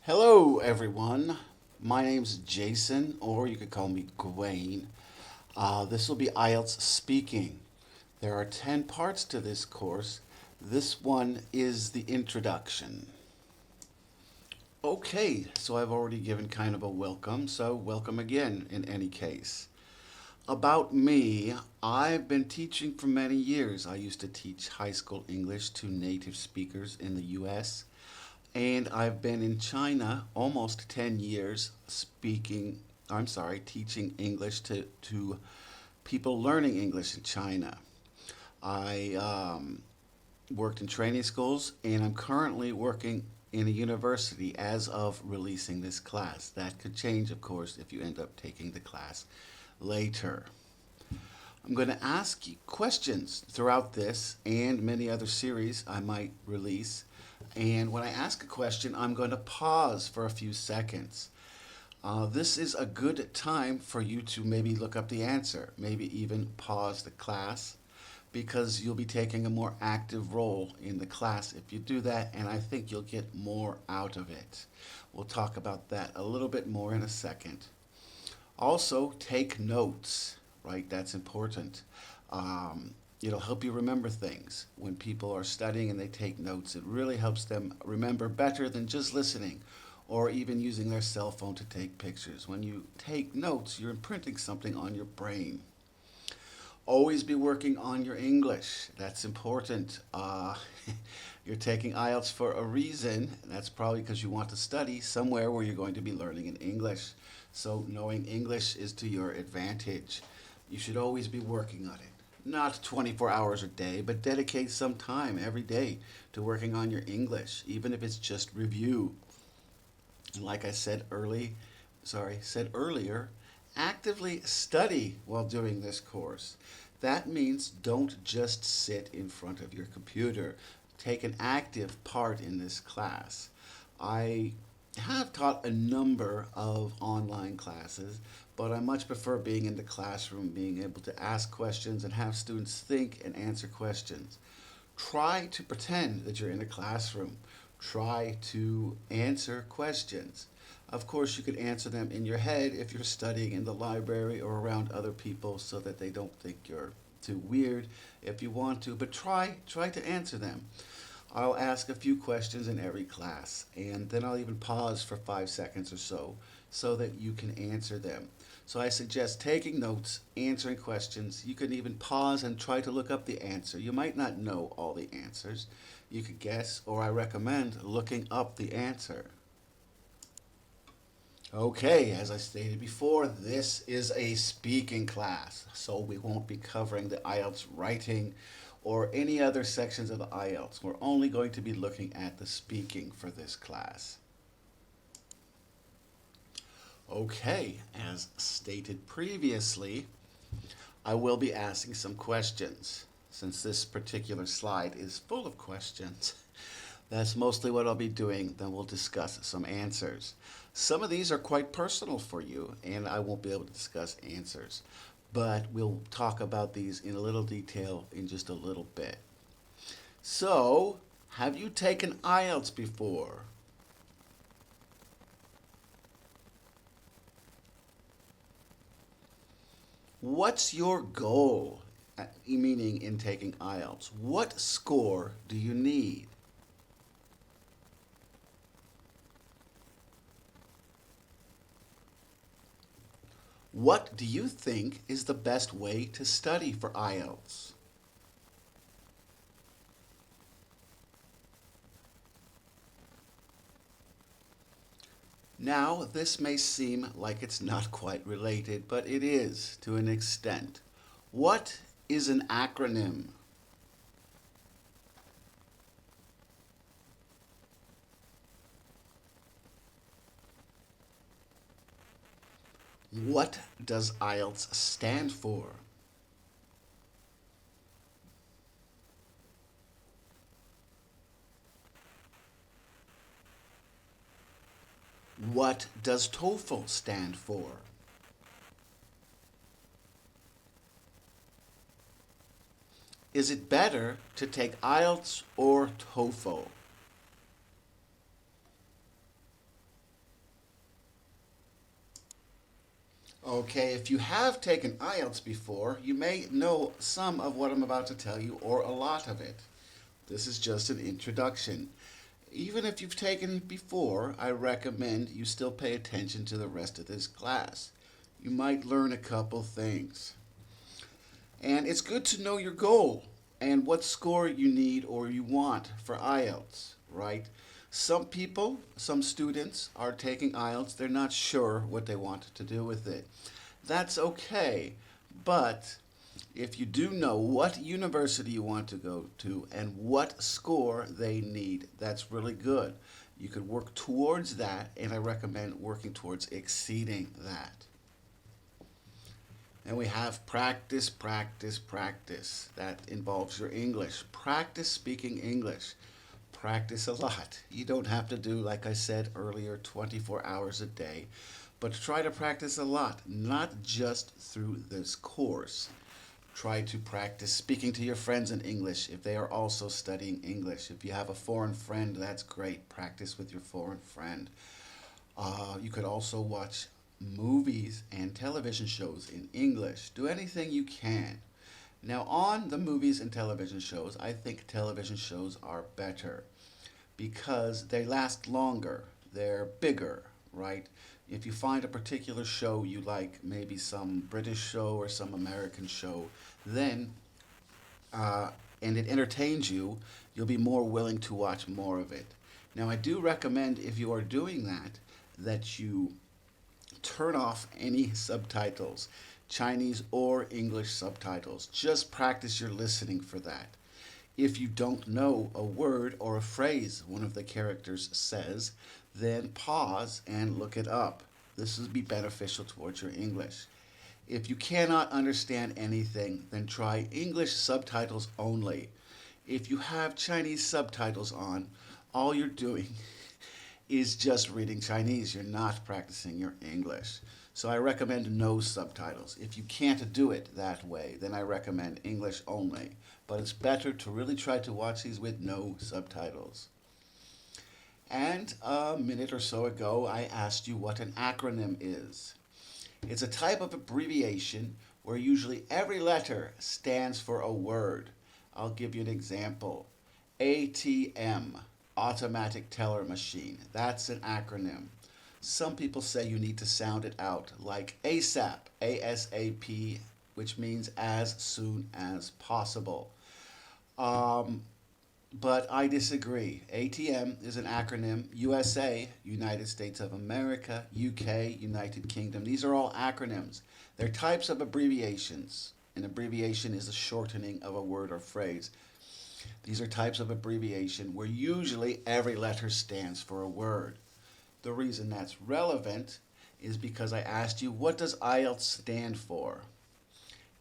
Hello, everyone. My name's Jason, or you could call me Gawain. This will be IELTS Speaking. There are 10 parts to this course. This one is the introduction. Okay, so I've already given kind of a welcome, so welcome again in any case. About me, I've been teaching for many years. I used to teach high school English to native speakers in the US. And I've been in China almost 10 years teaching English to people learning English in China. I worked in training schools and I'm currently working in a university as of releasing this class. That could change, of course, if you end up taking the class later. I'm going to ask you questions throughout this and many other series I might release. And when I ask a question, I'm going to pause for a few seconds. This is a good time for you to maybe look up the answer, maybe even pause the class, because you'll be taking a more active role in the class if you do that, and I think you'll get more out of it. We'll talk about that a little bit more in a second. Also, take notes, right? That's important. It'll help you remember things. When people are studying and they take notes, it really helps them remember better than just listening or even using their cell phone to take pictures. When you take notes, you're imprinting something on your brain. Always be working on your English. That's important. You're taking IELTS for a reason. That's probably because you want to study somewhere where you're going to be learning in English. So knowing English is to your advantage. You should always be working on it. Not 24 hours a day, but dedicate some time every day to working on your English, even if it's just review. And like I said earlier, actively study while doing this course. That means don't just sit in front of your computer. Take an active part in this class. I have taught a number of online classes, but I much prefer being in the classroom, being able to ask questions and have students think and answer questions. Try to pretend that you're in a classroom. Try to answer questions. Of course, you could answer them in your head if you're studying in the library or around other people so that they don't think you're too weird if you want to, but try to answer them. I'll ask a few questions in every class, and then I'll even pause for 5 seconds or so that you can answer them. So I suggest taking notes, answering questions. You can even pause and try to look up the answer. You might not know all the answers. You could guess, or I recommend looking up the answer. Okay, as I stated before, this is a speaking class, so we won't be covering the IELTS writing or any other sections of the IELTS. We're only going to be looking at the speaking for this class. Okay, as stated previously, I will be asking some questions. Since this particular slide is full of questions, that's mostly what I'll be doing. Then we'll discuss some answers. Some of these are quite personal for you, and I won't be able to discuss answers. But we'll talk about these in a little detail in just a little bit. So, have you taken IELTS before? What's your goal, meaning in taking IELTS? What score do you need? What do you think is the best way to study for IELTS? Now, this may seem like it's not quite related, but it is to an extent. What is an acronym? What does IELTS stand for? What does TOEFL stand for? Is it better to take IELTS or TOEFL? Okay, if you have taken IELTS before, you may know some of what I'm about to tell you or a lot of it. This is just an introduction. Even if you've taken it before, I recommend you still pay attention to the rest of this class. You might learn a couple things. And it's good to know your goal and what score you need or you want for IELTS, right? Some people, some students are taking IELTS, they're not sure what they want to do with it. That's okay, but if you do know what university you want to go to and what score they need, that's really good. You could work towards that, and I recommend working towards exceeding that. And we have practice, practice, practice. That involves your English. Practice speaking English. Practice a lot. You don't have to do, like I said earlier, 24 hours a day, but try to practice a lot, not just through this course. Try to practice speaking to your friends in English if they are also studying English. If you have a foreign friend, that's great. Practice with your foreign friend. You could also watch movies and television shows in English. Do anything you can. Now, on the movies and television shows, I think television shows are better because they last longer. They're bigger, right? If you find a particular show you like, maybe some British show or some American show, then uh, and it entertains you, you'll be more willing to watch more of it. Now, I do recommend if you are doing that, that you turn off any subtitles, Chinese or English subtitles. Just practice your listening for that. If you don't know a word or a phrase one of the characters says, then pause and look it up. This will be beneficial towards your English. If you cannot understand anything, then try English subtitles only. If you have Chinese subtitles on, all you're doing is just reading Chinese. You're not practicing your English. So I recommend no subtitles. If you can't do it that way, then I recommend English only. But it's better to really try to watch these with no subtitles. And a minute or so ago, I asked you what an acronym is. It's a type of abbreviation where usually every letter stands for a word. I'll give you an example. ATM, automatic teller machine. That's an acronym. Some people say you need to sound it out, like ASAP, ASAP, which means as soon as possible. Um, but I disagree. ATM is an acronym. USA, United States of America, UK, United Kingdom. These are all acronyms. They're types of abbreviations. An abbreviation is a shortening of a word or phrase. These are types of abbreviation where usually every letter stands for a word. The reason that's relevant is because I asked you, what does IELTS stand for?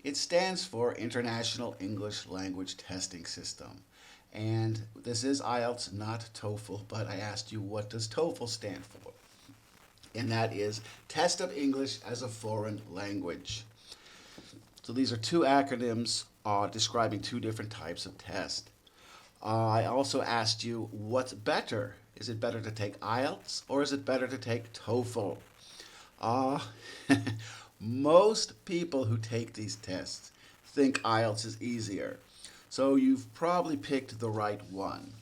It stands for International English Language Testing System. And this is IELTS, not TOEFL, but I asked you, what does TOEFL stand for? And that is Test of English as a Foreign Language. So these are two acronyms describing two different types of test. I also asked you, what's better? Is it better to take IELTS or is it better to take TOEFL? Uh, most people who take these tests think IELTS is easier. So you've probably picked the right one.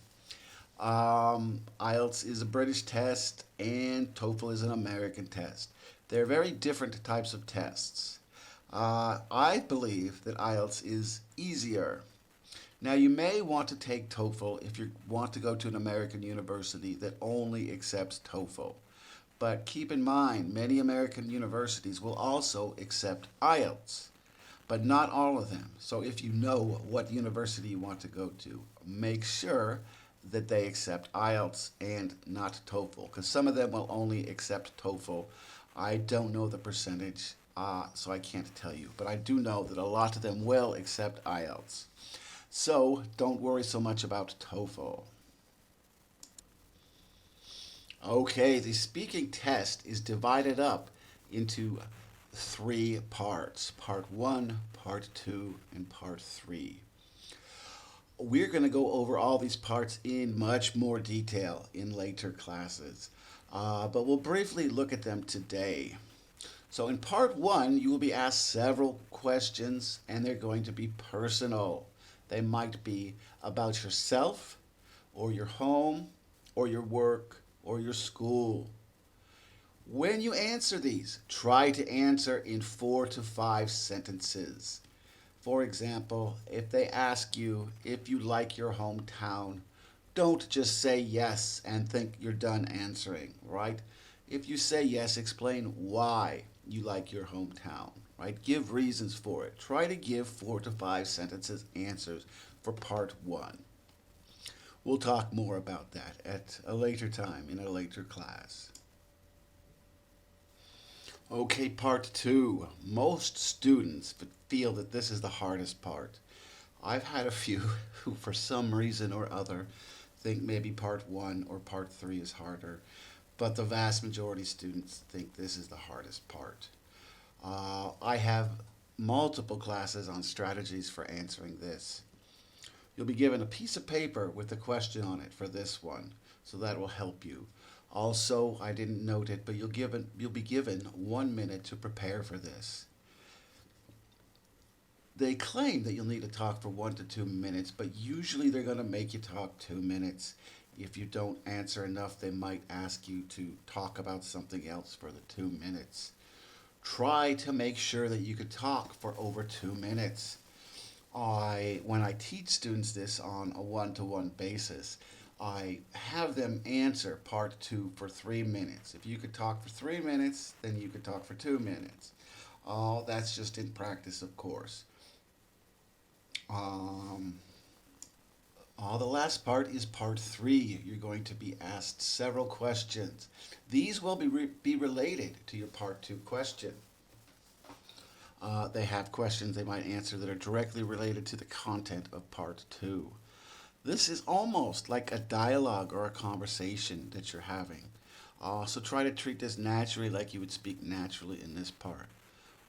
IELTS is a British test and TOEFL is an American test. They're very different types of tests. I believe that IELTS is easier. Now, you may want to take TOEFL if you want to go to an American university that only accepts TOEFL. But keep in mind, many American universities will also accept IELTS, but not all of them. So if you know what university you want to go to, make sure that they accept IELTS and not TOEFL, because some of them will only accept TOEFL. I don't know the percentage, so I can't tell you, but I do know that a lot of them will accept IELTS. So don't worry so much about TOEFL. Okay, the speaking test is divided up into three parts. Part 1, Part 2, and Part 3. We're going to go over all these parts in much more detail in later classes, but we'll briefly look at them today. So in part one, you will be asked several questions and they're going to be personal. They might be about yourself or your home or your work or your school. When you answer these, try to answer in 4 to 5 sentences. For example, if they ask you if you like your hometown, don't just say yes and think you're done answering, right? If you say yes, explain why you like your hometown, right? Give reasons for it. Try to give 4 to 5 sentences answers for part one. We'll talk more about that at a later time in a later class. Okay, part two. Most students feel that this is the hardest part. I've had a few who, for some reason or other, think maybe part one or part three is harder, but the vast majority of students think this is the hardest part. I have multiple classes on strategies for answering this. You'll be given a piece of paper with a question on it for this one, so that will help you. Also, I didn't note it, but you'll be given 1 minute to prepare for this. They claim that you'll need to talk for 1 to 2 minutes, but usually they're going to make you talk 2 minutes. If you don't answer enough, they might ask you to talk about something else for the 2 minutes. Try to make sure that you could talk for over 2 minutes. When I teach students this on a one-to-one basis, I have them answer part two for 3 minutes. If you could talk for 3 minutes, then you could talk for 2 minutes. That's just in practice, of course. The last part is part three. You're going to be asked several questions. These will be related to your part two question. They have questions they might answer that are directly related to the content of part two. This is almost like a dialogue or a conversation that you're having. So try to treat this naturally like you would speak naturally in this part.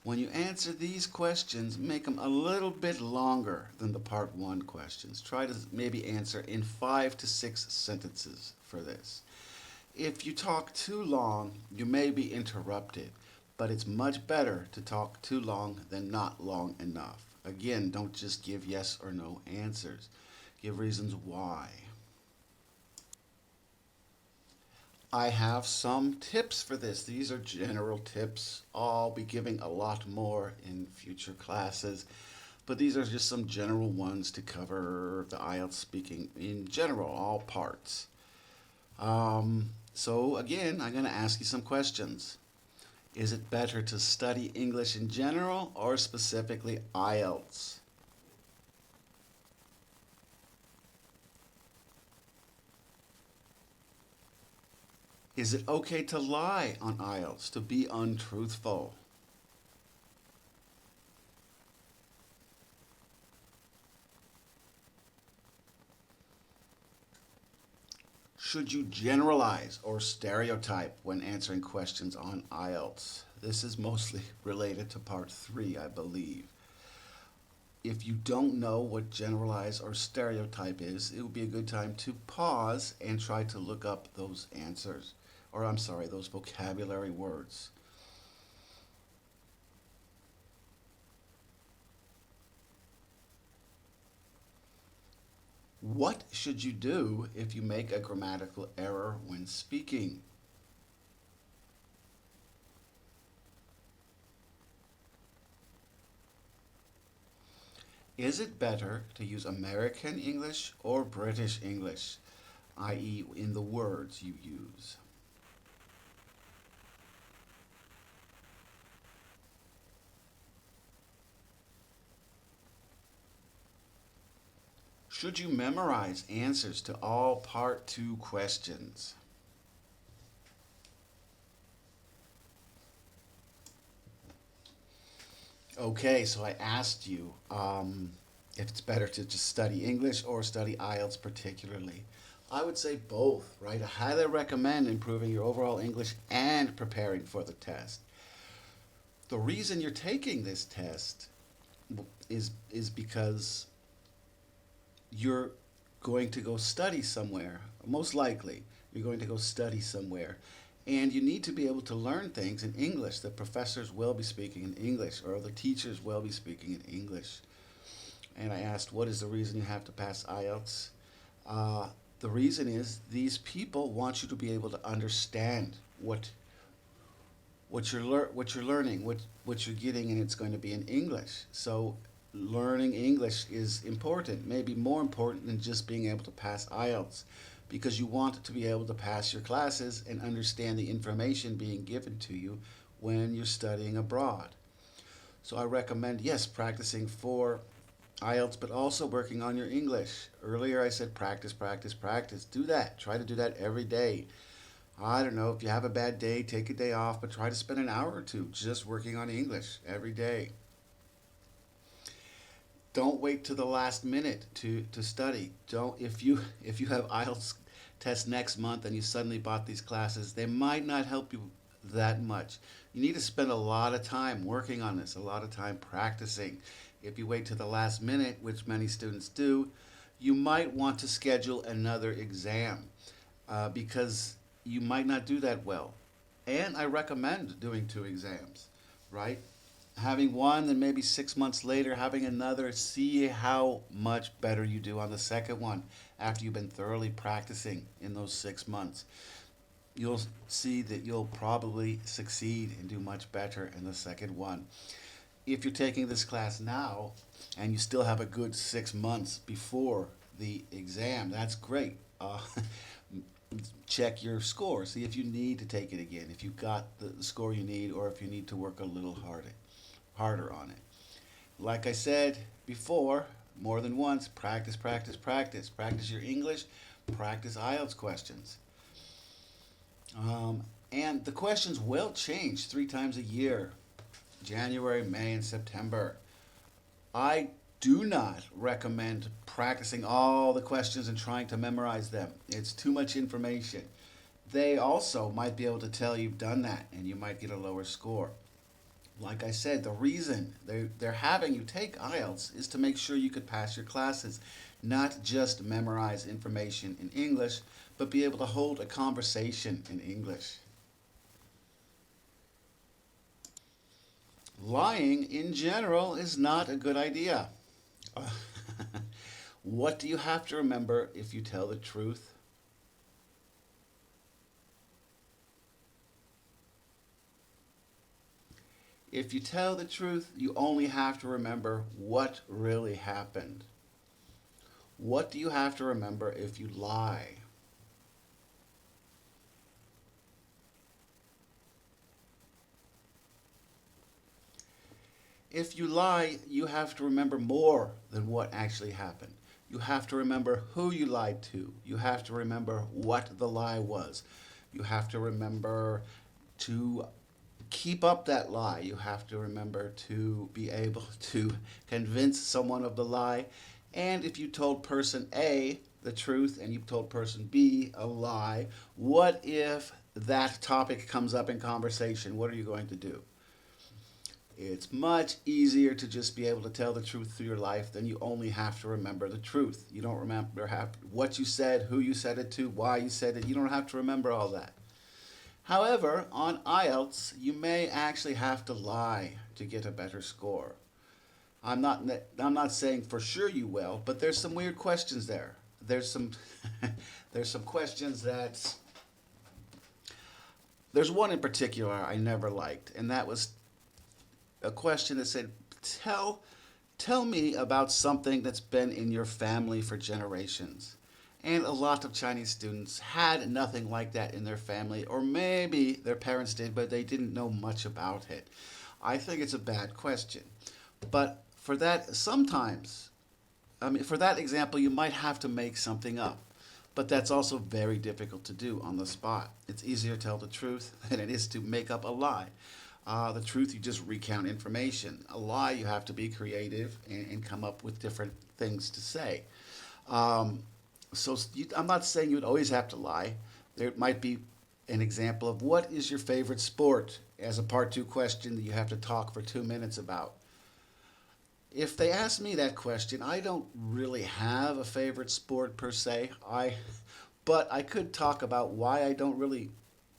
When you answer these questions, make them a little bit longer than the part one questions. Try to maybe answer in 5 to 6 sentences for this. If you talk too long, you may be interrupted, but it's much better to talk too long than not long enough. Again, don't just give yes or no answers. Give reasons why. I have some tips for this. These are general tips. I'll be giving a lot more in future classes, but these are just some general ones to cover the IELTS speaking in general, all parts. So again, I'm going to ask you some questions. Is it better to study English in general or specifically IELTS? Is it okay to lie on IELTS, to be untruthful? Should you generalize or stereotype when answering questions on IELTS? This is mostly related to part three, I believe. If you don't know what generalize or stereotype is, it would be a good time to pause and try to look up those answers, or I'm sorry, those vocabulary words. What should you do if you make a grammatical error when speaking? Is it better to use American English or British English, i.e., in the words you use? Should you memorize answers to all part two questions? Okay, so I asked you if it's better to just study English or study IELTS particularly. I would say both, right? I highly recommend improving your overall English and preparing for the test. The reason you're taking this test is because you're going to go study somewhere. Most likely, you're going to go study somewhere, And you need to be able to learn things in English. The professors will be speaking in English, or the teachers will be speaking in English. And I asked, what is the reason you have to pass IELTS? Uh, the reason is these people want you to be able to understand what you're learning, what you're getting, and it's going to be in English. So learning English is important, maybe more important than just being able to pass IELTS, because you want to be able to pass your classes and understand the information being given to you when you're studying abroad. So I recommend, yes, practicing for IELTS, but also working on your English. Earlier I said practice, practice, practice. Do that. Try to do that every day. I don't know, if you have a bad day, take a day off, but try to spend an hour or two just working on English every day. Don't wait to the last minute to study. Don't if you have IELTS test next month and you suddenly bought these classes, they might not help you that much. You need to spend a lot of time working on this, a lot of time practicing. If you wait to the last minute, which many students do, you might want to schedule another exam because you might not do that well. And I recommend doing two exams, right? Having one, then maybe 6 months later, having another, see how much better you do on the second one after you've been thoroughly practicing in those 6 months. You'll see that you'll probably succeed and do much better in the second one. If you're taking this class now and you still have a good 6 months before the exam, that's great. Check your score. See if you need to take it again, if you got the score you need, or if you need to work a little harder on it. Like I said before, more than once, practice, practice, practice. Practice your English, practice IELTS questions. And the questions will change 3 times a year: January, May, and September. I do not recommend practicing all the questions and trying to memorize them. It's too much information. They also might be able to tell you've done that and you might get a lower score. Like I said, the reason they're having you take IELTS is to make sure you could pass your classes, not just memorize information in English, but be able to hold a conversation in English. Lying in general is not a good idea. What do you have to remember if you tell the truth? If you tell the truth, you only have to remember what really happened. What do you have to remember if you lie? If you lie, you have to remember more than what actually happened. You have to remember who you lied to. You have to remember what the lie was. You have to remember to keep up that lie. You have to remember to be able to convince someone of the lie. And if you told person A the truth and you told person B a lie, what if that topic comes up in conversation? What are you going to do? It's much easier to just be able to tell the truth through your life than you only have to remember the truth. You don't remember what you said, who you said it to, why you said it. You don't have to remember all that. However, on IELTS, you may actually have to lie to get a better score. I'm not saying for sure you will, but there's some weird questions there. There's some there's some questions that there's one in particular I never liked, and that was a question that said, tell me about something that's been in your family for generations. And a lot of Chinese students had nothing like that in their family, or maybe their parents did, but they didn't know much about it. I think it's a bad question. But for that, for that example, you might have to make something up. But that's also very difficult to do on the spot. It's easier to tell the truth than it is to make up a lie. The truth, you just recount information. A lie, you have to be creative and come up with different things to say. I'm not saying you would always have to lie. There might be an example of what is your favorite sport as a part two question that you have to talk for 2 minutes about. If they ask me that question, I don't really have a favorite sport per se. But I could talk about why I don't really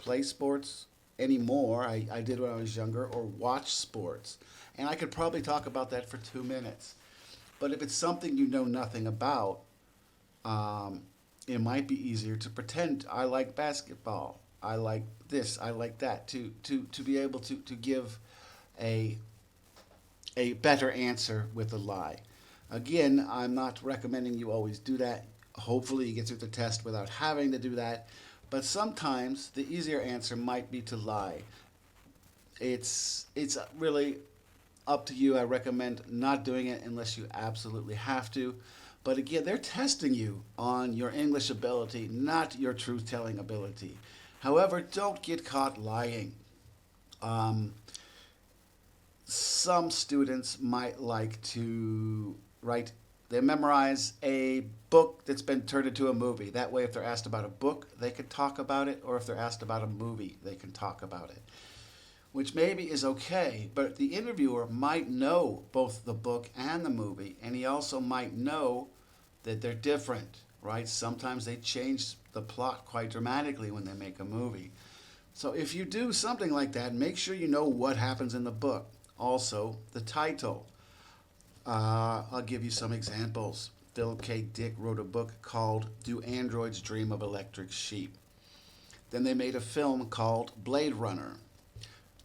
play sports anymore. I did when I was younger, or watch sports. And I could probably talk about that for 2 minutes. But if it's something you know nothing about, um, it might be easier to pretend I like basketball. I like this. I like that. To be able to give a a better answer with a lie. Again, I'm not recommending you always do that. Hopefully, you get through the test without having to do that. But sometimes the easier answer might be to lie. It's really up to you. I recommend not doing it unless you absolutely have to. But again, they're testing you on your English ability, not your truth telling ability. However, don't get caught lying. Um, some students might like to write, they memorize a book that's been turned into a movie. That way, if they're asked about a book, they can talk about it, or if they're asked about a movie, they can talk about it, which maybe is okay, but the interviewer might know both the book and the movie, and he also might know that they're different, right? Sometimes they change the plot quite dramatically when they make a movie. So if you do something like that, make sure you know what happens in the book. Also, the title. I'll give you some examples. Philip K. Dick wrote a book called Do Androids Dream of Electric Sheep? Then they made a film called Blade Runner.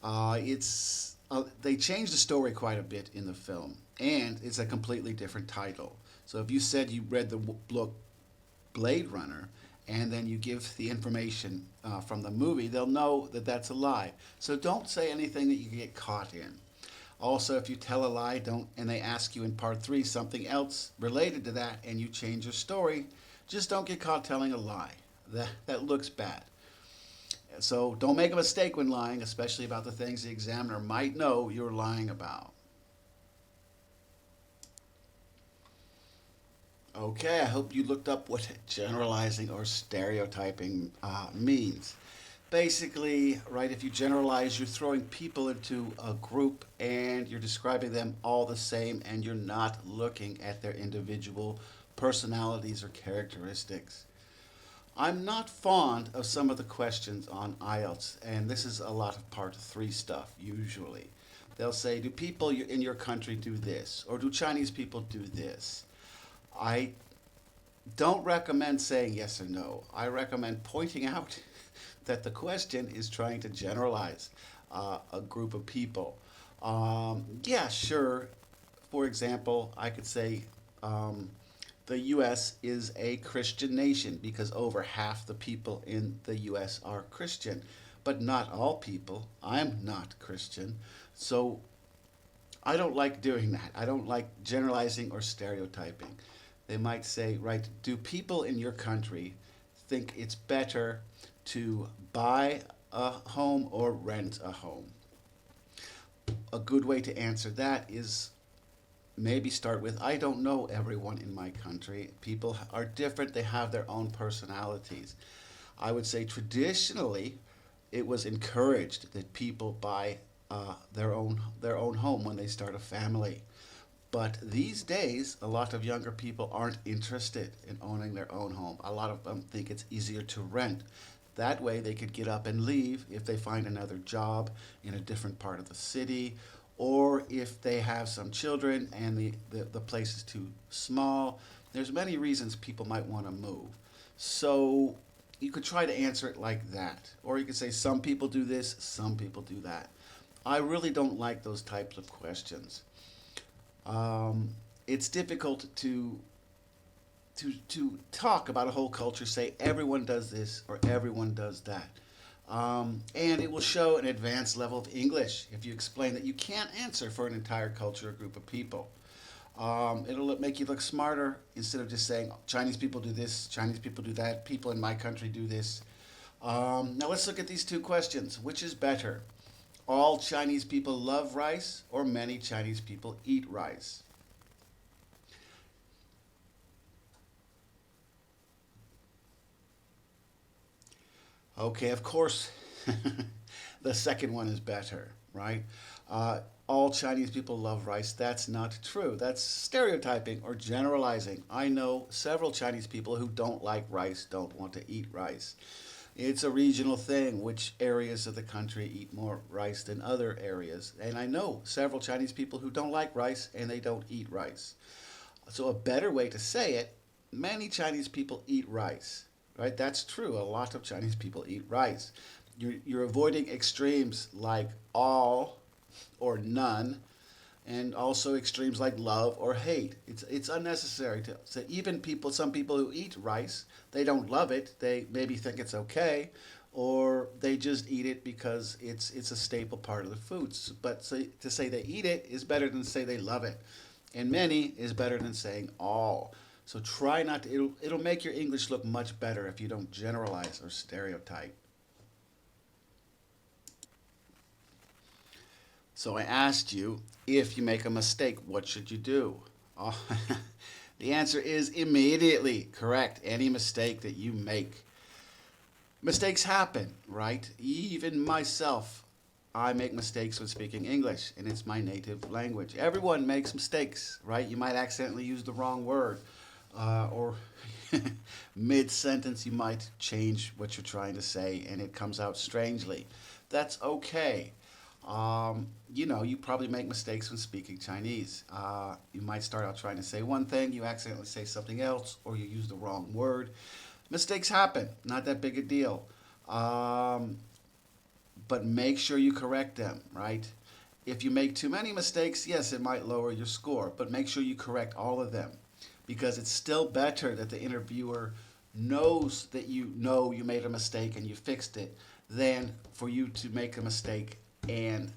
They changed the story quite a bit in the film, and it's a completely different title. So if you said you read the book Blade Runner, and then you give the information from the movie, they'll know that that's a lie. So don't say anything that you get caught in. Also, if you tell a lie, don't, and they ask you in part three something else related to that, and you change your story, just don't get caught telling a lie. That looks bad. So don't make a mistake when lying, especially about the things the examiner might know you're lying about. Okay, I hope you looked up what generalizing or stereotyping means. Basically, right, if you generalize, you're throwing people into a group and you're describing them all the same, and you're not looking at their individual personalities or characteristics. I'm not fond of some of the questions on IELTS, and this is a lot of part three stuff usually. They'll say, do people in your country do this? Or do Chinese people do this? I don't recommend saying yes or no. I recommend pointing out that the question is trying to generalize a group of people. Yeah, sure. For example, I could say the U.S. is a Christian nation because over half the people in the U.S. are Christian, but not all people. I'm not Christian. So I don't like doing that. I don't like generalizing or stereotyping. They might say, right, do people in your country think it's better to buy a home or rent a home? A good way to answer that is maybe start with, I don't know everyone in my country. People are different, they have their own personalities. I would say traditionally it was encouraged that people buy their own home when they start a family. But these days, a lot of younger people aren't interested in owning their own home. A lot of them think it's easier to rent. That way, they could get up and leave if they find another job in a different part of the city, or if they have some children and the place is too small. There's many reasons people might want to move. So you could try to answer it like that. Or you could say, some people do this, some people do that. I really don't like those types of questions. It's difficult to talk about a whole culture, say everyone does this or everyone does that. And it will show an advanced level of English if you explain that you can't answer for an entire culture or group of people. It'll make you look smarter instead of just saying Chinese people do this, Chinese people do that, people in my country do this. Now let's look at these two questions. Which is better? All Chinese people love rice, or many Chinese people eat rice? Okay, of course, the second one is better, right? All Chinese people love rice. That's not true. That's stereotyping or generalizing. I know several Chinese people who don't like rice, don't want to eat rice. It's a regional thing, which areas of the country eat more rice than other areas. And I know several Chinese people who don't like rice and they don't eat rice. So, a better way to say it, many Chinese people eat rice, right? That's true. A lot of Chinese people eat rice. You're avoiding extremes like all or none, and also extremes like love or hate. It's unnecessary to say. Even people, some people who eat rice, they don't love it. They maybe think it's okay, or they just eat it because it's a staple part of the foods. But to say they eat it is better than to say they love it, and many is better than saying all. So try not to. It'll make your English look much better if you don't generalize or stereotype. So I asked you, if you make a mistake, what should you do? Oh, the answer is immediately correct any mistake that you make. Mistakes happen, right? Even myself, I make mistakes when speaking English, and it's my native language. Everyone makes mistakes, right? You might accidentally use the wrong word, or mid sentence, you might change what you're trying to say, and it comes out strangely. That's okay. You probably make mistakes when speaking Chinese. You might start out trying to say one thing, you accidentally say something else, or you use the wrong word. Mistakes happen, not that big a deal. But make sure you correct them, right? If you make too many mistakes, yes, it might lower your score, but make sure you correct all of them because it's still better that the interviewer knows that you know you made a mistake and you fixed it than for you to make a mistake and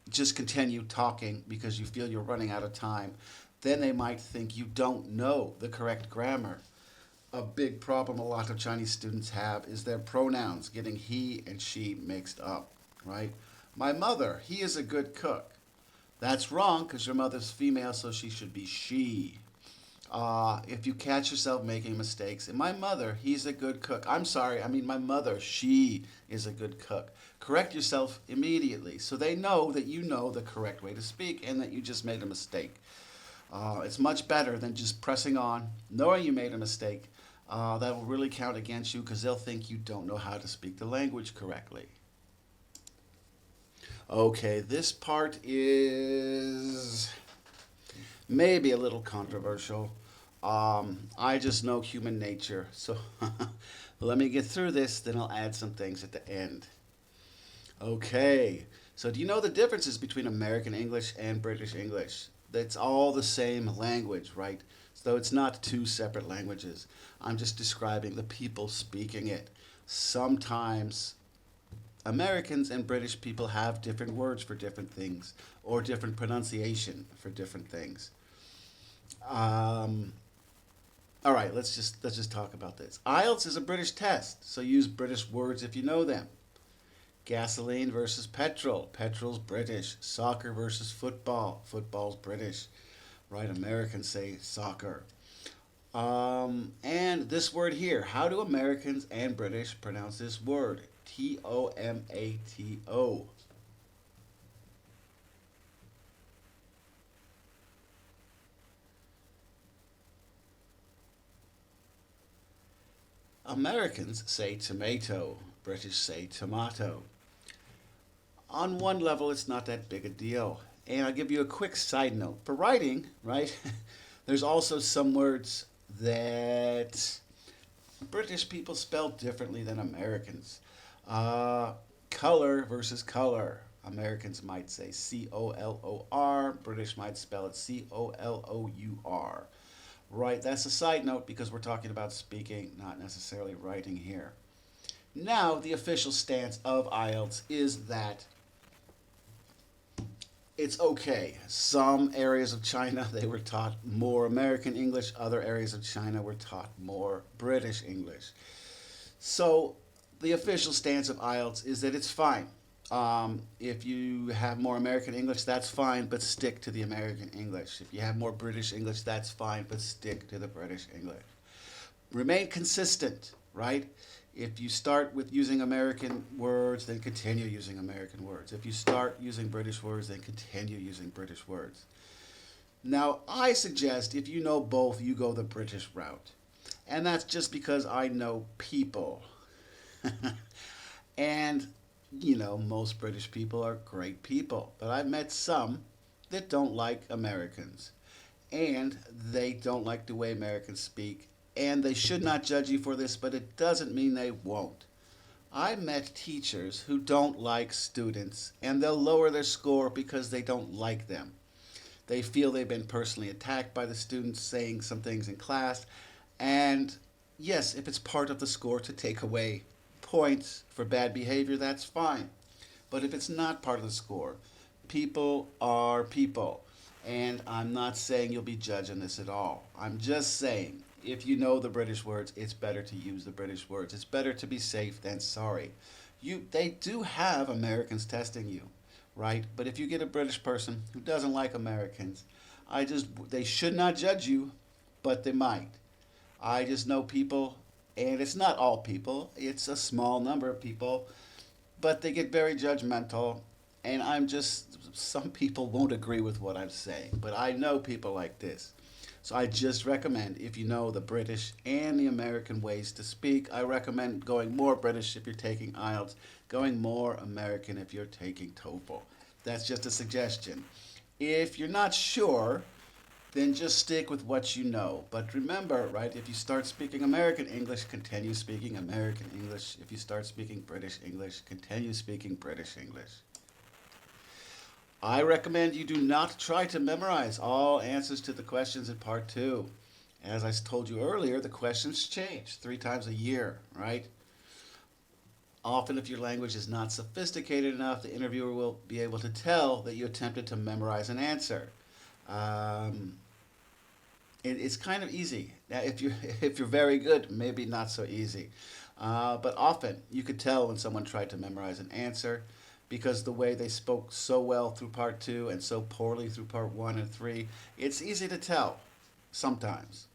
just continue talking because you feel you're running out of time. Then they might think you don't know the correct grammar. A big problem a lot of Chinese students have is their pronouns, getting he and she mixed up, right? My mother, he is a good cook. That's wrong because your mother's female, so she should be she. If you catch yourself making mistakes, and my mother, he's a good cook. I'm sorry, I mean my mother, she is a good cook. Correct yourself immediately so they know that you know the correct way to speak and that you just made a mistake. It's much better than just pressing on, knowing you made a mistake. That will really count against you because they'll think you don't know how to speak the language correctly. Okay, this part is maybe a little controversial. I just know human nature, so let me get through this, then I'll add some things at the end. Okay, so do you know the differences between American English and British English? It's all the same language, right? So it's not two separate languages. I'm just describing the people speaking it. Sometimes Americans and British people have different words for different things or different pronunciation for different things. Um, all right, let's just talk about this. IELTS is a British test, so use British words if you know them. Gasoline versus petrol. Petrol's British. Soccer versus football. Football's British. Right? Americans say soccer. And this word here. How do Americans and British pronounce this word? Tomato. Americans say tomato. British say tomato. On one level, it's not that big a deal. And I'll give you a quick side note. For writing, right, there's also some words that British people spell differently than Americans. Uh, Color versus color. Americans might say Color. British might spell it Clour. Right, that's a side note because we're talking about speaking, not necessarily writing here. Now, the official stance of IELTS is that it's okay. Some areas of China, they were taught more American English. Other areas of China were taught more British English. So, the official stance of IELTS is that it's fine. If you have more American English, that's fine, but stick to the American English. If you have more British English, that's fine, but stick to the British English. Remain consistent, right? If you start with using American words, then continue using American words. If you start using British words, then continue using British words. Now, I suggest if you know both, you go the British route. And that's just because I know people And, most British people are great people, but I've met some that don't like Americans. And they don't like the way Americans speak. And they should not judge you for this, but it doesn't mean they won't. I met teachers who don't like students, and they'll lower their score because they don't like them. They feel they've been personally attacked by the students saying some things in class. And yes, if it's part of the score to take away points for bad behavior, that's fine. But if it's not part of the score, people are people. And I'm not saying you'll be judging this at all. I'm just saying if you know the British words, it's better to use the British words. It's better to be safe than sorry. They do have Americans testing you, right? But if you get a British person who doesn't like Americans, they should not judge you, but they might. I just know people, and it's not all people, it's a small number of people, but they get very judgmental, and some people won't agree with what I'm saying, but I know people like this. So I just recommend, if you know the British and the American ways to speak, I recommend going more British if you're taking IELTS, going more American if you're taking TOEFL. That's just a suggestion. If you're not sure, then just stick with what you know. But remember, right, if you start speaking American English, continue speaking American English. If you start speaking British English, continue speaking British English. I recommend you do not try to memorize all answers to the questions in part 2. As I told you earlier, the questions change 3 times a year, right? Often, if your language is not sophisticated enough, the interviewer will be able to tell that you attempted to memorize an answer. It's kind of easy. Now, if you're very good, maybe not so easy. But often, you could tell when someone tried to memorize an answer because the way they spoke so well through part 2 and so poorly through part 1 and 3, it's easy to tell sometimes.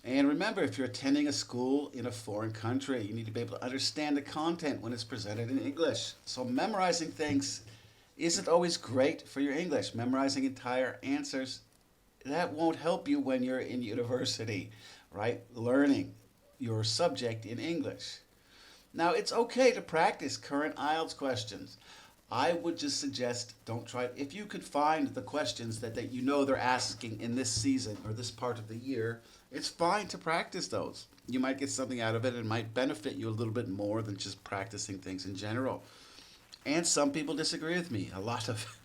And remember, if you're attending a school in a foreign country, you need to be able to understand the content when it's presented in English. So memorizing things isn't always great for your English. Memorizing entire answers, that won't help you when you're in university, right? Learning your subject in English. Now, it's okay to practice current IELTS questions. I would just suggest don't try. If you could find the questions that you know they're asking in this season or this part of the year, it's fine to practice those. You might get something out of it and it might benefit you a little bit more than just practicing things in general. And some people disagree with me. A lot of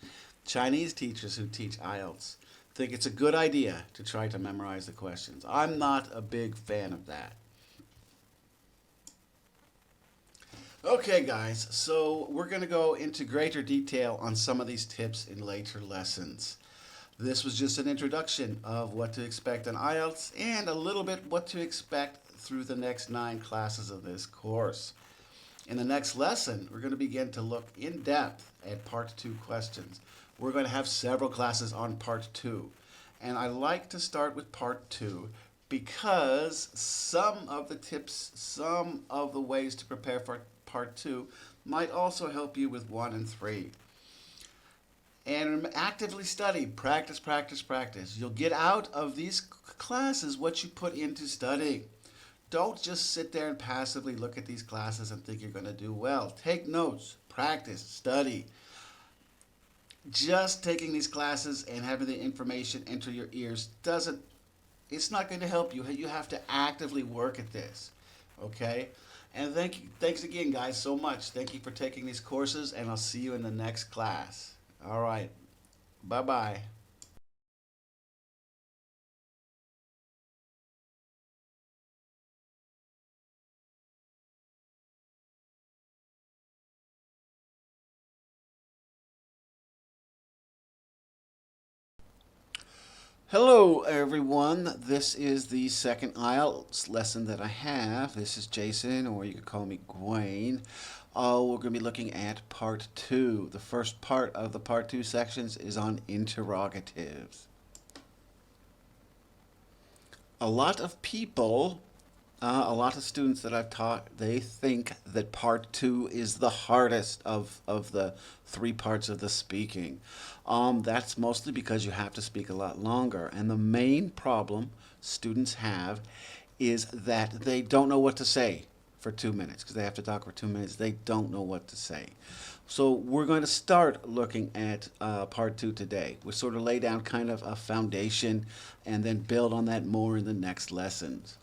Chinese teachers who teach IELTS think it's a good idea to try to memorize the questions. I'm not a big fan of that. Okay, guys, so we're going to go into greater detail on some of these tips in later lessons. This was just an introduction of what to expect on IELTS and a little bit what to expect through the next 9 classes of this course. In the next lesson, we're going to begin to look in depth at Part 2 questions. We're going to have several classes on Part 2, and I like to start with Part 2 because some of the tips, some of the ways to prepare for Part 2 might also help you with 1 and 3. And actively study, practice, practice, practice. You'll get out of these classes what you put into studying. Don't just sit there and passively look at these classes and think you're going to do well. Take notes, practice, study. Just taking these classes and having the information enter your ears it's not going to help you. You have to actively work at this, okay? And thanks again, guys, so much. Thank you for taking these courses, and I'll see you in the next class. All right. Bye-bye. Hello, everyone. This is the second IELTS lesson that I have. This is Jason, or you could call me Gwaine. We're going to be looking at Part 2. The first part of the Part 2 sections is on interrogatives. A lot of people, a lot of students that I've taught, they think that Part 2 is the hardest of the 3 parts of the speaking. That's mostly because you have to speak a lot longer. And the main problem students have is that they don't know what to say. for 2 minutes because they have to talk for 2 minutes. They don't know what to say. So we're going to start looking at part 2 today. We'll sort of lay down kind of a foundation and then build on that more in the next lessons.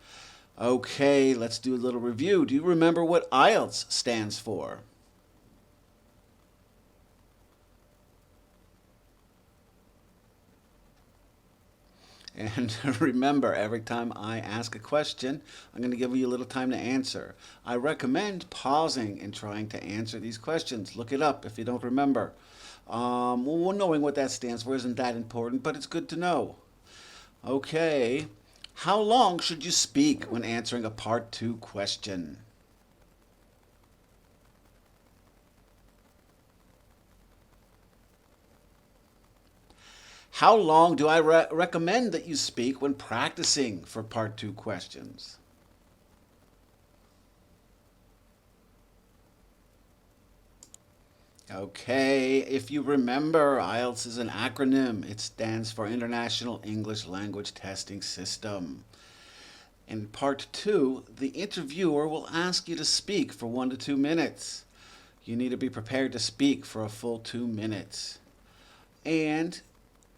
Okay, let's do a little review. Do you remember what IELTS stands for? And remember, every time I ask a question, I'm going to give you a little time to answer. I recommend pausing and trying to answer these questions. Look it up if you don't remember. Well, knowing what that stands for isn't that important, but it's good to know. Okay, how long should you speak when answering a part 2 question? How long do I recommend that you speak when practicing for part 2 questions? Okay, if you remember, IELTS is an acronym. It stands for International English Language Testing System. In part 2, the interviewer will ask you to speak for 1 to 2 minutes. You need to be prepared to speak for a full 2 minutes. And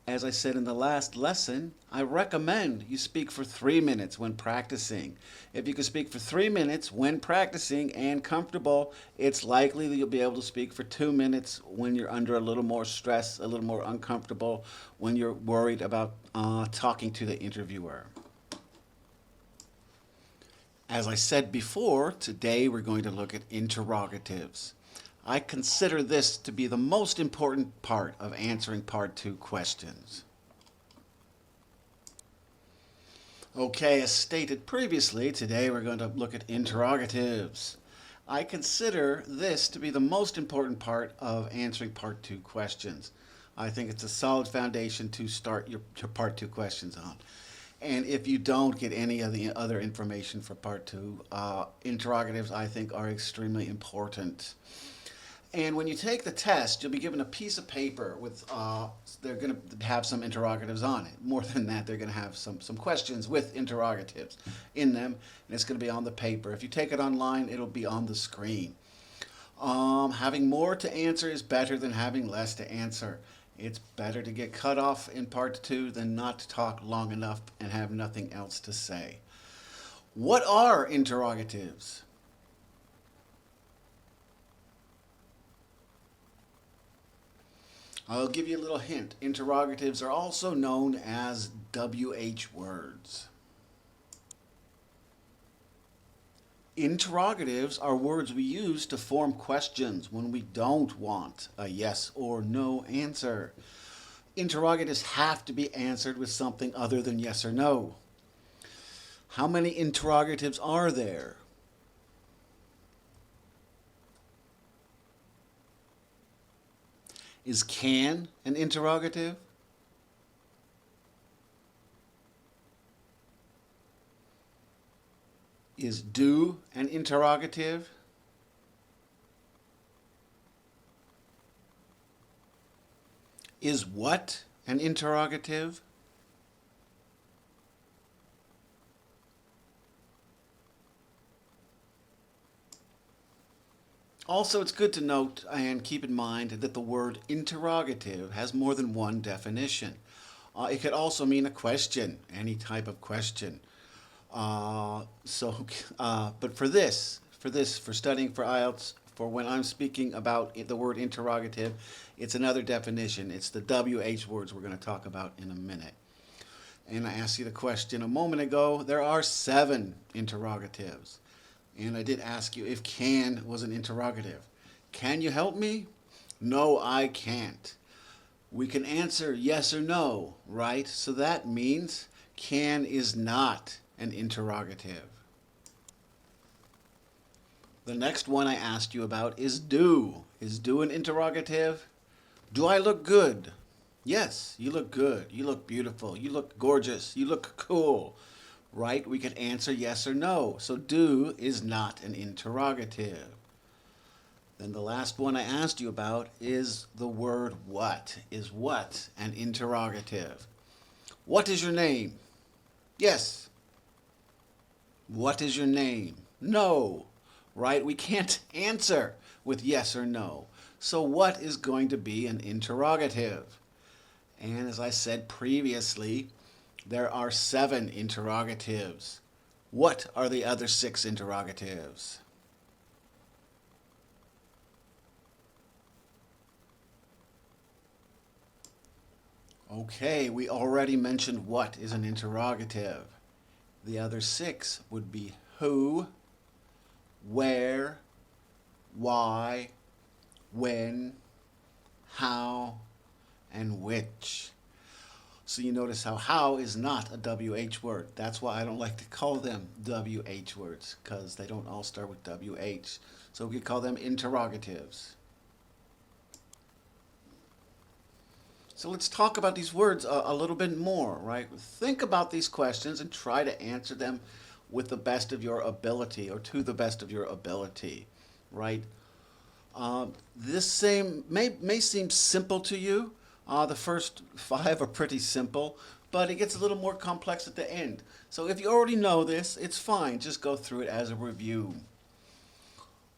as I said in the last lesson, I recommend you speak for 3 minutes when practicing. If you can speak for 3 minutes when practicing and comfortable, it's likely that you'll be able to speak for 2 minutes when you're under a little more stress, a little more uncomfortable, when you're worried about talking to the interviewer. As I said before, today we're going to look at interrogatives. I consider this to be the most important part of answering part 2 questions. Okay, as stated previously, today we're going to look at interrogatives. I consider this to be the most important part of answering part 2 questions. I think it's a solid foundation to start your part 2 questions on. And if you don't get any of the other information for part 2, interrogatives I think are extremely important. And when you take the test, you'll be given a piece of paper with, they're going to have some interrogatives on it. More than that, they're going to have some questions with interrogatives in them, and it's going to be on the paper. If you take it online, it'll be on the screen. Having more to answer is better than having less to answer. It's better to get cut off in part 2 than not to talk long enough and have nothing else to say. What are interrogatives? I'll give you a little hint. Interrogatives are also known as WH words. Interrogatives are words we use to form questions when we don't want a yes or no answer. Interrogatives have to be answered with something other than yes or no. How many interrogatives are there? Is can an interrogative? Is do an interrogative? Is what an interrogative? Also, it's good to note and keep in mind that the word interrogative has more than one definition. It could also mean a question, any type of question. But for studying for IELTS, for when I'm speaking about the word interrogative, it's another definition. It's the WH words we're going to talk about in a minute. And I asked you the question a moment ago. There are 7 interrogatives. And I did ask you if can was an interrogative. Can you help me? No, I can't. We can answer yes or no, right? So that means can is not an interrogative. The next one I asked you about is do. Is do an interrogative? Do I look good? Yes, you look good. You look beautiful. You look gorgeous. You look cool. Right? We could answer yes or no. So do is not an interrogative. Then the last one I asked you about is the word what. Is what an interrogative? What is your name? Yes. What is your name? No. right? We can't answer with yes or no. So what is going to be an interrogative? And as I said previously, there are 7 interrogatives. What are the other 6 interrogatives? Okay, we already mentioned what is an interrogative. The other 6 would be who, where, why, when, how, and which. So you notice how is not a WH word. That's why I don't like to call them WH words, because they don't all start with WH. So we could call them interrogatives. So let's talk about these words a little bit more, right? Think about these questions and try to answer them with the best of your ability or to the best of your ability, right? This may seem simple to you. The first 5 are pretty simple, but it gets a little more complex at the end. So if you already know this, it's fine. Just go through it as a review.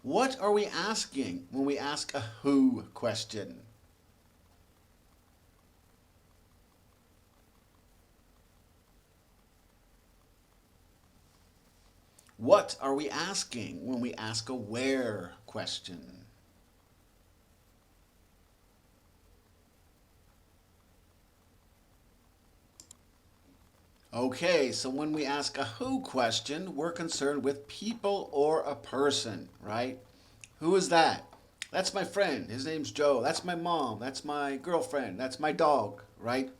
What are we asking when we ask a who question? What are we asking when we ask a where question? Okay, so when we ask a who question, we're concerned with people or a person, right? Who is that? That's my friend. His name's Joe. That's my mom. That's my girlfriend. That's my dog, right?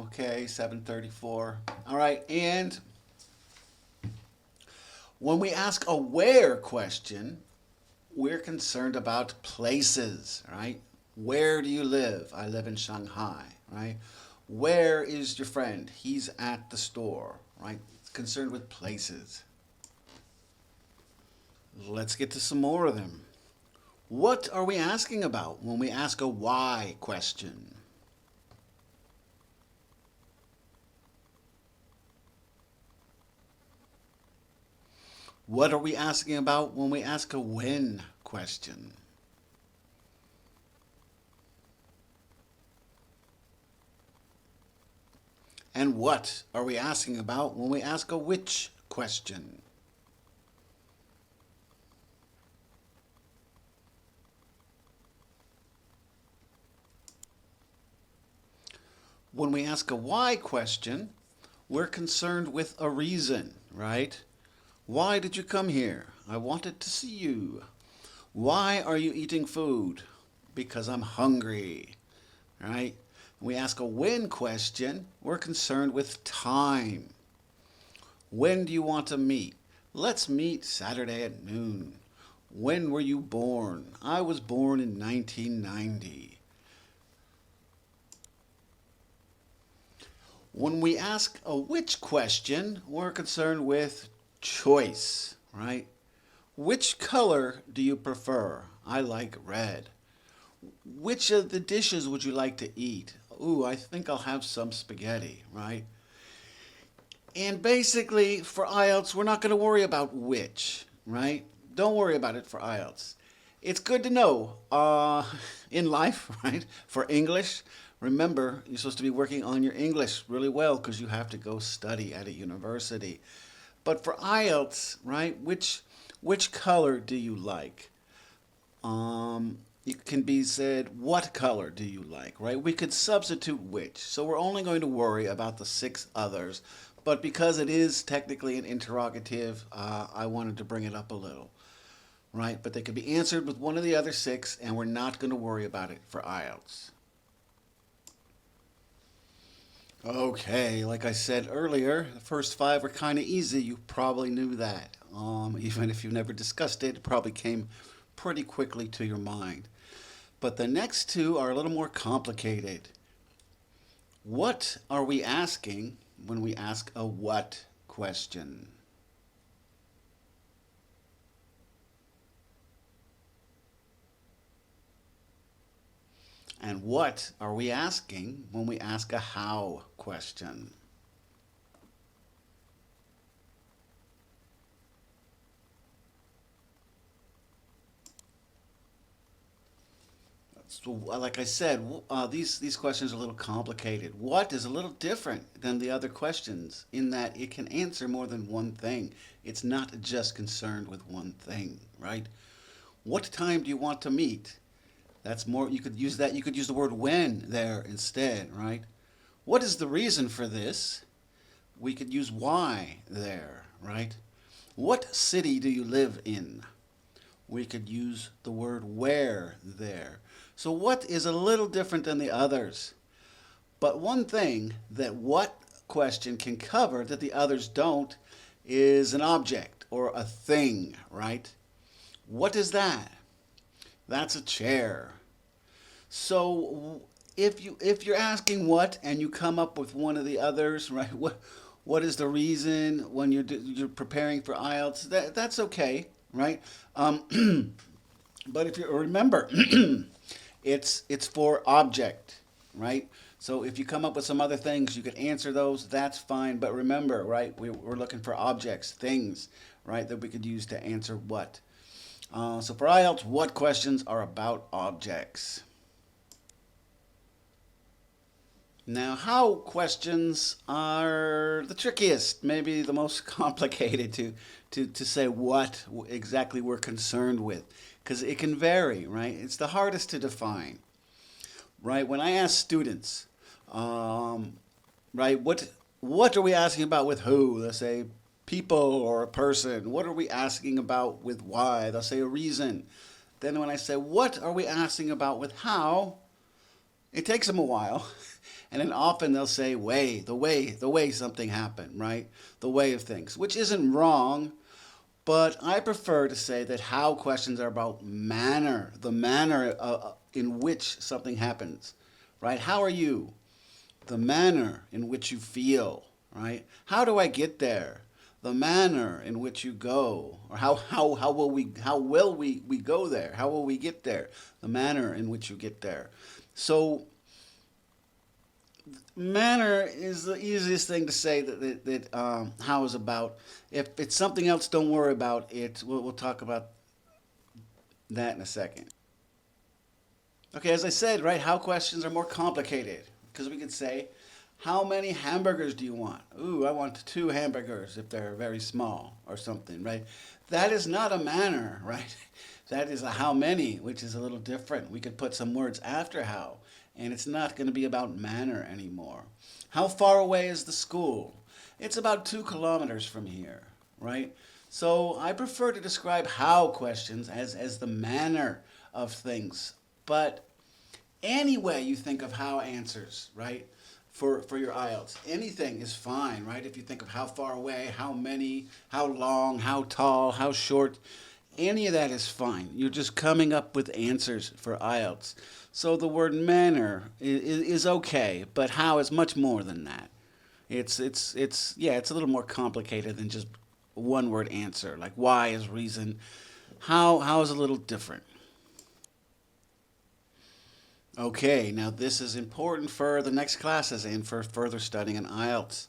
Okay, 7:34. All right, and when we ask a where question, we're concerned about places, right? Where do you live? I live in Shanghai, right? Where is your friend? He's at the store, right? It's concerned with places. Let's get to some more of them. What are we asking about when we ask a why question? What are we asking about when we ask a when question? And what are we asking about when we ask a which question? When we ask a why question, we're concerned with a reason, right? Why did you come here? I wanted to see you. Why are you eating food? Because I'm hungry, right? When we ask a when question, we're concerned with time. When do you want to meet? Let's meet Saturday at noon. When were you born? I was born in 1990. When we ask a which question, we're concerned with choice, right? Which color do you prefer? I like red. Which of the dishes would you like to eat? Ooh, I think I'll have some spaghetti, right? And basically, for IELTS, we're not going to worry about which, right? Don't worry about it for IELTS. It's good to know in life, right? For English, remember, you're supposed to be working on your English really well because you have to go study at a university. But for IELTS, right, which color do you like? It can be said, what color do you like, right? We could substitute which. So we're only going to worry about the 6 others. But because it is technically an interrogative, I wanted to bring it up a little, right? But they could be answered with one of the other 6, and we're not going to worry about it for IELTS. Okay, like I said earlier, the first 5 are kind of easy. You probably knew that. Even if you've never discussed it, it probably came pretty quickly to your mind. But the next 2 are a little more complicated. What are we asking when we ask a what question? And what are we asking when we ask a how question? So, like I said, these questions are a little complicated. What is a little different than the other questions in that it can answer more than one thing. It's not just concerned with one thing, right? What time do you want to meet? That's more, you could use that, you could use the word when there instead, right? What is the reason for this? We could use why there, right? What city do you live in? We could use the word where there. So what is a little different than the others? But one thing that what question can cover that the others don't is an object or a thing, right? What is that? That's a chair. So if you're asking what and you come up with one of the others, right? What is the reason when you're preparing for IELTS? That's okay, right? But if you remember, it's for object, right? So if you come up with some other things, you could answer those. That's fine. But remember, right? We're looking for objects, things, right? That we could use to answer what. So for IELTS, what questions are about objects? Now, how questions are the trickiest, maybe the most complicated to say what exactly we're concerned with, because it can vary, right? It's the hardest to define, right? When I ask students, right, what are we asking about with who? They'll say people or a person. What are we asking about with why? They'll say a reason. Then when I say what are we asking about with how, it takes them a while. And then often they'll say the way something happened, right? The way of things, which isn't wrong, but I prefer to say that how questions are about manner, the manner in which something happens, right? How are you? The manner in which you feel, right? How do I get there? The manner in which you go, or how will we go there? How will we get there? The manner in which you get there. So manner is the easiest thing to say that how is about. If it's something else, don't worry about it. We'll talk about that in a second. Okay, as I said, right, how questions are more complicated because we could say, how many hamburgers do you want? Ooh, I want 2 hamburgers if they're very small or something, right? That is not a manner, right? That is a how many, which is a little different. We could put some words after how, and it's not going to be about manner anymore. How far away is the school? It's about 2 kilometers from here, right? So I prefer to describe how questions as the manner of things. But any way you think of how answers, right? For your IELTS. Anything is fine, right? If you think of how far away, how many, how long, how tall, how short, any of that is fine. You're just coming up with answers for IELTS. So the word manner is okay, but how is much more than that. It's a little more complicated than just one word answer. Like why is reason. How is a little different. Okay, now this is important for the next classes and for further studying in IELTS.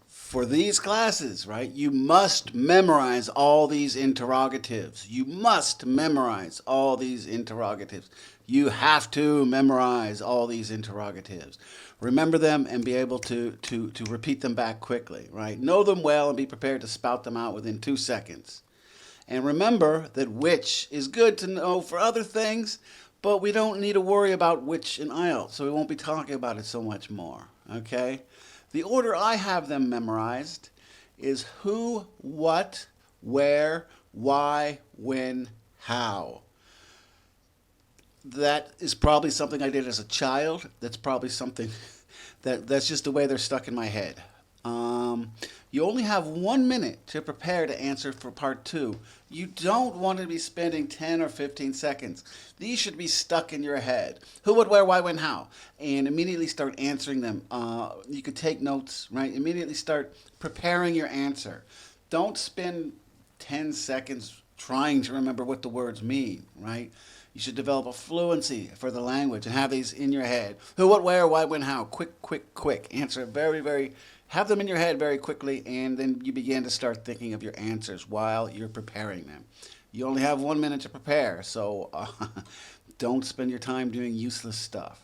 For these classes, right, you must memorize all these interrogatives. You must memorize all these interrogatives. You have to memorize all these interrogatives. Remember them and be able to repeat them back quickly, right? Know them well and be prepared to spout them out within 2 seconds. And remember that which is good to know for other things, but we don't need to worry about which in IELTS, so we won't be talking about it so much more, okay? The order I have them memorized is who, what, where, why, when, how. That is probably something I did as a child. That's probably something that's just the way they're stuck in my head. You only have 1 minute to prepare to answer for part 2. You don't want to be spending 10 or 15 seconds. These should be stuck in your head. Who, what, where, why, when, how. And immediately start answering them. You could take notes, right? Immediately start preparing your answer. Don't spend 10 seconds trying to remember what the words mean, right? You should develop a fluency for the language and have these in your head. Who, what, where, why, when, how. Quick, quick, quick. Answer very, have them in your head very quickly, and then you begin to start thinking of your answers while you're preparing them. You only have 1 minute to prepare, so Don't spend your time doing useless stuff.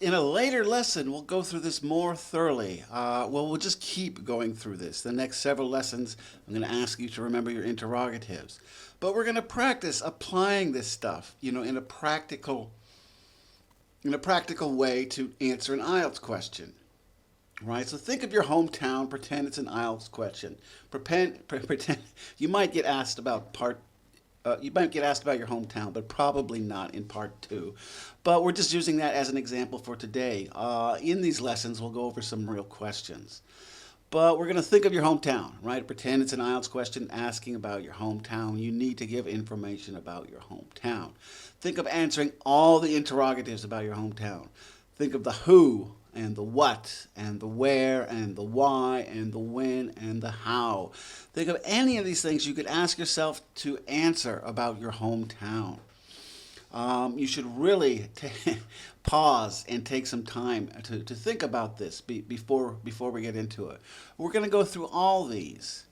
In a later lesson, we'll go through this more thoroughly. We'll just keep going through this. The next several lessons, I'm going to ask you to remember your interrogatives. But we're going to practice applying this stuff, in a practical way to answer an IELTS question. Right? So think of your hometown, pretend it's an IELTS question. Pretend you might get asked about your hometown, but probably not in part 2. But we're just using that as an example for today. In these lessons, we'll go over some real questions. But we're going to think of your hometown, right? Pretend it's an IELTS question asking about your hometown. You need to give information about your hometown. Think of answering all the interrogatives about your hometown. Think of the who and the what and the where and the why and the when and the how. Think of any of these things you could ask yourself to answer about your hometown. You should really pause and take some time to think about this before we get into it. We're going to go through all these.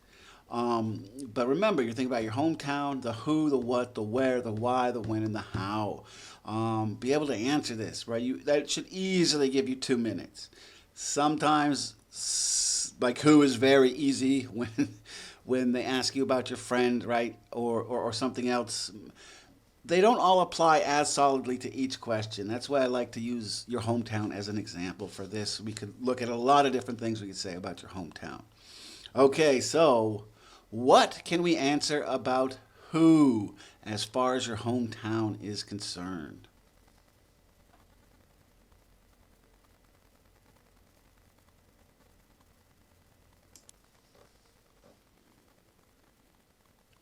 But remember, you're thinking about your hometown, the who, the what, the where, the why, the when, and the how. Be able to answer this, right? That should easily give you 2 minutes. Sometimes, like who is very easy when they ask you about your friend, right, or something else. They don't all apply as solidly to each question. That's why I like to use your hometown as an example for this. We could look at a lot of different things we could say about your hometown. Okay, so what can we answer about who as far as your hometown is concerned?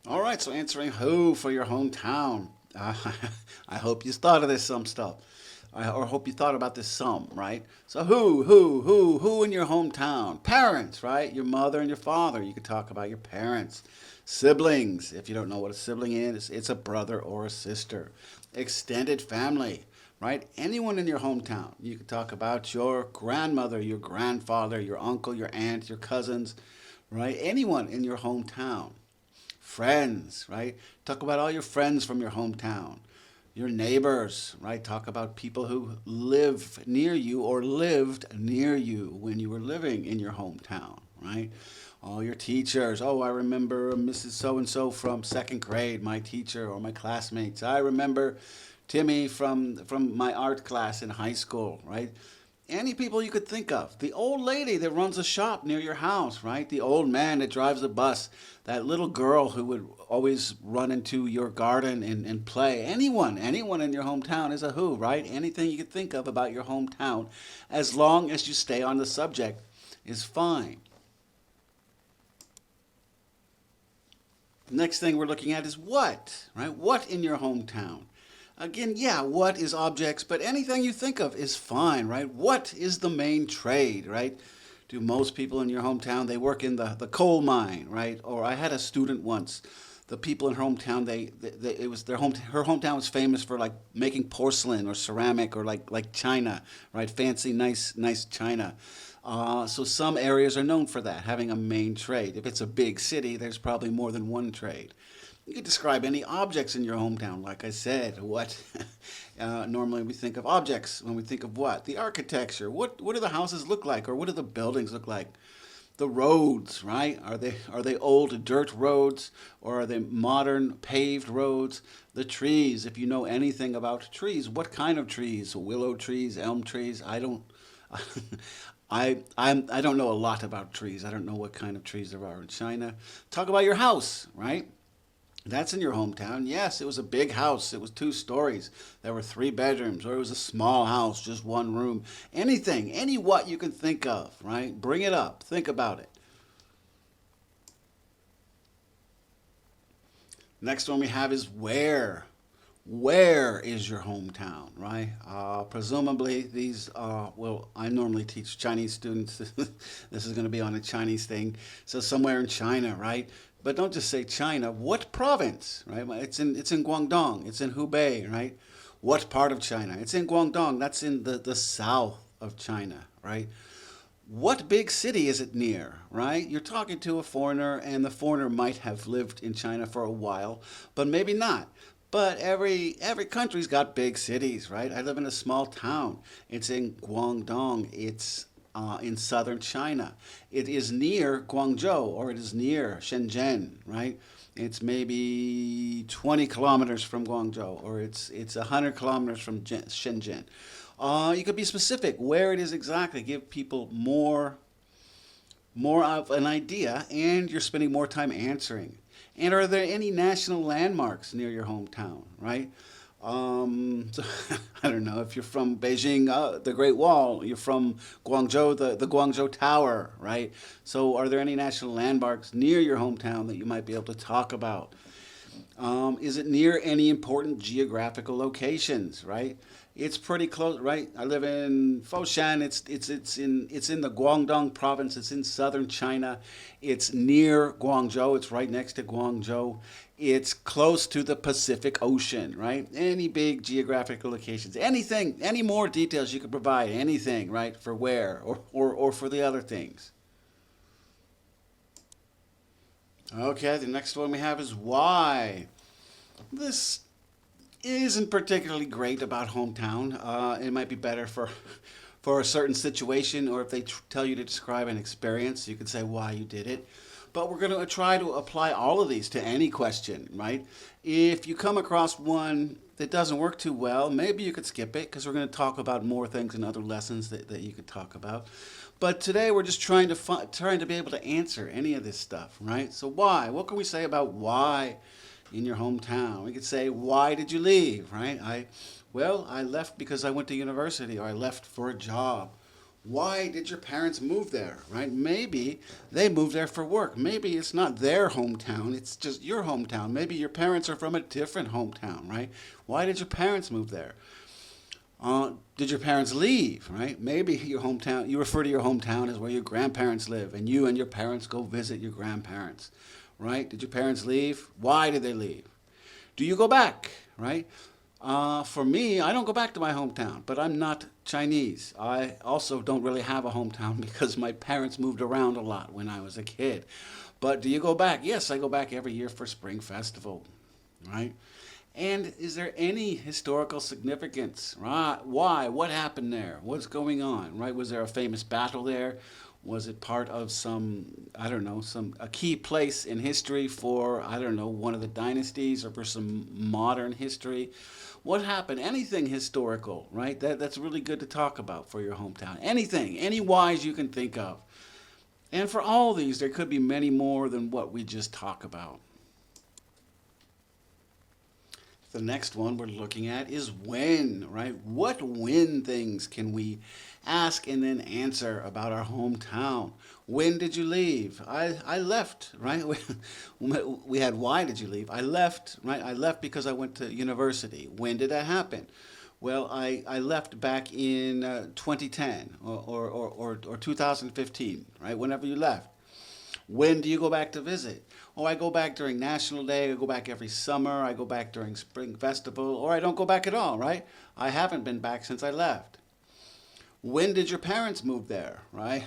All right, so answering who for your hometown. I hope you thought of this some stuff. Or hope you thought about this some, right? So who in your hometown? Parents, right? Your mother and your father. You could talk about your parents. Siblings, if you don't know what a sibling is, it's a brother or a sister. Extended family, right? Anyone in your hometown. You could talk about your grandmother, your grandfather, your uncle, your aunt, your cousins, right? Anyone in your hometown. Friends, right? Talk about all your friends from your hometown. Your neighbors, right? Talk about people who live near you or lived near you when you were living in your hometown, right? All your teachers. Oh, I remember Mrs. So-and-so from 2nd grade, my teacher or my classmates. I remember Timmy from my art class in high school, right? Any people you could think of. The old lady that runs a shop near your house, right? The old man that drives a bus. That little girl who would always run into your garden and play. Anyone in your hometown is a who, right? Anything you could think of about your hometown, as long as you stay on the subject, is fine. Next thing we're looking at is what, right? What in your hometown? Again, yeah, what is objects, but anything you think of is fine, right? What is the main trade, right? Do most people in your hometown, they work in the coal mine, right? Or I had a student once. The people in her hometown, her hometown was famous for like making porcelain or ceramic or like china, right? Fancy, nice china. So some areas are known for that, having a main trade. If it's a big city, there's probably more than one trade. You could describe any objects in your hometown. Like I said, what normally we think of objects when we think of what? The architecture. What do the houses look like, or what do the buildings look like? The roads, right? Are they old dirt roads, or are they modern paved roads? The trees, if you know anything about trees, what kind of trees? Willow trees, elm trees? I don't I don't know a lot about trees. I don't know what kind of trees there are in China. Talk about your house, right? That's in your hometown. Yes, it was a big house. It was 2 stories. There were 3 bedrooms, or it was a small house, just 1 room. Anything, any what you can think of, right? Bring it up. Think about it. Next one we have is where. Where is your hometown, right? Presumably these, I normally teach Chinese students. This is going to be on a Chinese thing. So somewhere in China, right? But don't just say China. What province, right? It's in Guangdong. It's in Hubei, right? What part of China? It's in Guangdong. That's in the south of China, right? What big city is it near, right? You're talking to a foreigner, and the foreigner might have lived in China for a while, but maybe not. But every country's got big cities, right? I live in a small town. It's in Guangdong. It's in southern China. It is near Guangzhou, or it is near Shenzhen, right? It's maybe 20 kilometers from Guangzhou, or it's 100 kilometers from Shenzhen. You could be specific where it is exactly. Give people more of an idea, and you're spending more time answering. And are there any national landmarks near your hometown, right? So, I don't know if you're from Beijing, the Great Wall. You're from Guangzhou, the Guangzhou Tower, right? So, are there any national landmarks near your hometown that you might be able to talk about? Is it near any important geographical locations, right? It's pretty close, right? I live in Foshan. It's in the Guangdong province. It's in southern China. It's near Guangzhou. It's right next to Guangzhou. It's close to the Pacific Ocean, right? Any big geographical locations, anything, any more details you could provide, anything, right? For where or for the other things. Okay, the next one we have is why. This isn't particularly great about hometown. It might be better for a certain situation, or if they tell you to describe an experience, you could say why you did it. But we're going to try to apply all of these to any question, right? If you come across one that doesn't work too well, maybe you could skip it because we're going to talk about more things in other lessons that you could talk about. But today we're just trying to be able to answer any of this stuff, right? So why? What can we say about why in your hometown? We could say, why did you leave, right? I left because I went to university, or I left for a job. Why did your parents move there, right? Maybe they moved there for work. Maybe it's not their hometown, it's just your hometown. Maybe your parents are from a different hometown, right? Why did your parents move there? Did your parents leave, right? Maybe your hometown, you refer to your hometown as where your grandparents live, and you and your parents go visit your grandparents, right? Did your parents leave? Why did they leave? Do you go back, right? For me, I don't go back to my hometown, but I'm not Chinese. I also don't really have a hometown because my parents moved around a lot when I was a kid. But do you go back? Yes, I go back every year for Spring Festival, right? And is there any historical significance? Right? Why? What happened there? What's going on? Right? Was there a famous battle there? Was it part of some, I don't know, a key place in history for, I don't know, one of the dynasties, or for some modern history? What happened? Anything historical, right? That's really good to talk about for your hometown. Anything, any whys you can think of. And for all these, there could be many more than what we just talk about. The next one we're looking at is when, right? What when things can we ask and then answer about our hometown? When did you leave? I left, right? We had why did you leave? I left, right? I left because I went to university. When did that happen? Well, I left back in 2010 or 2015, right? Whenever you left. When do you go back to visit? Oh, I go back during National Day, I go back every summer, I go back during Spring Festival, or I don't go back at all, right? I haven't been back since I left. When did your parents move there, right?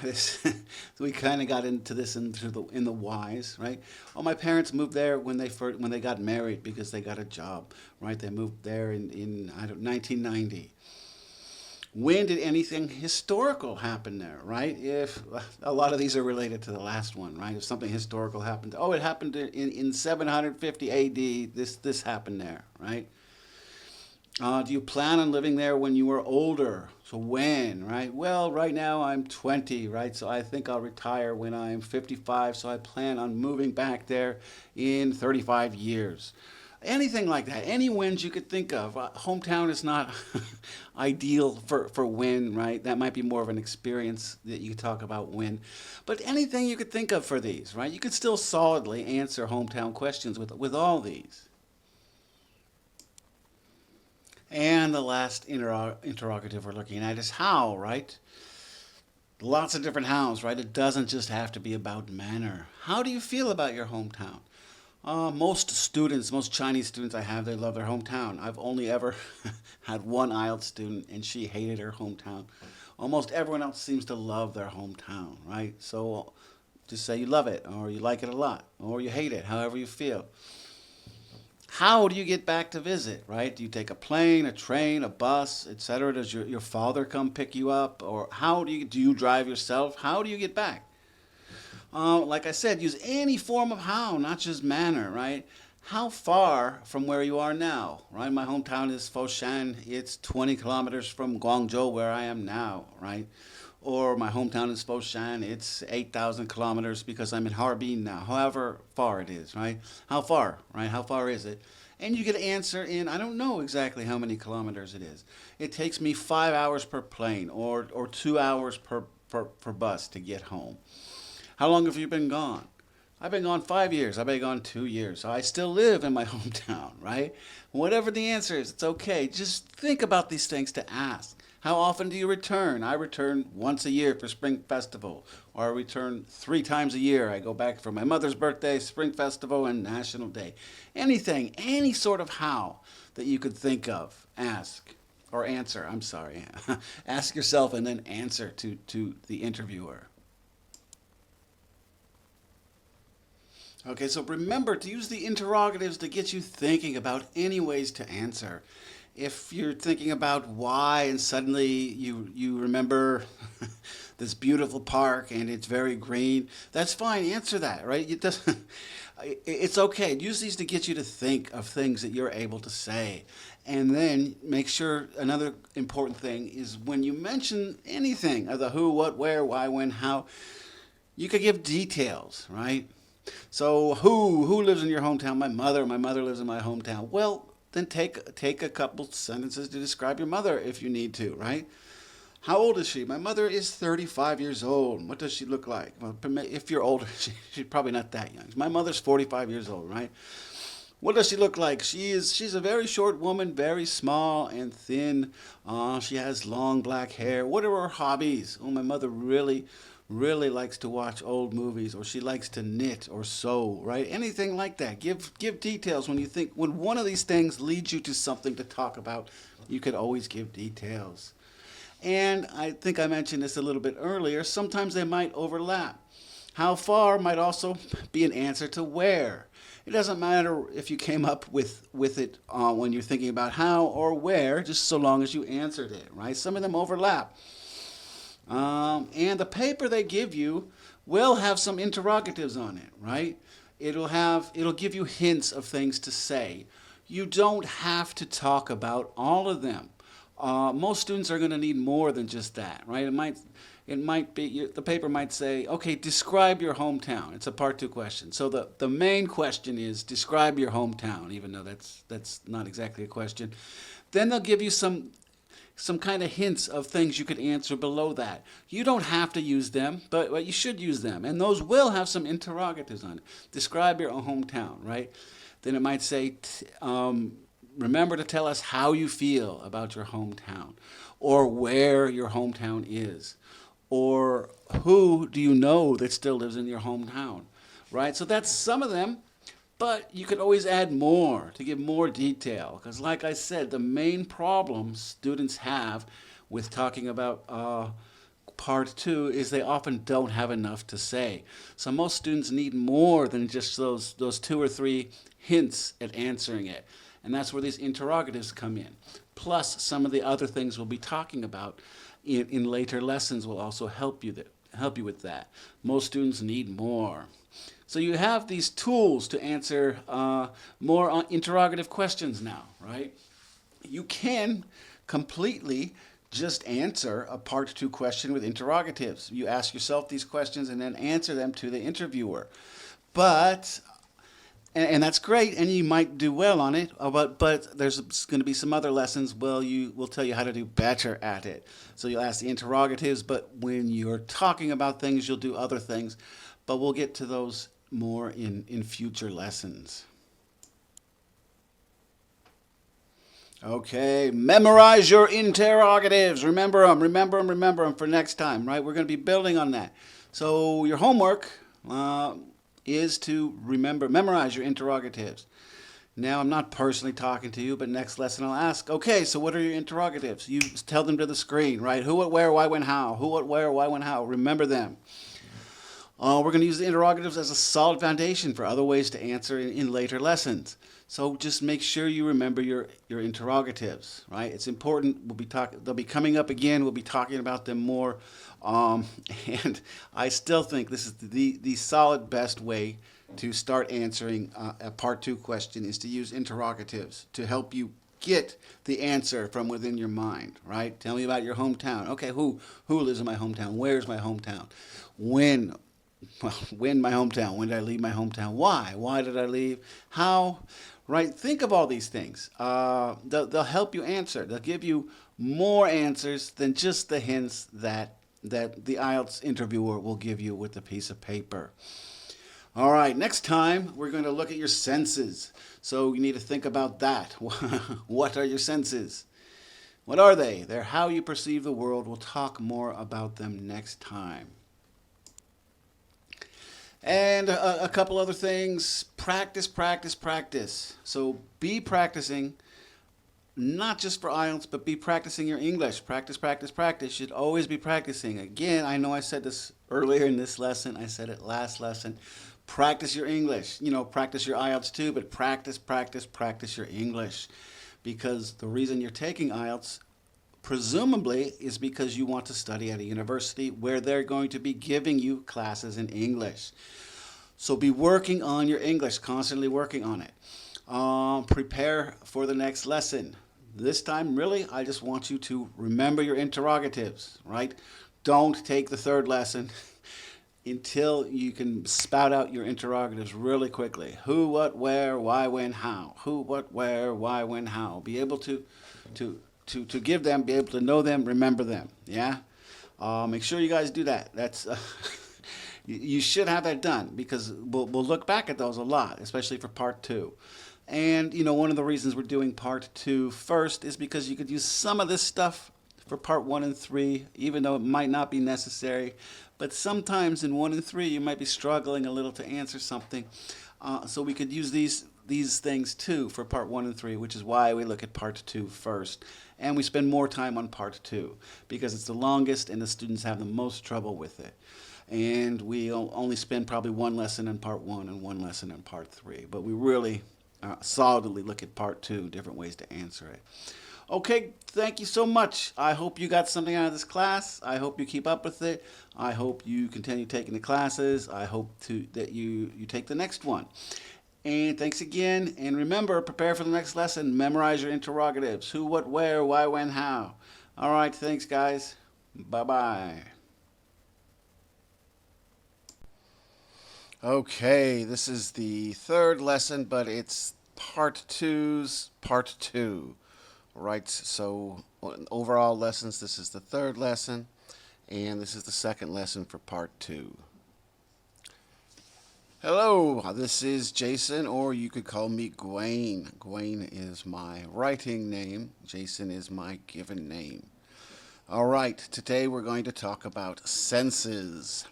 We kind of got into this in the whys, right? Oh, my parents moved there when they got married because they got a job, right? They moved there in 1990. When did anything historical happen there, right? If a lot of these are related to the last one, right? If something historical happened, oh, it happened in 750 AD, this happened there, right? Do you plan on living there when you were older? So when, right? Well, right now I'm 20, right? So I think I'll retire when I'm 55, so I plan on moving back there in 35 years. Anything like that, any wins you could think of. Hometown is not ideal for win, right? That might be more of an experience that you could talk about win. But anything you could think of for these, right? You could still solidly answer hometown questions with all these. And the last interrogative we're looking at is how, right? Lots of different hows, right? It doesn't just have to be about manner. How do you feel about your hometown? Most students, most Chinese students I have, they love their hometown. I've only ever had one IELTS student, and she hated her hometown. Almost everyone else seems to love their hometown, right? So just say you love it, or you like it a lot, or you hate it, however you feel. How do you get back to visit, right? Do you take a plane, a train, a bus, etc.? Does your father come pick you up? Or how do you drive yourself? How do you get back? Like I said, use any form of how, not just manner, right? How far from where you are now, right? My hometown is Foshan. It's 20 kilometers from Guangzhou, where I am now, right? Or my hometown is Foshan. It's 8,000 kilometers because I'm in Harbin now. However far it is, right? How far, right? How far is it? And you get an answer in, I don't know exactly how many kilometers it is. It takes me 5 hours per plane or 2 hours per bus to get home. How long have you been gone? I've been gone 5 years. I've been gone 2 years. So I still live in my hometown, right? Whatever the answer is, it's okay. Just think about these things to ask. How often do you return? I return once a year for Spring Festival, or I return 3 times a year. I go back for my mother's birthday, Spring Festival, and National Day. Anything, any sort of how that you could think of, ask. Or answer, I'm sorry. Ask yourself and then answer to the interviewer. Okay, so remember to use the interrogatives to get you thinking about any ways to answer. If you're thinking about why and suddenly you remember this beautiful park and it's very green, that's fine. Answer that, right? It's okay. Use these to get you to think of things that you're able to say. And then make sure another important thing is when you mention anything, the who, what, where, why, when, how, you could give details, right? So who lives in your hometown? My mother. My mother lives in my hometown. Well, then take a couple sentences to describe your mother if you need to, right? How old is she? My mother is 35 years old. What does she look like? Well, if you're older, she's probably not that young. My mother's 45 years old, right? What does she look like? She's a very short woman, very small and thin. She has long black hair. What are her hobbies? Oh, my mother really likes to watch old movies, or she likes to knit or sew, right? Anything like that. Give details when one of these things leads you to something to talk about. You could always give details. And I think I mentioned this a little bit earlier. Sometimes they might overlap. How far might also be an answer to where. It doesn't matter if you came up with it when you're thinking about how or where, just so long as you answered it, right? Some of them overlap. And the paper they give you will have some interrogatives on it, right? It'll give you hints of things to say. You don't have to talk about all of them. Most students are going to need more than just that, right? It might be the paper might say, okay, describe your hometown. It's a part 2 question. So the main question is describe your hometown, even though that's not exactly a question. Then they'll give you some kind of hints of things you could answer below that. You don't have to use them, but you should use them. And those will have some interrogatives on it. Describe your own hometown, right? Then it might say, remember to tell us how you feel about your hometown, or where your hometown is, or who do you know that still lives in your hometown, right? So that's some of them. But you could always add more to give more detail. Because like I said, the main problem students have with talking about part 2 is they often don't have enough to say. So most students need more than just those 2 or 3 hints at answering it. And that's where these interrogatives come in. Plus some of the other things we'll be talking about in later lessons will also help you with that. Most students need more. So you have these tools to answer more interrogative questions now, right? You can completely just answer a part 2 question with interrogatives. You ask yourself these questions and then answer them to the interviewer. And that's great, and you might do well on it, but there's going to be some other lessons we'll tell you how to do better at it. So you'll ask the interrogatives, but when you're talking about things, you'll do other things. But we'll get to those more in future lessons. Okay, memorize your interrogatives. Remember them for next time, right? We're going to be building on that. So your homework, is to memorize your interrogatives. Now, I'm not personally talking to you, but next lesson I'll ask, okay, so what are your interrogatives? You tell them to the screen, right? Who, what, where, why, when, how. Who, what, where, why, when, how. Remember them. We're going to use the interrogatives as a solid foundation for other ways to answer in later lessons. So just make sure you remember your interrogatives, right? It's important. They'll be coming up again. We'll be talking about them more. Um, and I still think this is the solid best way to start answering a part two question is to use interrogatives to help you get the answer from within your mind, right? Tell me about your hometown. Okay, who lives in my hometown? Where's my hometown? When? Well, when my hometown? When did I leave my hometown? Why? Why did I leave? How? Right? Think of all these things. They'll help you answer. They'll give you more answers than just the hints that the IELTS interviewer will give you with a piece of paper. All right, next time we're going to look at your senses. So you need to think about that. What are your senses? What are they? They're how you perceive the world. We'll talk more about them next time. And a couple other things. Practice, practice, practice. So be practicing, not just for IELTS, but be practicing your English. Practice, practice, practice. You should always be practicing. Again, I know I said this earlier in this lesson. I said it last lesson. Practice your English. Practice your IELTS too, but practice, practice, practice your English. Because the reason you're taking IELTS presumably is because you want to study at a university where they're going to be giving you classes in English. So be working on your English, constantly working on it. Prepare for the next lesson. This time, really, I just want you to remember your interrogatives, right? Don't take the third lesson until you can spout out your interrogatives really quickly. Who, what, where, why, when, how. Who, what, where, why, when, how. Be able to give them, be able to know them, remember them. Yeah? Make sure you guys do that. That's you should have that done because we'll look back at those a lot, especially for part two. And, one of the reasons we're doing part two first is because you could use some of this stuff for part one and three, even though it might not be necessary. But sometimes in 1 and 3, you might be struggling a little to answer something. So we could use these things too for part 1 and 3, which is why we look at part 2 first. And we spend more time on part 2 because it's the longest and the students have the most trouble with it. And we only spend probably one lesson in part 1 and one lesson in part 3. But we really solidly look at part 2, different ways to answer it. Okay, thank you so much. I hope you got something out of this class. I hope you keep up with it. I hope you continue taking the classes. I hope that you take the next one. And thanks again. And remember, prepare for the next lesson. Memorize your interrogatives. Who, what, where, why, when, how. All right, thanks, guys. Bye-bye. Okay, this is the third lesson, but it's part 2's part 2. Right, so overall lessons, this is the third lesson, and this is the second lesson for part 2. Hello, this is Jason, or you could call me Gwaine. Gwaine is my writing name. Jason is my given name. All right, today we're going to talk about senses.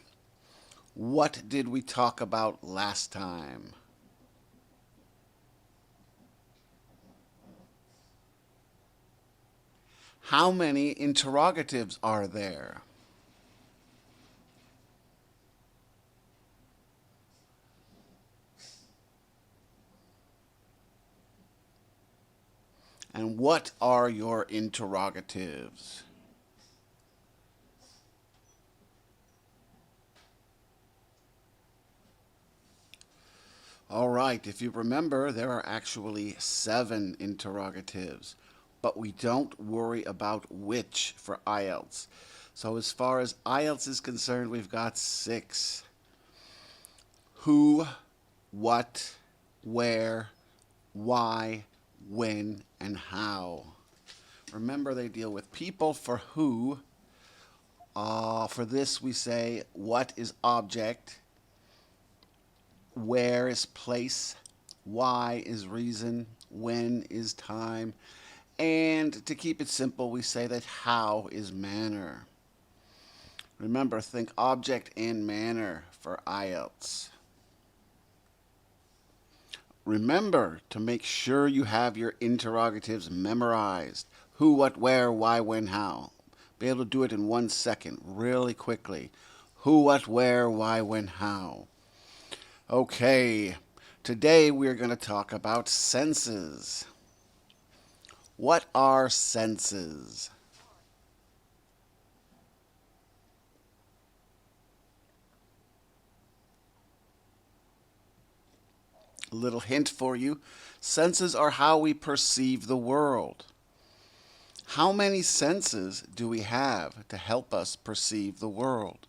What did we talk about last time? How many interrogatives are there? And what are your interrogatives? All right, if you remember, there are actually 7 interrogatives, but we don't worry about which for IELTS. So as far as IELTS is concerned, we've got 6. Who, what, where, why, when, and how. Remember, they deal with people for who. For this, we say, what is object? Where is place? Why is reason? When is time? And to keep it simple, we say that how is manner. Remember, think object and manner for IELTS. Remember to make sure you have your interrogatives memorized. Who, what, where, why, when, how. Be able to do it in 1 second, really quickly. Who, what, where, why, when, how. Okay, today we're going to talk about senses. What are senses? A little hint for you. Senses are how we perceive the world. How many senses do we have to help us perceive the world?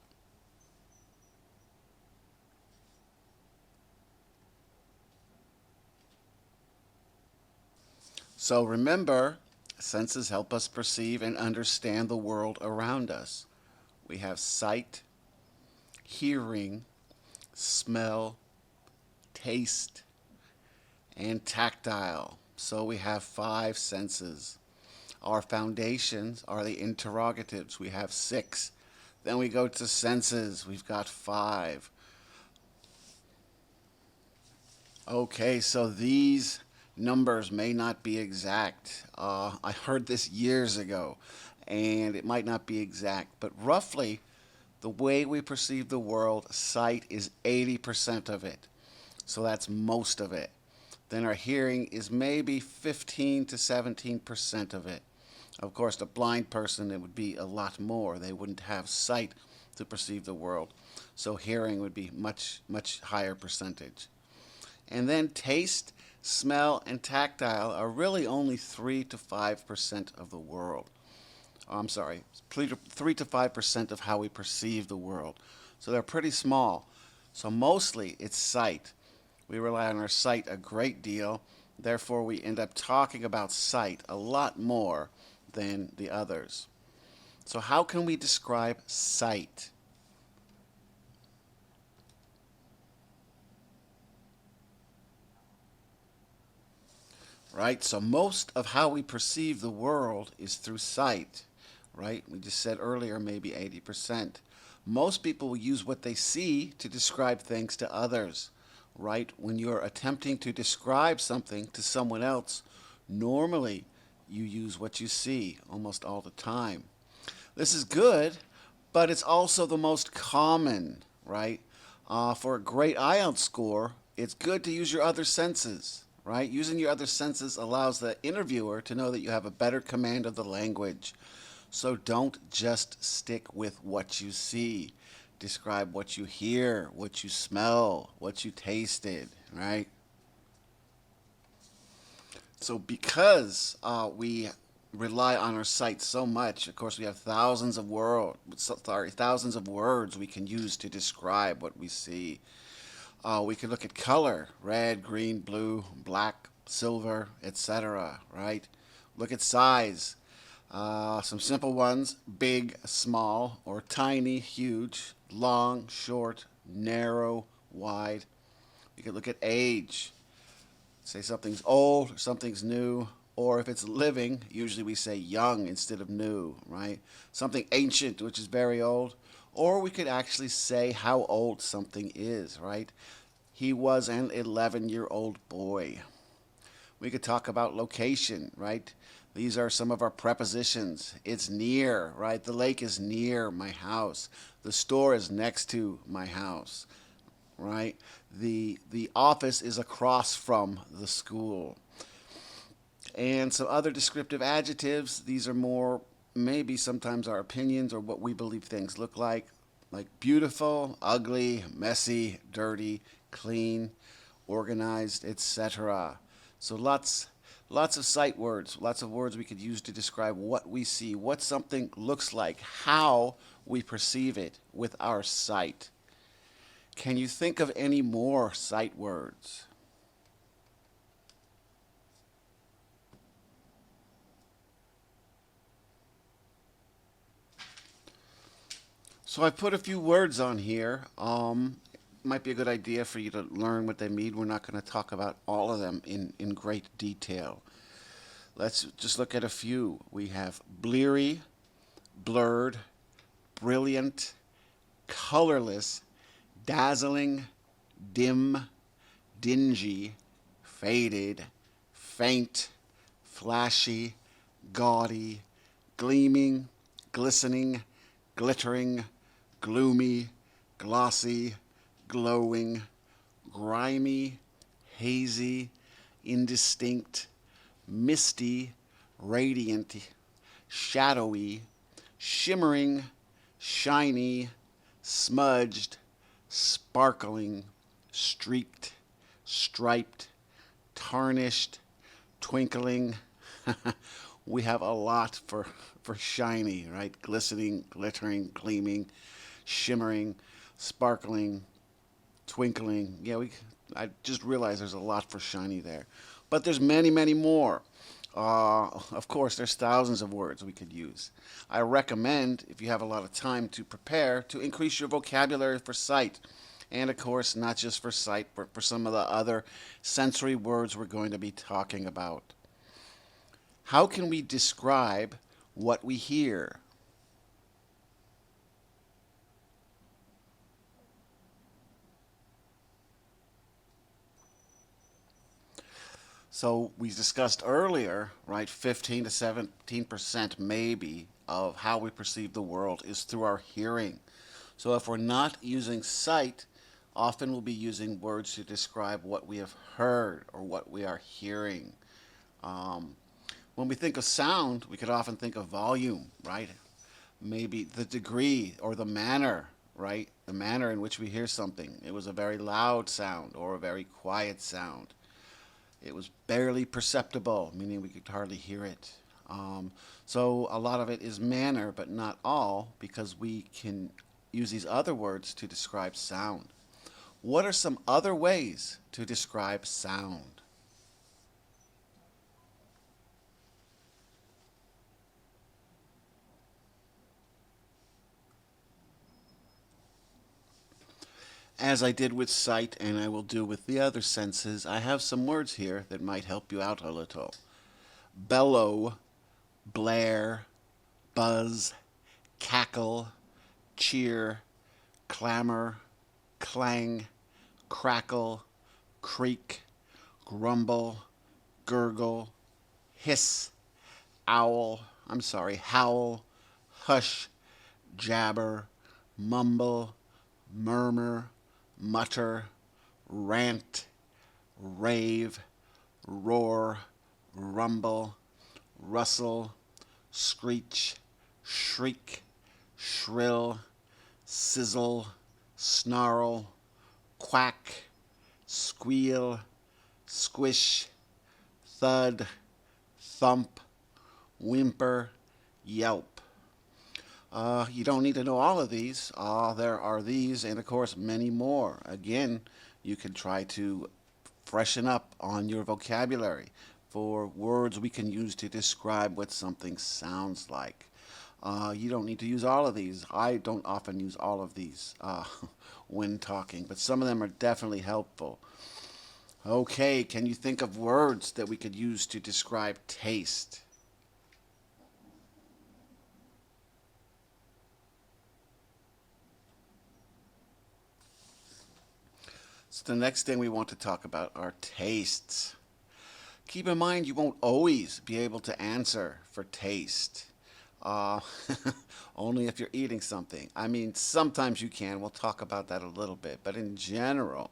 So remember, senses help us perceive and understand the world around us. We have sight, hearing, smell, taste, and tactile. So we have 5 senses. Our foundations are the interrogatives. We have 6. Then we go to senses. We've got 5. Okay, so these numbers may not be exact. I heard this years ago, and it might not be exact, but roughly the way we perceive the world, sight is 80% of it. So that's most of it. Then our hearing is maybe 15 to 17% of it. Of course, the blind person, it would be a lot more. They wouldn't have sight to perceive the world. So hearing would be much, much higher percentage. And then taste, smell, and tactile are really only 3 to 5% of the world. I'm sorry, 3 to 5% of how we perceive the world. So they're pretty small. So mostly it's sight. We rely on our sight a great deal. Therefore, we end up talking about sight a lot more than the others. So how can we describe sight? Right? So most of how we perceive the world is through sight, right? We just said earlier maybe 80%. Most people will use what they see to describe things to others, right? When you're attempting to describe something to someone else, normally you use what you see almost all the time. This is good, but it's also the most common, right? For a great IELTS score, it's good to use your other senses, right? Using your other senses allows the interviewer to know that you have a better command of the language. So don't just stick with what you see. Describe what you hear, what you smell, what you tasted, right? So because we rely on our sight so much, of course, we have thousands of words we can use to describe what we see. We can look at color: red, green, blue, black, silver, etc. Right? Look at size. Some simple ones: big, small, or tiny, huge, long, short, narrow, wide. We can look at age. Say something's old or something's new, or if it's living, usually we say young instead of new, right? Something ancient, which is very old, or we could actually say how old something is, right? He was an 11-year-old boy. We could talk about location, right? These are some of our prepositions. It's near, right? The lake is near my house. The store is next to my house, right? The office is across from the school. And some other descriptive adjectives. These are more maybe sometimes our opinions or what we believe things look like beautiful, ugly, messy, dirty, clean, organized, etc. So lots of sight words, lots of words we could use to describe what we see, what something looks like, how we perceive it with our sight. Can you think of any more sight words? So I put a few words on here. Might be a good idea for you to learn what they mean. We're not going to talk about all of them in great detail. Let's just look at a few. We have bleary, blurred, brilliant, colorless, dazzling, dim, dingy, faded, faint, flashy, gaudy, gleaming, glistening, glittering, gloomy, glossy, glowing, grimy, hazy, indistinct, misty, radiant, shadowy, shimmering, shiny, smudged, sparkling, streaked, striped, tarnished, twinkling. We have a lot for shiny, right? Glistening, glittering, gleaming, shimmering, sparkling, twinkling. Yeah, I just realized there's a lot for shiny there. But there's many, many more. Of course, there's thousands of words we could use. I recommend, if you have a lot of time to prepare, to increase your vocabulary for sight. And of course, not just for sight, but for some of the other sensory words we're going to be talking about. How can we describe what we hear? So we discussed earlier, right, 15 to 17% maybe of how we perceive the world is through our hearing. So if we're not using sight, often we'll be using words to describe what we have heard or what we are hearing. When we think of sound, we could often think of volume, right? Maybe the degree or the manner, right? The manner in which we hear something. It was a very loud sound or a very quiet sound. It was barely perceptible, meaning we could hardly hear it. So a lot of it is manner, but not all, because we can use these other words to describe sound. What are some other ways to describe sound? As I did with sight and I will do with the other senses, I have some words here that might help you out a little. Bellow, blare, buzz, cackle, cheer, clamor, clang, crackle, creak, grumble, gurgle, hiss, howl, hush, jabber, mumble, murmur, mutter, rant, rave, roar, rumble, rustle, screech, shriek, shrill, sizzle, snarl, quack, squeal, squish, thud, thump, whimper, yelp. You don't need to know all of these. There are these and, of course, many more. Again, you can try to freshen up on your vocabulary for words we can use to describe what something sounds like. You don't need to use all of these. I don't often use all of these when talking, but some of them are definitely helpful. Okay, can you think of words that we could use to describe taste? So the next thing we want to talk about are tastes. Keep in mind you won't always be able to answer for taste. Uh, Only if you're eating something. I mean, sometimes you can. We'll talk about that a little bit. But in general,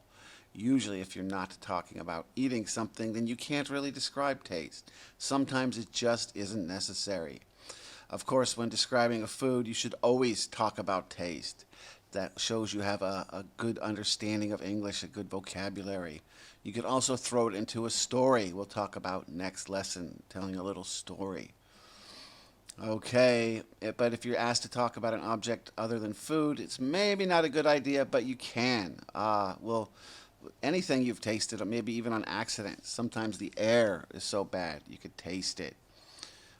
usually if you're not talking about eating something, then you can't really describe taste. Sometimes it just isn't necessary. Of course, when describing a food, you should always talk about taste. That shows you have a good understanding of English, a good vocabulary. You can also throw it into a story we'll talk about next lesson, telling a little story. Okay, but if you're asked to talk about an object other than food, it's maybe not a good idea, but you can. Well, anything you've tasted, or maybe even on accident. Sometimes the air is so bad you could taste it.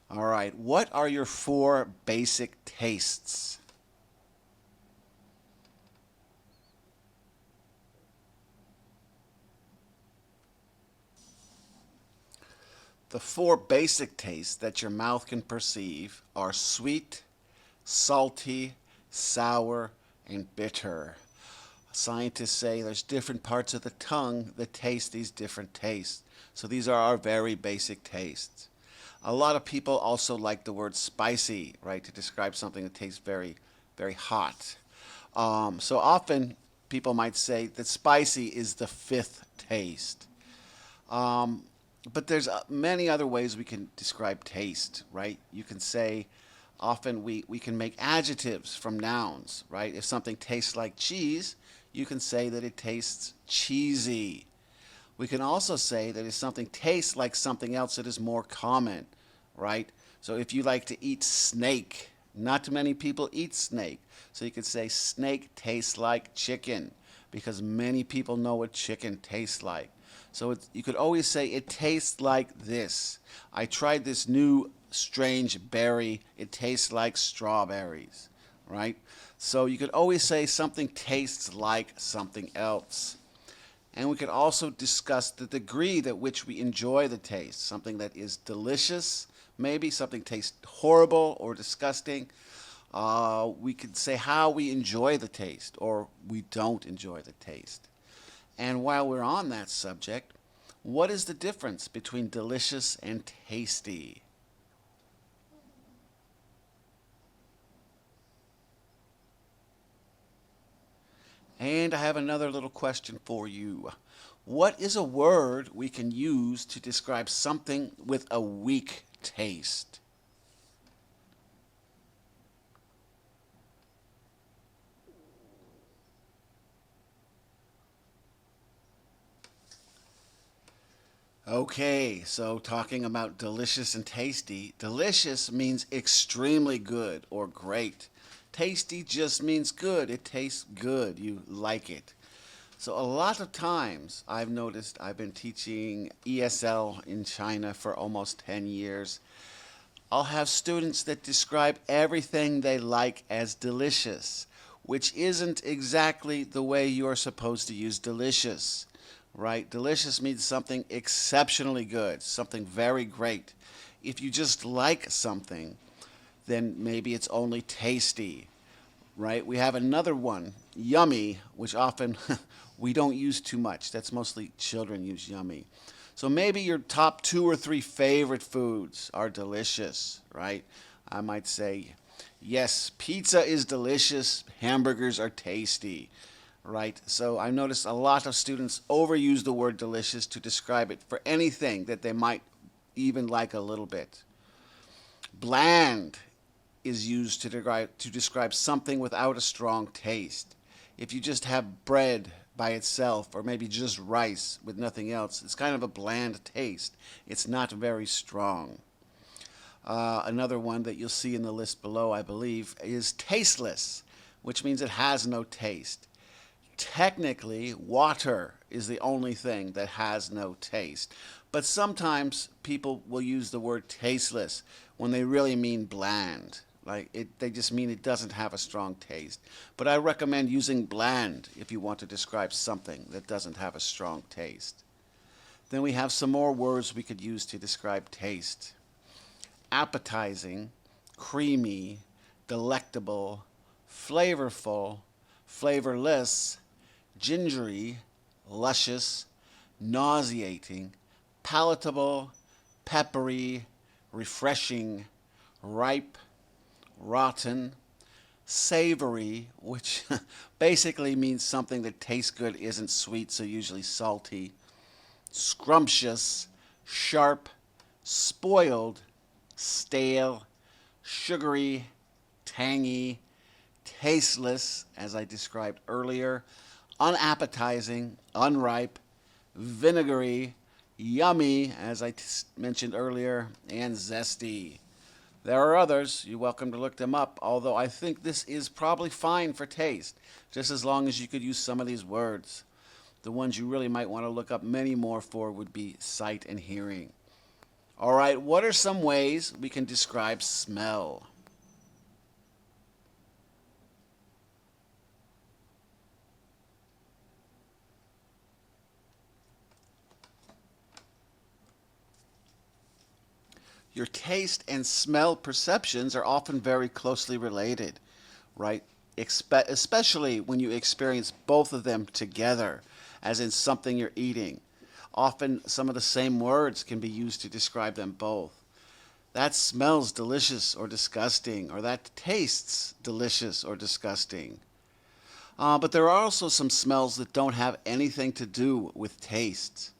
All right, what are your 4 basic tastes? The 4 basic tastes that your mouth can perceive are sweet, salty, sour, and bitter. Scientists say there's different parts of the tongue that taste these different tastes. So these are our very basic tastes. A lot of people also like the word spicy, right, to describe something that tastes very, very hot. So often people might say that spicy is the fifth taste. Um, but there's many other ways we can describe taste, right? You can say, often we can make adjectives from nouns, right? If something tastes like cheese, you can say that it tastes cheesy. We can also say that if something tastes like something else that is more common, right? So if you like to eat snake, not too many people eat snake. So you could say snake tastes like chicken because many people know what chicken tastes like. So you could always say it tastes like this. I tried this new strange berry. It tastes like strawberries, right? So you could always say something tastes like something else. And we could also discuss the degree that which we enjoy the taste. Something that is delicious, maybe something tastes horrible or disgusting. We could say how we enjoy the taste or we don't enjoy the taste. And while we're on that subject, what is the difference between delicious and tasty? And I have another little question for you. What is a word we can use to describe something with a weak taste? Okay, so talking about delicious and tasty, delicious means extremely good or great. Tasty just means good. It tastes good. You like it. So a lot of times I've noticed I've been teaching ESL in China for almost 10 years. I'll have students that describe everything they like as delicious, which isn't exactly the way you're supposed to use delicious, right? Delicious means something exceptionally good, something very great. If you just like something, then maybe it's only tasty, right? We have another one, yummy, which often we don't use too much. That's mostly children use yummy. So maybe your top two or three favorite foods are delicious, right? I might say, yes, pizza is delicious, hamburgers are tasty, right? So I noticed a lot of students overuse the word delicious to describe it for anything that they might even like a little bit. Bland is used to describe something without a strong taste. If you just have bread by itself, or maybe just rice with nothing else, it's kind of a bland taste. It's not very strong. Another one that you'll see in the list below, I believe, is tasteless, which means it has no taste. Technically, water is the only thing that has no taste. But sometimes people will use the word tasteless when they really mean bland. They just mean it doesn't have a strong taste. But I recommend using bland if you want to describe something that doesn't have a strong taste. Then we have some more words we could use to describe taste. Appetizing, creamy, delectable, flavorful, flavorless, gingery, luscious, nauseating, palatable, peppery, refreshing, ripe, rotten, savory, which basically means something that tastes good, isn't sweet, so usually salty, scrumptious, sharp, spoiled, stale, sugary, tangy, tasteless, as I described earlier, unappetizing, unripe, vinegary, yummy, as I mentioned earlier, and zesty. There are others. You're welcome to look them up, although I think this is probably fine for taste, just as long as you could use some of these words. The ones you really might want to look up many more for would be sight and hearing. All right, what are some ways we can describe smell? Your taste and smell perceptions are often very closely related, right? especially when you experience both of them together, as in something you're eating. Often some of the same words can be used to describe them both. That smells delicious or disgusting, or that tastes delicious or disgusting. But there are also some smells that don't have anything to do with tastes.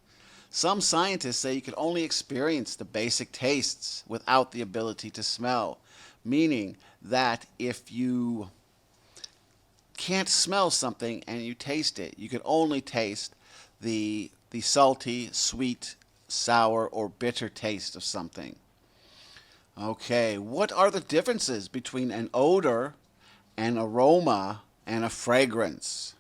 Some scientists say you can only experience the basic tastes without the ability to smell, meaning that if you can't smell something and you taste it, you can only taste the salty, sweet, sour, or bitter taste of something. Okay, what are the differences between an odor, an aroma, and a fragrance?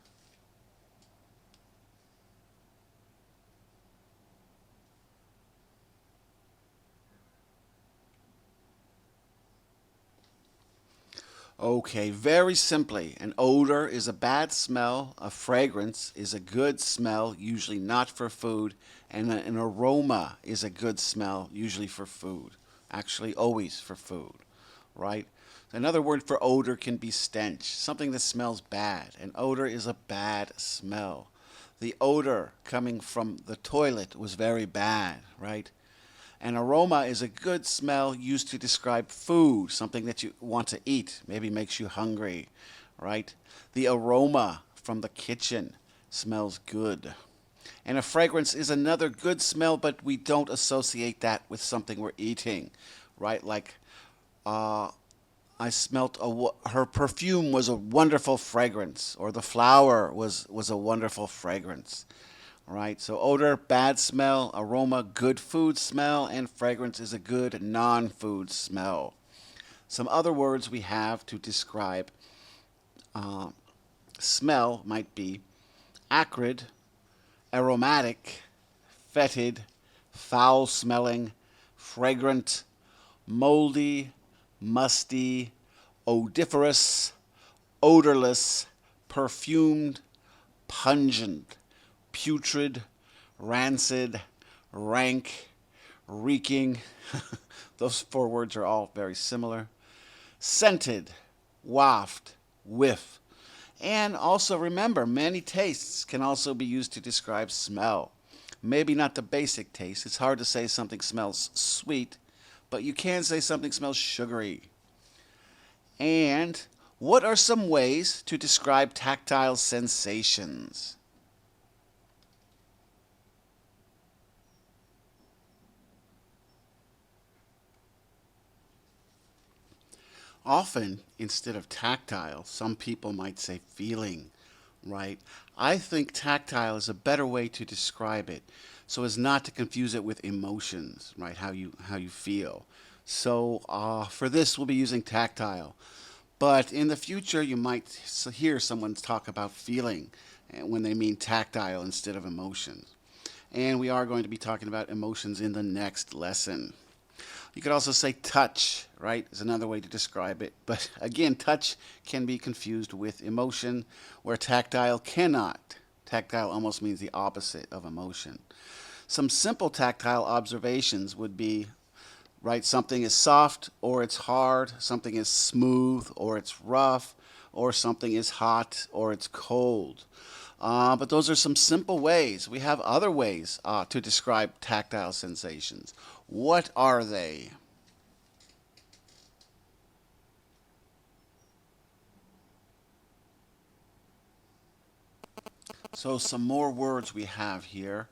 Okay, very simply, an odor is a bad smell, a fragrance is a good smell, usually not for food, and an aroma is a good smell, usually for food. Actually, always for food, right? Another word for odor can be stench, something that smells bad. An odor is a bad smell. The odor coming from the toilet was very bad, right? An aroma is a good smell used to describe food, something that you want to eat, maybe makes you hungry, right? The aroma from the kitchen smells good. And a fragrance is another good smell, but we don't associate that with something we're eating, right? Like, uh, I smelt her perfume was a wonderful fragrance, or the flower was a wonderful fragrance, right? So odor, bad smell; aroma, good food smell; and fragrance is a good non-food smell. Some other words we have to describe uh, smell might be acrid, aromatic, fetid, foul-smelling, fragrant, moldy, musty, odoriferous, odorless, perfumed, pungent, putrid, rancid, rank, reeking. Those four words are all very similar. Scented, waft, whiff. And also remember, many tastes can also be used to describe smell. Maybe not the basic taste. It's hard to say something smells sweet, but you can say something smells sugary. And what are some ways to describe tactile sensations? Often, instead of tactile, some people might say feeling, right? I think tactile is a better way to describe it so as not to confuse it with emotions, right? How you feel. So for this, we'll be using tactile. But in the future, you might hear someone talk about feeling when they mean tactile instead of emotions. And we are going to be talking about emotions in the next lesson. You could also say touch, right? Is another way to describe it. But again, touch can be confused with emotion, where tactile cannot. Tactile almost means the opposite of emotion. Some simple tactile observations would be, right, something is soft or it's hard, something is smooth or it's rough, or something is hot or it's cold. But those are some simple ways. We have other ways to describe tactile sensations. What are they? So some more words we have here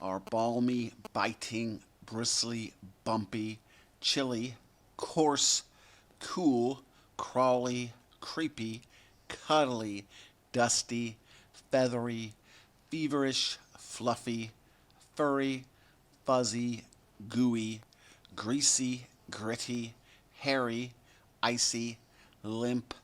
are balmy, biting, bristly, bumpy, chilly, coarse, cool, crawly, creepy, cuddly, dusty, feathery, feverish, fluffy, furry, fuzzy, gooey, greasy, gritty, hairy, icy, limp,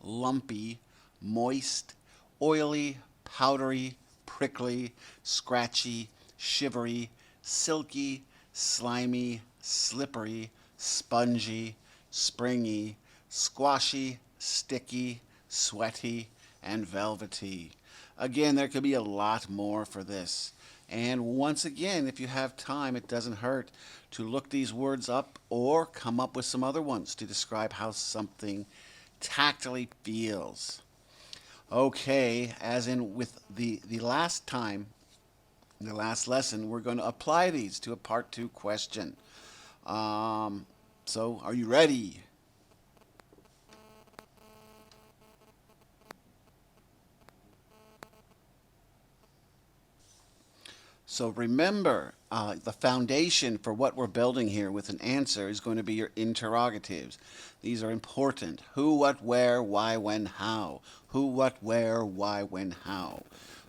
lumpy, moist, oily, powdery, prickly, scratchy, shivery, silky, slimy, slippery, spongy, springy, squashy, sticky, sweaty, and velvety. Again, there could be a lot more for this. And once again, if you have time, it doesn't hurt to look these words up or come up with some other ones to describe how something tactily feels. Okay, as in with the last time, the last lesson, we're going to apply these to a part two question. Um, so, are you ready? So remember, the foundation for what we're building here with an answer is going to be your interrogatives. These are important. Who, what, where, why, when, how. Who, what, where, why, when, how.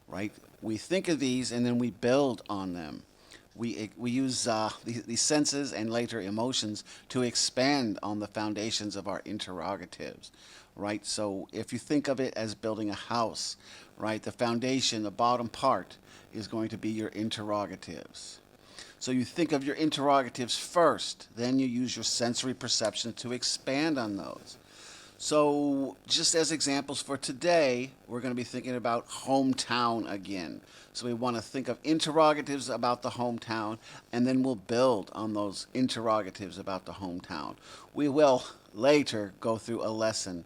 Right? We think of these and then we build on them. We use these senses and later emotions to expand on the foundations of our interrogatives, right? So if you think of it as building a house, right, the foundation, the bottom part, is going to be your interrogatives. So you think of your interrogatives first, then you use your sensory perception to expand on those. So, just as examples for today, we're going to be thinking about hometown again. So, we want to think of interrogatives about the hometown, and then we'll build on those interrogatives about the hometown. We will later go through a lesson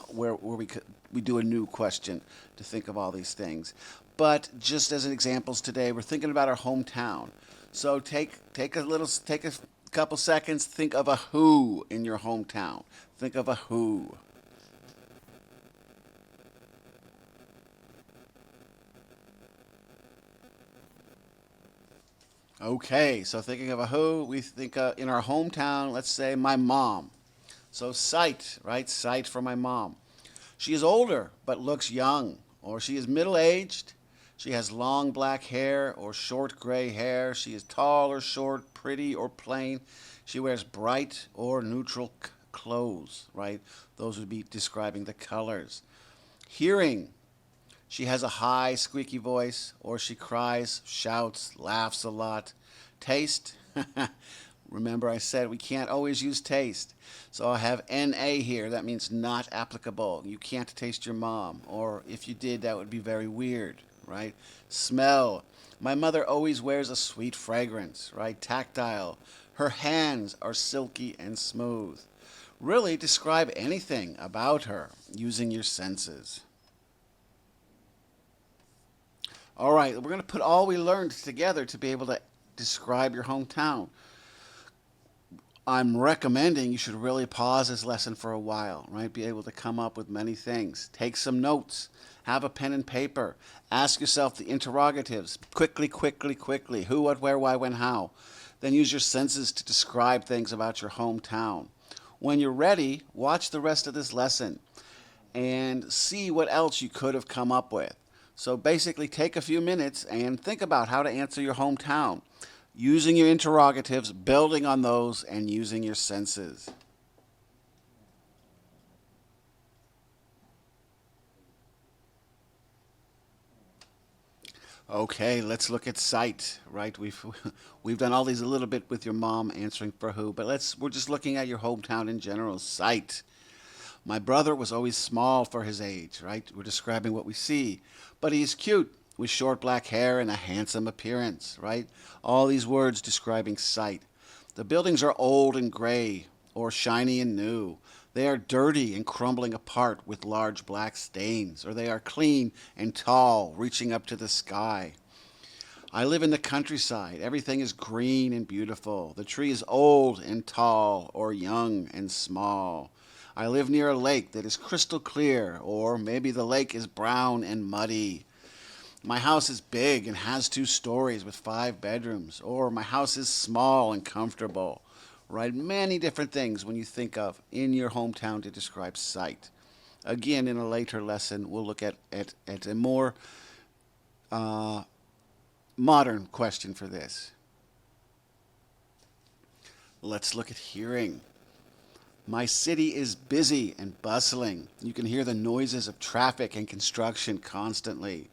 where we do a new question to think of all these things. But just as examples today, we're thinking about our hometown. So take a couple seconds, think of a who in your hometown. Think of a who. Okay, so thinking of a who, we think in our hometown, let's say my mom. So sight, right? Sight for my mom. She is older but looks young, or she is middle aged. She has long black hair or short gray hair. She is tall or short, pretty or plain. She wears bright or neutral clothes, right? Those would be describing the colors. Hearing, she has a high, squeaky voice, or she cries, shouts, laughs a lot. Taste, remember I said we can't always use taste. So I have NA here. That means not applicable. You can't taste your mom. Or if you did, that would be very weird, right? Smell. My mother always wears a sweet fragrance, right? Tactile. Her hands are silky and smooth. Really describe anything about her using your senses. All right, we're going to put all we learned together to be able to describe your hometown. I'm recommending you should really pause this lesson for a while, right? Be able to come up with many things. Take some notes. Have a pen and paper. Ask yourself the interrogatives. Quickly, quickly, quickly. Who, what, where, why, when, how. Then use your senses to describe things about your hometown. When you're ready, watch the rest of this lesson and see what else you could have come up with. So basically, take a few minutes and think about how to answer your hometown using your interrogatives, building on those, and using your senses. Okay, let's look at sight, right? We've done all these a little bit with your mom answering for who, but we're just looking at your hometown in general. Sight. My brother was always small for his age, right? We're describing what we see. But he's cute with short black hair and a handsome appearance, right? All these words describing sight. The buildings are old and gray or shiny and new. They are dirty and crumbling apart with large black stains, or they are clean and tall, reaching up to the sky. I live in the countryside. Everything is green and beautiful. The tree is old and tall, or young and small. I live near a lake that is crystal clear, or maybe the lake is brown and muddy. My house is big and has 2 stories with 5 bedrooms, or my house is small and comfortable. Right? Many different things when you think of in your hometown to describe sight. Again, in a later lesson, we'll look at a more uh, modern question for this. Let's look at hearing. My city is busy and bustling. You can hear the noises of traffic and construction constantly.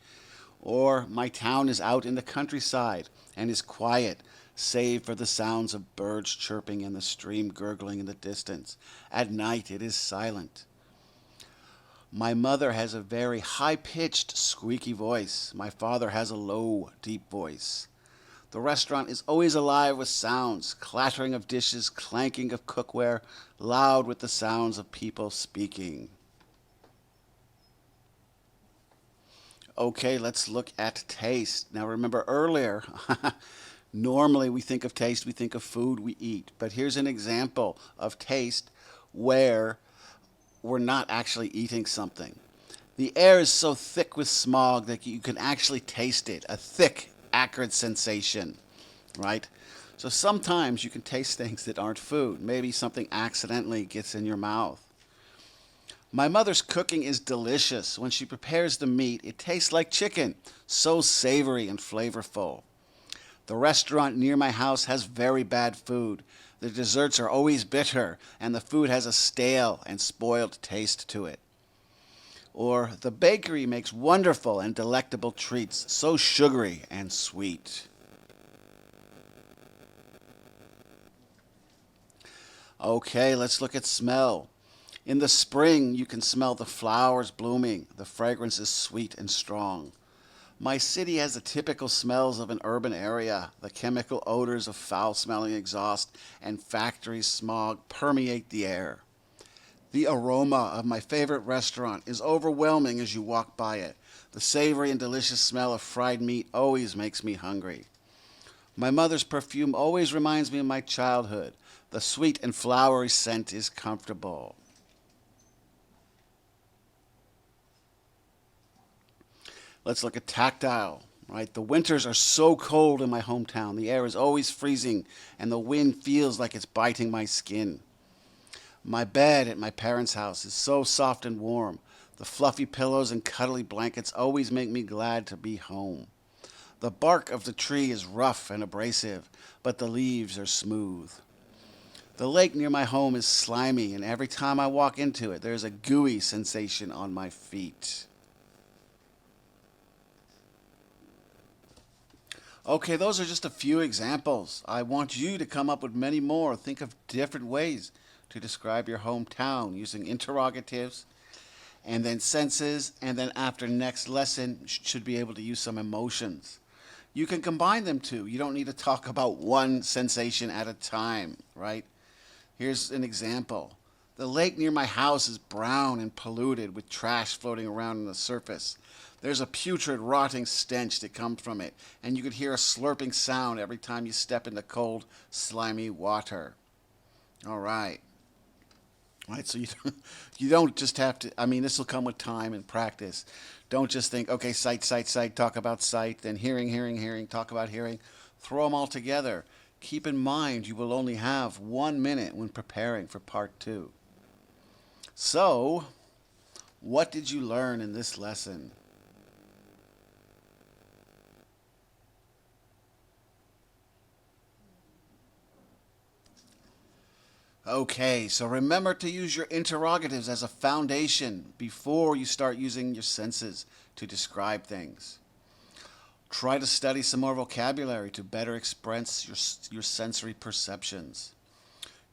Or my town is out in the countryside and is quiet, save for the sounds of birds chirping and the stream gurgling in the distance. At night it is silent. My mother has a very high-pitched, squeaky voice. My father has a low, deep voice. The restaurant is always alive with sounds, clattering of dishes, clanking of cookware, loud with the sounds of people speaking. Okay, let's look at taste. Now remember earlier, normally we think of taste, we think of food we eat. But here's an example of taste where we're not actually eating something. The air is so thick with smog that you can actually taste it, a thick, acrid sensation, right? So sometimes you can taste things that aren't food. Maybe something accidentally gets in your mouth. My mother's cooking is delicious. When she prepares the meat, it tastes like chicken, so savory and flavorful. The restaurant near my house has very bad food. The desserts are always bitter, and the food has a stale and spoiled taste to it. Or the bakery makes wonderful and delectable treats, so sugary and sweet. Okay, let's look at smell. In the spring, you can smell the flowers blooming. The fragrance is sweet and strong. My city has the typical smells of an urban area. The chemical odors of foul-smelling exhaust and factory smog permeate the air. The aroma of my favorite restaurant is overwhelming as you walk by it. The savory and delicious smell of fried meat always makes me hungry. My mother's perfume always reminds me of my childhood. The sweet and flowery scent is comfortable. Let's look at tactile, right? The winters are so cold in my hometown. The air is always freezing, and the wind feels like it's biting my skin. My bed at my parents' house is so soft and warm. The fluffy pillows and cuddly blankets always make me glad to be home. The bark of the tree is rough and abrasive, but the leaves are smooth. The lake near my home is slimy, and every time I walk into it, there's a gooey sensation on my feet. Okay, those are just a few examples. I want you to come up with many more. Think of different ways to describe your hometown using interrogatives and then senses, and then after next lesson, should be able to use some emotions. You can combine them too. You don't need to talk about one sensation at a time, right? Here's an example. The lake near my house is brown and polluted with trash floating around on the surface. There's a putrid, rotting stench that comes from it, and you could hear a slurping sound every time you step in the cold, slimy water. All right. Right, so you don't just have to, I mean, this will come with time and practice. Don't just think, okay, sight, sight, sight, talk about sight, then hearing, hearing, hearing, talk about hearing. Throw them all together. Keep in mind you will only have 1 minute when preparing for part 2. So, what did you learn in this lesson? Okay, so remember to use your interrogatives as a foundation before you start using your senses to describe things. Try to study some more vocabulary to better express your sensory perceptions.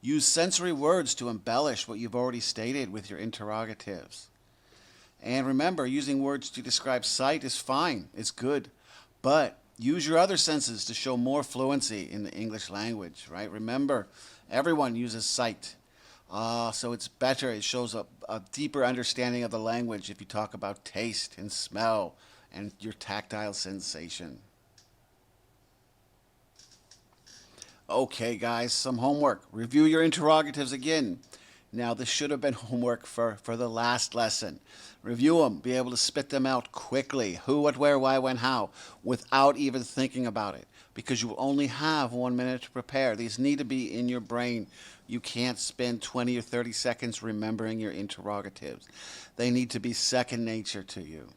Use sensory words to embellish what you've already stated with your interrogatives. And remember, using words to describe sight is fine, it's good, but use your other senses to show more fluency in the English language, right? Remember, everyone uses sight. So it's better, it shows a deeper understanding of the language if you talk about taste and smell and your tactile sensation. Okay, guys, some homework. Review your interrogatives again. Now, this should have been homework for the last lesson. Review them, be able to spit them out quickly. Who, what, where, why, when, how, without even thinking about it. Because you will only have 1 minute to prepare. These need to be in your brain. You can't spend 20 or 30 seconds remembering your interrogatives. They need to be second nature to you.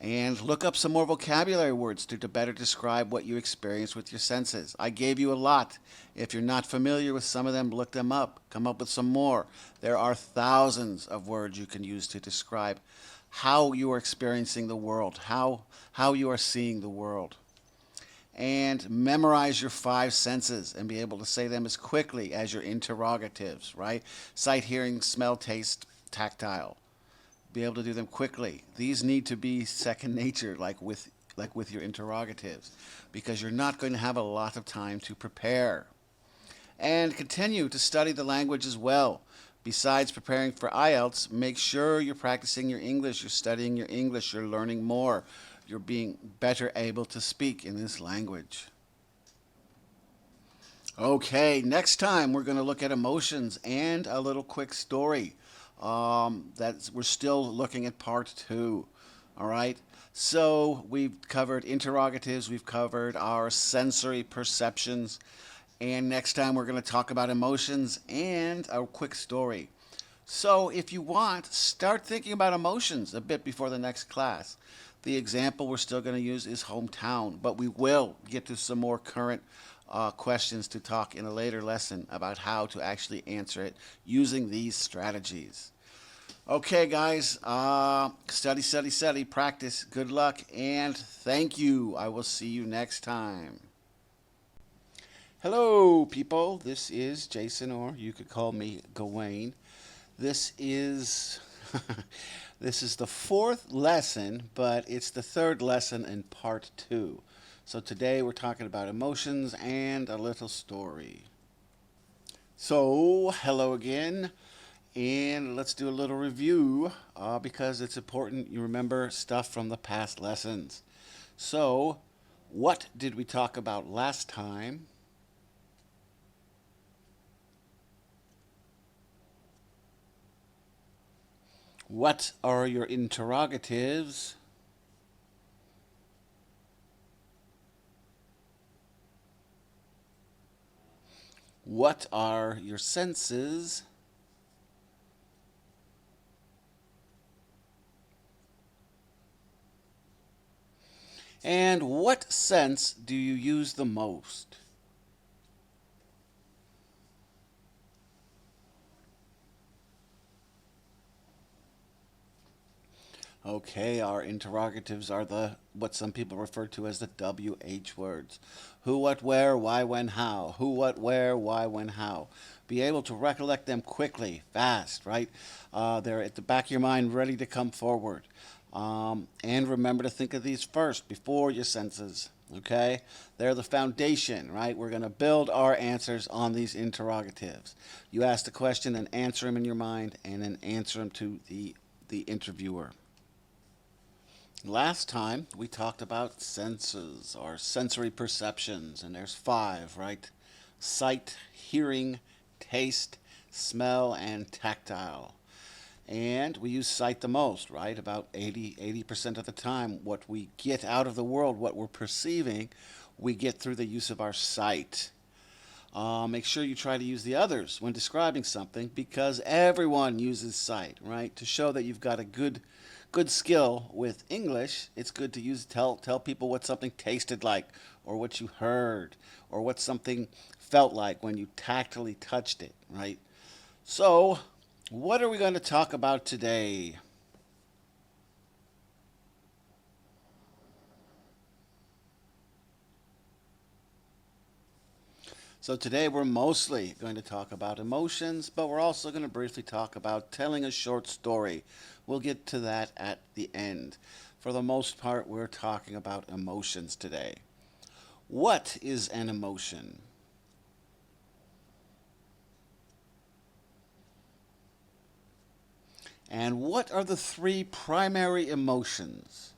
And look up some more vocabulary words to better describe what you experience with your senses. I gave you a lot. If you're not familiar with some of them, look them up. Come up with some more. There are thousands of words you can use to describe how you are experiencing the world, how you are seeing the world. And memorize your 5 senses and be able to say them as quickly as your interrogatives, right? Sight, hearing, smell, taste, tactile. Be able to do them quickly. These need to be second nature, like with your interrogatives, because you're not going to have a lot of time to prepare. And continue to study the language as well. Besides preparing for IELTS, make sure you're practicing your English, you're studying your English, you're learning more, you're being better able to speak in this language. Okay, next time we're going to look at emotions and a little quick story. We're still looking at part 2. All right. So we've covered interrogatives, we've covered our sensory perceptions, and next time we're going to talk about emotions and a quick story. So if you want, start thinking about emotions a bit before the next class. The example we're still going to use is hometown, but we will get to some more current questions to talk in a later lesson about how to actually answer it using these strategies. Okay, guys, study, study, study, practice. Good luck, and thank you. I will see you next time. Hello, people. This is Jason, or you could call me Gawain. This is this is the 4th lesson, but it's the 3rd lesson in part 2. So today we're talking about emotions and a little story. So, hello again. And let's do a little review because it's important you remember stuff from the past lessons. So, what did we talk about last time? What are your interrogatives? What are your senses? And what sense do you use the most? Okay, our interrogatives are what some people refer to as the WH words. Who, what, where, why, when, how. Who, what, where, why, when, how. Be able to recollect them quickly, fast, right? They're at the back of your mind, ready to come forward. And remember to think of these first, before your senses, okay? They're the foundation, right? We're going to build our answers on these interrogatives. You ask the question and answer them in your mind, and then answer them to the interviewer. Last time we talked about senses or sensory perceptions, and there's 5, right? Sight, hearing, taste, smell, and tactile. And we use sight the most, right? About 80% of the time, what we get out of the world, what we're perceiving, we get through the use of our sight. Make sure you try to use the others when describing something because everyone uses sight, right? To show that you've got a good skill with English, it's good to tell people what something tasted like, or what you heard, or what something felt like when you tactily touched it, right? So, what are we going to talk about today? So today we're mostly going to talk about emotions, but we're also going to briefly talk about telling a short story. We'll get to that at the end. For the most part, we're talking about emotions today. What is an emotion? And what are the 3 primary emotions?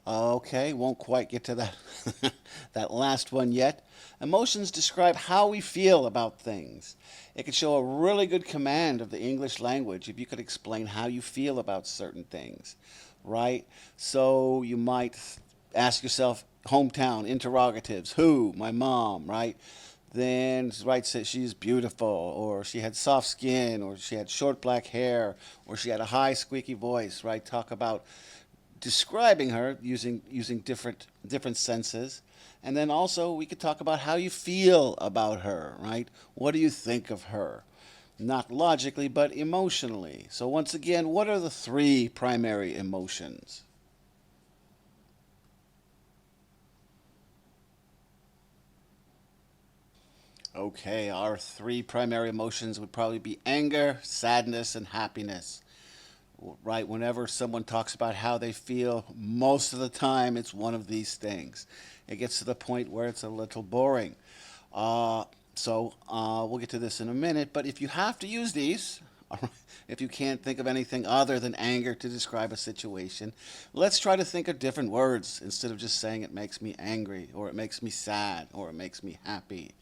Okay, won't quite get to that that last one yet. Emotions describe how we feel about things. It could show a really good command of the English language if you could explain how you feel about certain things, right? So you might ask yourself, hometown, interrogatives, who? My mom, right? Then, right, say she's beautiful, or she had soft skin, or she had short black hair, or she had a high squeaky voice, right? Talk about describing her using different senses. And then also we could talk about how you feel about her, right? What do you think of her? Not logically, but emotionally. So once again, what are the 3 primary emotions? Okay, our 3 primary emotions would probably be anger, sadness, and happiness. right? Whenever someone talks about how they feel, most of the time it's one of these things. It gets to the point where it's a little boring. Uh, we'll get to this in a minute, but if you have to use these, if you can't think of anything other than anger to describe a situation, let's try to think of different words instead of just saying it makes me angry, or it makes me sad, or it makes me happy.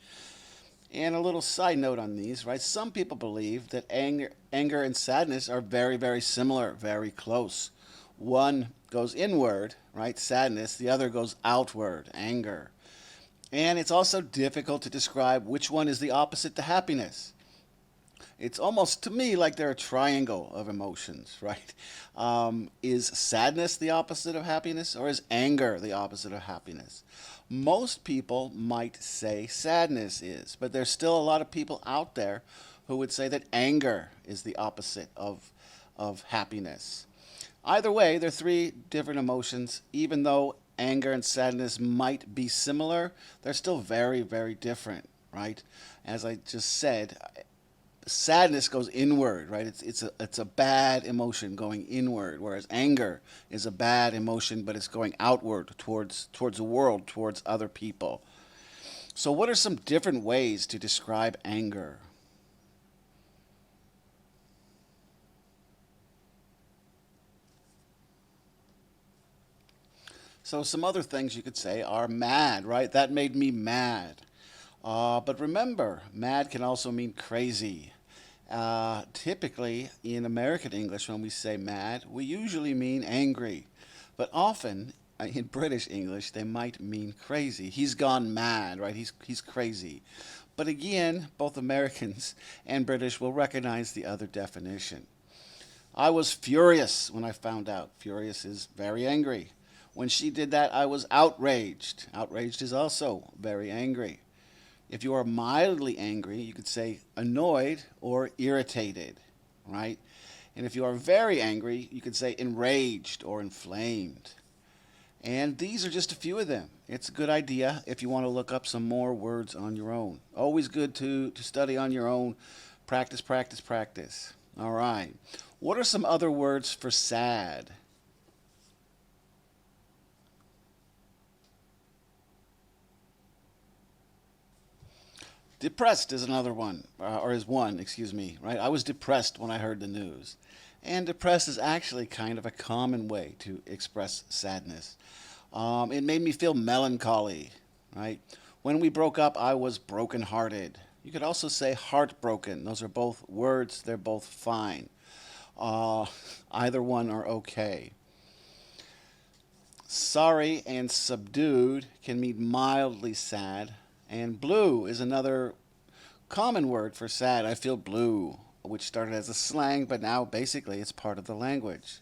And a little side note on these, right? Some people believe that anger and sadness are very, very similar, very close. One goes inward, right? Sadness. The other goes outward, anger. And it's also difficult to describe which one is the opposite to happiness. It's almost to me like they're a triangle of emotions, right? Is sadness the opposite of happiness, or is anger the opposite of happiness? Most people might say sadness is, but there's still a lot of people out there who would say that anger is the opposite of happiness. Either way, they're three different emotions. Even though anger and sadness might be similar, they're still very, very different, right? As I just said, sadness goes inward, right? It's a bad emotion going inward, whereas anger is a bad emotion, but it's going outward towards the world, towards other people. So, what are some different ways to describe anger? So, some other things you could say are mad, right? That made me mad. But remember, mad can also mean crazy. Typically, in American English, when we say mad, we usually mean angry. But often, in British English, they might mean crazy. He's gone mad, right? He's crazy. But again, both Americans and British will recognize the other definition. I was furious when I found out. Furious is very angry. When she did that, I was outraged. Outraged is also very angry. If you are mildly angry, you could say annoyed or irritated, right? And if you are very angry, you could say enraged or inflamed. And these are just a few of them. It's a good idea if you want to look up some more words on your own. Always good to study on your own. Practice, practice, practice. All right. What are some other words for sad? Depressed is another one, or is one, excuse me, right? I was depressed when I heard the news. And depressed is actually kind of a common way to express sadness. It made me feel melancholy, right? When we broke up, I was brokenhearted. You could also say heartbroken. Those are both words, they're both fine. Uh, Either one are okay. Sorry and subdued can mean mildly sad. And blue is another common word for sad. I feel blue, which started as a slang, but now basically it's part of the language.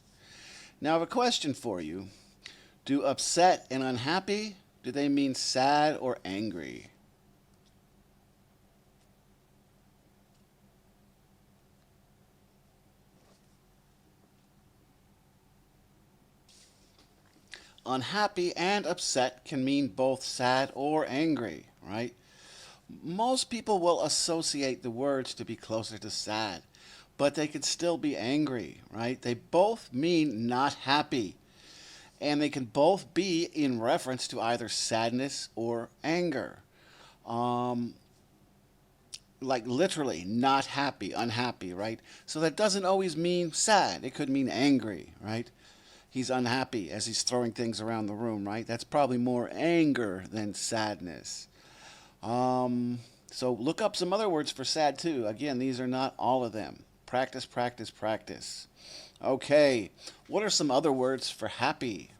Now I have a question for you. Do upset and unhappy, do they mean sad or angry? Unhappy and upset can mean both sad or angry, right? Most people will associate the words to be closer to sad, but they could still be angry, right? They both mean not happy, and they can both be in reference to either sadness or anger. Um, like literally, not happy, unhappy, right? So that doesn't always mean sad, it could mean angry, right? He's unhappy as he's throwing things around the room, right? That's probably more anger than sadness. Um, so look up some other words for sad too. Again, these are not all of them. Practice, practice, practice. Okay, what are some other words for happy?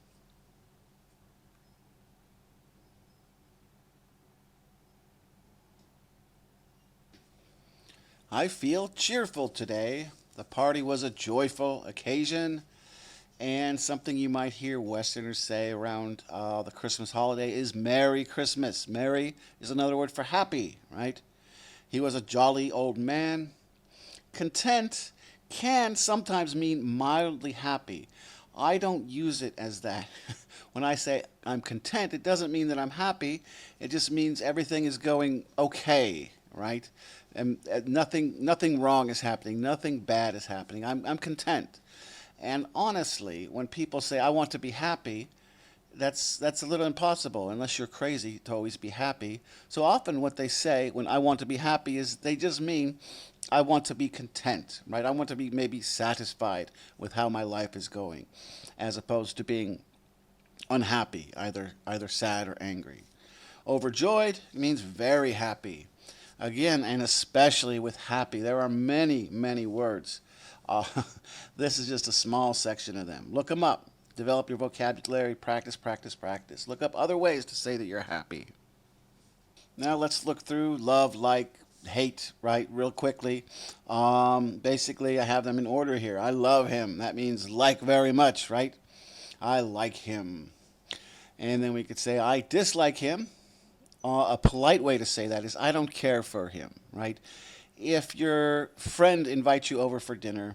I feel cheerful today. The party was a joyful occasion. And something you might hear Westerners say around the Christmas holiday is Merry Christmas. Merry is another word for happy, right? He was a jolly old man. Content can sometimes mean mildly happy. I don't use it as that. When I say I'm content, it doesn't mean that I'm happy. It just means everything is going okay, right? And nothing wrong is happening. Nothing bad is happening. I'm content. And honestly, when people say, I want to be happy, that's a little impossible unless you're crazy to always be happy. So often what they say when I want to be happy is they just mean I want to be content, right? I want to be maybe satisfied with how my life is going, as opposed to being unhappy, either sad or angry. Overjoyed means very happy. Again, and especially with happy, there are many, many words. Uh, this is just a small section of them. Look them up. Develop your vocabulary. Practice, practice, practice. Look up other ways to say that you're happy. Now let's look through love, like, hate, right, real quickly. Basically, I have them in order here. I love him. That means like very much, right? I like him. And then we could say, I dislike him. A polite way to say that is, I don't care for him, right? If your friend invites you over for dinner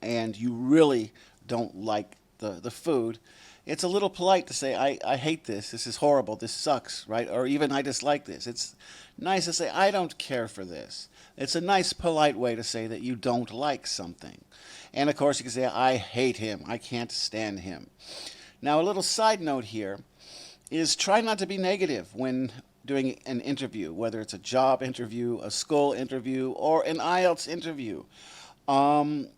and you really don't like the food, it's a little polite to say, I hate this. This is horrible. This sucks, right? Or even, I dislike this. It's nice to say, I don't care for this. It's a nice, polite way to say that you don't like something. And of course, you can say, I hate him. I can't stand him. Now, a little side note here is try not to be negative when doing an interview, whether it's a job interview, a school interview, or an IELTS interview. Um,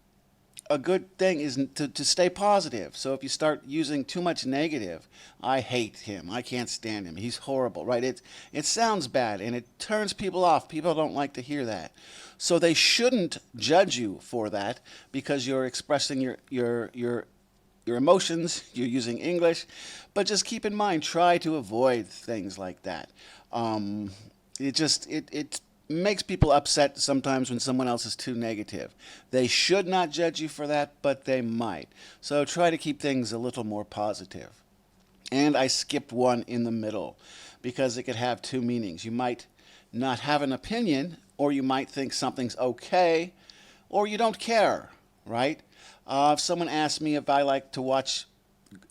a good thing is to stay positive. So if you start using too much negative, I hate him, I can't stand him, he's horrible, right? It sounds bad and it turns people off. People don't like to hear that. So they shouldn't judge you for that because you're expressing your emotions, you're using English, but just keep in mind, try to avoid things like that. Um, it makes people upset sometimes when someone else is too negative. They should not judge you for that, but they might. So try to keep things a little more positive. And I skipped one in the middle because it could have two meanings. You might not have an opinion, or you might think something's okay, or you don't care, right? If someone asks me if I like to watch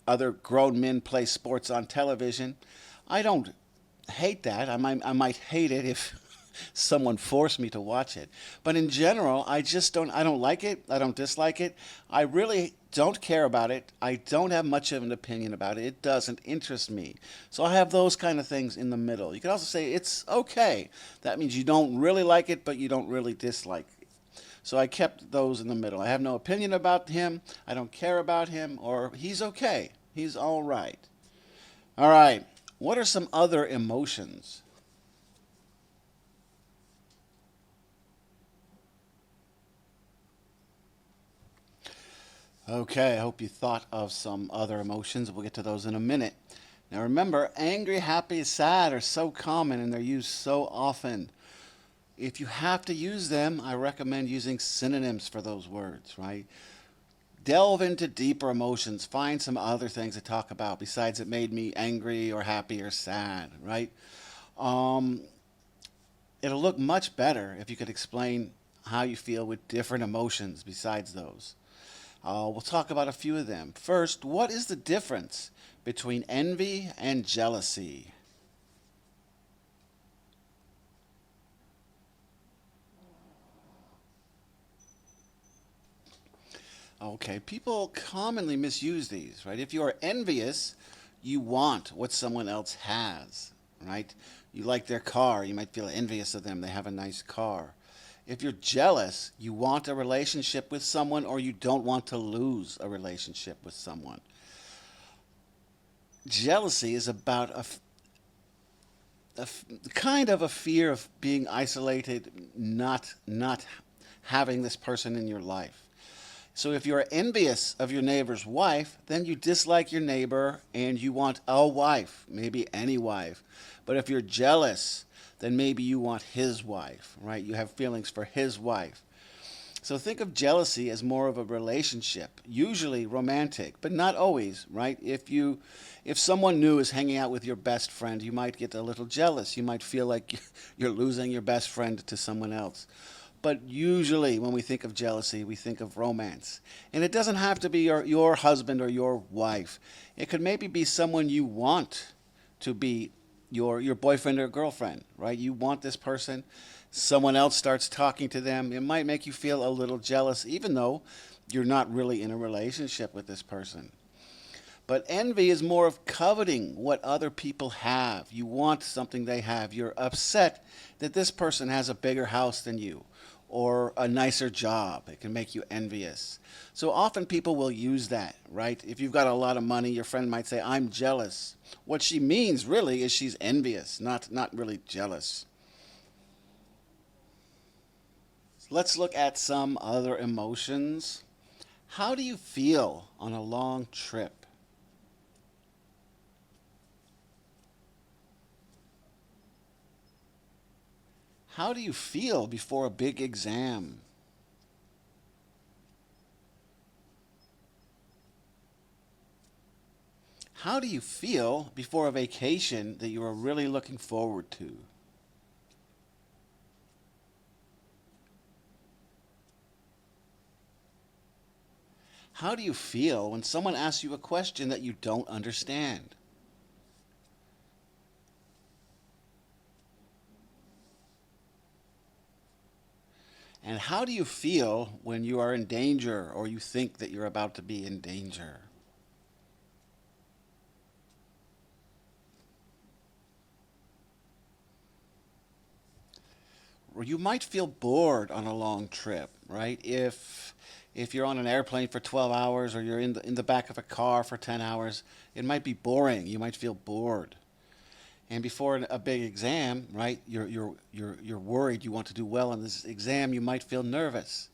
other grown men play sports on television, I don't hate that. I might hate it if someone forced me to watch it. But in general, I don't like it. I don't dislike it. I really don't care about it. I don't have much of an opinion about it. It doesn't interest me. So I have those kind of things in the middle. You could also say it's okay. That means you don't really like it, but you don't really dislike it. So I kept those in the middle. I have no opinion about him. I don't care about him, or he's okay. He's all right. All right. What are some other emotions? Okay, I hope you thought of some other emotions. We'll get to those in a minute. Now remember, angry, happy, sad are so common and they're used so often. If you have to use them, I recommend using synonyms for those words, right? Delve into deeper emotions. Find some other things to talk about besides it made me angry or happy or sad, right? Um, it'll look much better if you could explain how you feel with different emotions besides those. We'll talk about a few of them. First, what is the difference between envy and jealousy? Okay, people commonly misuse these, right? If you are envious, you want what someone else has, right? You like their car, you might feel envious of them, they have a nice car. If you're jealous, you want a relationship with someone or you don't want to lose a relationship with someone. Jealousy is about kind of a fear of being isolated, not having this person in your life. So if you're envious of your neighbor's wife, then you dislike your neighbor and you want a wife, maybe any wife. But if you're jealous, then maybe you want his wife, right? You have feelings for his wife. So think of jealousy as more of a relationship, usually romantic, but not always, right? If someone new is hanging out with your best friend, you might get a little jealous. You might feel like you're losing your best friend to someone else. But usually when we think of jealousy, we think of romance. And it doesn't have to be your husband or your wife. It could maybe be someone you want to be your boyfriend or girlfriend, right? You want this person. Someone else starts talking to them. It might make you feel a little jealous, even though You're not really in a relationship with this person. But envy is more of coveting what other people have. You want something they have. You're upset that this person has a bigger house than you or a nicer job. It can make you envious. So often people will use that, right? If you've got a lot of money, your friend might say, I'm jealous. What she means really is she's envious, not really jealous. Let's look at some other emotions. How do you feel on a long trip? How do you feel before a big exam? How do you feel before a vacation that you are really looking forward to? How do you feel when someone asks you a question that you don't understand? And how do you feel when you are in danger or you think that you're about to be in danger? Or you might feel bored on a long trip, right? If you're on an airplane for 12 hours or you're in the back of a car for 10 hours, it might be boring. You might feel bored. And before a big exam, right, you're worried, you want to do well in this exam, you might feel nervous.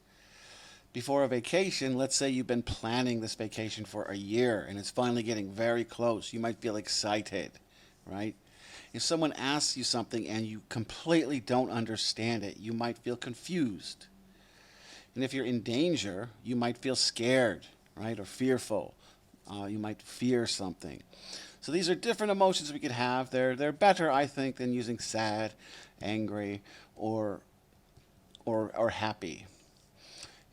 Before a vacation, let's say you've been planning this vacation for a year and it's finally getting very close, you might feel excited, right? If someone asks you something and you completely don't understand it, you might feel confused. And if you're in danger, you might feel scared, right, or fearful. You might fear something. So these are different emotions we could have. They're better, I think, than using sad, angry, or happy.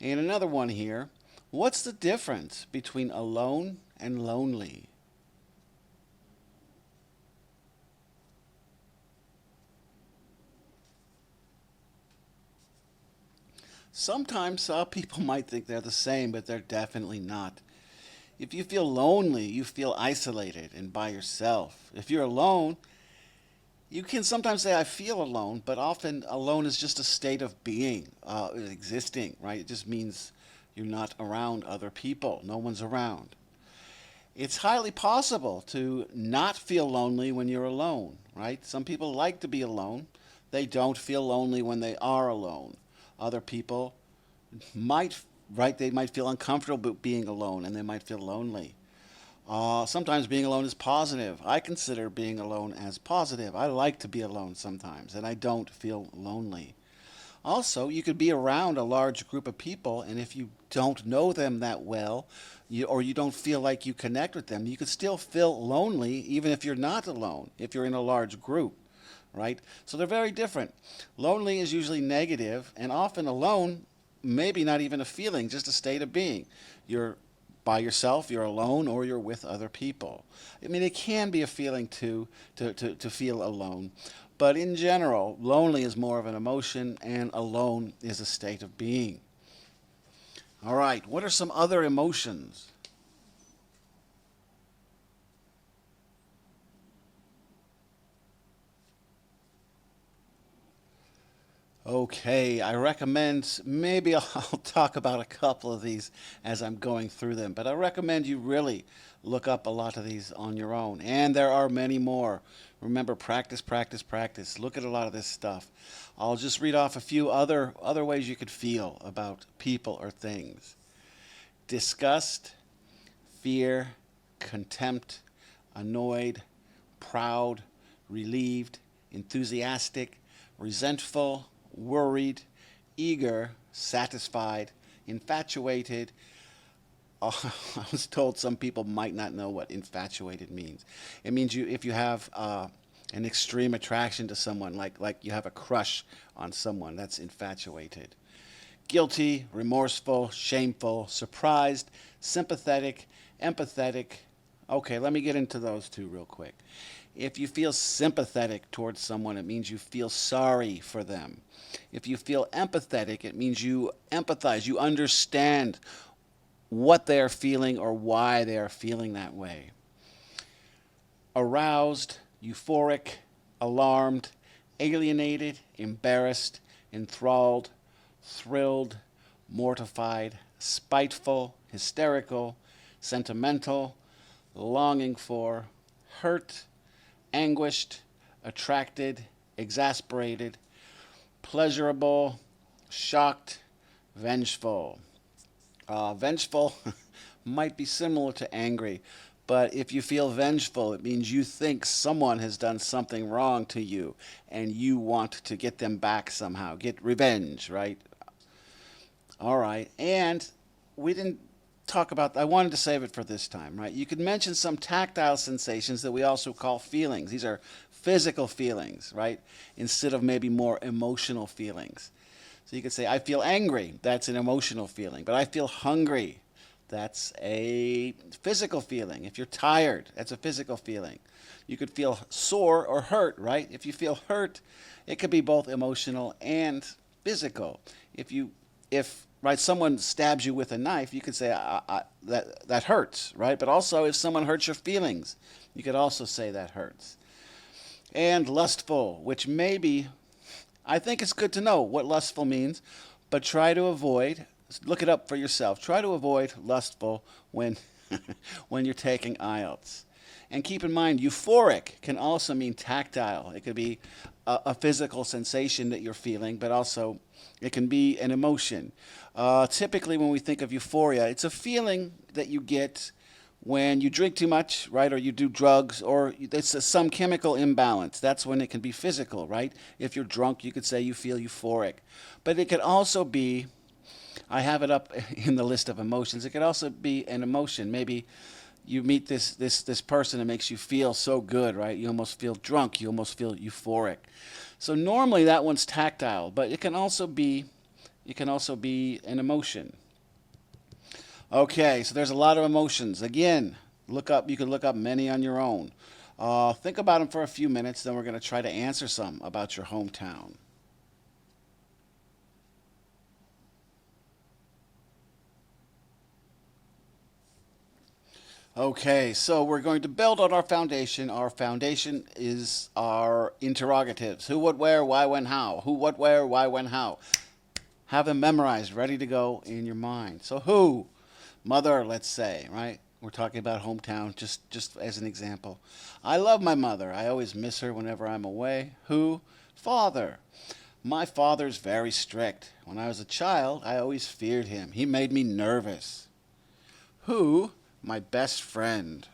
And another one here. What's the difference between alone and lonely? Sometimes people might think they're the same, but they're definitely not. If you feel lonely, you feel isolated and by yourself. If you're alone, you can sometimes say, I feel alone, but often alone is just a state of being, existing, right? It just means you're not around other people. No one's around. It's highly possible to not feel lonely when you're alone, right? Some people like to be alone. They don't feel lonely when they are alone. Other people might, right, they might feel uncomfortable being alone and they might feel lonely. Sometimes being alone is positive. I consider being alone as positive. I like to be alone sometimes and I don't feel lonely. Also, you could be around a large group of people, and if you don't know them that well, or you don't feel like you connect with them, you could still feel lonely even if you're not alone, if you're in a large group, right? So they're very different. Lonely is usually negative, and often alone, maybe not even a feeling, just a state of being. You're by yourself, you're alone, or you're with other people. I mean, it can be a feeling too to feel alone. But in general, lonely is more of an emotion, and alone is a state of being. All right, what are some other emotions? Okay, I recommend, maybe I'll talk about a couple of these as I'm going through them, but I recommend you really look up a lot of these on your own. And there are many more. Remember, practice, practice, practice. Look at a lot of this stuff. I'll just read off a few other ways you could feel about people or things. Disgust, fear, contempt, annoyed, proud, relieved, enthusiastic, resentful, worried, eager, satisfied, infatuated. I was told some people might not know what infatuated means. It means if you have an extreme attraction to someone, like you have a crush on someone, that's infatuated. Guilty, remorseful, shameful, surprised, sympathetic, empathetic. Okay, let me get into those two real quick. If you feel sympathetic towards someone, it means you feel sorry for them. If you feel empathetic, it means you empathize, you understand what they are feeling or why they are feeling that way. Aroused, euphoric, alarmed, alienated, embarrassed, enthralled, thrilled, mortified, spiteful, hysterical, sentimental, longing for, hurt, anguished, attracted, exasperated, pleasurable, shocked, vengeful. Vengeful might be similar to angry, but if you feel vengeful, it means you think someone has done something wrong to you and you want to get them back somehow, get revenge, right? All right. And we didn't talk about, I wanted to save it for this time, right? You could mention some tactile sensations that we also call feelings. These are physical feelings, right? Instead of maybe more emotional feelings. So you could say, I feel angry. That's an emotional feeling. But I feel hungry. That's a physical feeling. If you're tired, that's a physical feeling. You could feel sore or hurt, right? If you feel hurt, it could be both emotional and physical. If right, someone stabs you with a knife, you could say that hurts, right? But also, if someone hurts your feelings, you could also say that hurts. And lustful, which maybe I think it's good to know what lustful means, but try to avoid. Look it up for yourself. Try to avoid lustful when when you're taking IELTS. And keep in mind, euphoric can also mean tactile. It could be a physical sensation that you're feeling, but also it can be an emotion. Typically, when we think of euphoria, it's a feeling that you get when you drink too much, right, or you do drugs, or it's some chemical imbalance. That's when it can be physical, right? If you're drunk, you could say you feel euphoric. But it could also be, I have it up in the list of emotions, it could also be an emotion. Maybe you meet this person that makes you feel so good, right? You almost feel drunk, you almost feel euphoric. So normally that one's tactile, but it can also be an emotion. Okay, so there's a lot of emotions. Again, you can look up many on your own. Think about them for a few minutes, then we're going to try to answer some about your hometown. Okay, so we're going to build on our foundation. Our foundation is our interrogatives. Who, what, where, why, when, how. Who, what, where, why, when, how. Have them memorized, ready to go in your mind. So who? Mother, let's say, right? We're talking about hometown, just as an example. I love my mother. I always miss her whenever I'm away. Who? Father. My father's very strict. When I was a child, I always feared him. He made me nervous. Who? My best friend.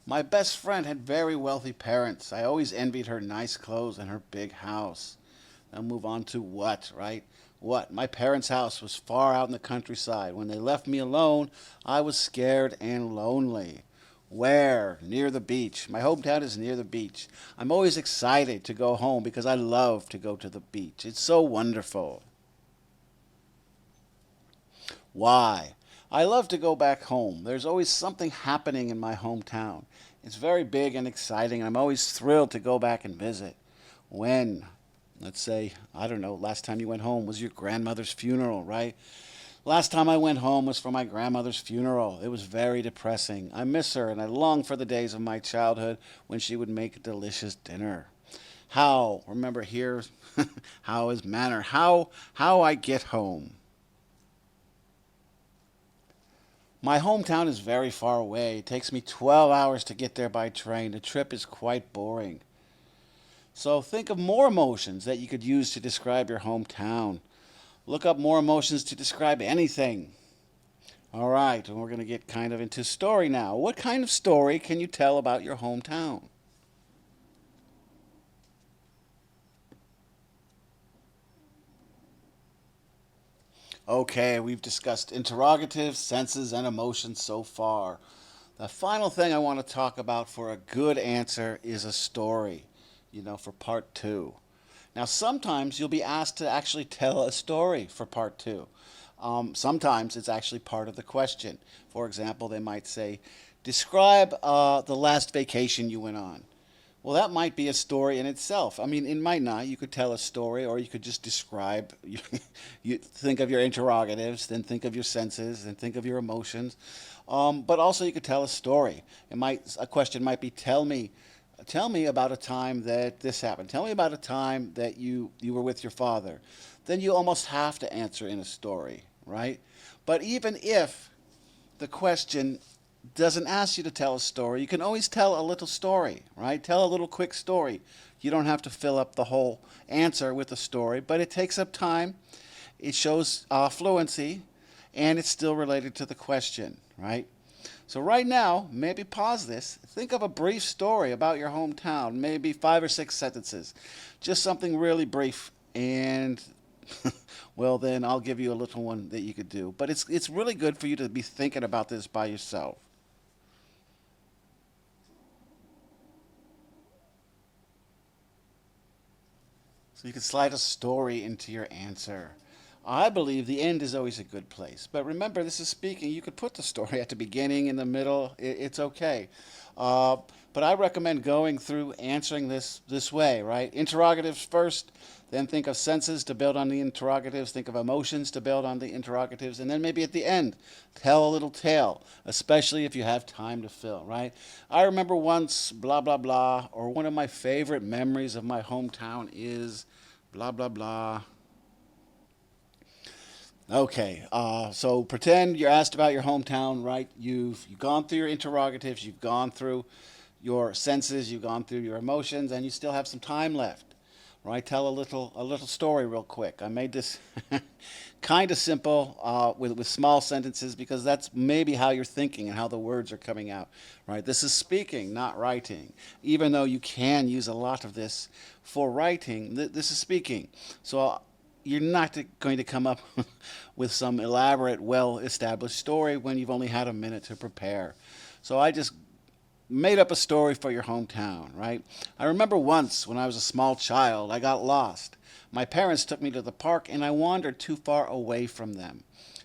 My best friend had very wealthy parents. I always envied her nice clothes and her big house. I'll move on to what, right? What? My parents' house was far out in the countryside. When they left me alone, I was scared and lonely. Where? Near the beach. My hometown is near the beach. I'm always excited to go home because I love to go to the beach. It's so wonderful. Why? I love to go back home. There's always something happening in my hometown. It's very big and exciting, and I'm always thrilled to go back and visit. When? Let's say, I don't know, last time you went home was your grandmother's funeral, right? Last time I went home was for my grandmother's funeral. It was very depressing. I miss her, and I long for the days of my childhood when she would make a delicious dinner. How? Remember here, how is manner. How I get home. My hometown is very far away. It takes me 12 hours to get there by train. The trip is quite boring. So think of more emotions that you could use to describe your hometown. Look up more emotions to describe anything. All right, and we're going to get kind of into story now. What kind of story can you tell about your hometown? Okay, we've discussed interrogatives, senses, and emotions so far. The final thing I want to talk about for a good answer is a story, for part two. Now, sometimes you'll be asked to actually tell a story for part two. Sometimes it's actually part of the question. For example, they might say, describe the last vacation you went on. Well, that might be a story in itself. I mean, it might not. You could tell a story, or you could just describe. You think of your interrogatives, then think of your senses, then think of your emotions. But also, you could tell a story. A question might be, tell me about a time that this happened. Tell me about a time that you were with your father. Then you almost have to answer in a story, right? But even if the question doesn't ask you to tell a story, you can always tell a little story, right? Tell a little quick story. You don't have to fill up the whole answer with a story, but it takes up time. It shows fluency, and it's still related to the question, right? So right now, maybe pause this. Think of a brief story about your hometown, maybe 5 or 6 sentences. Just something really brief, and well, then I'll give you a little one that you could do. But it's really good for you to be thinking about this by yourself. So you can slide a story into your answer. I believe the end is always a good place. But remember, this is speaking. You could put the story at the beginning, in the middle. It's okay. Uh, but I recommend going through answering this way, right? Interrogatives first, then think of senses to build on the interrogatives, think of emotions to build on the interrogatives, and then maybe at the end, tell a little tale, especially if you have time to fill, right? I remember once, blah, blah, blah, or one of my favorite memories of my hometown is blah, blah, blah. Okay, so pretend you're asked about your hometown, right? You've gone through your interrogatives, you've gone through your senses, you've gone through your emotions, and you still have some time left, right? Tell a little story real quick. I made this kind of simple with small sentences because that's maybe how you're thinking and how the words are coming out, right? This is speaking, not writing. Even though you can use a lot of this for writing, this is speaking. So you're not going to come up with some elaborate, well-established story when you've only had a minute to prepare. So I just made up a story for your hometown, right? I remember once when I was a small child, I got lost. My parents took me to the park and I wandered too far away from them.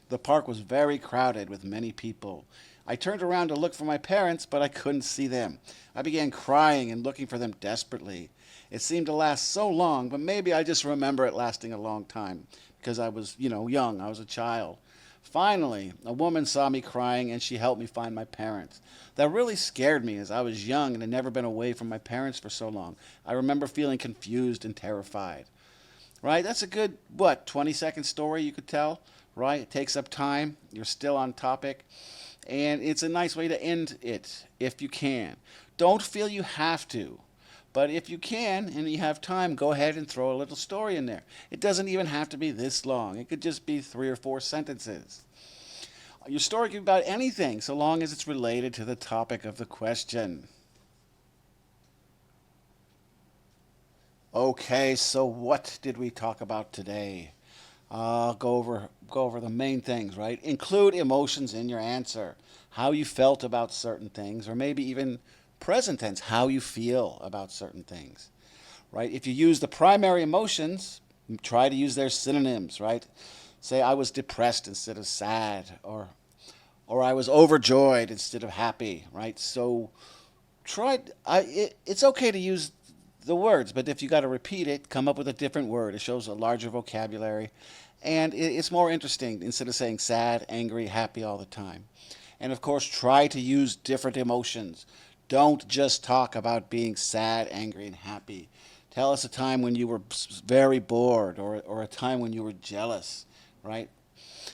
The park was very crowded with many people. I turned around to look for my parents, but I couldn't see them. I began crying and looking for them desperately. It seemed to last so long, but maybe I just remember it lasting a long time because I was, young. I was a child. Finally, a woman saw me crying and she helped me find my parents. That really scared me as I was young and had never been away from my parents for so long. I remember feeling confused and terrified. Right? That's a good, 20-second story you could tell, right? It takes up time. You're still on topic. And it's a nice way to end it if you can. Don't feel you have to. But if you can and you have time, go ahead and throw a little story in there. It doesn't even have to be this long. It could just be 3 or 4 sentences. Your story can be about anything, so long as it's related to the topic of the question. Okay, so what did we talk about today? Go over the main things, right? Include emotions in your answer. How you felt about certain things, or maybe even present tense, how you feel about certain things, right? If you use the primary emotions, try to use their synonyms, right? Say I was depressed instead of sad, or I was overjoyed instead of happy, right? So it's okay to use the words, but if you got to repeat it, come up with a different word. It shows a larger vocabulary, and it's more interesting instead of saying sad, angry, happy all the time. And of course, try to use different emotions. Don't just talk about being sad, angry, and happy. Tell us a time when you were very bored, or a time when you were jealous, right?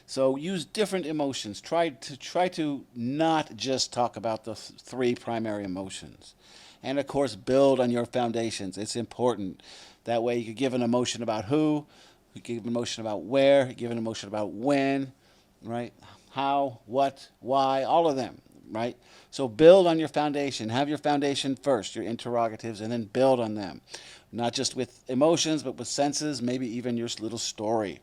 So use different emotions. Try to not just talk about the 3 primary emotions. And of course, build on your foundations. It's important. That way you can give an emotion about who, you give an emotion about where, you give an emotion about when, right? How, what, why, all of them, right? So build on your foundation. Have your foundation first, your interrogatives, and then build on them. Not just with emotions, but with senses, maybe even your little story.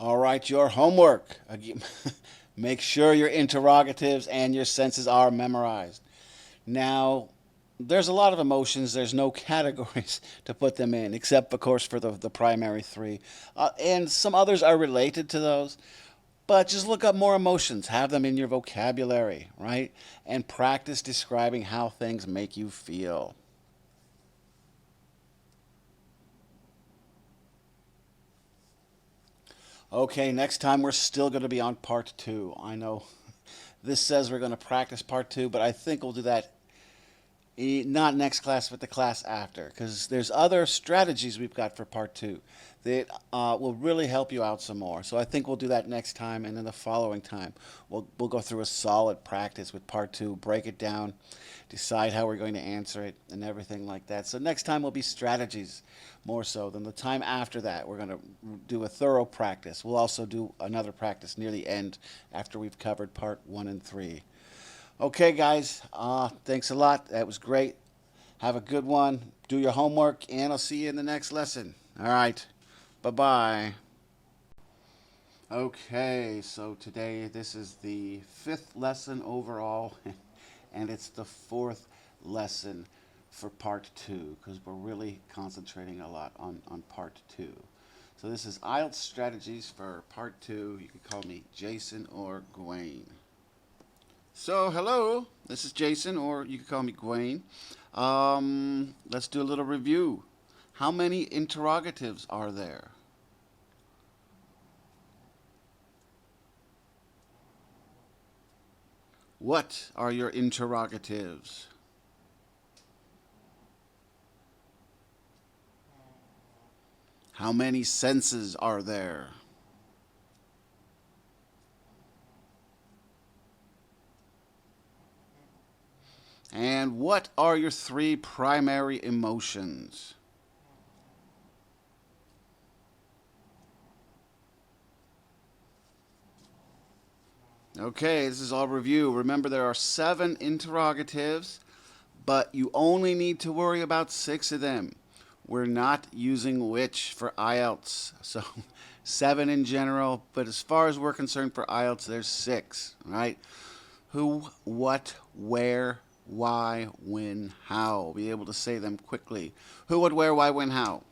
All right, your homework. Make sure your interrogatives and your senses are memorized. Now, there's a lot of emotions. There's no categories to put them in, except, of course, for the primary 3. And some others are related to those. But just look up more emotions, have them in your vocabulary, right? And practice describing how things make you feel. Okay, next time we're still going to be on part 2. I know this says we're going to practice part 2, but I think we'll do that not next class, but the class after, because there's other strategies we've got for part 2 that will really help you out some more. So I think we'll do that next time, and then the following time we'll go through a solid practice with part 2, break it down, decide how we're going to answer it, and everything like that. So next time will be strategies more so than the time after that. We're going to do a thorough practice. We'll also do another practice near the end after we've covered part 1 and 3. Okay, guys, thanks a lot. That was great. Have a good one. Do your homework, and I'll see you in the next lesson. All right. Bye-bye. Okay, so today this is the 5th lesson overall, and it's the 4th lesson for part 2, because we're really concentrating a lot on part 2. So this is IELTS strategies for part 2. You can call me Jason or Gwaine. So, hello, this is Jason, or you can call me Gwaine. Let's do a little review. How many interrogatives are there? What are your interrogatives? How many senses are there? And what are your 3 primary emotions? Okay, this is all review. Remember, there are 7 interrogatives, but you only need to worry about 6 of them. We're not using which for IELTS, so 7 in general, but as far as we're concerned for IELTS, there's 6, right? Who, what, where, why, when, how. Be able to say them quickly. Who, what, where, why, when, how.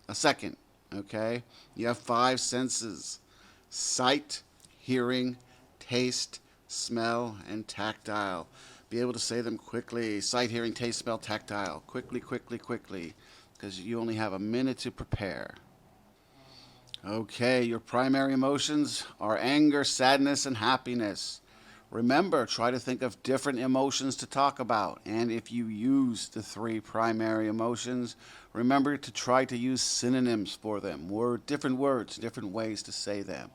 A second, okay? You have 5 senses: sight, hearing, taste, smell, and tactile. Be able to say them quickly. Sight, hearing, taste, smell, tactile. Quickly, quickly, quickly, because you only have a minute to prepare. Okay, your primary emotions are anger, sadness, and happiness. Remember, try to think of different emotions to talk about. And if you use the 3 primary emotions, remember to try to use synonyms for them. Different words, different ways to say them.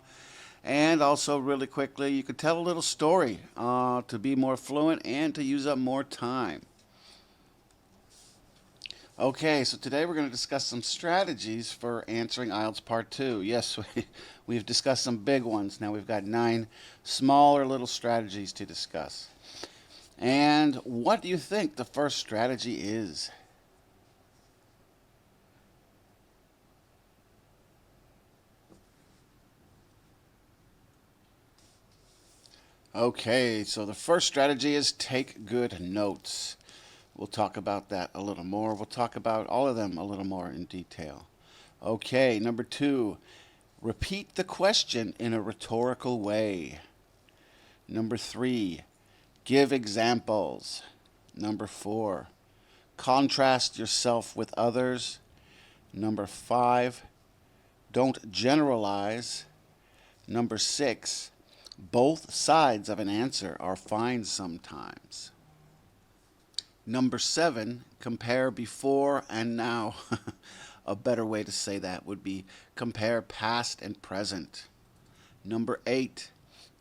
And also, really quickly, you could tell a little story to be more fluent and to use up more time. Okay, so today we're going to discuss some strategies for answering IELTS Part 2. Yes, we've discussed some big ones. Now we've got 9 smaller little strategies to discuss. And what do you think the first strategy is? Okay, so the first strategy is take good notes. We'll talk about that a little more. We'll talk about all of them a little more in detail. Okay, number 2, repeat the question in a rhetorical way. Number 3, give examples. Number 4, contrast yourself with others. Number 5, don't generalize. Number 6, both sides of an answer are fine sometimes. Number 7, compare before and now. A better way to say that would be compare past and present. Number 8,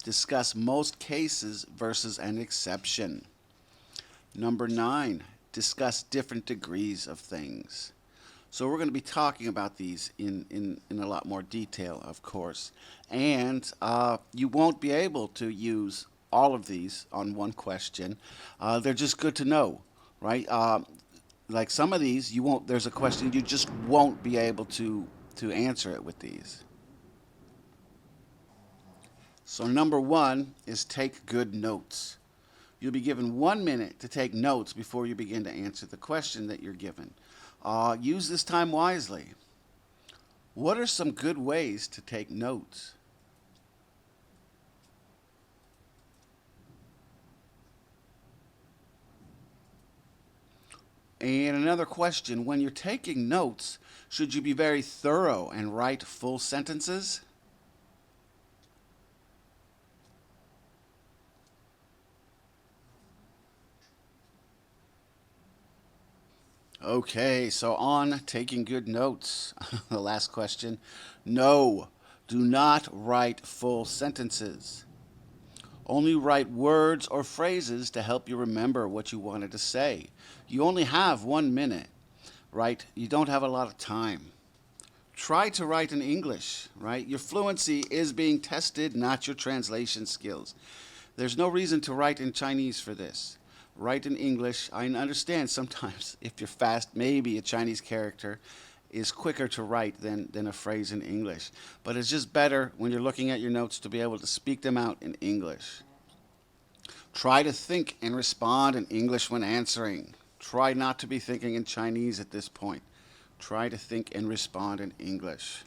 discuss most cases versus an exception. Number 9, discuss different degrees of things. So we're going to be talking about these in a lot more detail, of course. And you won't be able to use all of these on one question. They're just good to know, right? Like some of these, there's a question you just won't be able to answer it with these. So number 1 is take good notes. You'll be given 1 minute to take notes before you begin to answer the question that you're given. Use this time wisely. What are some good ways to take notes? And another question, when you're taking notes, should you be very thorough and write full sentences? Okay, so on taking good notes, the last question. No, do not write full sentences. Only write words or phrases to help you remember what you wanted to say. You only have 1 minute, right? You don't have a lot of time. Try to write in English, right? Your fluency is being tested, not your translation skills. There's no reason to write in Chinese for this. Write in English. I understand sometimes if you're fast, maybe a Chinese character is quicker to write than a phrase in English. But it's just better when you're looking at your notes to be able to speak them out in English. Try to think and respond in English when answering. Try not to be thinking in Chinese at this point. Try to think and respond in English.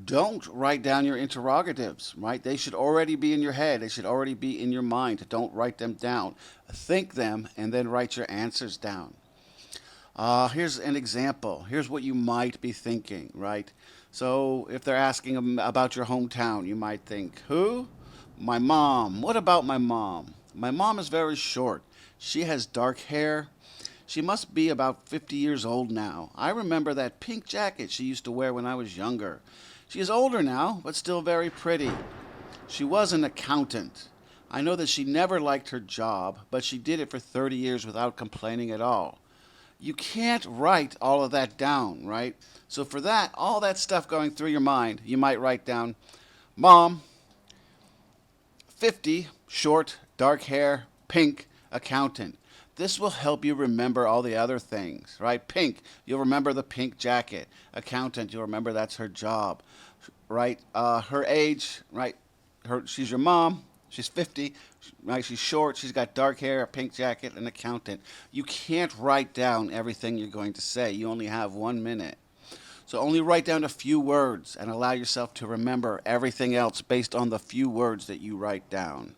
Don't write down your interrogatives, right? They should already be in your head. They should already be in your mind. Don't write them down. Think them and then write your answers down. Here's an example. Here's what you might be thinking, right? So if they're asking about your hometown, you might think, who? My mom. What about my mom? My mom is very short. She has dark hair. She must be about 50 years old now. I remember that pink jacket she used to wear when I was younger. She is older now, but still very pretty. She was an accountant. I know that she never liked her job, but she did it for 30 years without complaining at all. You can't write all of that down, right? So for that, all that stuff going through your mind, you might write down, Mom, 50, short, dark hair, pink, accountant. This will help you remember all the other things, right? Pink, you'll remember the pink jacket. Accountant, you'll remember that's her job, right? Her age, right? She's your mom. She's 50, right? She's short. She's got dark hair, a pink jacket, an accountant. You can't write down everything you're going to say. You only have 1 minute. So only write down a few words and allow yourself to remember everything else based on the few words that you write down.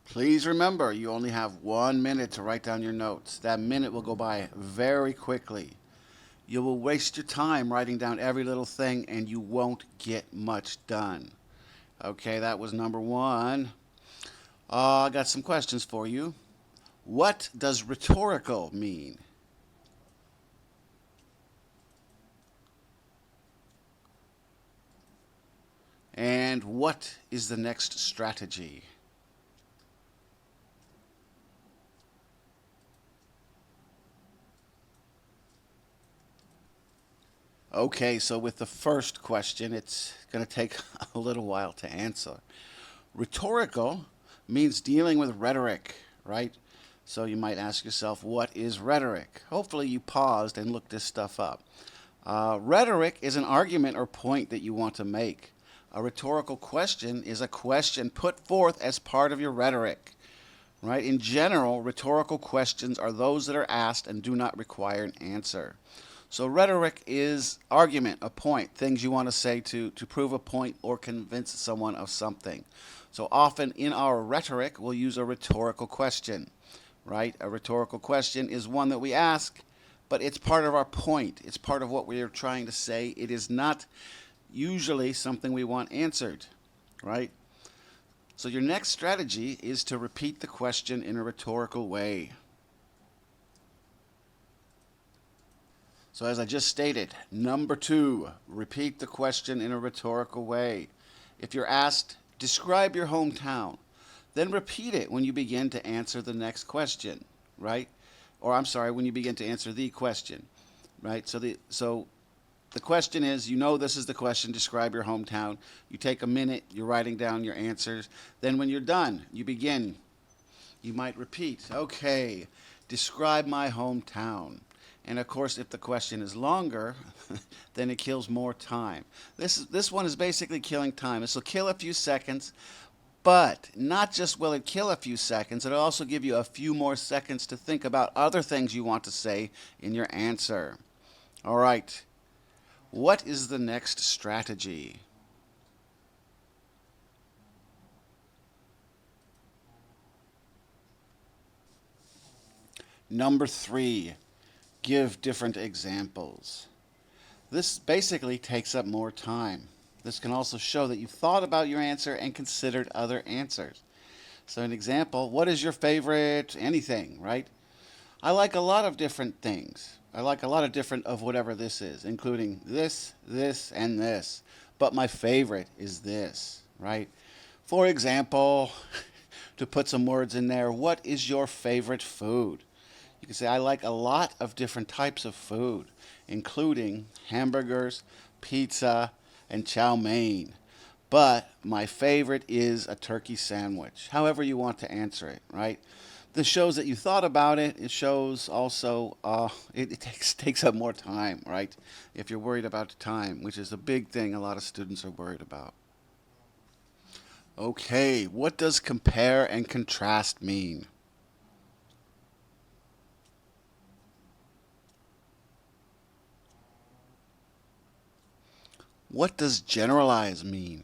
Please remember, you only have 1 minute to write down your notes. That minute will go by very quickly. You will waste your time writing down every little thing and you won't get much done. Okay, that was number one. I got some questions for you. What does rhetorical mean? And what is the next strategy? Okay, so with the first question, it's going to take a little while to answer. Rhetorical means dealing with rhetoric, right? So you might ask yourself, what is rhetoric? Hopefully you paused and looked this stuff up. Rhetoric is an argument or point that you want to make. A rhetorical question is a question put forth as part of your rhetoric, right? In general, rhetorical questions are those that are asked and do not require an answer. So rhetoric is argument, a point, things you want to say to prove a point or convince someone of something. So often in our rhetoric, we'll use a rhetorical question, right? A rhetorical question is one that we ask, but it's part of our point. It's part of what we are trying to say. It is not usually something we want answered, right? So your next strategy is to repeat the question in a rhetorical way. So as I just stated, number 2, repeat the question in a rhetorical way. If you're asked, describe your hometown, then repeat it when you begin to answer the next question, right? Or I'm sorry, when you begin to answer the question, right? So the question is, you know this is the question, describe your hometown. You take a minute, you're writing down your answers. Then when you're done, you begin. You might repeat, okay, describe my hometown. And of course, if the question is longer, then it kills more time. This one is basically killing time. This will kill a few seconds, but not just will it kill a few seconds, it'll also give you a few more seconds to think about other things you want to say in your answer. All right. What is the next strategy? Number 3, give different examples. This basically takes up more time. This can also show that you've thought about your answer and considered other answers. So an example, what is your favorite anything, right? I like a lot of different things. I like a lot of different of whatever this is, including this, this, and this. But my favorite is this, right? For example, to put some words in there, what is your favorite food? You can say, I like a lot of different types of food, including hamburgers, pizza, and chow mein. But my favorite is a turkey sandwich. However you want to answer it, right? This shows that you thought about it. It shows also it takes up more time, right? If you're worried about time, which is a big thing a lot of students are worried about. Okay, what does compare and contrast mean? What does generalize mean?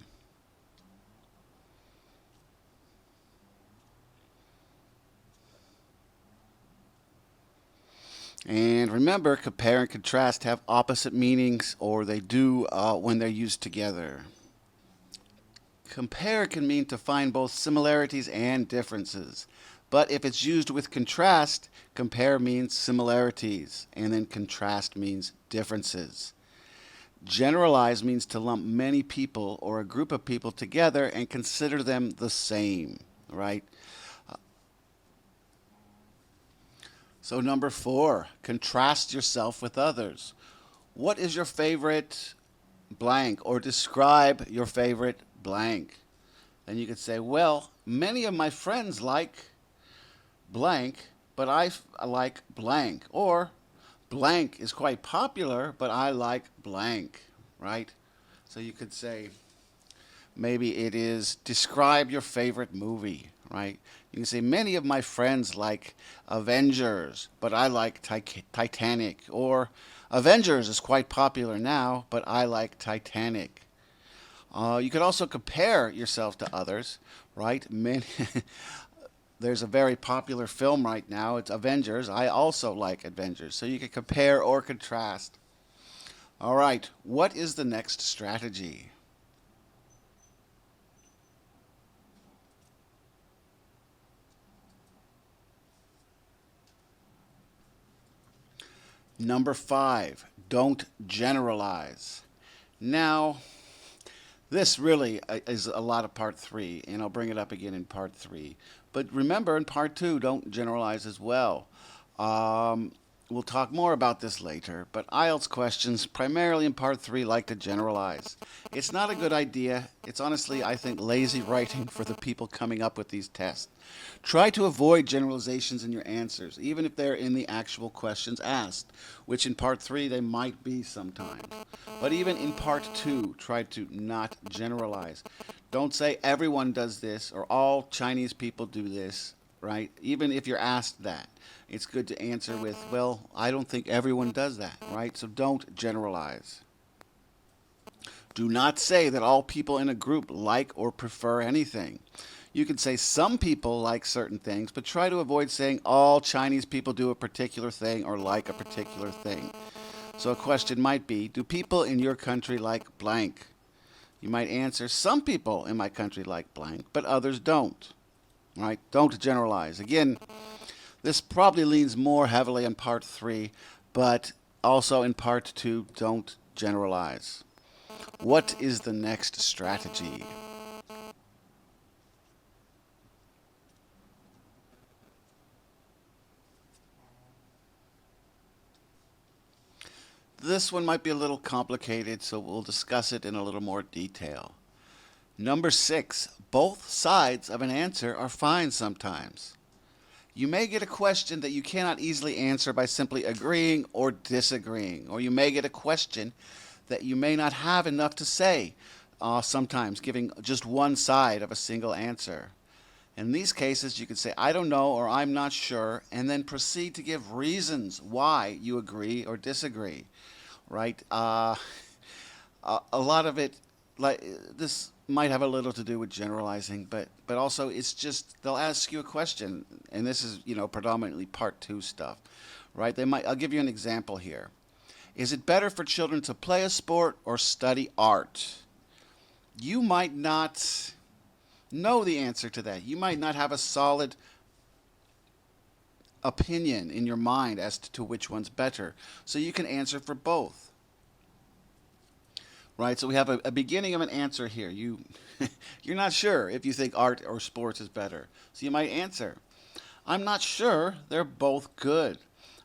And remember, compare and contrast have opposite meanings, or they do when they're used together. Compare can mean to find both similarities and differences. But if it's used with contrast, compare means similarities, and then contrast means differences. Generalize means to lump many people or a group of people together and consider them the same, right? So number 4, contrast yourself with others. What is your favorite blank, or describe your favorite blank? And you could say, well, many of my friends like blank, but I like blank. Or blank is quite popular, but I like blank, right? So you could say, maybe it is describe your favorite movie, right? You can say many of my friends like Avengers, but I like Titanic. Or Avengers is quite popular now, but I like Titanic. You could also compare yourself to others, right? There's a very popular film right now. It's Avengers. I also like Avengers. So you can compare or contrast. All right, what is the next strategy? Number 5, don't generalize. Now, this really is a lot of part 3, and I'll bring it up again in part 3. But remember, in part 2, don't generalize as well. We'll talk more about this later, but IELTS questions, primarily in part 3, like to generalize. It's not a good idea. It's honestly, I think, lazy writing for the people coming up with these tests. Try to avoid generalizations in your answers, even if they're in the actual questions asked, which in part 3 they might be sometimes. But even in part 2, try to not generalize. Don't say everyone does this or all Chinese people do this, right? Even if you're asked that, it's good to answer with, well, I don't think everyone does that, right? So don't generalize. Do not say that all people in a group like or prefer anything. You can say some people like certain things, but try to avoid saying all Chinese people do a particular thing or like a particular thing. So a question might be, do people in your country like blank? You might answer, some people in my country like blank, but others don't. Right? Don't generalize. Again, this probably leans more heavily on part 3, but also in part 2, don't generalize. What is the next strategy? This one might be a little complicated, so we'll discuss it in a little more detail. Number 6, both sides of an answer are fine sometimes. You may get a question that you cannot easily answer by simply agreeing or disagreeing, or you may get a question that you may not have enough to say, sometimes giving just one side of a single answer. In these cases, you could say, I don't know, or I'm not sure, and then proceed to give reasons why you agree or disagree, right? A lot of it like this might have a little to do with generalizing, but also it's just they'll ask you a question, and this is predominantly part two stuff, right? I'll give you an example here. Is it better for children to play a sport or study art? You might not know the answer to that. You might not have a solid opinion in your mind as to which one's better. So you can answer for both. Right? So we have a beginning of an answer here. You're not sure if you think art or sports is better. So you might answer, I'm not sure. They're both good.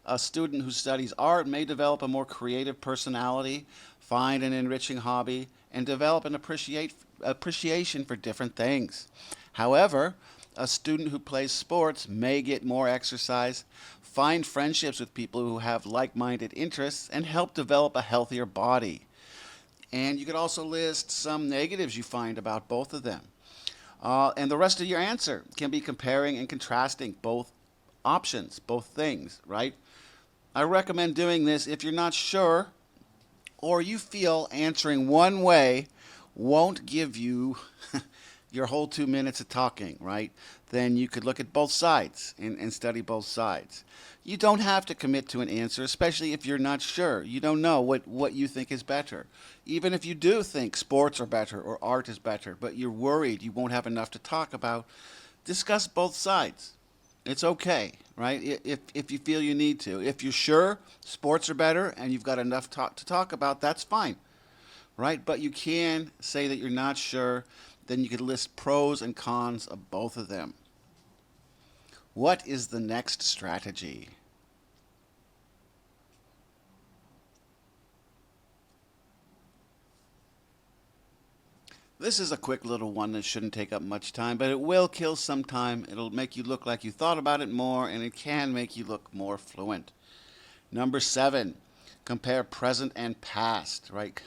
A student who studies art may develop a more creative personality, find an enriching hobby, and develop an appreciation for different things. However, a student who plays sports may get more exercise, find friendships with people who have like-minded interests, and help develop a healthier body. And you could also list some negatives you find about both of them. And the rest of your answer can be comparing and contrasting both options, both things, right? I recommend doing this if you're not sure or you feel answering one way won't give you your whole 2 minutes of talking, right? Then you could look at both sides and study both sides. You don't have to commit to an answer, especially if you're not sure. You don't know what you think is better. Even if you do think sports are better or art is better, but you're worried you won't have enough to talk about, discuss both sides. It's okay, right? If you feel you need to. If you're sure sports are better and you've got enough to talk about, that's fine, right? But you can say that you're not sure. Then you could list pros and cons of both of them. What is the next strategy? This is a quick little one that shouldn't take up much time, but it will kill some time. It'll make you look like you thought about it more, and it can make you look more fluent. Number 7, compare present and past, right?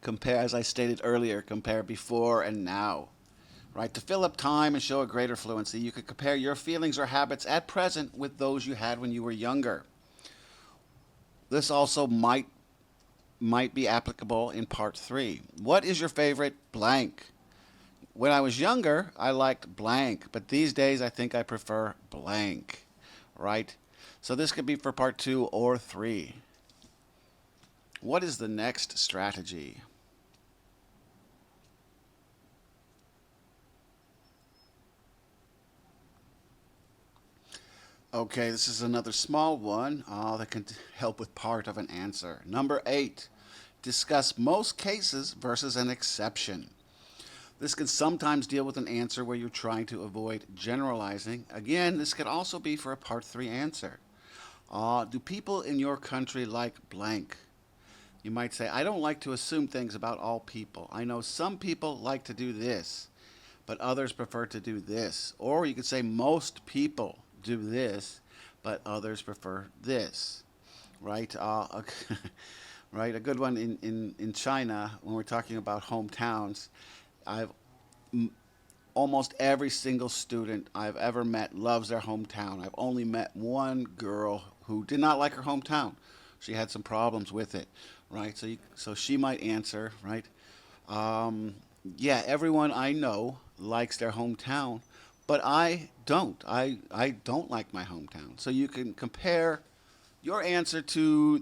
Compare, as I stated earlier, compare before and now, right? To fill up time and show a greater fluency, you could compare your feelings or habits at present with those you had when you were younger. This also might be applicable in part 3. What is your favorite blank? When I was younger, I liked blank, but these days I think I prefer blank, right? So this could be for part 2 or 3. What is the next strategy? Okay, this is another small one that can help with part of an answer. Number 8, discuss most cases versus an exception. This can sometimes deal with an answer where you're trying to avoid generalizing. Again, this could also be for a part 3 answer. Do people in your country like blank? You might say, I don't like to assume things about all people. I know some people like to do this, but others prefer to do this. Or you could say most people do this, but others prefer this, right? Right, a good one in China, when we're talking about hometowns, almost every single student I've ever met loves their hometown. I've only met one girl who did not like her hometown. She had some problems with it, right? So she might answer, right? Yeah, everyone I know likes their hometown, but I don't. I don't like my hometown. So you can compare your answer to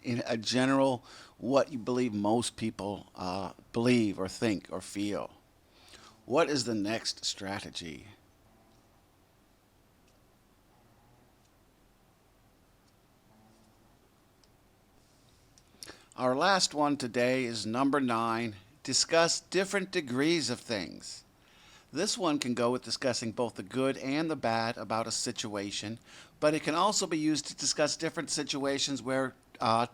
in a general, what you believe most people believe or think or feel. What is the next strategy? Our last one today is number 9, discuss different degrees of things. This one can go with discussing both the good and the bad about a situation, but it can also be used to discuss different situations where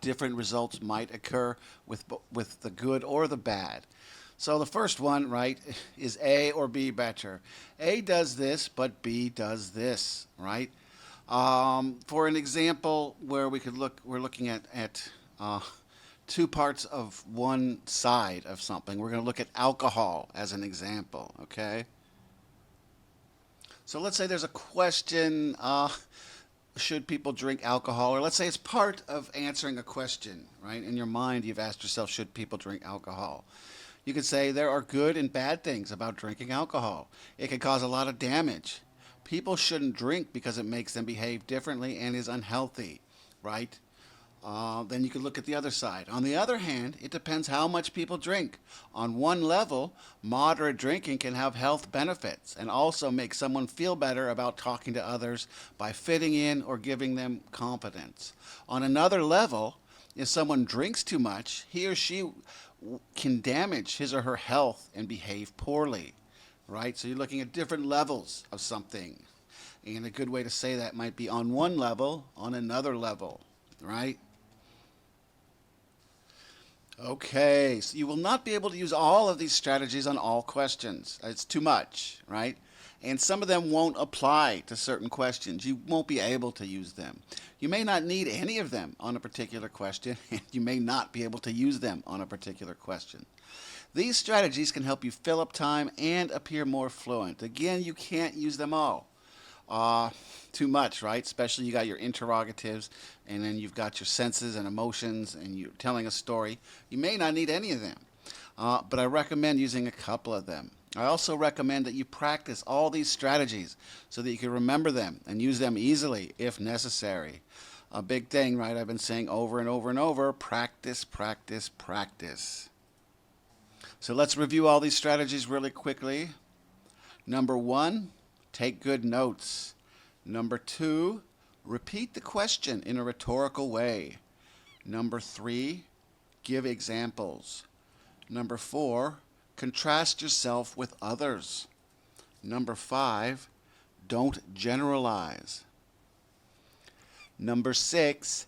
different results might occur with the good or the bad. So the first one, right, is A or B better. A does this, but B does this, right? For an example where we're looking at 2 parts of one side of something. We're going to look at alcohol as an example, okay? So let's say there's a question, should people drink alcohol? Or let's say it's part of answering a question, right? In your mind, you've asked yourself, should people drink alcohol? You could say there are good and bad things about drinking alcohol. It can cause a lot of damage. People shouldn't drink because it makes them behave differently and is unhealthy, right? Then you could look at the other side. On the other hand, it depends how much people drink. On one level, moderate drinking can have health benefits and also make someone feel better about talking to others by fitting in or giving them confidence. On another level, if someone drinks too much, he or she can damage his or her health and behave poorly, right? So you're looking at different levels of something. And a good way to say that might be on one level, on another level, right? Okay, so you will not be able to use all of these strategies on all questions. It's too much, right? And some of them won't apply to certain questions. You won't be able to use them. You may not need any of them on a particular question, and you may not be able to use them on a particular question. These strategies can help you fill up time and appear more fluent. Again, you can't use them all. Too much, right? Especially you got your interrogatives, and then you've got your senses and emotions, and you're telling a story. You may not need any of them, but I recommend using a couple of them. I also recommend that you practice all these strategies so that you can remember them and use them easily if necessary. A big thing, right? I've been saying over and over and over, practice, practice, practice. So let's review all these strategies really quickly. Number 1, take good notes. Number 2, repeat the question in a rhetorical way. Number 3, give examples. Number 4, contrast yourself with others. Number 5, don't generalize. Number 6,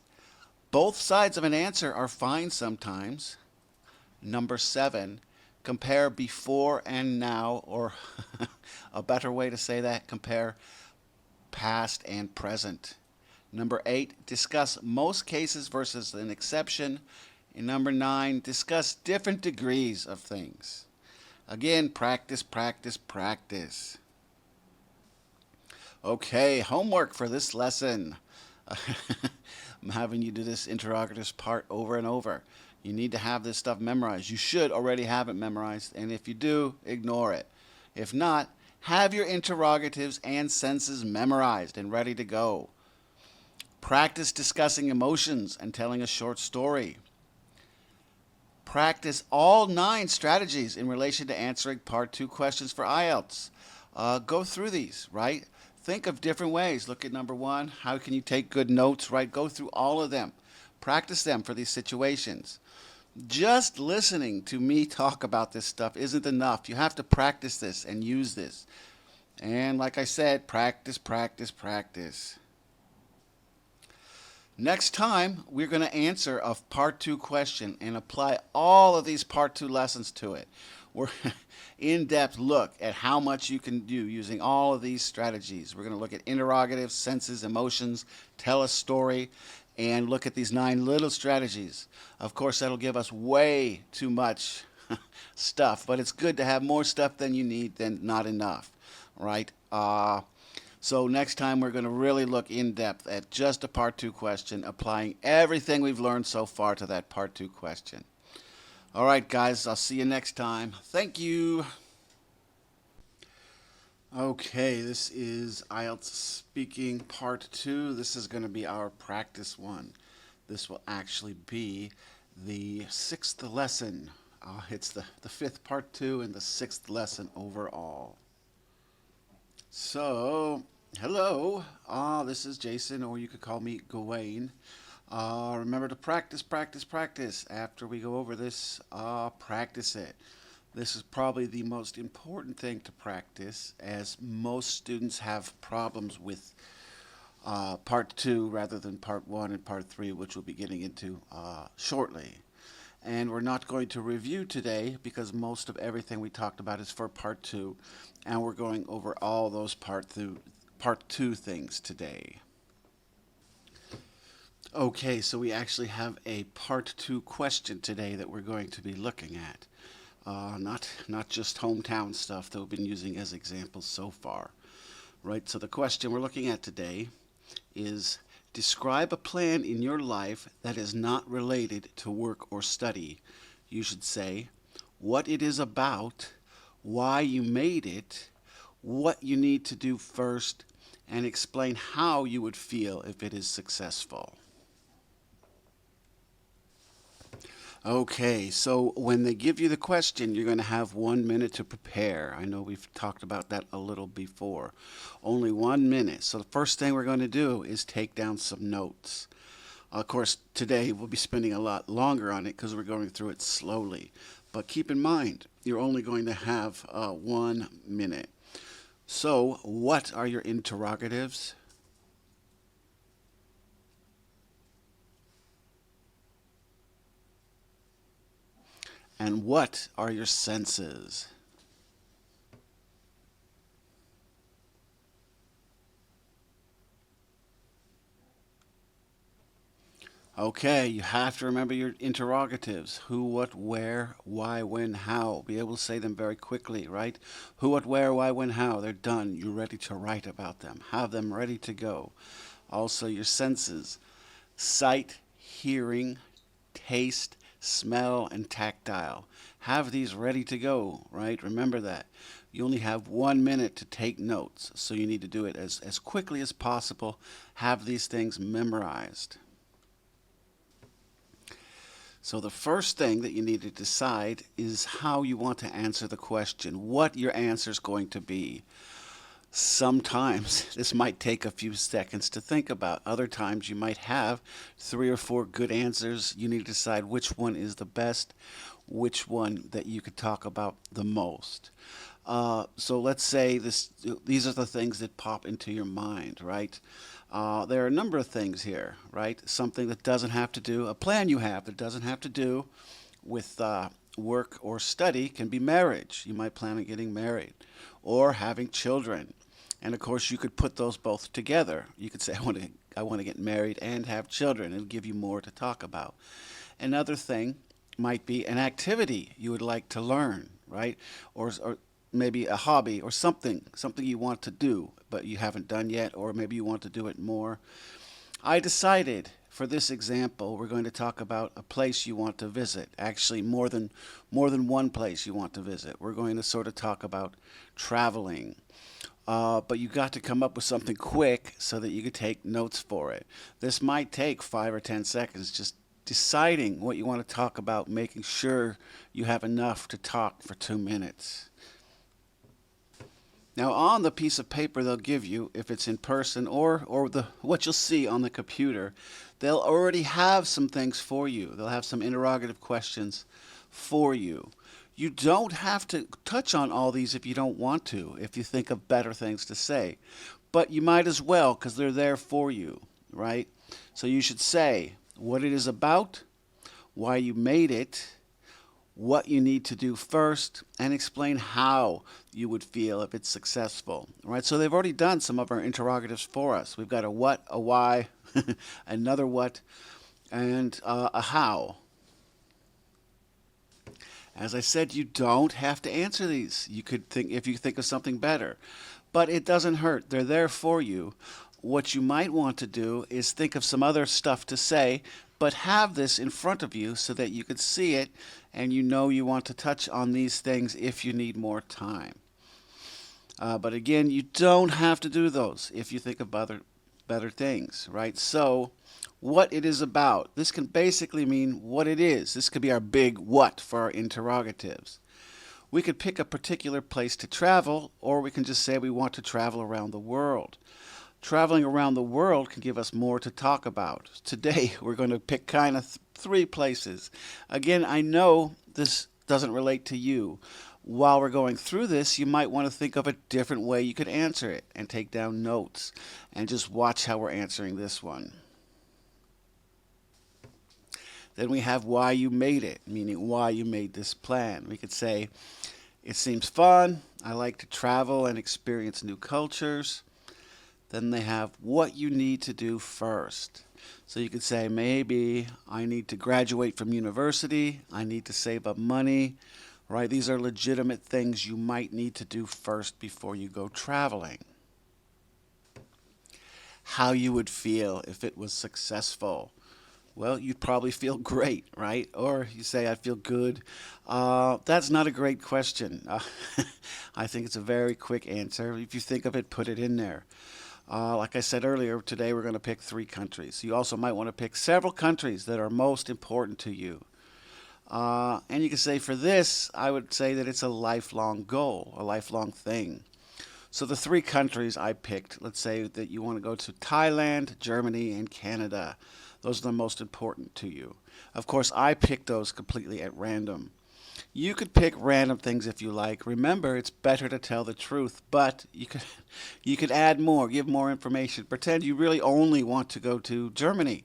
both sides of an answer are fine sometimes. Number 7, compare before and now, or a better way to say that, compare past and present. Number 8, discuss most cases versus an exception. And number 9, discuss different degrees of things. Again, practice, practice, practice. Okay, homework for this lesson. I'm having you do this interrogatives part over and over. You need to have this stuff memorized. You should already have it memorized, and if you do, ignore it. If not, have your interrogatives and senses memorized and ready to go. Practice discussing emotions and telling a short story. Practice all 9 strategies in relation to answering Part 2 questions for IELTS. Go through these, right? Think of different ways. Look at number 1. How can you take good notes, right? Go through all of them. Practice them for these situations. Just listening to me talk about this stuff isn't enough. You have to practice this and use this. And like I said, practice, practice, practice. Next time, we're going to answer a Part 2 question and apply all of these Part 2 lessons to it. We're in-depth look at how much you can do using all of these strategies. We're going to look at interrogatives, senses, emotions, tell a story, and look at these 9 little strategies. Of course, that'll give us way too much stuff, but it's good to have more stuff than you need than not enough, right? So next time we're going to really look in depth at just a Part 2 question, applying everything we've learned so far to that Part 2 question. All right, guys, I'll see you next time. Thank you. Okay, this is IELTS Speaking Part 2. This is going to be our practice one. This will actually be the 6th lesson. It's the 5th Part 2 and the 6th lesson overall. So, hello. This is Jason, or you could call me Gawain. Remember to practice, practice, practice. After we go over this, practice it. This is probably the most important thing to practice, as most students have problems with Part 2 rather than Part 1 and Part 3, which we'll be getting into shortly. And we're not going to review today because most of everything we talked about is for Part 2, and we're going over all those Part 2 things today. Okay, so we actually have a Part 2 question today that we're going to be looking at. Not just hometown stuff that we've been using as examples so far. Right, so the question we're looking at today is describe a plan in your life that is not related to work or study. You should say what it is about, why you made it, what you need to do first, and explain how you would feel if it is successful. Okay, so when they give you the question, you're going to have 1 minute to prepare. I know we've talked about that a little before. Only 1 minute. So the first thing we're going to do is take down some notes. Of course, today we'll be spending a lot longer on it because we're going through it slowly. But keep in mind, you're only going to have 1 minute. So, what are your interrogatives? And what are your senses? Okay, you have to remember your interrogatives. Who, what, where, why, when, how. Be able to say them very quickly, right? Who, what, where, why, when, how. They're done. You're ready to write about them. Have them ready to go. Also, your senses. Sight, hearing, taste, smell, and tactile. Have these ready to go, right? Remember that. You only have 1 minute to take notes, so you need to do it as quickly as possible. Have these things memorized. So the first thing that you need to decide is how you want to answer the question, what your answer is going to be. Sometimes this might take a few seconds to think about. Other times you might have 3 or 4 good answers. You need to decide which one is the best, which one that you could talk about the most. So let's say these are the things that pop into your mind, right? There are a number of things here, right? Something that doesn't have to do, a plan you have that doesn't have to do with work or study can be marriage. You might plan on getting married or having children. And of course, you could put those both together. You could say, I want to get married and have children. It'll give you more to talk about. Another thing might be an activity you would like to learn, right? Or maybe a hobby or something you want to do, but you haven't done yet, or maybe you want to do it more. I decided for this example, we're going to talk about a place you want to visit. Actually, more than one place you want to visit. We're going to sort of talk about traveling. But you got to come up with something quick so that you could take notes for it. This might take 5 or 10 seconds, just deciding what you want to talk about, making sure you have enough to talk for 2 minutes. Now on the piece of paper they'll give you, if it's in person or what you'll see on the computer, they'll already have some things for you. They'll have some interrogative questions for you. You don't have to touch on all these if you don't want to, if you think of better things to say. But you might as well, because they're there for you, right? So you should say what it is about, why you made it, what you need to do first, and explain how you would feel if it's successful. Right? So they've already done some of our interrogatives for us. We've got a what, a why, another what, and a how. As I said, you don't have to answer these. You could think if you think of something better. But it doesn't hurt. They're there for you. What you might want to do is think of some other stuff to say, but have this in front of you so that you could see it and you know you want to touch on these things if you need more time. But again, you don't have to do those if you think of better things, right? So what it is about. This can basically mean what it is. This could be our big what for our interrogatives. We could pick a particular place to travel, or we can just say we want to travel around the world. Traveling around the world can give us more to talk about. Today, we're going to pick kind of 3 places. Again, I know this doesn't relate to you. While we're going through this, you might want to think of a different way you could answer it and take down notes and just watch how we're answering this one. Then we have why you made it, meaning why you made this plan. We could say, it seems fun. I like to travel and experience new cultures. Then they have what you need to do first. So you could say, maybe I need to graduate from university. I need to save up money, right? These are legitimate things you might need to do first before you go traveling. how you would feel if it was successful. Well, you'd probably feel great, right? Or you say, I feel good. That's not a great question. I think it's a very quick answer. If you think of it, put it in there. Like I said earlier, today we're going to pick 3 countries. You also might want to pick several countries that are most important to you. And you can say for this, I would say that it's a lifelong goal, a lifelong thing. So the 3 countries I picked, let's say that you want to go to Thailand, Germany, and Canada. Those are the most important to you. Of course, I picked those completely at random. You could pick random things if you like. Remember, it's better to tell the truth, but you could add more, give more information. Pretend you really only want to go to Germany.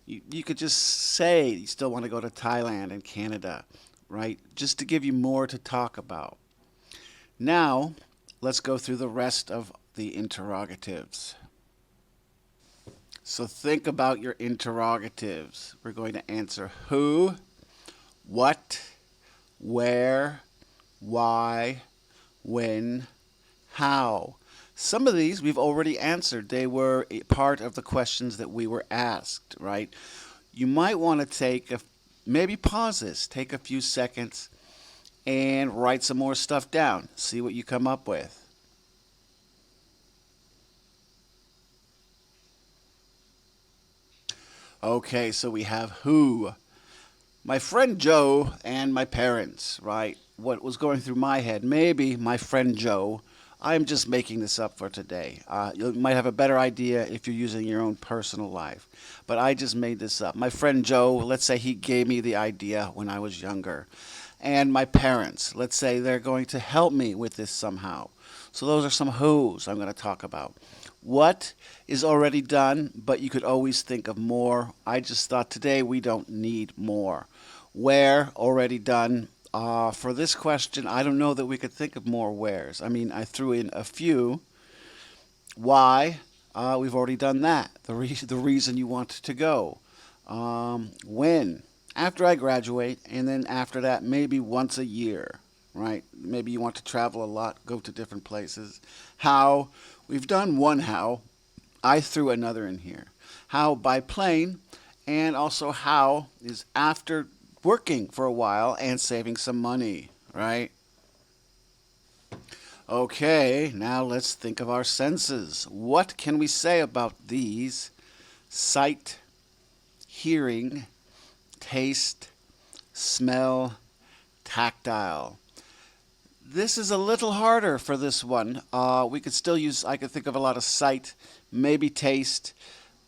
You could just say you still want to go to Thailand and Canada, right? Just to give you more to talk about. Now, let's go through the rest of the interrogatives. So think about your interrogatives. We're going to answer who, what, where, why, when, how. Some of these we've already answered. They were a part of the questions that we were asked, right? You might want to maybe pause this, take a few seconds, and write some more stuff down. See what you come up with. Okay, so we have who. My friend Joe and my parents, right? What was going through my head? Maybe my friend Joe. I'm just making this up for today. You might have a better idea if you're using your own personal life. But I just made this up. My friend Joe, let's say he gave me the idea when I was younger. And my parents, let's say they're going to help me with this somehow. So those are some who's I'm going to talk about. What is already done, but you could always think of more. I just thought today we don't need more. Where, already done. For this question, I don't know that we could think of more wheres. I mean, I threw in a few. Why? We've already done that. The reason you want to go. When? After I graduate, and then after that, maybe once a year, right? Maybe you want to travel a lot, go to different places. How? We've done one how. I threw another in here. How? By plane, and also how is after working for a while and saving some money, right? Okay, now let's think of our senses. What can we say about these? Sight, hearing, taste, smell, tactile. This is a little harder for this one. We could still use, I could think of a lot of sight, maybe taste,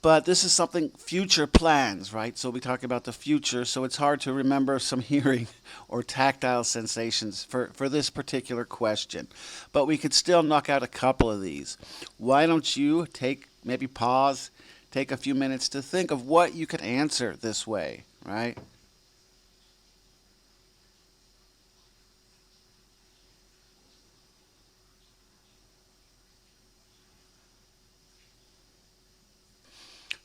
but this is something future plans, right? So we talk about the future, so it's hard to remember some hearing or tactile sensations for this particular question. But we could still knock out a couple of these. Why don't you maybe pause, take a few minutes to think of what you could answer this way, right?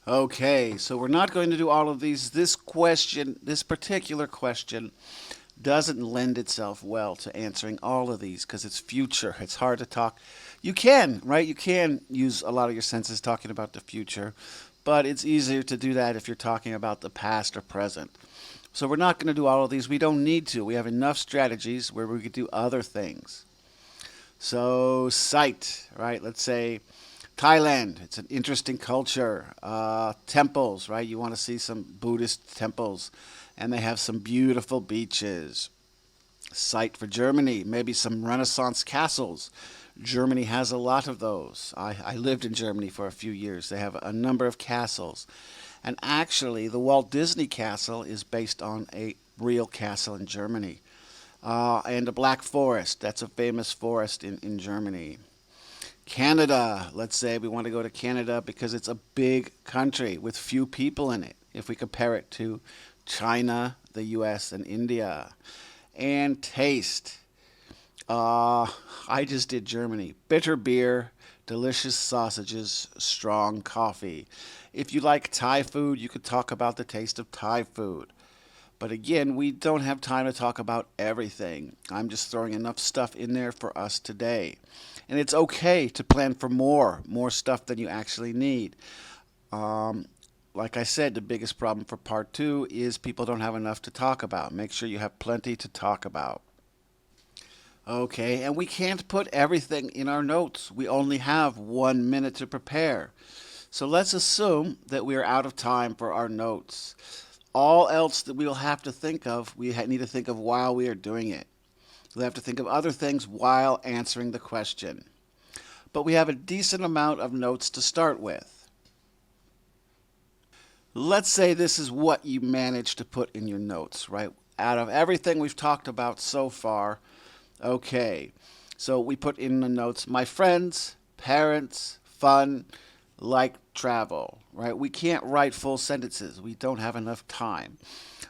Okay, so we're not going to do all of these. This particular question, doesn't lend itself well to answering all of these because it's future. It's hard to talk. You can, right? You can use a lot of your senses talking about the future, but it's easier to do that if you're talking about the past or present. So we're not going to do all of these. We don't need to. We have enough strategies where we could do other things. So sight, right? Let's say Thailand, it's an interesting culture. Temples, right? You want to see some Buddhist temples, and they have some beautiful beaches. Sight for Germany, maybe some Renaissance castles. Germany has a lot of those. I lived in Germany for a few years. They have a number of castles. And actually, the Walt Disney Castle is based on a real castle in Germany. And the Black Forest, that's a famous forest in Germany. Canada, let's say we want to go to Canada because it's a big country with few people in it if we compare it to China, the US, and India. And taste. I just did Germany. Bitter beer, delicious sausages, strong coffee. If you like Thai food, you could talk about the taste of Thai food. But again, we don't have time to talk about everything. I'm just throwing enough stuff in there for us today. And it's okay to plan for more stuff than you actually need. Like I said, the biggest problem for part two is people don't have enough to talk about. Make sure you have plenty to talk about. Okay, and we can't put everything in our notes. We only have 1 minute to prepare. So let's assume that we are out of time for our notes. All else that we will have to think of, we need to think of while we are doing it. We'll have to think of other things while answering the question. But we have a decent amount of notes to start with. Let's say this is what you managed to put in your notes, right? Out of everything we've talked about so far, okay. So we put in the notes, my friends, parents, fun, like travel, right? We can't write full sentences. We don't have enough time.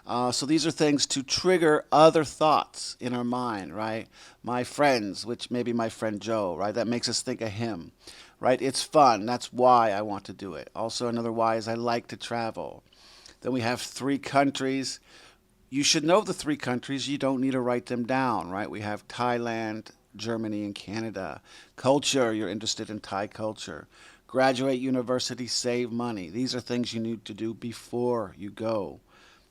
So these are things to trigger other thoughts in our mind, right? My friends, which may be my friend Joe, right? That makes us think of him, right? It's fun. That's why I want to do it. Also, another why is I like to travel. Then we have 3 countries. You should know the 3 countries. You don't need to write them down, right? We have Thailand, Germany, and Canada. Culture, you're interested in Thai culture. Graduate university, save money. These are things you need to do before you go.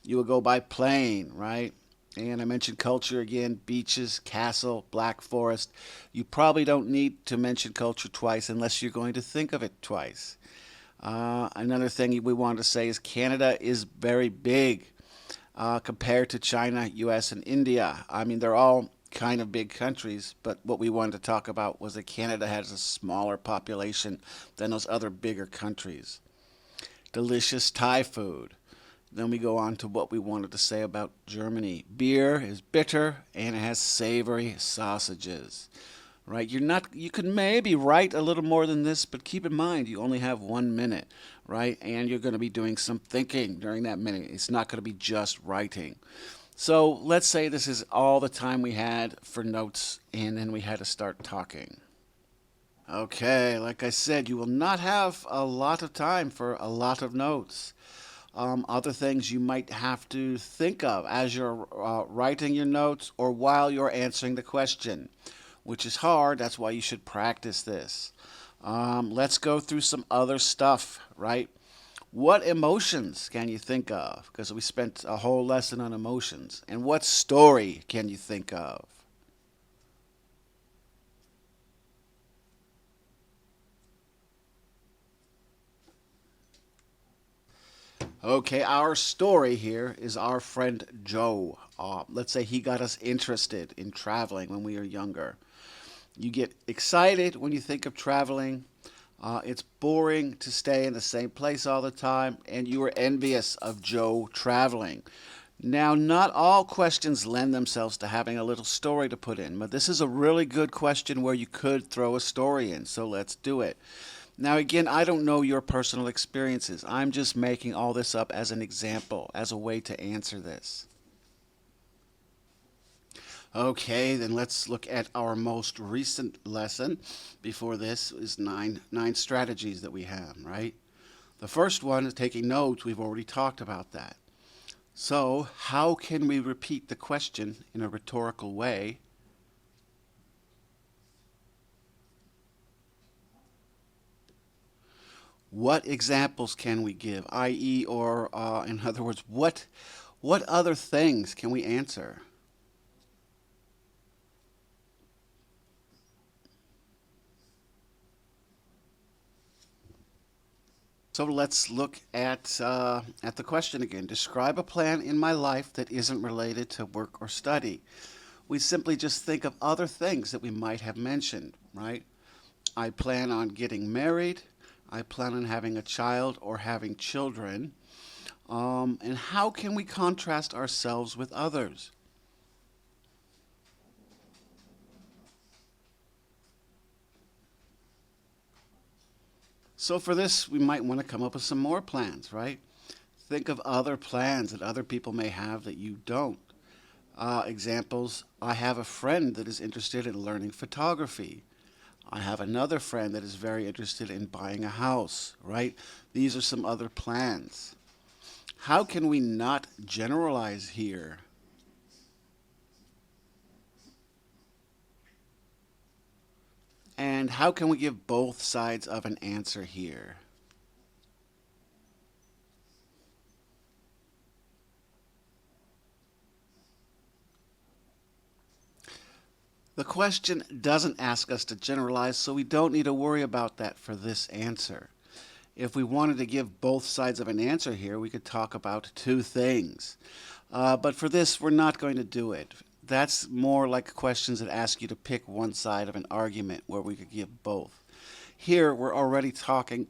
You will go by plane, right? And I mentioned culture again, beaches, castle, Black Forest. You probably don't need to mention culture twice unless you're going to think of it twice. Another thing we want to say is Canada is very big compared to China, US, and India. I mean, they're all kind of big countries, but what we wanted to talk about was that Canada has a smaller population than those other bigger countries. Delicious Thai food. Then we go on to what we wanted to say about Germany. Beer is bitter and it has savory sausages. Right? You can maybe write a little more than this, but keep in mind you only have 1 minute, right? And you're going to be doing some thinking during that minute. It's not going to be just writing. So let's say this is all the time we had for notes, and then we had to start talking. Okay, like I said, you will not have a lot of time for a lot of notes. Other things you might have to think of as you're writing your notes or while you're answering the question, which is hard. That's why you should practice this. Let's go through some other stuff, right? What emotions can you think of? Because we spent a whole lesson on emotions. And what story can you think of? Okay, our story here is our friend Joe. Let's say he got us interested in traveling when we were younger. You get excited when you think of traveling. It's boring to stay in the same place all the time, and you are envious of Joe traveling. Now, not all questions lend themselves to having a little story to put in, but this is a really good question where you could throw a story in, so let's do it. Now, again, I don't know your personal experiences. I'm just making all this up as an example, as a way to answer this. Okay, then let's look at our most recent lesson. Before this is nine strategies that we have, right? The first one is taking notes. We've already talked about that. So, how can we repeat the question in a rhetorical way? What examples can we give? I.e., or in other words, what other things can we answer? So let's look at the question again. Describe a plan in my life that isn't related to work or study. We simply just think of other things that we might have mentioned, right? I plan on getting married. I plan on having a child or having children. And how can we contrast ourselves with others? So for this, we might want to come up with some more plans, right? Think of other plans that other people may have that you don't. Examples, I have a friend that is interested in learning photography. I have another friend that is very interested in buying a house, right? These are some other plans. How can we not generalize here? And And how can we give both sides of an answer here? The question doesn't ask us to generalize, so we don't need to worry about that for this answer. If we wanted to give both sides of an answer here, we could talk about two things. But for this, we're not going to do it. That's more like questions that ask you to pick one side of an argument where we could give both. Here, we're talking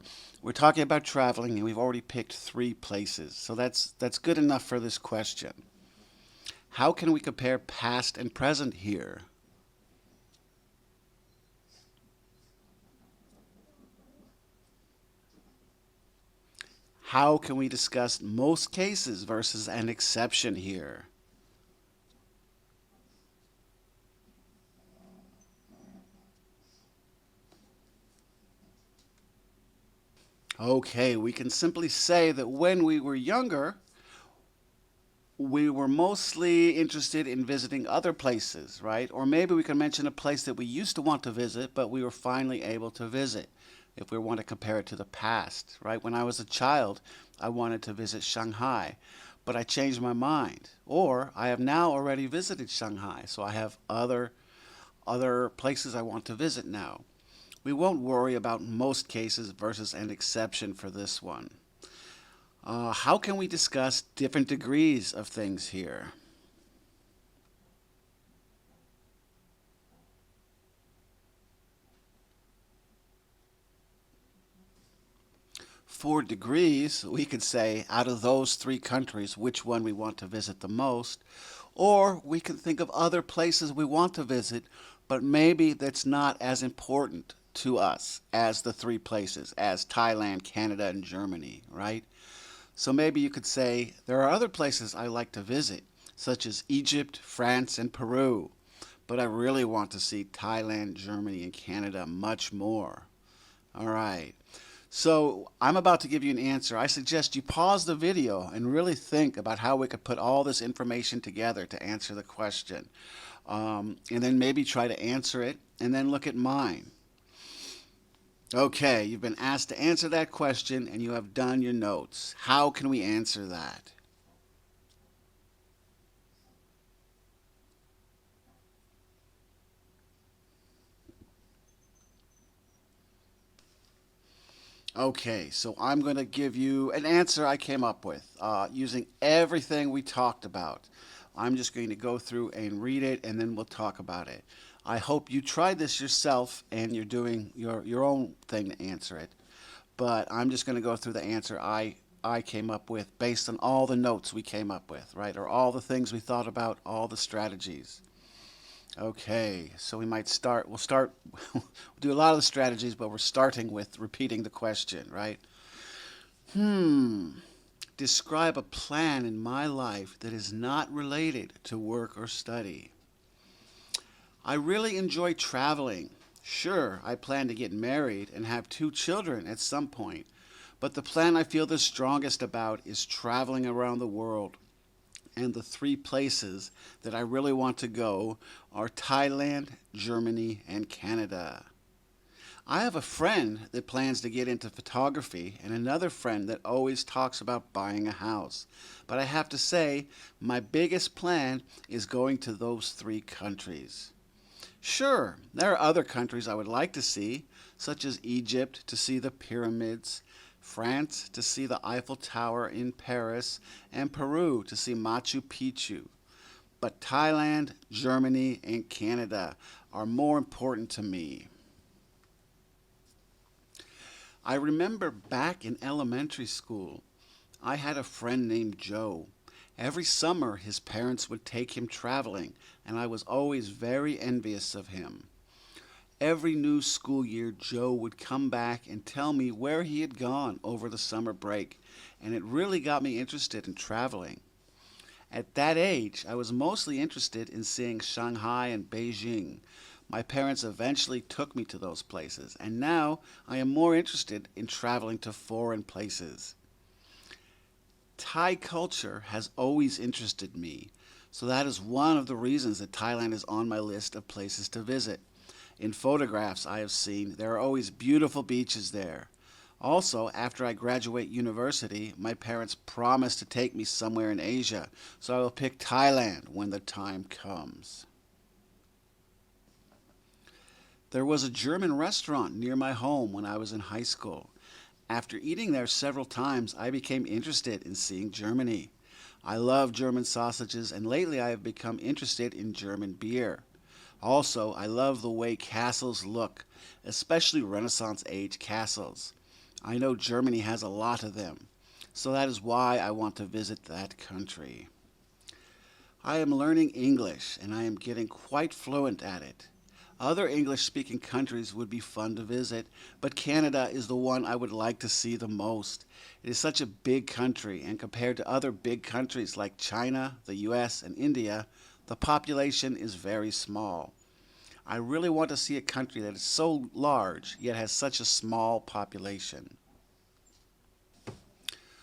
about traveling, and we've already picked 3 places. So that's good enough for this question. How can we compare past and present here? How can we discuss most cases versus an exception here? Okay, we can simply say that when we were younger, we were mostly interested in visiting other places, right? Or maybe we can mention a place that we used to want to visit, but we were finally able to visit, if we want to compare it to the past, right? When I was a child, I wanted to visit Shanghai, but I changed my mind. Or I have now already visited Shanghai, so I have other places I want to visit now. We won't worry about most cases versus an exception for this one. How can we discuss different degrees of things here? For degrees, we could say out of those 3 countries, which one we want to visit the most, or we can think of other places we want to visit, but maybe that's not as important to us as the 3 places, as Thailand, Canada, and Germany, right? So maybe you could say, there are other places I like to visit, such as Egypt, France, and Peru, but I really want to see Thailand, Germany, and Canada much more. All right. So I'm about to give you an answer. I suggest you pause the video and really think about how we could put all this information together to answer the question. And then maybe try to answer it, and then look at mine. Okay, you've been asked to answer that question, and you have done your notes. How can we answer that? Okay, so I'm going to give you an answer I came up with using everything we talked about. I'm just going to go through and read it, and then we'll talk about it. I hope you tried this yourself and you're doing your own thing to answer it. But I'm just going to go through the answer I came up with based on all the notes we came up with, right? Or all the things we thought about, all the strategies. Okay, so we'll we'll do a lot of the strategies, but we're starting with repeating the question, right? Describe a plan in my life that is not related to work or study. I really enjoy traveling. Sure, I plan to get married and have 2 children at some point, but the plan I feel the strongest about is traveling around the world. And the 3 places that I really want to go are Thailand, Germany, and Canada. I have a friend that plans to get into photography and another friend that always talks about buying a house. But I have to say, my biggest plan is going to those 3 countries. Sure, there are other countries I would like to see, such as Egypt to see the pyramids, France to see the Eiffel Tower in Paris, and Peru to see Machu Picchu. But Thailand, Germany, and Canada are more important to me. I remember back in elementary school, I had a friend named Joe. Every summer, his parents would take him traveling, and I was always very envious of him. Every new school year, Joe would come back and tell me where he had gone over the summer break, and it really got me interested in traveling. At that age, I was mostly interested in seeing Shanghai and Beijing. My parents eventually took me to those places, and now I am more interested in traveling to foreign places. Thai culture has always interested me, so that is one of the reasons that Thailand is on my list of places to visit. In photographs I have seen, there are always beautiful beaches there. Also, after I graduate university, my parents promised to take me somewhere in Asia, so I will pick Thailand when the time comes. There was a German restaurant near my home when I was in high school. After eating there several times, I became interested in seeing Germany. I love German sausages, and lately I have become interested in German beer. Also, I love the way castles look, especially Renaissance age castles. I know Germany has a lot of them, so that is why I want to visit that country. I am learning English, and I am getting quite fluent at it. Other English-speaking countries would be fun to visit, but Canada is the one I would like to see the most. It is such a big country, and compared to other big countries like China, the US, and India, the population is very small. I really want to see a country that is so large, yet has such a small population.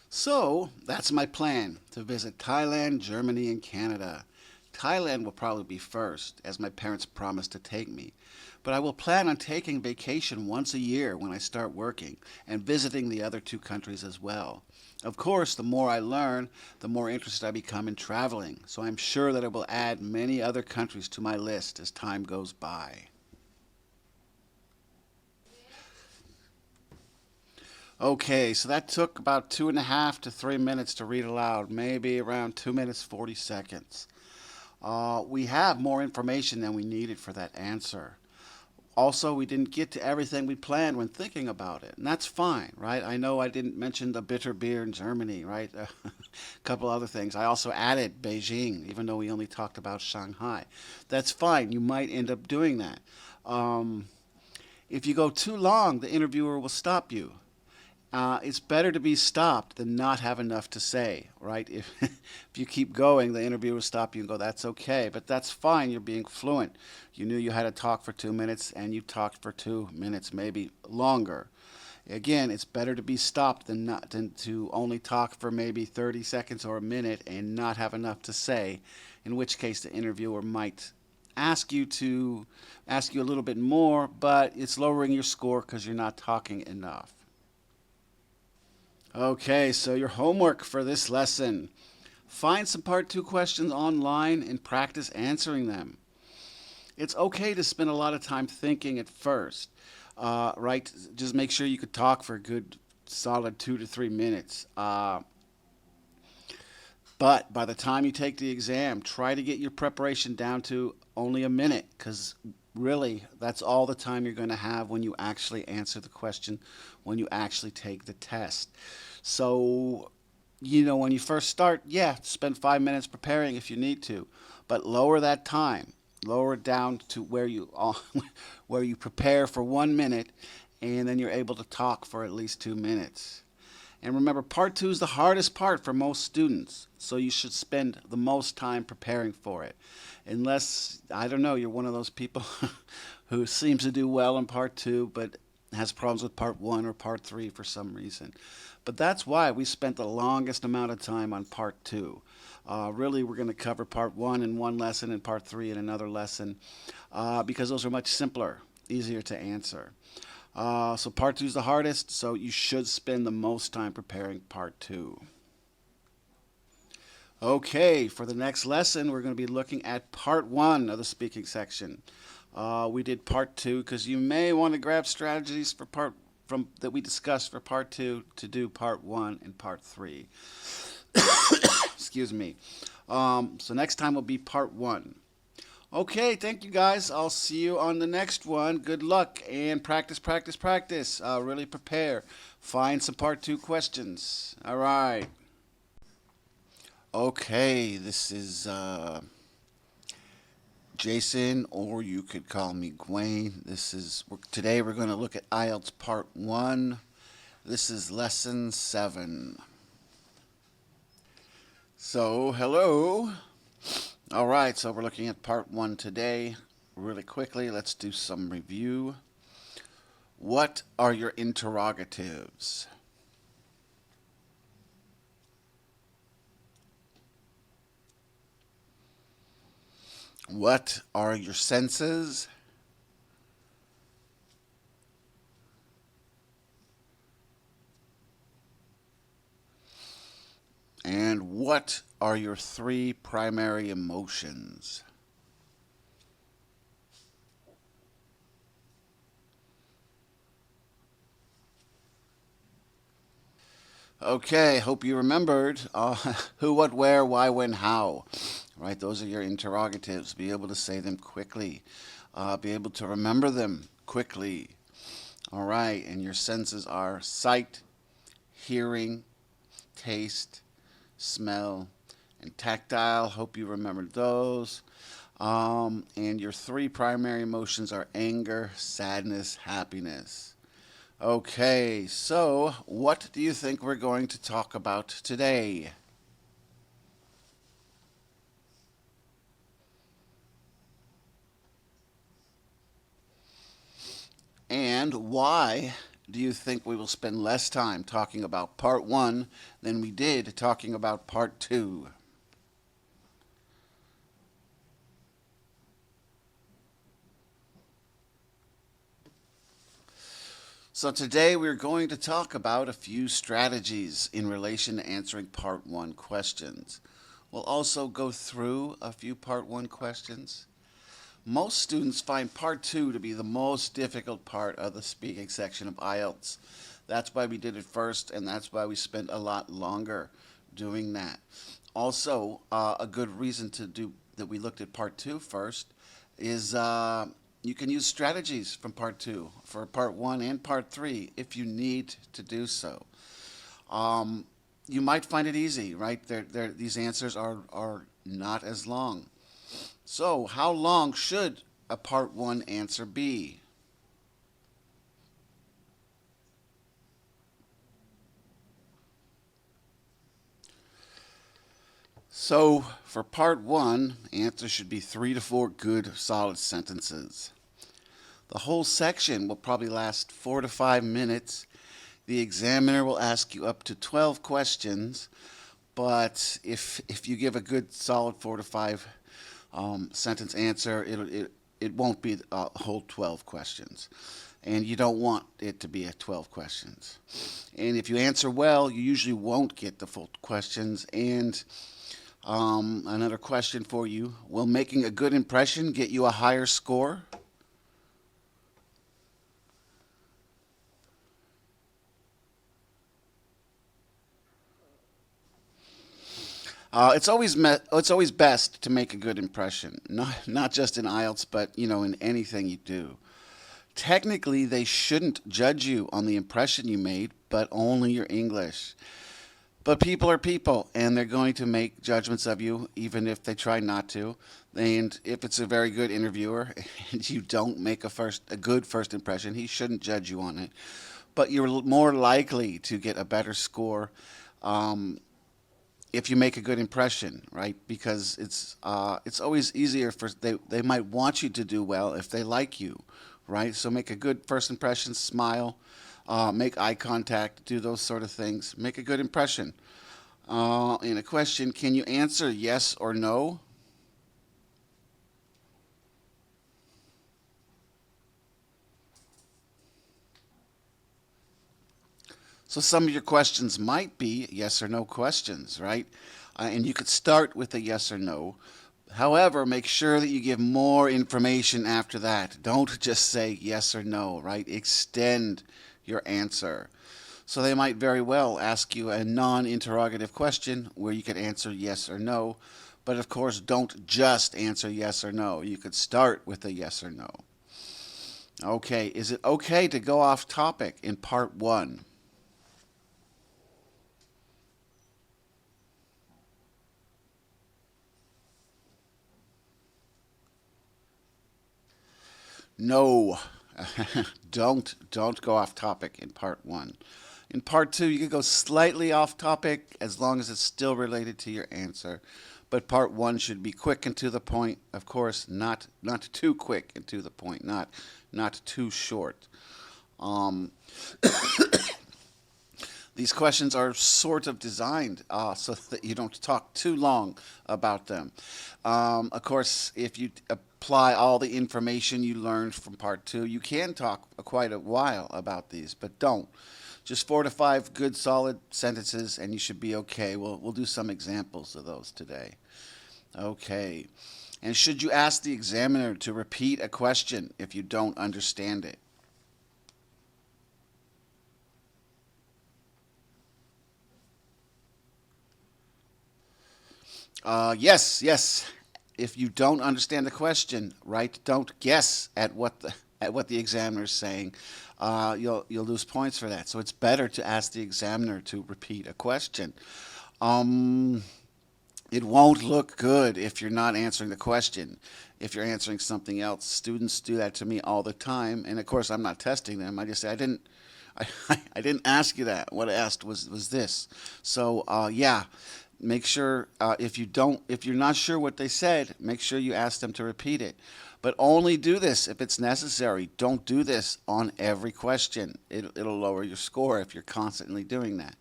So, that's my plan, to visit Thailand, Germany, and Canada. Thailand will probably be first, as my parents promised to take me. But I will plan on taking vacation once a year when I start working, and visiting the other two countries as well. Of course, the more I learn, the more interested I become in traveling, so I'm sure that I will add many other countries to my list as time goes by. Okay, so that took about 2.5 to 3 minutes to read aloud, maybe around 2 minutes 40 seconds. We have more information than we needed for that answer. Also, we didn't get to everything we planned when thinking about it, and that's fine, right? I know I didn't mention the bitter beer in Germany, right? A couple other things. I also added Beijing, even though we only talked about Shanghai. That's fine. You might end up doing that. If you go too long, the interviewer will stop you. It's better to be stopped than not have enough to say, right? If you keep going, the interviewer will stop you and go, that's okay, but that's fine. You're being fluent. You knew you had to talk for 2 minutes, and you talked for 2 minutes, maybe longer. Again, it's better to be stopped than to only talk for maybe 30 seconds or a minute and not have enough to say, in which case the interviewer might ask you a little bit more, but it's lowering your score because you're not talking enough. Okay, so your homework for this lesson. Find some Part 2 questions online and practice answering them. It's okay to spend a lot of time thinking at first, right? Just make sure you could talk for a good solid 2 to 3 minutes. But by the time you take the exam, try to get your preparation down to only a minute, because really that's all the time you're going to have when you actually answer the question, when you actually take the test. So, when you first start, yeah, spend 5 minutes preparing if you need to, but lower that time. Lower it down to where where you prepare for 1 minute, and then you're able to talk for at least 2 minutes. And remember, part 2 is the hardest part for most students, so you should spend the most time preparing for it. Unless, I don't know, you're one of those people who seems to do well in part 2, but has problems with part 1 or part 3 for some reason. But that's why we spent the longest amount of time on part 2. Really, we're going to cover part 1 in one lesson and part 3 in another lesson, because those are much simpler, easier to answer. So part 2 is the hardest, so you should spend the most time preparing part 2. Okay, for the next lesson, we're going to be looking at part 1 of the speaking section. We did part 2 because you may want to grab strategies for that we discussed for part 2 to do part 1 and part 3. Excuse me. So next time will be part 1. Okay, thank you guys. I'll see you on the next one. Good luck and practice, practice, practice. Really prepare. Find some part 2 questions. All right. Okay, this is Jason, or you could call me Gwen. Today we're going to look at IELTS Part 1. This is Lesson 7. So, hello. All right, so we're looking at Part 1 today. Really quickly, let's do some review. What are your interrogatives? What are your senses? And what are your three primary emotions? Okay, hope you remembered who, what, where, why, when, how. Right, those are your interrogatives. Be able to say them quickly. Be able to remember them quickly. All right, and your senses are sight, hearing, taste, smell, and tactile. Hope you remembered those. And your three primary emotions are anger, sadness, happiness. Okay, so what do you think we're going to talk about today? And why do you think we will spend less time talking about part one than we did talking about part two? So today we're going to talk about a few strategies in relation to answering part one questions. We'll also go through a few part one questions. Most students find part two to be the most difficult part of the speaking section of IELTS. That's why we did it first, and that's why we spent a lot longer doing that. Also, a good reason to do that we looked at part two first is you can use strategies from part two for part one and part three if you need to do so. You might find it easy, right? These answers are not as long. So, how long should a part one answer be? So, for part one, answer should be 3 to 4 good, solid sentences. The whole section will probably last 4 to 5 minutes. The examiner will ask you up to 12 questions, but if you give a good, solid 4 to 5 sentence answer, it won't be a whole 12 questions. And you don't want it to be at 12 questions. And if you answer well, you usually won't get the full questions. And another question for you, will making a good impression get you a higher score? It's always best to make a good impression, not just in IELTS, but in anything you do. Technically, they shouldn't judge you on the impression you made, but only your English. But people are people, and they're going to make judgments of you, even if they try not to. And if it's a very good interviewer and you don't make a good first impression, he shouldn't judge you on it. But you're more likely to get a better score if you make a good impression, right? Because it's always easier for they might want you to do well if they like you, right? So make a good first impression, smile, make eye contact, do those sort of things. Make a good impression. In a question, can you answer yes or no? So some of your questions might be yes or no questions, right? And you could start with a yes or no. However, make sure that you give more information after that. Don't just say yes or no, right? Extend your answer. So they might very well ask you a non-interrogative question where you could answer yes or no. But of course, don't just answer yes or no. You could start with a yes or no. Okay, is it okay to go off topic in part one? No, don't go off topic in part one. In part two, you can go slightly off topic as long as it's still related to your answer. But part one should be quick and to the point. Of course, not too quick and to the point. Not too short. Um, these questions are sort of designed so that you don't talk too long about them. Of course, if you apply all the information you learned from part two, you can talk quite a while about these, but don't. Just 4 to 5 good, solid sentences, and you should be okay. We'll do some examples of those today. Okay. And should you ask the examiner to repeat a question if you don't understand it? Yes. If you don't understand the question, right, don't guess at what the examiner is saying. You'll lose points for that. So it's better to ask the examiner to repeat a question. Um, it won't look good if you're not answering the question. If you're answering something else, students do that to me all the time. And of course, I'm not testing them. I just say I didn't ask you that. What I asked was this. So yeah, make sure if you're not sure what they said, make sure you ask them to repeat it. But only do this if it's necessary. Don't do this on every question. It'll lower your score if you're constantly doing that,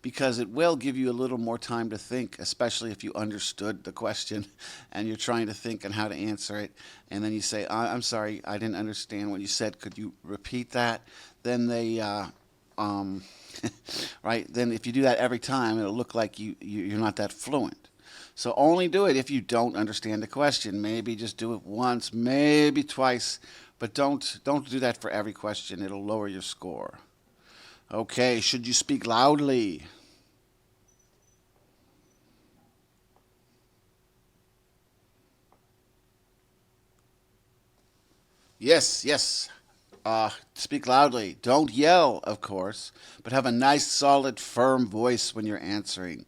because it will give you a little more time to think, especially if you understood the question and you're trying to think on how to answer it, and then you say, I'm sorry, I didn't understand what you said. Could you repeat that? Then they right? Then if you do that every time, it'll look like you're not that fluent. So only do it if you don't understand the question. Maybe just do it once, maybe twice, but don't do that for every question. It'll lower your score. Okay, should you speak loudly? Yes. Speak loudly. Don't yell, of course, but have a nice, solid, firm voice when you're answering.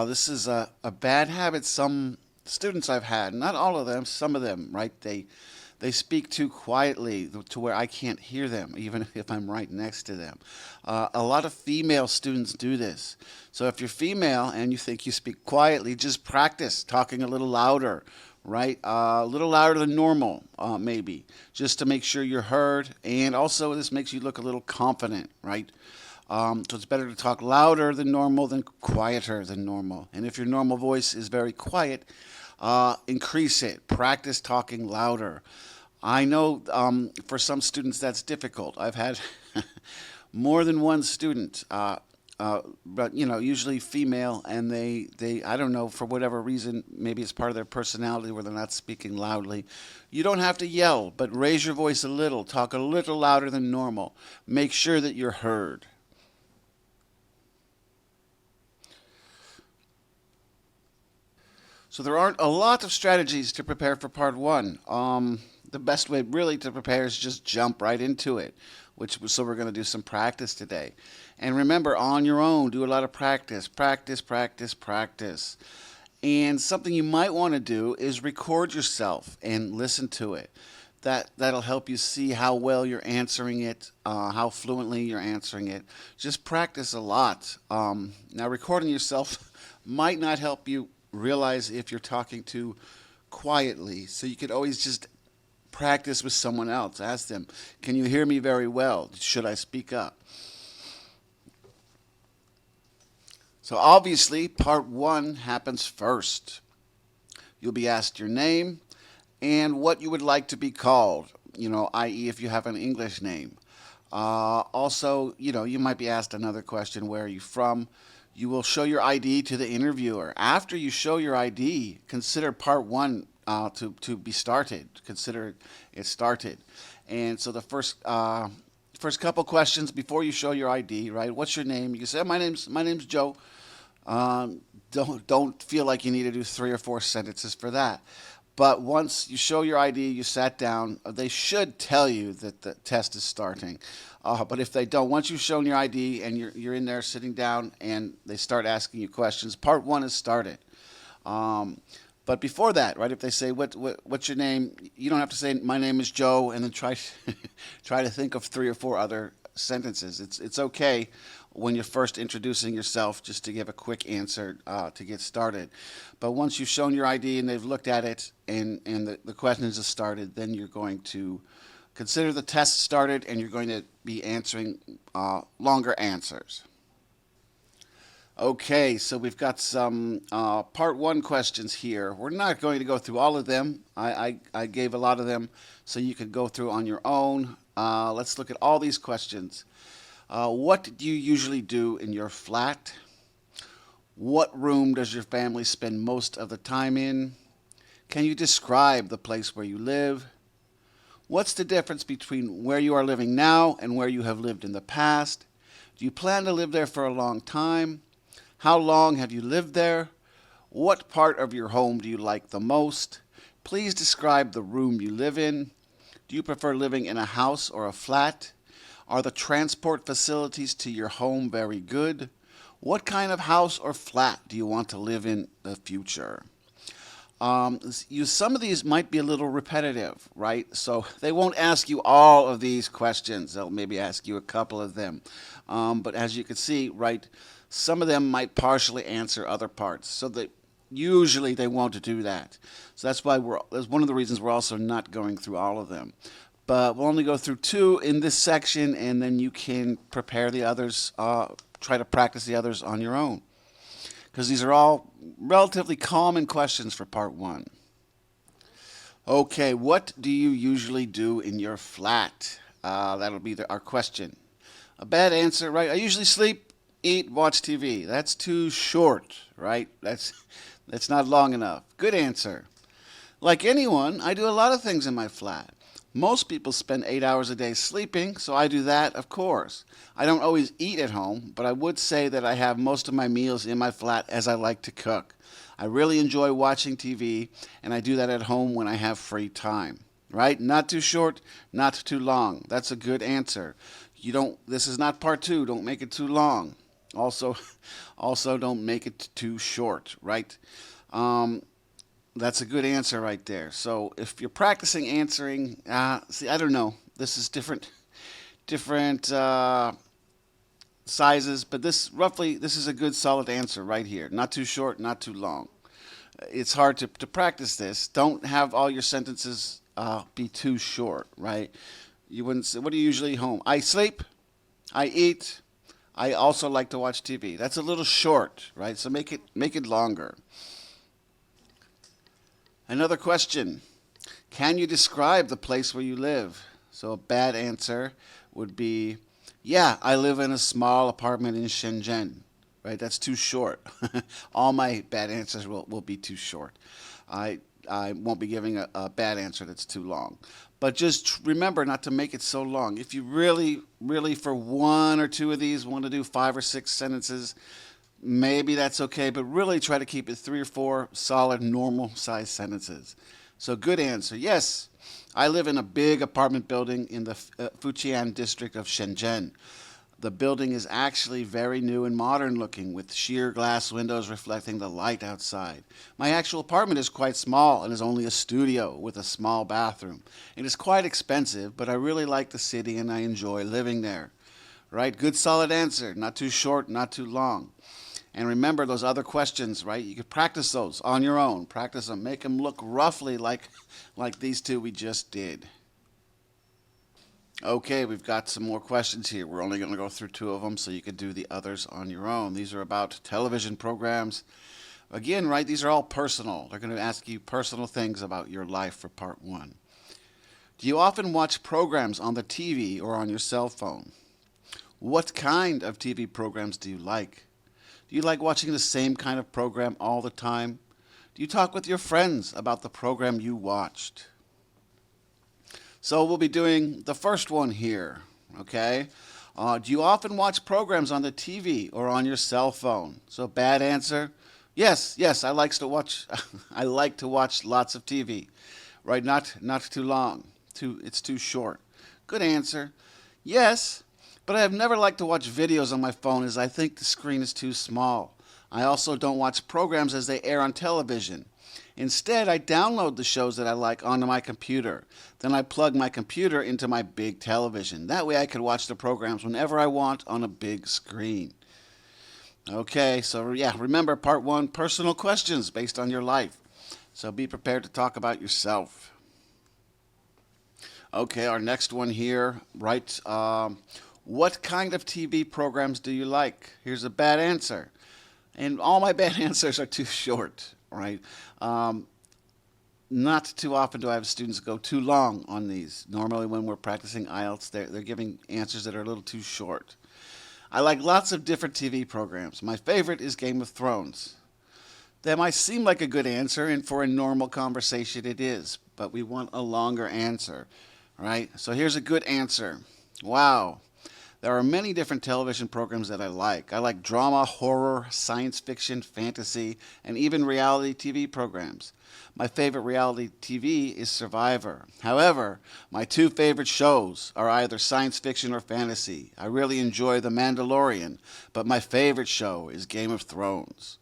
This is a bad habit some students I've had. Not all of them, some of them, right? They speak too quietly to where I can't hear them, even if I'm right next to them. A lot of female students do this. So if you're female and you think you speak quietly, just practice talking a little louder, right? A little louder than normal, maybe, just to make sure you're heard. And also, this makes you look a little confident, right? So it's better to talk louder than normal than quieter than normal. And if your normal voice is very quiet, increase it. Practice talking louder. I know for some students that's difficult. I've had more than one student, but usually female, and they I don't know, for whatever reason, maybe it's part of their personality where they're not speaking loudly. You don't have to yell, but raise your voice a little. Talk a little louder than normal. Make sure that you're heard. So there aren't a lot of strategies to prepare for part one. The best way really to prepare is just jump right into it, so we're going to do some practice today. And remember, on your own, do a lot of practice. And something you might want to do is record yourself and listen to it. That'll help you see how well you're answering it, how fluently you're answering it. Just practice a lot. Now, recording yourself might not help you realize if you're talking too quietly, so you could always just practice with someone else. Ask them, can you hear me very well? Should I speak up? So obviously, part one happens first. You'll be asked your name and what you would like to be called, i.e. if you have an English name. Also, you might be asked another question, where are you from? You will show your ID to the interviewer. After you show your ID, consider part one to be started. Consider it started. And so the first couple questions before you show your ID, right? What's your name? You can say, my name's Joe. Don't feel like you need to do 3 or 4 sentences for that. But once you show your ID, you sat down, they should tell you that the test is starting. But if they don't, once you've shown your ID and you're in there sitting down and they start asking you questions, part one has started. But before that, right, if they say, what's your name, you don't have to say, my name is Joe, and then try to think of 3 or 4 other sentences. It's okay when you're first introducing yourself just to give a quick answer to get started. But once you've shown your ID and they've looked at it and the questions have started, then you're going to consider the test started and you're going to be answering longer answers. Okay, so we've got some part one questions here. We're not going to go through all of them. I gave a lot of them so you could go through on your own. Let's look at all these questions. What do you usually do in your flat? What room does your family spend most of the time in? Can you describe the place where you live? What's the difference between where you are living now and where you have lived in the past? Do you plan to live there for a long time? How long have you lived there? What part of your home do you like the most? Please describe the room you live in. Do you prefer living in a house or a flat? Are the transport facilities to your home very good? What kind of house or flat do you want to live in the future? Some of these might be a little repetitive, right? So they won't ask you all of these questions. They'll maybe ask you a couple of them. But as you can see, right, some of them might partially answer other parts. So that usually they won't do that. So that's one of the reasons we're also not going through all of them. But we'll only go through 2 in this section, and then you can prepare the others, try to practice the others on your own, because these are all relatively common questions for part 1. Okay, what do you usually do in your flat? That'll be our question. A bad answer, right? I usually sleep, eat, watch TV. That's too short, right? That's not long enough. Good answer. Like anyone, I do a lot of things in my flat. Most people spend 8 hours a day sleeping, so I do that, of course. I don't always eat at home, but I would say that I have most of my meals in my flat as I like to cook. I really enjoy watching TV, and I do that at home when I have free time. Right? Not too short, not too long. That's a good answer. This is not part 2. Don't make it too long. Also don't make it too short, right? That's a good answer right there. So if you're practicing answering, see, I don't know. This is different sizes, but this is a good solid answer right here. Not too short, not too long. It's hard to practice this. Don't have all your sentences be too short, right? You wouldn't say, what do you usually home? I sleep, I eat, I also like to watch TV. That's a little short, right? So make it longer. Another question. Can you describe the place where you live? So a bad answer would be, yeah, I live in a small apartment in Shenzhen. Right? That's too short. All my bad answers will be too short. I won't be giving a bad answer that's too long. But just remember not to make it so long. If you really, really for 1 or 2 of these want to do 5 or 6 sentences, maybe that's okay, but really try to keep it 3 or 4 solid, normal-sized sentences. So good answer. Yes, I live in a big apartment building in the Fujian district of Shenzhen. The building is actually very new and modern looking, with sheer glass windows reflecting the light outside. My actual apartment is quite small and is only a studio with a small bathroom. It is quite expensive, but I really like the city and I enjoy living there. Right? Good solid answer. Not too short, not too long. And remember those other questions, right? You can practice those on your own. Practice them. Make them look roughly like these 2 we just did. Okay, we've got some more questions here. We're only going to go through 2 of them so you can do the others on your own. These are about television programs. Again, right, these are all personal. They're going to ask you personal things about your life for part 1. Do you often watch programs on the TV or on your cell phone? What kind of TV programs do you like? Do you like watching the same kind of program all the time? Do you talk with your friends about the program you watched? So we'll be doing the first one here, okay? Do you often watch programs on the TV or on your cell phone? So bad answer. Yes, I like to watch. I like to watch lots of TV, right? Not too long. It's too short. Good answer. Yes, but I have never liked to watch videos on my phone as I think the screen is too small. I also don't watch programs as they air on television. Instead, I download the shows that I like onto my computer. Then I plug my computer into my big television. That way I can watch the programs whenever I want on a big screen. Okay, so yeah, remember part 1, personal questions based on your life. So be prepared to talk about yourself. Okay, our next one here, right? What kind of TV programs do you like? Here's a bad answer. And all my bad answers are too short, right? Not too often do I have students go too long on these. Normally when we're practicing IELTS, they're giving answers that are a little too short. I like lots of different TV programs. My favorite is Game of Thrones. That might seem like a good answer, and for a normal conversation it is, but we want a longer answer, right? So here's a good answer. Wow. There are many different television programs that I like. I like drama, horror, science fiction, fantasy, and even reality TV programs. My favorite reality TV is Survivor. However, my two favorite shows are either science fiction or fantasy. I really enjoy The Mandalorian, but my favorite show is Game of Thrones.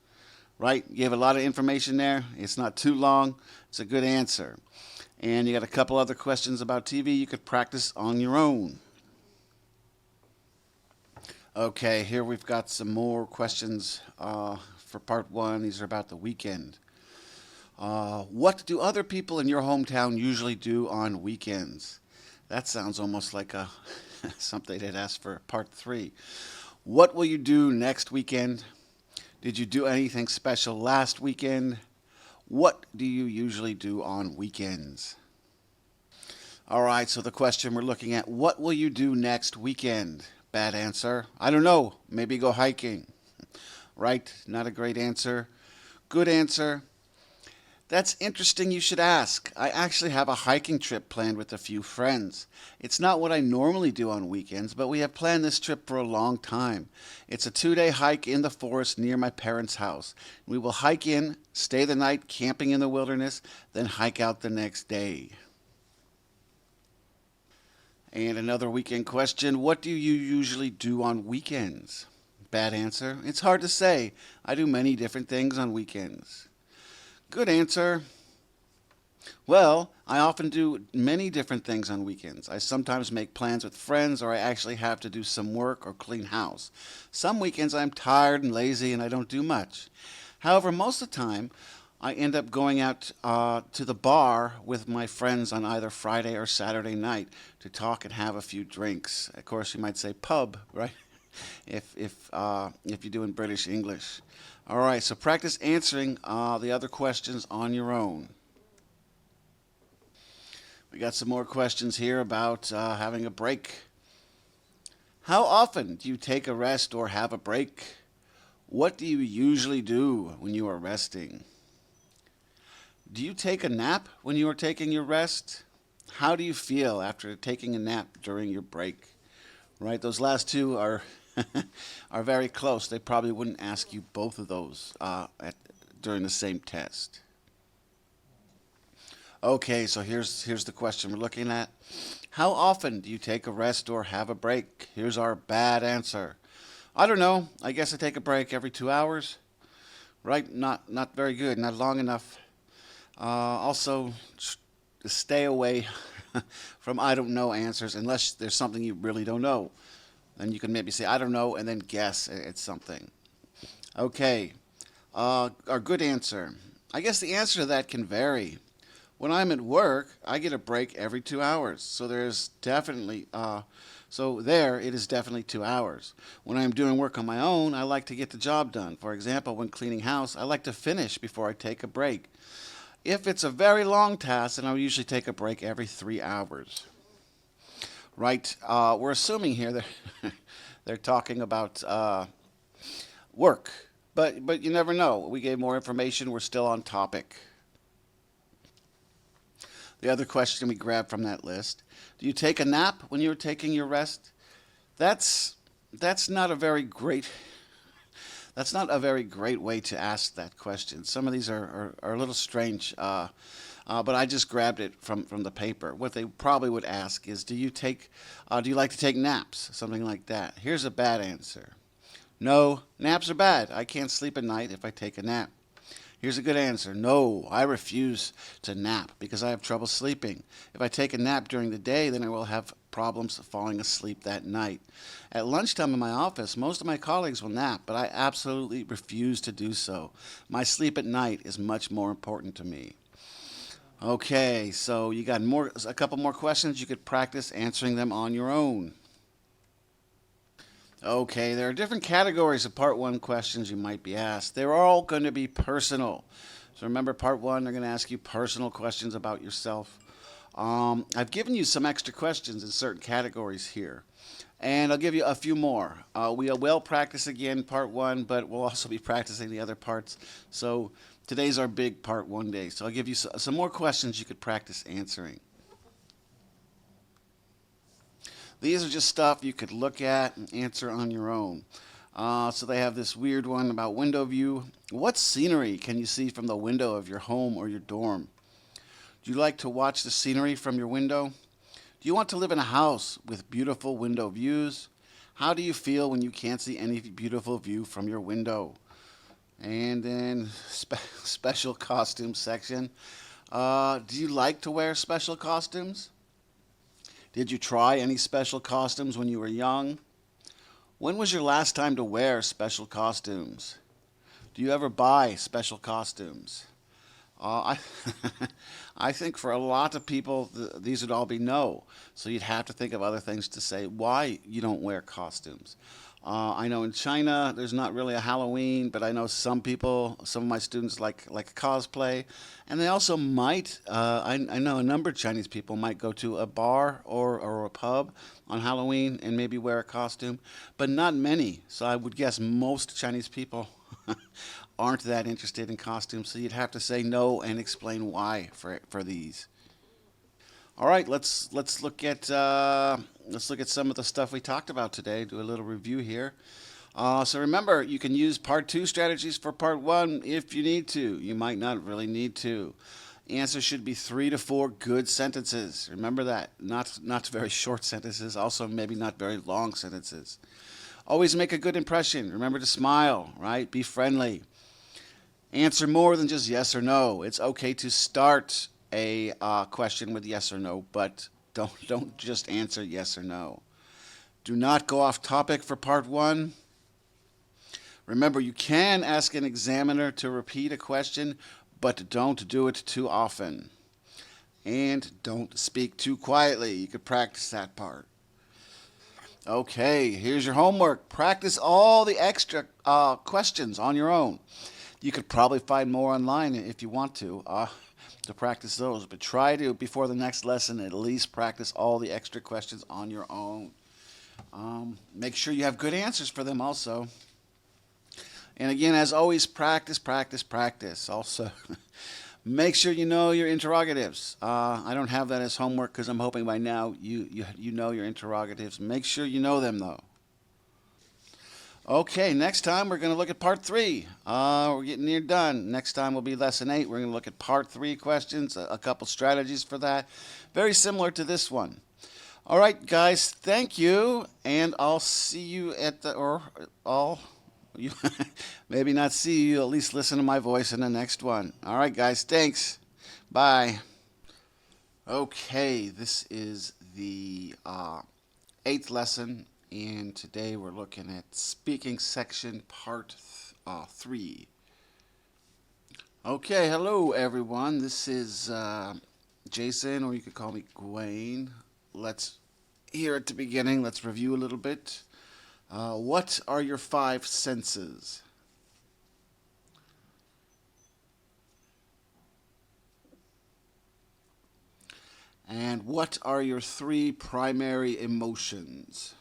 Right? You have a lot of information there. It's not too long. It's a good answer. And you got a couple other questions about TV you could practice on your own. Okay, here we've got some more questions for part one. These are about the weekend. What do other people in your hometown usually do on weekends? That sounds almost like something they'd ask for part three. What will you do next weekend? Did you do anything special last weekend? What do you usually do on weekends? All right, so the question we're looking at, what will you do next weekend? Bad answer. I don't know. Maybe go hiking. Right? Not a great answer. Good answer. That's interesting you should ask. I actually have a hiking trip planned with a few friends. It's not what I normally do on weekends, but we have planned this trip for a long time. It's a 2-day hike in the forest near my parents' house. We will hike in, stay the night camping in the wilderness, then hike out the next day. And another weekend question, what do you usually do on weekends? Bad answer. It's hard to say. I do many different things on weekends. Good answer. Well, I often do many different things on weekends. I sometimes make plans with friends, or I actually have to do some work or clean house. Some weekends I'm tired and lazy and I don't do much. However, most of the time, I end up going out to the bar with my friends on either Friday or Saturday night to talk and have a few drinks. Of course, you might say pub, right? if you're doing British English. All right, so practice answering the other questions on your own. We got some more questions here about having a break. How often do you take a rest or have a break? What do you usually do when you are resting? Do you take a nap when you are taking your rest? How do you feel after taking a nap during your break? Right, those last two are are very close. They probably wouldn't ask you both of those during the same test. Okay, so here's the question we're looking at. How often do you take a rest or have a break? Here's our bad answer. I don't know. I guess I take a break every 2 hours. Right? Not very good. Not long enough. Also, stay away from I don't know answers unless there's something you really don't know. Then you can maybe say I don't know and then guess it's something. Okay, our good answer. I guess the answer to that can vary. When I'm at work, I get a break every 2 hours. So it is definitely 2 hours. When I'm doing work on my own, I like to get the job done. For example, when cleaning house, I like to finish before I take a break. If it's a very long task, then I'll usually take a break every 3 hours. Right? We're assuming here that they're talking about work, but you never know. We gave more information. We're still on topic. The other question we grabbed from that list: do you take a nap when you're taking your rest? That's not a very great. That's not a very great way to ask that question. Some of these are a little strange, but I just grabbed it from the paper. What they probably would ask is, do you like to take naps? Something like that. Here's a bad answer. No, naps are bad. I can't sleep at night if I take a nap. Here's a good answer. No, I refuse to nap because I have trouble sleeping. If I take a nap during the day, then I will have problems falling asleep that night. At lunchtime in my office, most of my colleagues will nap, but I absolutely refuse to do so. My sleep at night is much more important to me. Okay, so you got a couple more questions. You could practice answering them on your own. Okay, there are different categories of Part 1 questions you might be asked. They're all going to be personal. So remember, Part 1, they're going to ask you personal questions about yourself. I've given you some extra questions in certain categories here. And I'll give you a few more. We will practice again part one, but we'll also be practicing the other parts. So today's our big part one day. So I'll give you some more questions you could practice answering. These are just stuff you could look at and answer on your own. So they have this weird one about window view. What scenery can you see from the window of your home or your dorm? Do you like to watch the scenery from your window? Do you want to live in a house with beautiful window views? How do you feel when you can't see any beautiful view from your window? And then special costume section. Do you like to wear special costumes? Did you try any special costumes when you were young? When was your last time to wear special costumes? Do you ever buy special costumes? I, I think for a lot of people, these would all be no. So you'd have to think of other things to say why you don't wear costumes. I know in China, there's not really a Halloween, but I know some people, some of my students like cosplay. And they also might, I know a number of Chinese people might go to a bar or a pub on Halloween and maybe wear a costume, but not many. So I would guess most Chinese people aren't that interested in costumes, so you'd have to say no and explain why for these. All right, let's look at some of the stuff we talked about today. Do a little review here. So remember, you can use part two strategies for part one if you need to. You might not really need to. Answer should be 3 to 4 good sentences. Remember that. Not very short sentences. Also, maybe not very long sentences. Always make a good impression. Remember to smile, right? Be friendly. Answer more than just yes or no. It's okay to start a question with yes or no, but don't just answer yes or no. Do not go off topic for part one. Remember, you can ask an examiner to repeat a question, but don't do it too often. And don't speak too quietly. You could practice that part. Okay, here's your homework. Practice all the extra questions on your own. You could probably find more online if you want to practice those. But try to, before the next lesson, at least practice all the extra questions on your own. Make sure you have good answers for them also. And again, as always, practice, practice, practice. Also, make sure you know your interrogatives. I don't have that as homework because I'm hoping by now you know your interrogatives. Make sure you know them, though. Okay, next time we're going to look at part 3. We're getting near done. Next time will be lesson 8. We're going to look at part 3 questions, a couple strategies for that. Very similar to this one. All right, guys, thank you, and I'll see you at the, or I'll, you maybe not see you, at least listen to my voice in the next one. All right, guys, thanks. Bye. Okay, this is the 8th lesson. And today we're looking at speaking section part 3. Okay, hello everyone. This is Jason, or you could call me Gwaine. Let's, here at the beginning, let's review a little bit. What are your 5 senses? And what are your 3 primary emotions?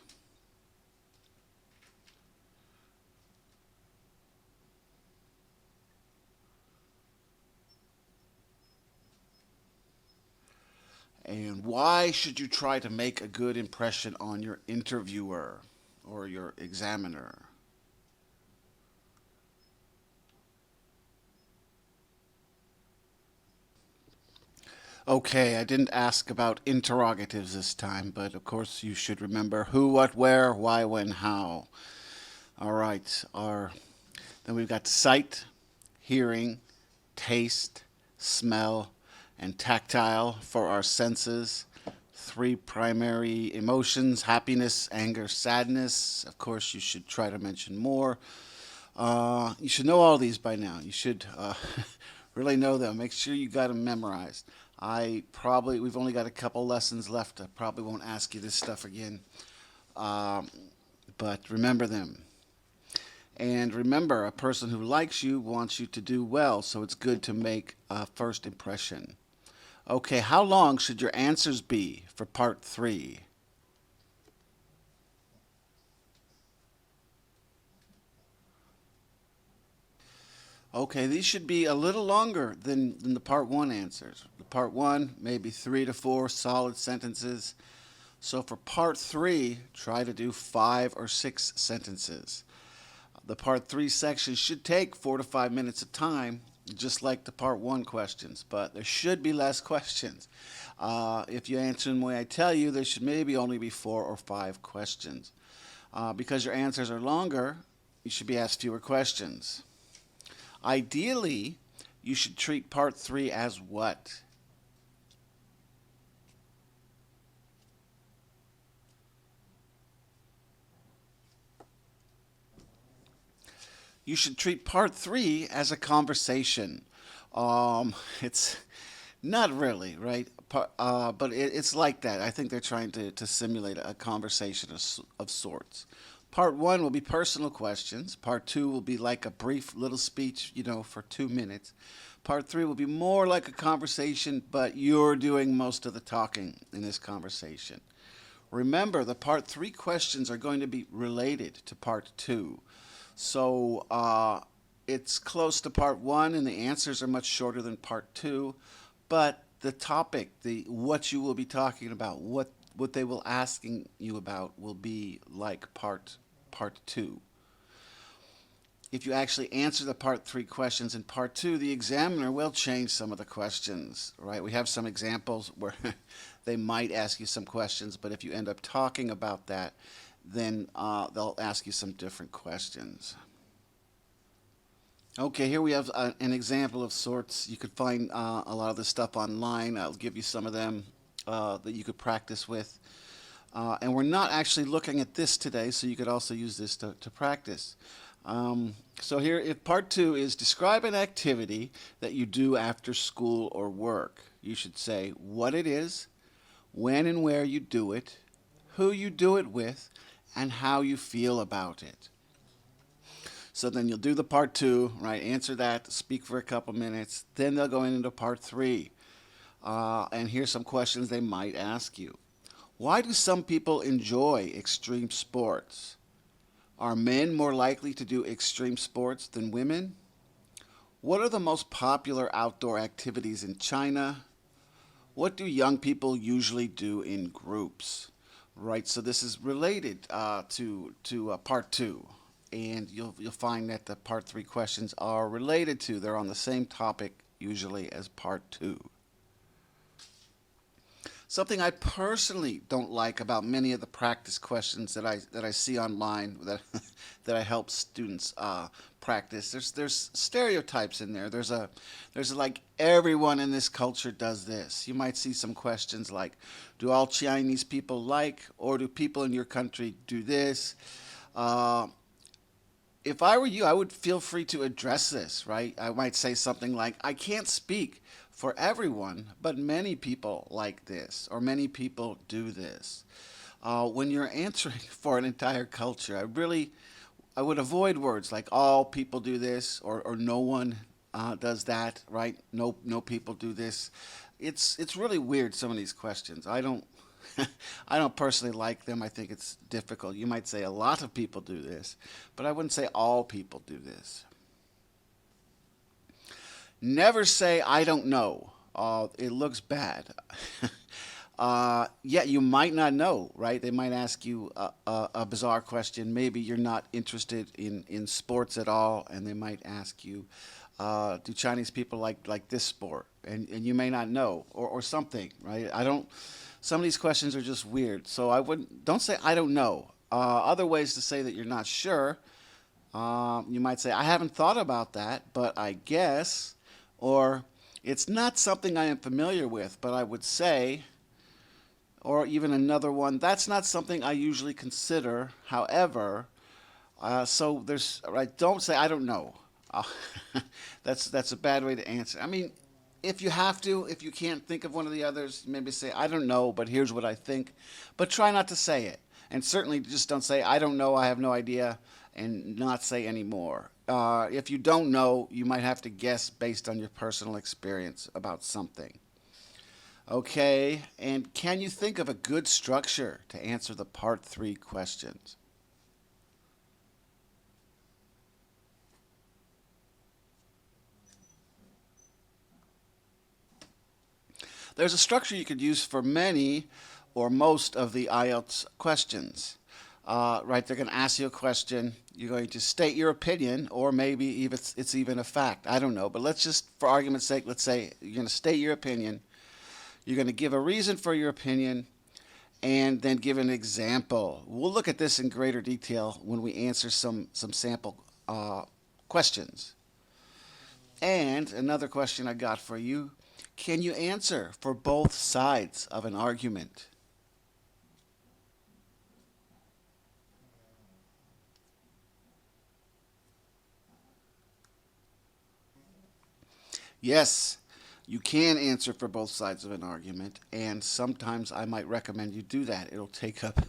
And why should you try to make a good impression on your interviewer or your examiner? Okay, I didn't ask about interrogatives this time, but of course you should remember who, what, where, why, when, how. All right, then we've got sight, hearing, taste, smell, and tactile for our senses. 3 primary emotions: happiness, anger, sadness. Of course, you should try to mention more. You should know all these by now. You should really know them. Make sure you got them memorized. We've only got a couple lessons left. I probably won't ask you this stuff again. But remember them. And remember, a person who likes you wants you to do well, so it's good to make a first impression. Okay, how long should your answers be for part 3? Okay, these should be a little longer than the part one answers. The part one, maybe 3 to 4 solid sentences. So for part three, try to do 5 or 6 sentences. The part three section should take 4 to 5 minutes of time, just like the part one questions, but there should be less questions. If you answer in the way I tell you, there should maybe only be 4 or 5 questions. Because your answers are longer, you should be asked fewer questions. Ideally, you should treat part three as what? You should treat part three as a conversation. It's not really, right? But it's like that. I think they're trying to simulate a conversation of sorts. Part one will be personal questions. Part two will be like a brief little speech, for 2 minutes. Part three will be more like a conversation, but you're doing most of the talking in this conversation. Remember, the part three questions are going to be related to part two. So it's close to part one, and the answers are much shorter than part two. But the topic, what you will be talking about, what they will asking you about, will be like part two. If you actually answer the part three questions in part two, the examiner will change some of the questions, right? We have some examples where they might ask you some questions, but if you end up talking about that, then they'll ask you some different questions. Okay, here we have an example of sorts. You could find a lot of this stuff online. I'll give you some of them that you could practice with. And we're not actually looking at this today, so you could also use this to practice. So here, if part two is describe an activity that you do after school or work, you should say what it is, when and where you do it, who you do it with, and how you feel about it. So then you'll do the part two, right? Answer that, speak for a couple minutes. Then they'll go into part three. And here's some questions they might ask you. Why do some people enjoy extreme sports? Are men more likely to do extreme sports than women? What are the most popular outdoor activities in China? What do young people usually do in groups? Right, so this is related to part two, and you'll find that the part three questions are related to. They're on the same topic usually as part two. Something I personally don't like about many of the practice questions that I see online that I help students practice. There's stereotypes in there. There's like everyone in this culture does this. You might see some questions like, do all Chinese people like, or do people in your country do this? If I were you, I would feel free to address this, right? I might say something like, I can't speak for everyone, but many people like this, or many people do this. When you're answering for an entire culture, I would avoid words like all people do this, or no one does that, right? No people do this. It's really weird, some of these questions. I don't I don't personally like them. I think it's difficult. You might say a lot of people do this, but I wouldn't say all people do this. Never say, I don't know. It looks bad. Yeah, you might not know, right? They might ask you a bizarre question. Maybe you're not interested in sports at all, and they might ask you, do Chinese people like this sport? And you may not know, or something, right? Some of these questions are just weird. So don't say, I don't know. Other ways to say that you're not sure. You might say, I haven't thought about that, but I guess. Or, it's not something I am familiar with, but I would say. Or even another one, that's not something I usually consider. However, so right, don't say, I don't know. That's a bad way to answer. I mean, if you can't think of one of the others, maybe say, I don't know, but here's what I think. But try not to say it. And certainly just don't say, I don't know, I have no idea, and not say any more. If you don't know, you might have to guess based on your personal experience about something. Okay, and can you think of a good structure to answer the part three questions? There's a structure you could use for many or most of the IELTS questions. Right, they're going to ask you a question. You're going to state your opinion, or maybe even it's even a fact. I don't know, but let's just, for argument's sake, let's say you're going to state your opinion. You're going to give a reason for your opinion, and then give an example. We'll look at this in greater detail when we answer some sample questions. And another question I got for you: can you answer for both sides of an argument? Yes, you can answer for both sides of an argument, and sometimes I might recommend you do that. It'll take up,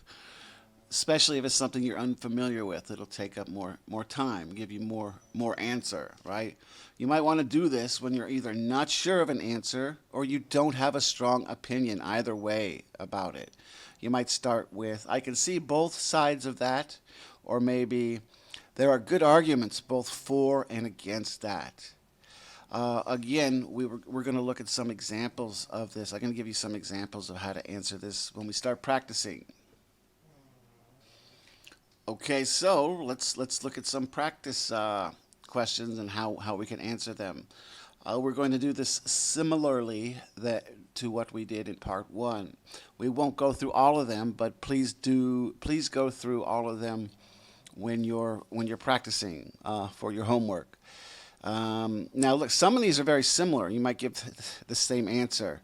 especially if it's something you're unfamiliar with, it'll take up more time, give you more answer, right? You might want to do this when you're either not sure of an answer or you don't have a strong opinion either way about it. You might start with, I can see both sides of that, or maybe there are good arguments both for and against that. Again, we're going to look at some examples of this. I'm going to give you some examples of how to answer this when we start practicing. Okay, so let's look at some practice questions and how we can answer them. We're going to do this similarly to what we did in part 1. We won't go through all of them, but please go through all of them when you're practicing for your homework. Now, look, some of these are very similar. You might give the same answer.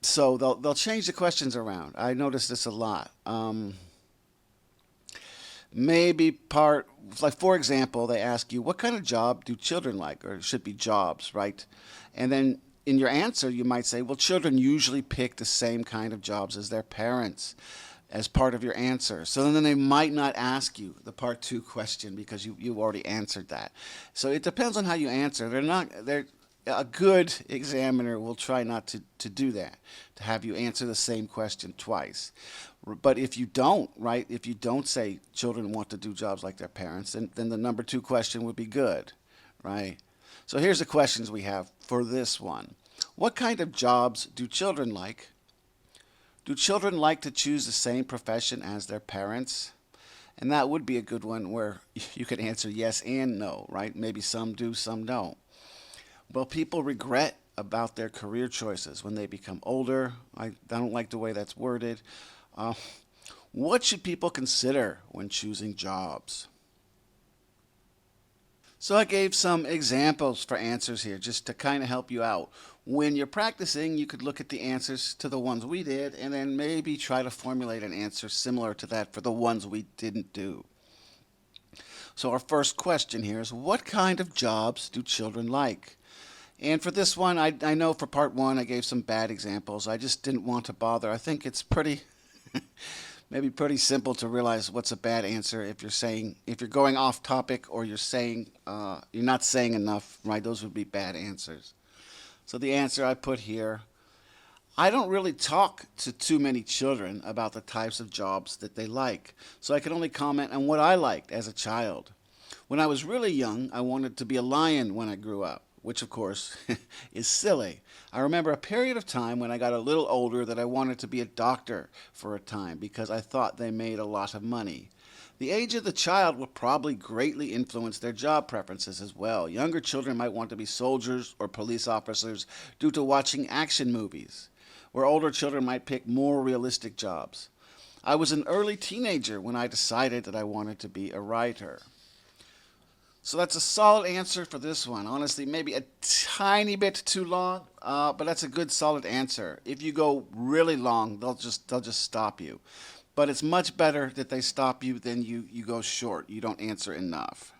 So they'll change the questions around. I notice this a lot. Maybe like for example, they ask you, what kind of job do children like? Or it should be jobs, right? And then in your answer, you might say, well, children usually pick the same kind of jobs as their parents, as part of your answer. So then they might not ask you the part 2 question because you've already answered that. So it depends on how you answer. A good examiner will try not to do that, to have you answer the same question twice. But if you don't, right, if you don't say children want to do jobs like their parents, then the number 2 question would be good, right? So here's the questions we have for this one. What kind of jobs do children like? Do children like to choose the same profession as their parents? And that would be a good one where you could answer yes and no, right? Maybe some do, some don't. Well, people regret about their career choices when they become older. I don't like the way that's worded. What should people consider when choosing jobs? So I gave some examples for answers here just to kind of help you out. When you're practicing, you could look at the answers to the ones we did and then maybe try to formulate an answer similar to that for the ones we didn't do. So our first question here is, what kind of jobs do children like? And for this one, I know for part 1 I gave some bad examples. I just didn't want to bother. I think it's maybe pretty simple to realize what's a bad answer if you're going off topic or you're not saying enough, right? Those would be bad answers. So the answer I put here, I don't really talk to too many children about the types of jobs that they like, so I can only comment on what I liked as a child. When I was really young, I wanted to be a lion when I grew up, which of course is silly. I remember a period of time when I got a little older that I wanted to be a doctor for a time because I thought they made a lot of money. The age of the child will probably greatly influence their job preferences as well. Younger children might want to be soldiers or police officers due to watching action movies, where older children might pick more realistic jobs. I was an early teenager when I decided that I wanted to be a writer. So that's a solid answer for this one. Honestly, maybe a tiny bit too long, but that's a good solid answer. If you go really long, they'll just stop you. But it's much better that they stop you than you go short. You don't answer enough.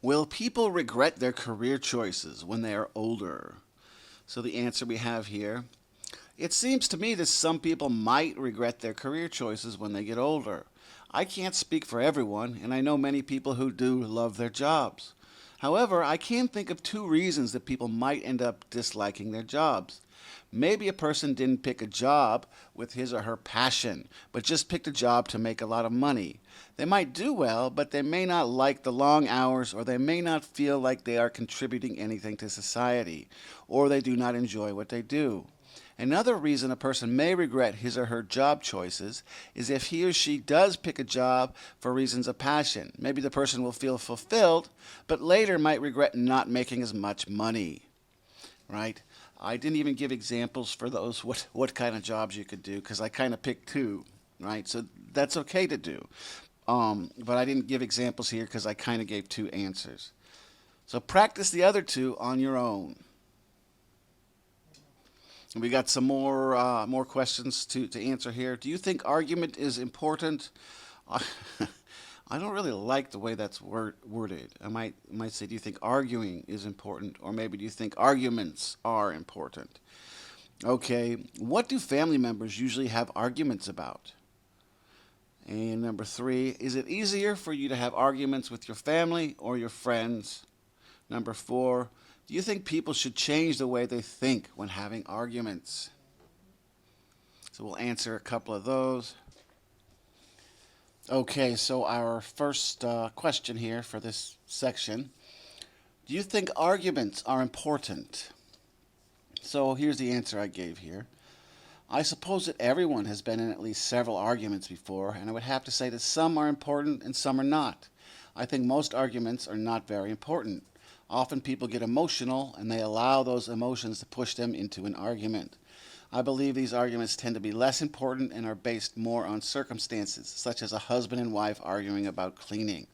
Will people regret their career choices when they are older? So the answer we have here, it seems to me that some people might regret their career choices when they get older. I can't speak for everyone, and I know many people who do love their jobs. However, I can think of 2 reasons that people might end up disliking their jobs. Maybe a person didn't pick a job with his or her passion, but just picked a job to make a lot of money. They might do well, but they may not like the long hours, or they may not feel like they are contributing anything to society, or they do not enjoy what they do. Another reason a person may regret his or her job choices is if he or she does pick a job for reasons of passion. Maybe the person will feel fulfilled, but later might regret not making as much money, right? I didn't even give examples for those, what kind of jobs you could do, because I kind of picked two, right? So that's okay to do. But I didn't give examples here because I kind of gave two answers. So practice the other two on your own. We got some more questions to answer here. Do you think argument is important? I don't really like the way that's worded. I might say, do you think arguing is important? Or maybe do you think arguments are important? Okay, what do family members usually have arguments about? And number 3, is it easier for you to have arguments with your family or your friends? Number 4, do you think people should change the way they think when having arguments? So we'll answer a couple of those. Okay, so our first question here for this section. Do you think arguments are important? So here's the answer I gave here. I suppose that everyone has been in at least several arguments before, and I would have to say that some are important and some are not. I think most arguments are not very important. Often people get emotional, and they allow those emotions to push them into an argument. I believe these arguments tend to be less important and are based more on circumstances, such as a husband and wife arguing about cleaning.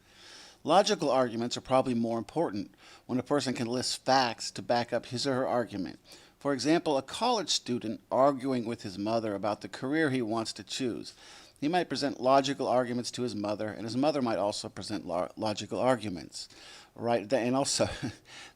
Logical arguments are probably more important when a person can list facts to back up his or her argument. For example, a college student arguing with his mother about the career he wants to choose. He might present logical arguments to his mother, and his mother might also present logical arguments. Right, and also,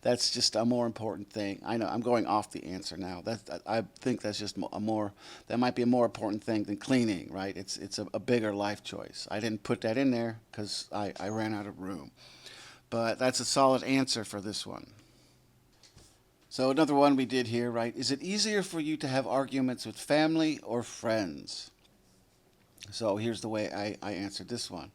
that's just a more important thing. I know I'm going off the answer now. I think that's just that might be a more important thing than cleaning, right? It's a bigger life choice. I didn't put that in there because I ran out of room. But that's a solid answer for this one. So another one we did here, right? Is it easier for you to have arguments with family or friends? So here's the way I answered this one.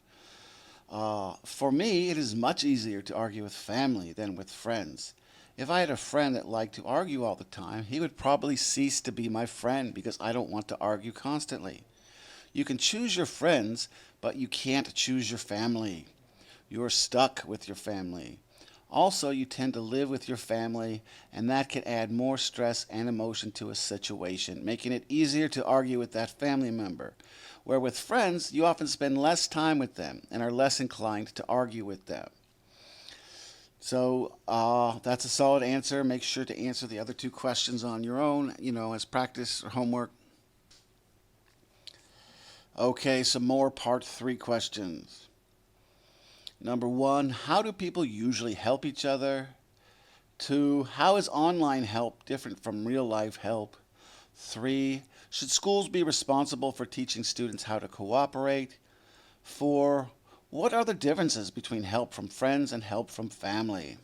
For me, it is much easier to argue with family than with friends. If I had a friend that liked to argue all the time, he would probably cease to be my friend because I don't want to argue constantly. You can choose your friends, but you can't choose your family. You're stuck with your family. Also, you tend to live with your family, and that can add more stress and emotion to a situation, making it easier to argue with that family member. Where with friends, you often spend less time with them and are less inclined to argue with them. So that's a solid answer. Make sure to answer the other two questions on your own, as practice or homework. Okay, some more part 3 questions. Number 1, how do people usually help each other? 2, how is online help different from real life help? 3, should schools be responsible for teaching students how to cooperate? 4, what are the differences between help from friends and help from family?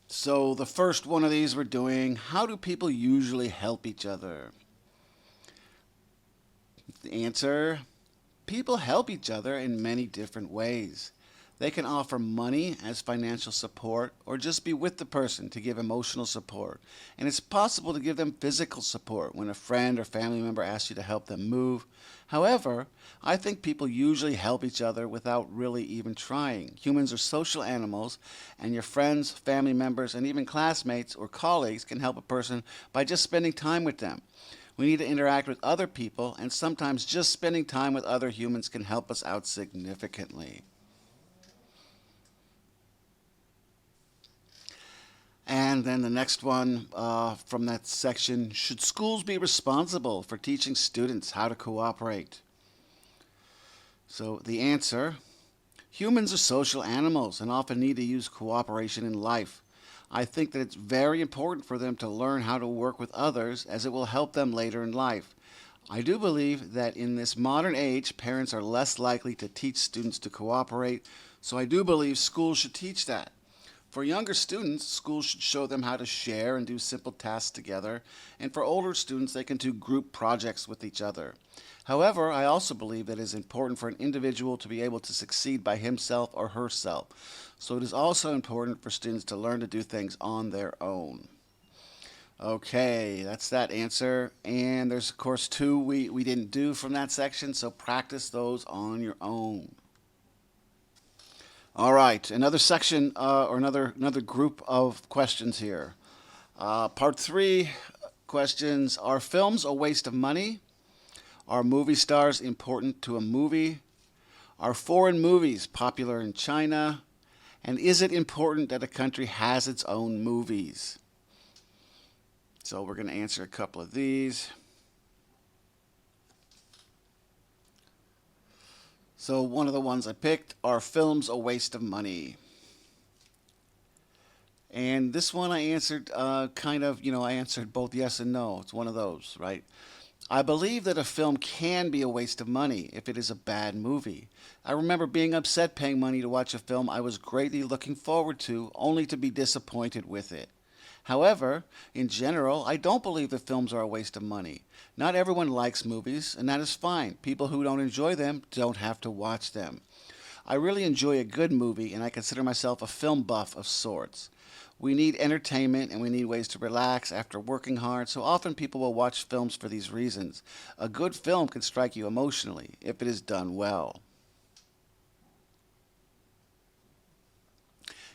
So the first one of these we're doing, how do people usually help each other? The answer, people help each other in many different ways. They can offer money as financial support or just be with the person to give emotional support. And it's possible to give them physical support when a friend or family member asks you to help them move. However, I think people usually help each other without really even trying. Humans are social animals, and your friends, family members, and even classmates or colleagues can help a person by just spending time with them. We need to interact with other people, and sometimes just spending time with other humans can help us out significantly. And then the next one from that section, should schools be responsible for teaching students how to cooperate? So the answer, humans are social animals and often need to use cooperation in life. I think that it's very important for them to learn how to work with others as it will help them later in life. I do believe that in this modern age, parents are less likely to teach students to cooperate, so I do believe schools should teach that. For younger students, schools should show them how to share and do simple tasks together, and for older students, they can do group projects with each other. However, I also believe that it is important for an individual to be able to succeed by himself or herself. So it is also important for students to learn to do things on their own. Okay, that's that answer. And there's, of course, two we didn't do from that section, so practice those on your own. All right, another section or another group of questions here. Part 3 questions. Are films a waste of money? Are movie stars important to a movie? Are foreign movies popular in China? And is it important that a country has its own movies? So we're going to answer a couple of these. So one of the ones I picked, are films a waste of money? And this one I answered I answered both yes and no. It's one of those, right? I believe that a film can be a waste of money if it is a bad movie. I remember being upset paying money to watch a film I was greatly looking forward to, only to be disappointed with it. However, in general, I don't believe that films are a waste of money. Not everyone likes movies, and that is fine. People who don't enjoy them don't have to watch them. I really enjoy a good movie, and I consider myself a film buff of sorts. We need entertainment and we need ways to relax after working hard, so often people will watch films for these reasons. A good film can strike you emotionally if it is done well.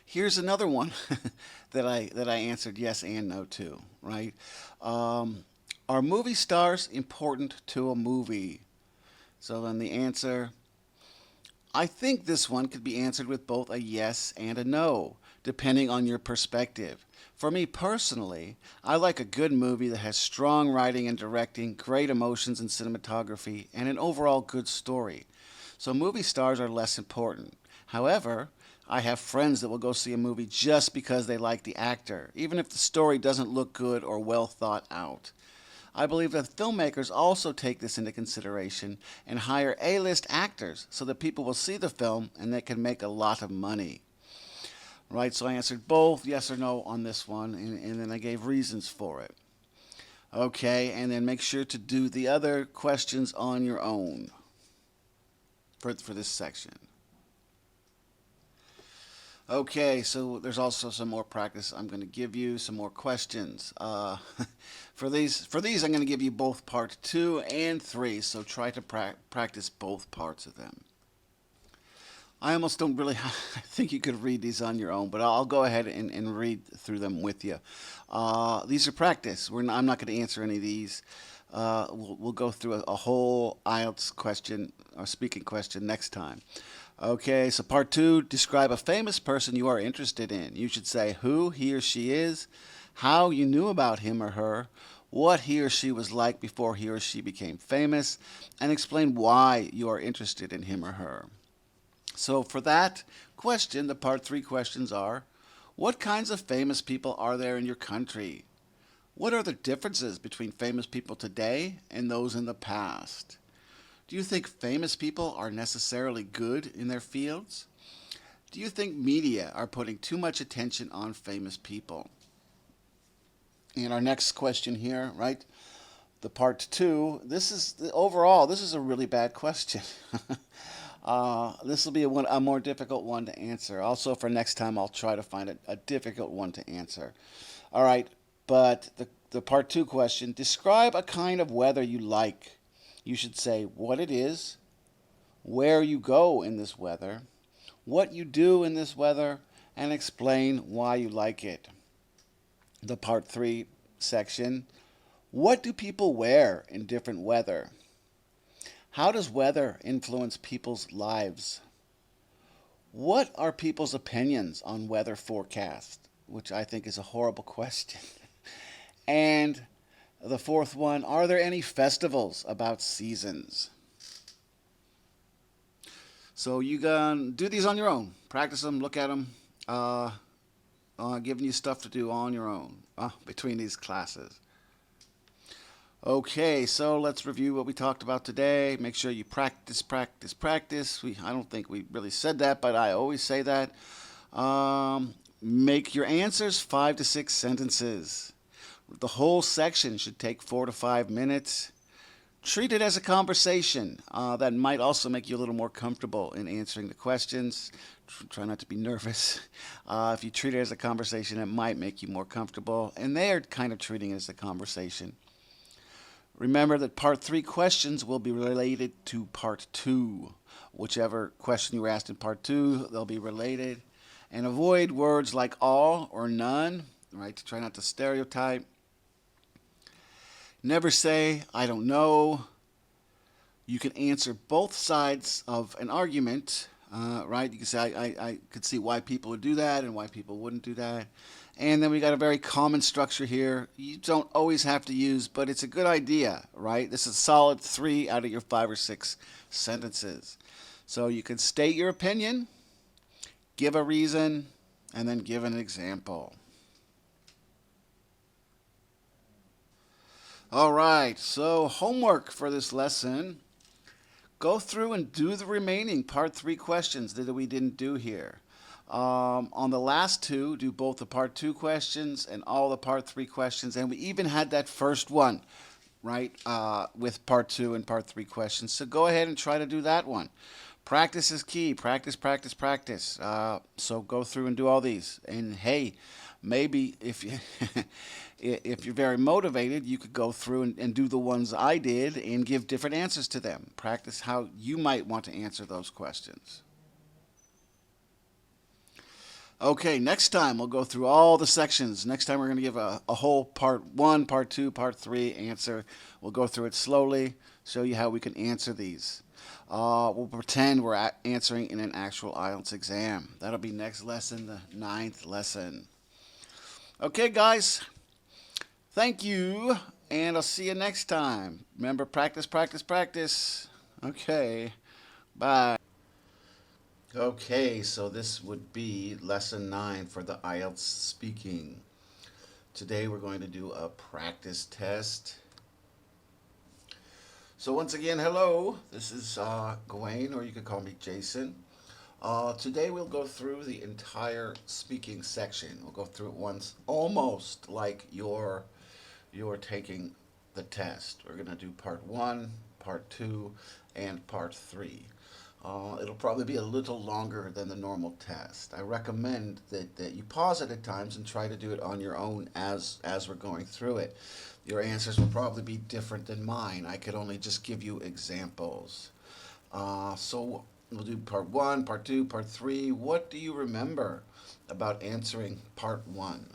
Here's another one that I answered yes and no to, right? Are movie stars important to a movie? So then the answer, I think this one could be answered with both a yes and a no, depending on your perspective. For me personally, I like a good movie that has strong writing and directing, great emotions and cinematography, and an overall good story. So movie stars are less important. However, I have friends that will go see a movie just because they like the actor, even if the story doesn't look good or well thought out. I believe that filmmakers also take this into consideration and hire A-list actors so that people will see the film and they can make a lot of money. Right, so I answered both yes or no on this one, and then I gave reasons for it. Okay, and then make sure to do the other questions on your own for this section. Okay, so there's also some more practice. I'm going to give you some more questions. For these, I'm going to give you both part 2 and 3, so try to practice both parts of them. I almost don't really I think you could read these on your own, but I'll go ahead and read through them with you. These are practice. I'm not going to answer any of these. We'll go through a whole IELTS question or speaking question next time. Okay, so part 2, describe a famous person you are interested in. You should say who he or she is, how you knew about him or her, what he or she was like before he or she became famous, and explain why you are interested in him or her. So for that question, the part 3 questions are, what kinds of famous people are there in your country? What are the differences between famous people today and those in the past? Do you think famous people are necessarily good in their fields? Do you think media are putting too much attention on famous people? And our next question here, right? The part 2, this is a really bad question. This will be a more difficult one to answer. Also, for next time, I'll try to find a difficult one to answer. All right, but the part 2 question, describe a kind of weather you like. You should say what it is, where you go in this weather, what you do in this weather, and explain why you like it. The part 3 section, what do people wear in different weather? How does weather influence people's lives? What are people's opinions on weather forecast? Which I think is a horrible question. And the 4th one, are there any festivals about seasons? So you can do these on your own. Practice them, look at them. Giving you stuff to do on your own between these classes. Okay, so let's review what we talked about today. Make sure you practice. I don't think we really said that, but I always say that. Make your answers 5 to 6 sentences. The whole section should take 4 to 5 minutes. Treat it as a conversation. That might also make you a little more comfortable in answering the questions. Try not to be nervous. If you treat it as a conversation, it might make you more comfortable. And they're kind of treating it as a conversation. Remember that part 3 questions will be related to part 2. Whichever question you were asked in part 2, they'll be related. And avoid words like all or none, right? Try not to stereotype. Never say, I don't know. You can answer both sides of an argument, right? You can say, I could see why people would do that and why people wouldn't do that. And then we got a very common structure here. You don't always have to use, but it's a good idea, right? This is a solid 3 out of your 5 or 6 sentences. So you can state your opinion, give a reason, and then give an example. All right, so homework for this lesson. Go through and do the remaining part 3 questions that we didn't do here. On the last 2, do both the part 2 questions and all the part 3 questions. And we even had that first one, right, with part 2 and part 3 questions. So go ahead and try to do that one. Practice is key. Practice, practice, practice. So go through and do all these. And hey, maybe if you if you're very motivated, you could go through and do the ones I did and give different answers to them. Practice how you might want to answer those questions. Okay, next time we'll go through all the sections. Next time we're going to give a whole part 1, part 2, part 3 answer. We'll go through it slowly, show you how we can answer these. We'll pretend we're answering in an actual IELTS exam. That'll be next lesson, the 9th lesson. Okay, guys. Thank you, and I'll see you next time. Remember, practice, practice, practice. Okay, bye. Okay, so this would be lesson 9 for the IELTS speaking. Today we're going to do a practice test. So once again, hello. This is Gawain, or you could call me Jason. Today we'll go through the entire speaking section. We'll go through it once, almost like you're taking the test. We're going to do part 1, part 2, and part 3. It'll probably be a little longer than the normal test. I recommend that you pause it at times and try to do it on your own as we're going through it. Your answers will probably be different than mine. I could only just give you examples. So we'll do part 1, part 2, part 3. What do you remember about answering part 1?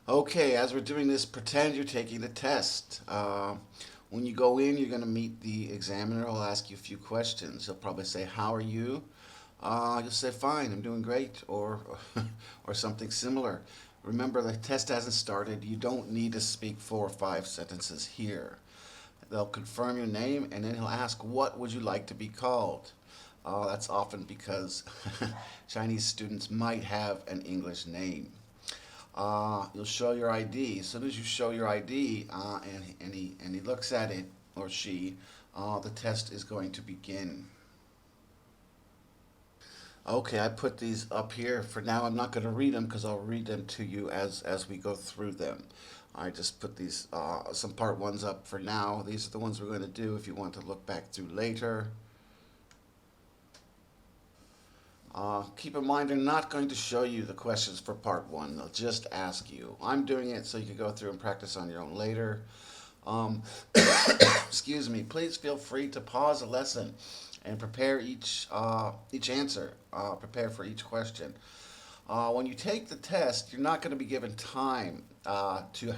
Okay, as we're doing this, pretend you're taking the test. When you go in, you're going to meet the examiner. He'll ask you a few questions. He'll probably say, how are you? You'll say, fine, I'm doing great, or something similar. Remember, the test hasn't started. You don't need to speak 4 or 5 sentences here. They'll confirm your name, and then he'll ask, what would you like to be called? That's often because Chinese students might have an English name. You'll show your ID. As soon as you show your ID and he looks at it, or she, the test is going to begin. Okay, I put these up here. For now, I'm not going to read them because I'll read them to you as we go through them. I just put these, some part 1s up for now. These are the ones we're going to do if you want to look back through later. Keep in mind, they're not going to show you the questions for part 1. They'll just ask you. I'm doing it so you can go through and practice on your own later. Excuse me. Please feel free to pause the lesson and prepare each answer. Prepare for each question. When you take the test, you're not going to be given time to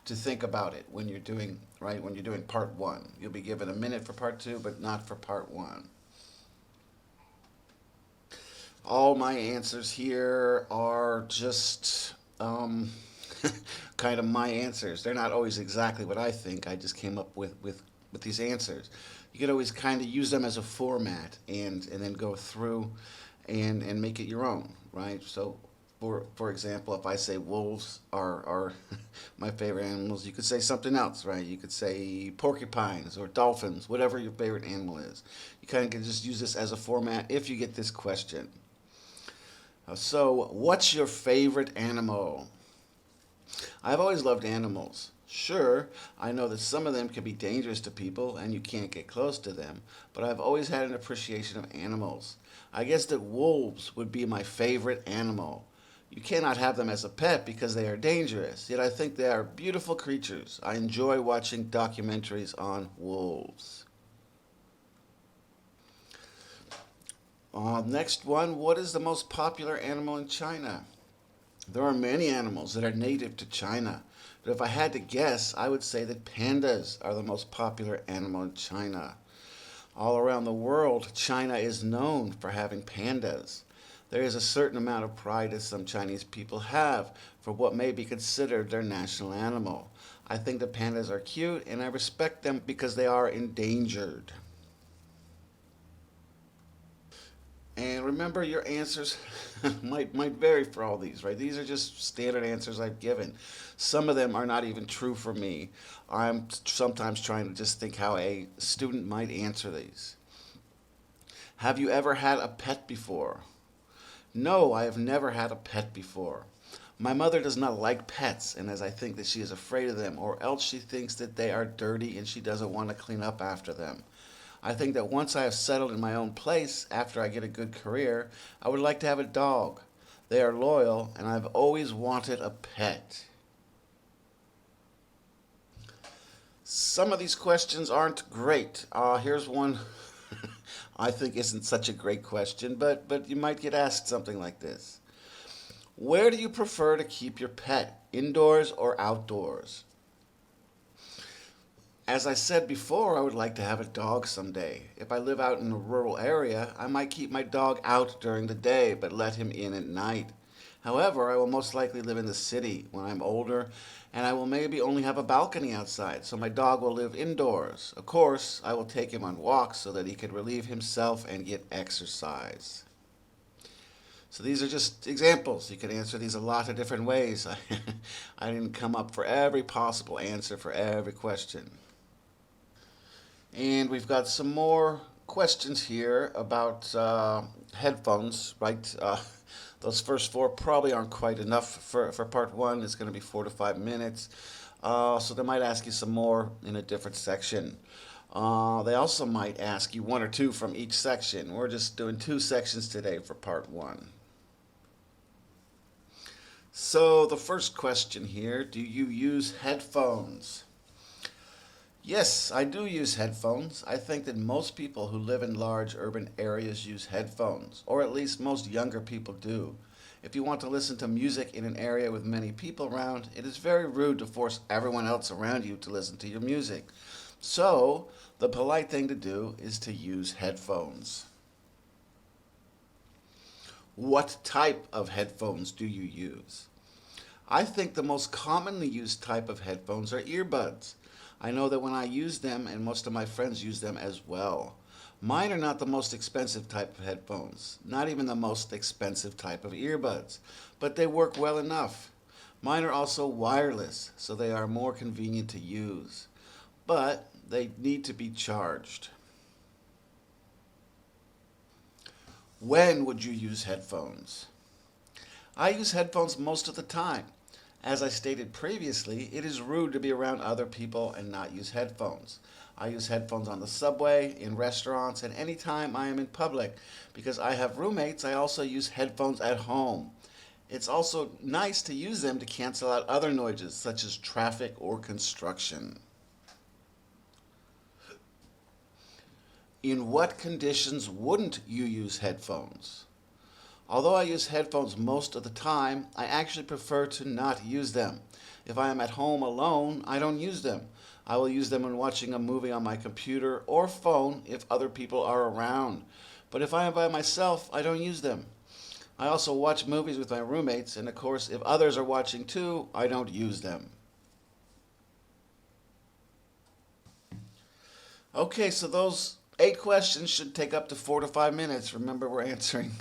think about it when you're doing part 1. You'll be given a minute for part 2, but not for part 1. All my answers here are just kind of my answers. They're not always exactly what I think. I just came up with these answers. You could always kind of use them as a format and then go through and make it your own, right? So For example, if I say wolves are my favorite animals, you could say something else, right? You could say porcupines or dolphins, whatever your favorite animal is. You kind of can just use this as a format if you get this question. So, what's your favorite animal? I've always loved animals. Sure, I know that some of them can be dangerous to people and you can't get close to them, but I've always had an appreciation of animals. I guess that wolves would be my favorite animal. You cannot have them as a pet because they are dangerous, yet I think they are beautiful creatures. I enjoy watching documentaries on wolves. Next one, what is the most popular animal in China? There are many animals that are native to China, but if I had to guess, I would say that pandas are the most popular animal in China. All around the world, China is known for having pandas. There is a certain amount of pride that some Chinese people have for what may be considered their national animal. I think the pandas are cute and I respect them because they are endangered. And remember, your answers might vary for all these, right? These are just standard answers I've given. Some of them are not even true for me. I'm sometimes trying to just think how a student might answer these. Have you ever had a pet before? No, I have never had a pet before. My mother does not like pets, and as I think that she is afraid of them, or else she thinks that they are dirty and she doesn't want to clean up after them. I think that once I have settled in my own place, after I get a good career, I would like to have a dog. They are loyal, and I've always wanted a pet. Some of these questions aren't great. Here's one I think isn't such a great question, but you might get asked something like this. Where do you prefer to keep your pet, indoors or outdoors? As I said before, I would like to have a dog someday. If I live out in a rural area, I might keep my dog out during the day but let him in at night. However, I will most likely live in the city when I'm older, and I will maybe only have a balcony outside, so my dog will live indoors. Of course, I will take him on walks so that he can relieve himself and get exercise. So these are just examples. You can answer these a lot of different ways. I didn't come up for every possible answer for every question. And we've got some more questions here about headphones, right? Those first four probably aren't quite enough for part one. It's going to be 4 to 5 minutes. So they might ask you some more in a different section. They also might ask you one or two from each section. We're just doing 2 sections today for part one. So the first question here, do you use headphones? Yes, I do use headphones. I think that most people who live in large urban areas use headphones, or at least most younger people do. If you want to listen to music in an area with many people around, it is very rude to force everyone else around you to listen to your music. So, the polite thing to do is to use headphones. What type of headphones do you use? I think the most commonly used type of headphones are earbuds. I know that when I use them, and most of my friends use them as well. Mine are not the most expensive type of headphones, not even the most expensive type of earbuds, but they work well enough. Mine are also wireless, so they are more convenient to use, but they need to be charged. When would you use headphones? I use headphones most of the time. As I stated previously, it is rude to be around other people and not use headphones. I use headphones on the subway, in restaurants, and anytime I am in public. Because I have roommates, I also use headphones at home. It's also nice to use them to cancel out other noises, such as traffic or construction. In what conditions wouldn't you use headphones? Although I use headphones most of the time, I actually prefer to not use them. If I am at home alone, I don't use them. I will use them when watching a movie on my computer or phone if other people are around. But if I am by myself, I don't use them. I also watch movies with my roommates, and of course, if others are watching too, I don't use them. Okay, so those 8 questions should take up to 4 to 5 minutes. Remember, we're answering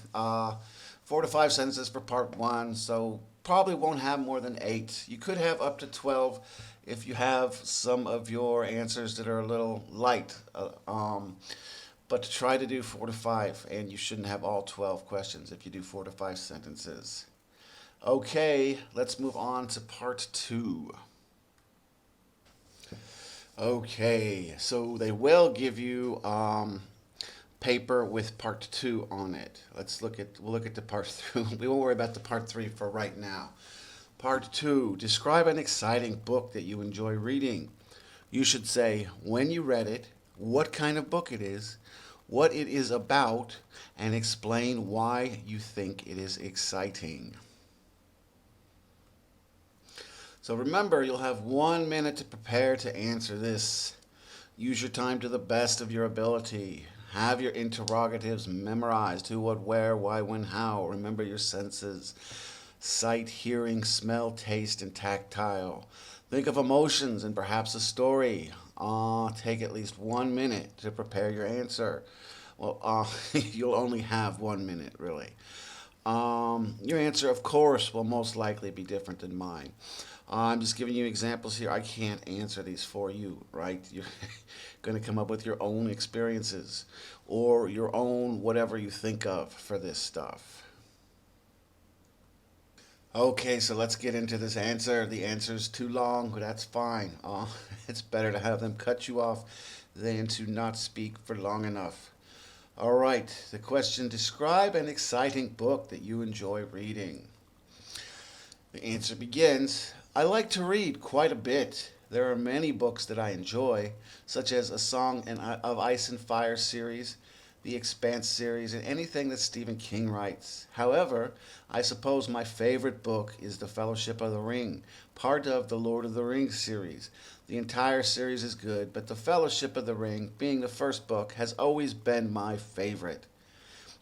4 to 5 sentences for part one, so probably won't have more than 8. You could have up to 12 if you have some of your answers that are a little light. But try to do 4 to 5, and you shouldn't have all 12 questions if you do 4 to 5 sentences. Okay, let's move on to part two. Okay, so they will give you paper with part two on it. We'll look at the part three. We won't worry about the part three for right now. Part two, describe an exciting book that you enjoy reading. You should say when you read it, what kind of book it is, what it is about, and explain why you think it is exciting. So remember, you'll have 1 minute to prepare to answer this. Use your time to the best of your ability. Have your interrogatives memorized: who, what, where, why, when, how. Remember your senses: sight, hearing, smell, taste, and tactile. Think of emotions and perhaps a story. Take at least 1 minute to prepare your answer. Well, you'll only have 1 minute, really. Your answer, of course, will most likely be different than mine. I'm just giving you examples here. I can't answer these for you, right? You're going to come up with your own experiences or your own whatever you think of for this stuff. Okay, so let's get into this answer. The answer's too long, but that's fine. It's better to have them cut you off than to not speak for long enough. All right, the question: describe an exciting book that you enjoy reading. The answer begins: I like to read quite a bit. There are many books that I enjoy, such as A Song of Ice and Fire series, the Expanse series, and anything that Stephen King writes. However, I suppose my favorite book is The Fellowship of the Ring, part of the Lord of the Rings series. The entire series is good, but The Fellowship of the Ring, being the first book, has always been my favorite.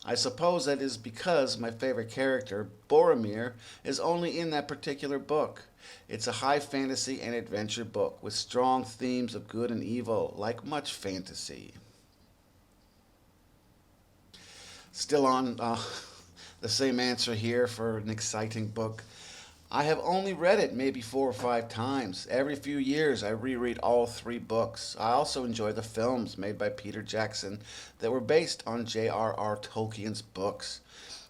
I suppose that is because my favorite character, Boromir, is only in that particular book. It's a high fantasy and adventure book with strong themes of good and evil, like much fantasy. Still on the same answer here for an exciting book. I have only read it maybe 4 or 5 times. Every few years I reread all 3 books. I also enjoy the films made by Peter Jackson that were based on J.R.R. Tolkien's books.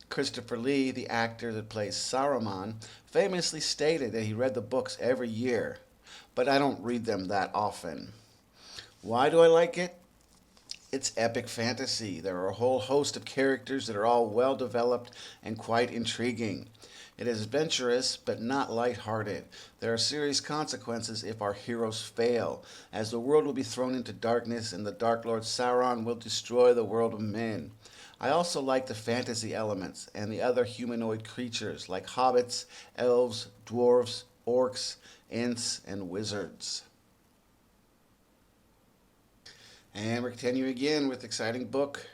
Christopher Lee, the actor that plays Saruman, famously stated that he read the books every year, but I don't read them that often. Why do I like it? It's epic fantasy. There are a whole host of characters that are all well developed and quite intriguing. It is adventurous, but not lighthearted. There are serious consequences if our heroes fail, as the world will be thrown into darkness and the Dark Lord Sauron will destroy the world of men. I also like the fantasy elements and the other humanoid creatures like hobbits, elves, dwarves, orcs, ents, and wizards. And we're continuing again with exciting book.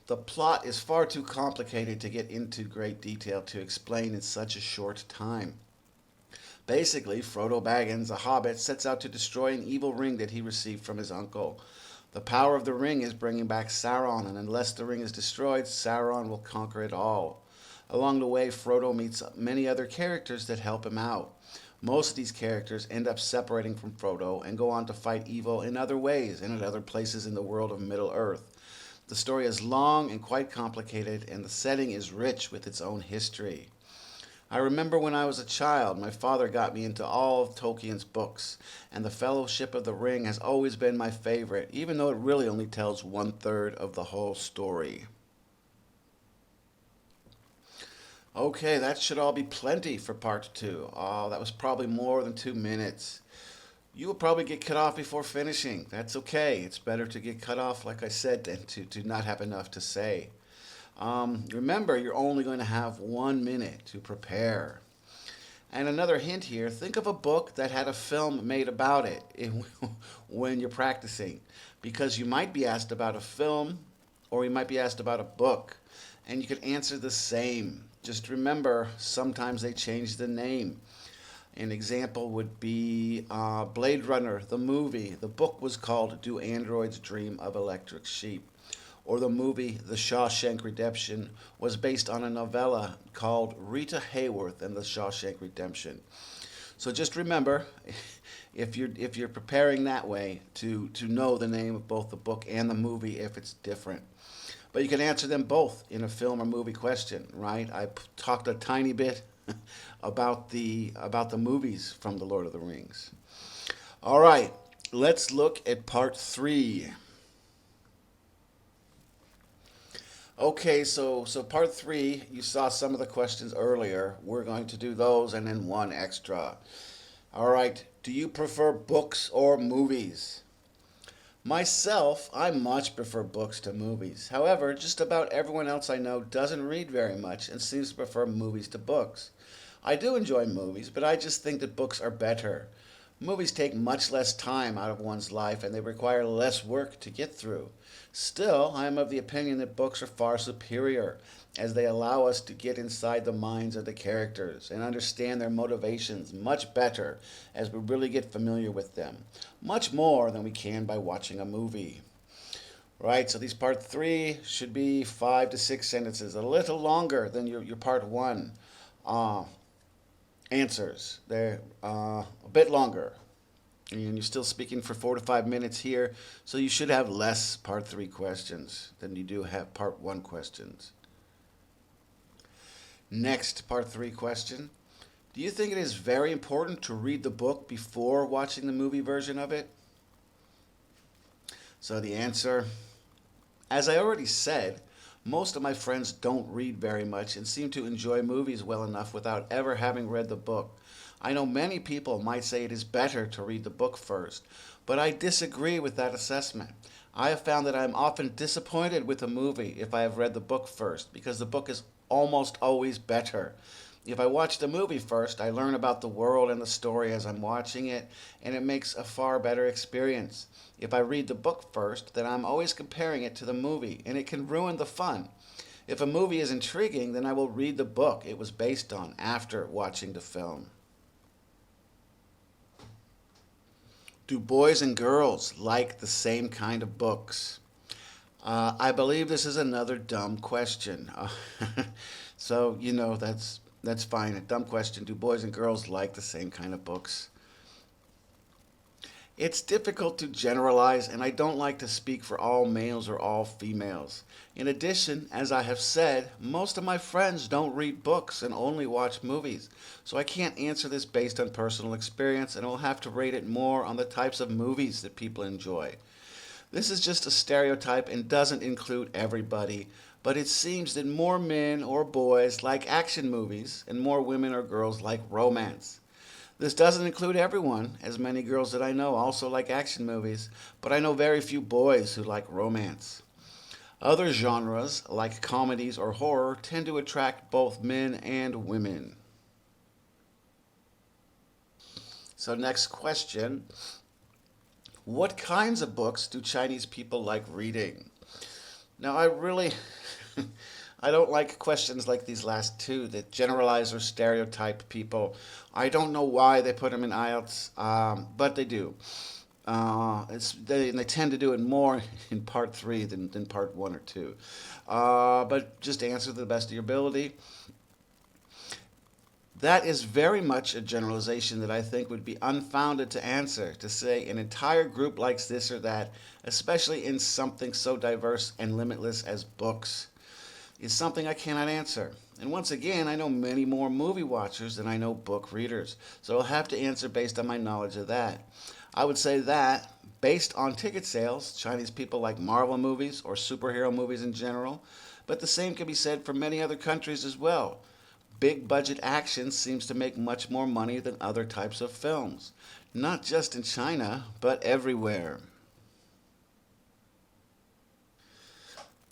The plot is far too complicated to get into great detail to explain in such a short time. Basically, Frodo Baggins, a hobbit, sets out to destroy an evil ring that he received from his uncle. The power of the ring is bringing back Sauron, and unless the ring is destroyed, Sauron will conquer it all. Along the way, Frodo meets many other characters that help him out. Most of these characters end up separating from Frodo and go on to fight evil in other ways and at other places in the world of Middle-earth. The story is long and quite complicated, and the setting is rich with its own history. I remember when I was a child, my father got me into all of Tolkien's books, and The Fellowship of the Ring has always been my favorite, even though it really only tells 1/3 of the whole story. Okay, that should all be plenty for part 2. Oh, that was probably more than 2 minutes. You will probably get cut off before finishing. That's okay. It's better to get cut off, like I said, than to not have enough to say. Remember, you're only going to have 1 minute to prepare. And another hint here, think of a book that had a film made about it when you're practicing. Because you might be asked about a film or you might be asked about a book. And you could answer the same. Just remember, sometimes they change the name. An example would be Blade Runner, the movie. The book was called Do Androids Dream of Electric Sheep? or the movie The Shawshank Redemption was based on a novella called Rita Hayworth and the Shawshank Redemption. So just remember, if you're preparing that way, to know the name of both the book and the movie if it's different. But you can answer them both in a film or movie question, right? I talked a tiny bit about the movies from The Lord of the Rings. All right, let's look at part 3. Okay, so part 3, you saw some of the questions earlier. We're going to do those and then one extra. All right, do you prefer books or movies? Myself, I much prefer books to movies. However, just about everyone else I know doesn't read very much and seems to prefer movies to books. I do enjoy movies, but I just think that books are better. Movies take much less time out of one's life and they require less work to get through. Still, I am of the opinion that books are far superior, as they allow us to get inside the minds of the characters and understand their motivations much better as we really get familiar with them, much more than we can by watching a movie. Right, so these part 3 should be 5 to 6 sentences, a little longer than your part 1 answers. They're a bit longer. And you're still speaking for 4 to 5 minutes here, so you should have less part 3 questions than you do have part 1 questions. Next, part 3 question. Do you think it is very important to read the book before watching the movie version of it? So the answer, as I already said, most of my friends don't read very much and seem to enjoy movies well enough without ever having read the book. I know many people might say it is better to read the book first, but I disagree with that assessment. I have found that I am often disappointed with a movie if I have read the book first, because the book is almost always better. If I watch the movie first, I learn about the world and the story as I'm watching it, and it makes a far better experience. If I read the book first, then I'm always comparing it to the movie, and it can ruin the fun. If a movie is intriguing, then I will read the book it was based on after watching the film. Do boys and girls like the same kind of books? I believe this is another dumb question. So, that's fine. A dumb question. Do boys and girls like the same kind of books? It's difficult to generalize, and I don't like to speak for all males or all females. In addition, as I have said, most of my friends don't read books and only watch movies, so I can't answer this based on personal experience, and will have to rate it more on the types of movies that people enjoy. This is just a stereotype and doesn't include everybody, but it seems that more men or boys like action movies and more women or girls like romance. This doesn't include everyone, as many girls that I know also like action movies, but I know very few boys who like romance. Other genres, like comedies or horror, tend to attract both men and women. So next question. What kinds of books do Chinese people like reading? Now I don't like questions like these last two that generalize or stereotype people. I don't know why they put them in IELTS, but they do. They tend to do it more in part 3 than part 1 or 2. But just answer to the best of your ability. That is very much a generalization that I think would be unfounded to answer, to say an entire group likes this or that, especially in something so diverse and limitless as books, is something I cannot answer. And once again, I know many more movie watchers than I know book readers, so I'll have to answer based on my knowledge of that. I would say that, based on ticket sales, Chinese people like Marvel movies or superhero movies in general, but the same can be said for many other countries as well. Big budget action seems to make much more money than other types of films, not just in China, but everywhere.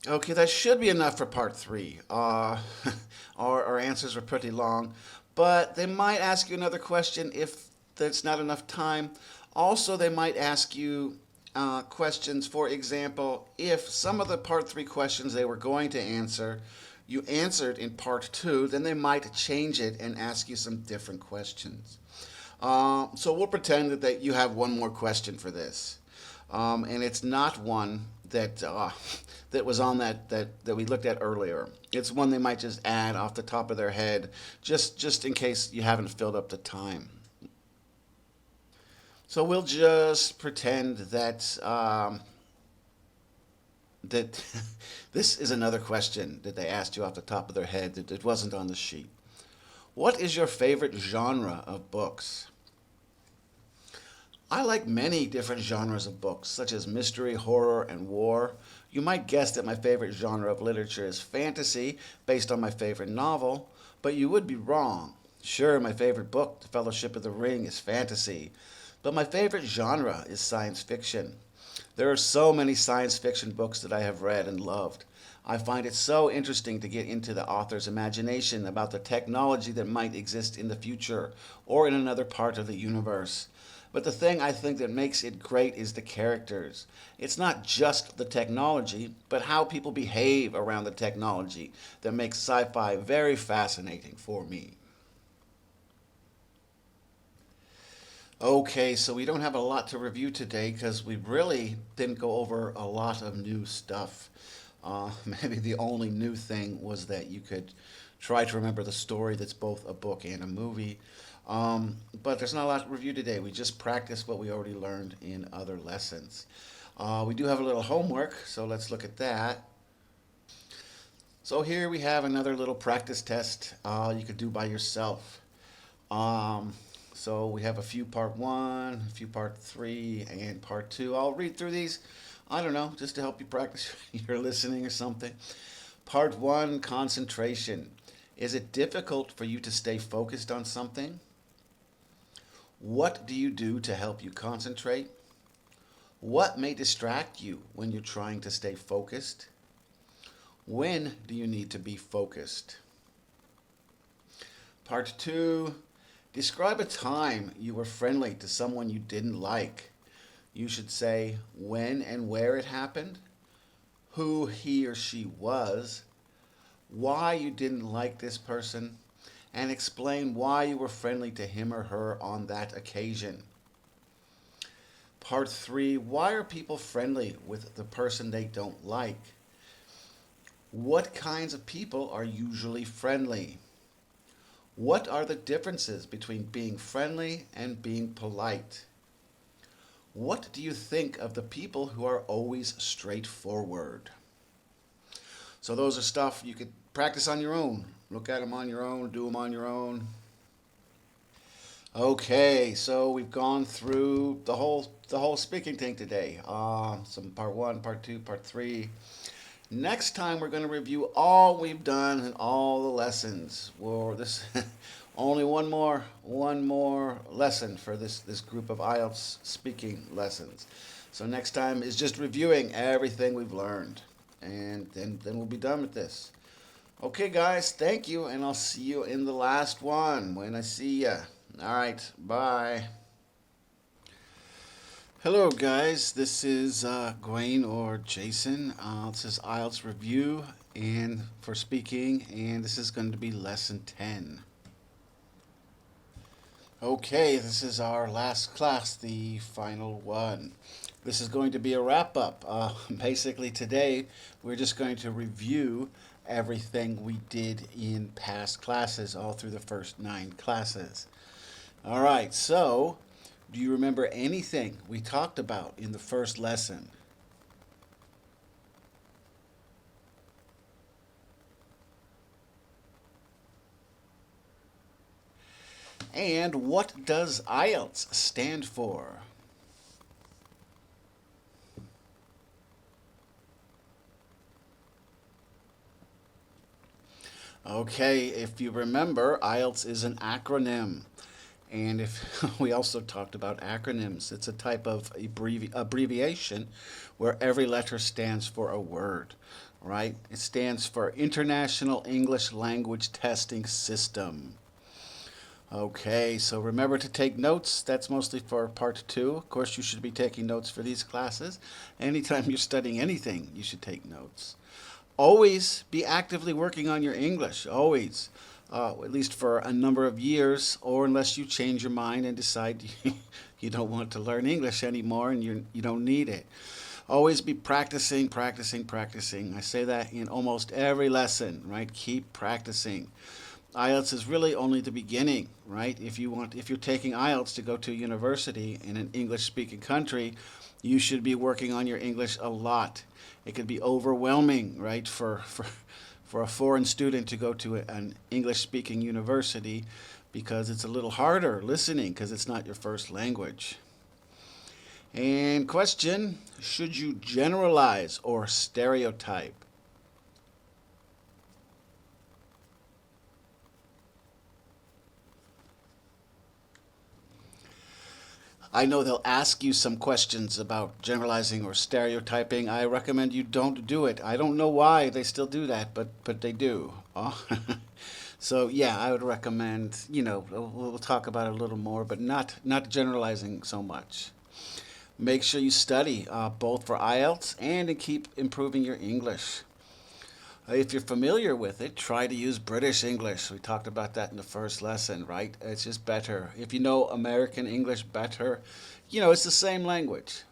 Okay, that should be enough for part 3. Our answers were pretty long, but they might ask you another question if there's not enough time. Also, they might ask you questions, for example, if some of the part 3 questions they were going to answer you answered in part 2, then they might change it and ask you some different questions. So we'll pretend that you have one more question for this. And it's not one that that was on that we looked at earlier. It's one they might just add off the top of their head, just in case you haven't filled up the time. So we'll just pretend that that this is another question that they asked you off the top of their head that it wasn't on the sheet. What is your favorite genre of books? I like many different genres of books, such as mystery, horror, and war. You might guess that my favorite genre of literature is fantasy, based on my favorite novel, but you would be wrong. Sure, my favorite book, The Fellowship of the Ring, is fantasy, but my favorite genre is science fiction. There are so many science fiction books that I have read and loved. I find it so interesting to get into the author's imagination about the technology that might exist in the future or in another part of the universe. But the thing I think that makes it great is the characters. It's not just the technology, but how people behave around the technology that makes sci-fi very fascinating for me. Okay, so we don't have a lot to review today because we really didn't go over a lot of new stuff. Maybe the only new thing was that you could try to remember the story that's both a book and a movie. But there's not a lot to review today. We just practiced what we already learned in other lessons. We do have a little homework, so let's look at that. So here we have another little practice test you could do by yourself. So we have a few part 1, a few part 3, and part 2. I'll read through these, I don't know, just to help you practice your listening or something. Part 1, concentration. Is it difficult for you to stay focused on something? What do you do to help you concentrate? What may distract you when you're trying to stay focused? When do you need to be focused? Part 2, describe a time you were friendly to someone you didn't like. You should say when and where it happened, who he or she was, why you didn't like this person, and explain why you were friendly to him or her on that occasion. Part 3, why are people friendly with the person they don't like? What kinds of people are usually friendly? What are the differences between being friendly and being polite? What do you think of the people who are always straightforward? So those are stuff you could practice on your own. Look at them on your own, do them on your own. Okay, so we've gone through the whole speaking thing today. Some part 1, part 2, part 3. Next time we're going to review all we've done and all the lessons. Well, this only one more lesson for this group of IELTS speaking lessons. So next time is just reviewing everything we've learned, and then we'll be done with this. Okay, guys, thank you, and I'll see you in the last one when I see ya. All right, bye. Hello, guys. This is Gwaine or Jason. This is IELTS Review and for speaking, and this is going to be Lesson 10. Okay, this is our last class, the final one. This is going to be a wrap-up. Basically, today, we're just going to review everything we did in past classes, all through the first 9 classes. All right, so do you remember anything we talked about in the first lesson? And what does IELTS stand for? Okay, if you remember, IELTS is an acronym. And if we also talked about acronyms, it's a type of abbreviation where every letter stands for a word, right? It stands for International English Language Testing System. Okay, so remember to take notes. That's mostly for part 2. Of course, you should be taking notes for these classes. Anytime you're studying anything, you should take notes. Always be actively working on your English, always. At least for a number of years, or unless you change your mind and decide you don't want to learn English anymore and you don't need it. Always be practicing, practicing, practicing. I say that in almost every lesson, right? Keep practicing. IELTS is really only the beginning, right? If you're taking IELTS to go to a university in an English-speaking country, you should be working on your English a lot. It could be overwhelming, right, for a foreign student to go to an English-speaking university because it's a little harder listening because it's not your first language. And question, should you generalize or stereotype? I know they'll ask you some questions about generalizing or stereotyping. I recommend you don't do it. I don't know why they still do that, but they do. So yeah, I would recommend, we'll talk about it a little more, but not generalizing so much. Make sure you study both for IELTS and to keep improving your English. If you're familiar with it, try to use British English. We talked about that in the first lesson, right? It's just better. If you know American English better, it's the same language.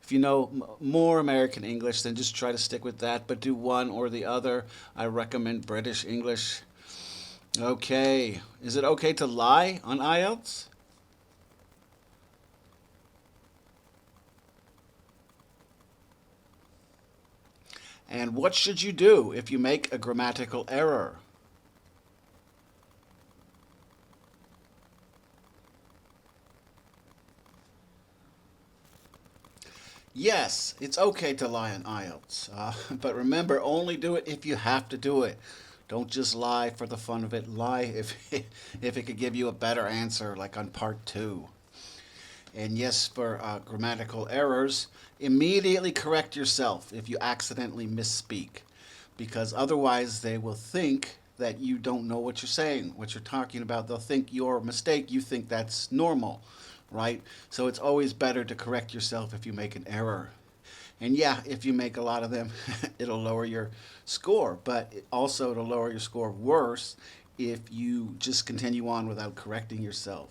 If you know more American English, then just try to stick with that, but do one or the other. I recommend British English. Okay. Is it okay to lie on IELTS? And what should you do if you make a grammatical error? Yes, it's okay to lie on IELTS, but remember, only do it if you have to do it. Don't just lie for the fun of it. Lie if if it could give you a better answer, like on part two. And yes, for grammatical errors, immediately correct yourself if you accidentally misspeak, because otherwise they will think that you don't know what you're saying, what you're talking about. They'll think your mistake, you think that's normal, right? So it's always better to correct yourself if you make an error. And yeah, if you make a lot of them, it'll lower your score, but also it'll lower your score worse if you just continue on without correcting yourself.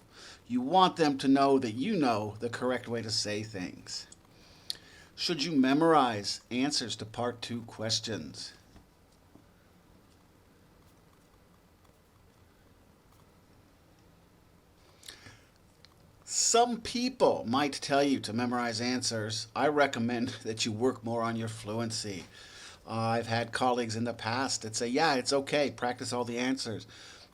You want them to know that you know the correct way to say things. Should you memorize answers to part two questions? Some people might tell you to memorize answers. I recommend that you work more on your fluency. I've had colleagues in the past that say, yeah, it's okay, practice all the answers.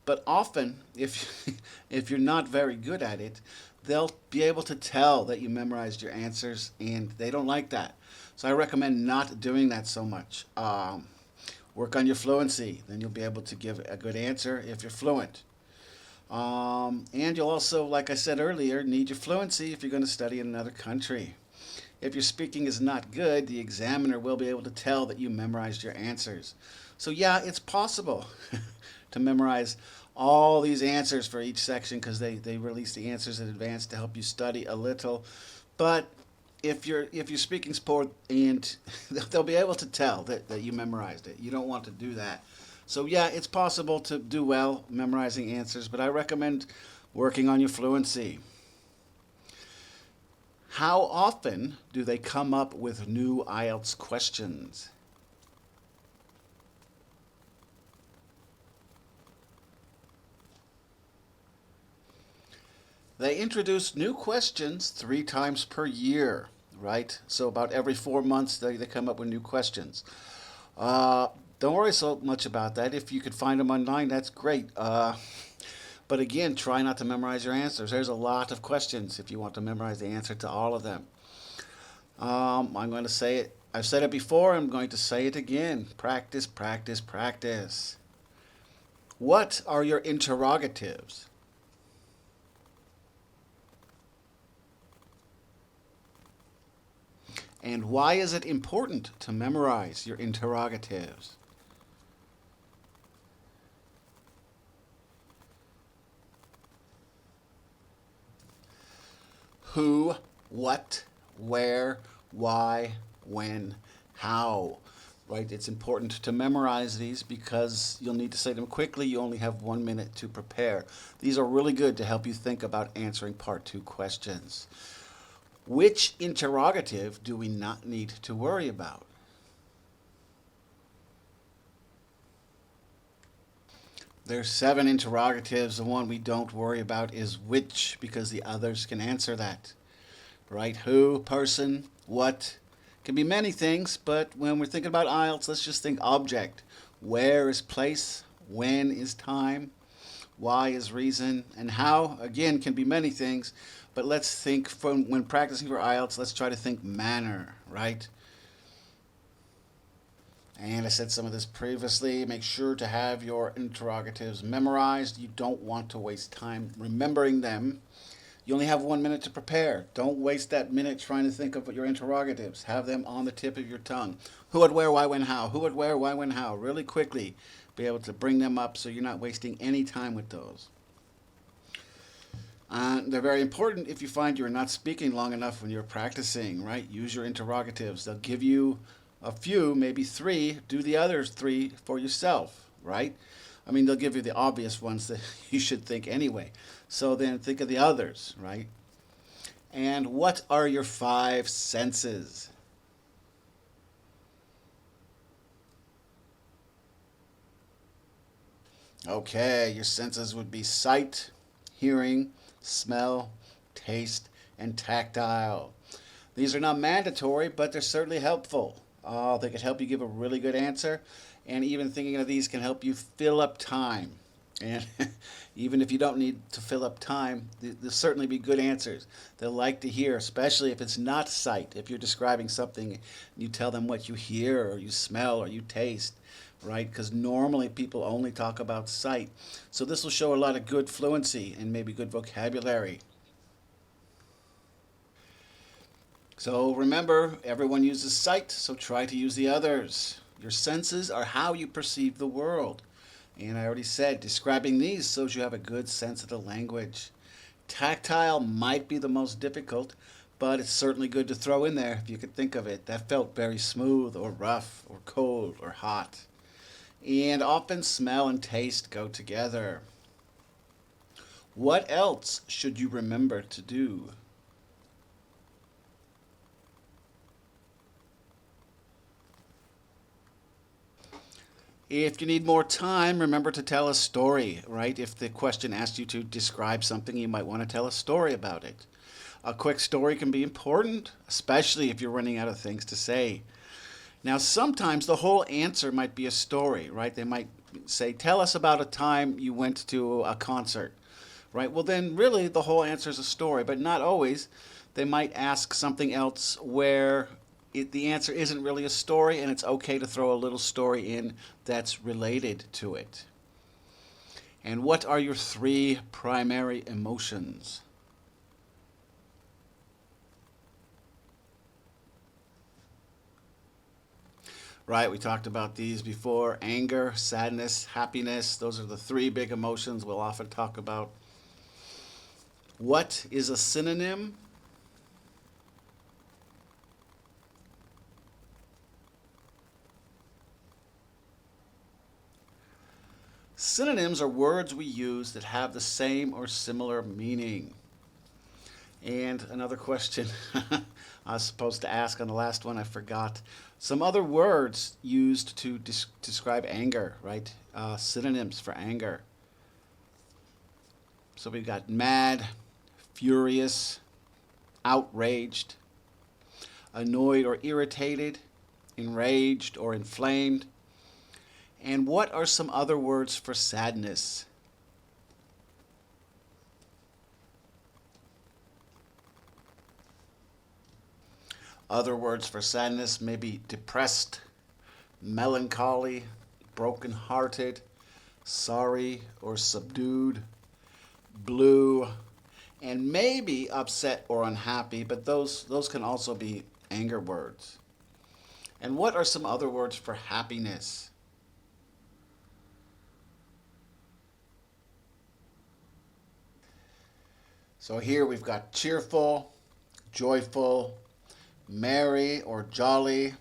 But often, if, if you're not very good at it, they'll be able to tell that you memorized your answers, and they don't like that. So I recommend not doing that so much. Work on your fluency, then you'll be able to give a good answer if you're fluent. And you'll also, like I said earlier, need your fluency if you're going to study in another country. If your speaking is not good, the examiner will be able to tell that you memorized your answers. So yeah, it's possible to memorize all these answers for each section because they release the answers in advance to help you study a little. But if your speaking's poor, and they'll be able to tell that you memorized it. You don't want to do that. So yeah, it's possible to do well memorizing answers, but I recommend working on your fluency. How often do they come up with new IELTS questions? They introduce new questions 3 times per year, right? So about every 4 months they come up with new questions. Uh, don't worry so much about that. If you could find them online, that's great. But again, try not to memorize your answers. There's a lot of questions if you want to memorize the answer to all of them. I'm going to say it. I've said it before. I'm going to say it again. Practice, practice, practice. What are your interrogatives? And why is it important to memorize your interrogatives? Who, what, where, why, when, how. Right? It's important to memorize these because you'll need to say them quickly. You only have 1 minute to prepare. These are really good to help you think about answering part two questions. Which interrogative do we not need to worry about? There's 7 interrogatives. The one we don't worry about is which, because the others can answer that. Right? Who, person, what. Can be many things, but when we're thinking about IELTS, let's just think object. Where is place? When is time? Why is reason? And how, again, can be many things, but let's think from when practicing for IELTS, let's try to think manner, right? And I said some of this previously. Make sure to have your interrogatives memorized. You don't want to waste time remembering them. You only have 1 minute to prepare. Don't waste that minute trying to think of your interrogatives. Have them on the tip of your tongue. Who, what, where, why, when, how. Who, what, where, why, when, how. Really quickly be able to bring them up so you're not wasting any time with those. They're very important if you find you're not speaking long enough when you're practicing, right? Use your interrogatives. They'll give you a few, maybe 3. Do the other 3 for yourself, right? I mean, they'll give you the obvious ones that you should think anyway. So then think of the others, right? And what are your 5 senses? Okay, your senses would be sight, hearing, smell, taste, and tactile. These are not mandatory, but they're certainly helpful. They could help you give a really good answer, and even thinking of these can help you fill up time. And even if you don't need to fill up time, there'll certainly be good answers. They'll like to hear, especially if it's not sight. If you're describing something, you tell them what you hear or you smell or you taste, right? Because normally people only talk about sight. So this will show a lot of good fluency and maybe good vocabulary. So remember, everyone uses sight, so try to use the others. Your senses are how you perceive the world. And I already said, describing these shows you have a good sense of the language. Tactile might be the most difficult, but it's certainly good to throw in there if you could think of it. That felt very smooth or rough or cold or hot. And often smell and taste go together. What else should you remember to do? If you need more time, remember to tell a story, right? If the question asks you to describe something, you might want to tell a story about it. A quick story can be important, especially if you're running out of things to say. Now, sometimes the whole answer might be a story, right? They might say, tell us about a time you went to a concert, right? Well, then really the whole answer is a story, but not always. They might ask something else where the answer isn't really a story, and it's okay to throw a little story in that's related to it. And what are your 3 primary emotions? Right, we talked about these before. Anger, sadness, happiness. Those are the 3 big emotions we'll often talk about. What is a synonym? Synonyms are words we use that have the same or similar meaning. And another question I was supposed to ask on the last one, I forgot. Some other words used to describe anger, right? Synonyms for anger. So we've got mad, furious, outraged, annoyed or irritated, enraged or inflamed. And what are some other words for sadness? Other words for sadness may be depressed, melancholy, broken-hearted, sorry or subdued, blue, and maybe upset or unhappy, but those can also be anger words. And what are some other words for happiness? So here we've got cheerful, joyful, merry or jolly,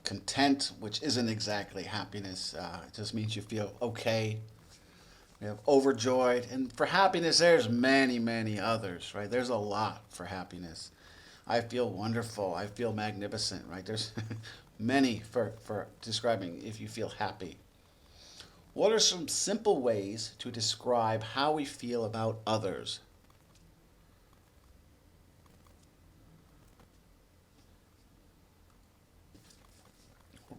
content, which isn't exactly happiness. It just means you feel okay. We have overjoyed. And for happiness, there's many, many others, right? There's a lot for happiness. I feel wonderful. I feel magnificent, right? There's many for describing if you feel happy. What are some simple ways to describe how we feel about others?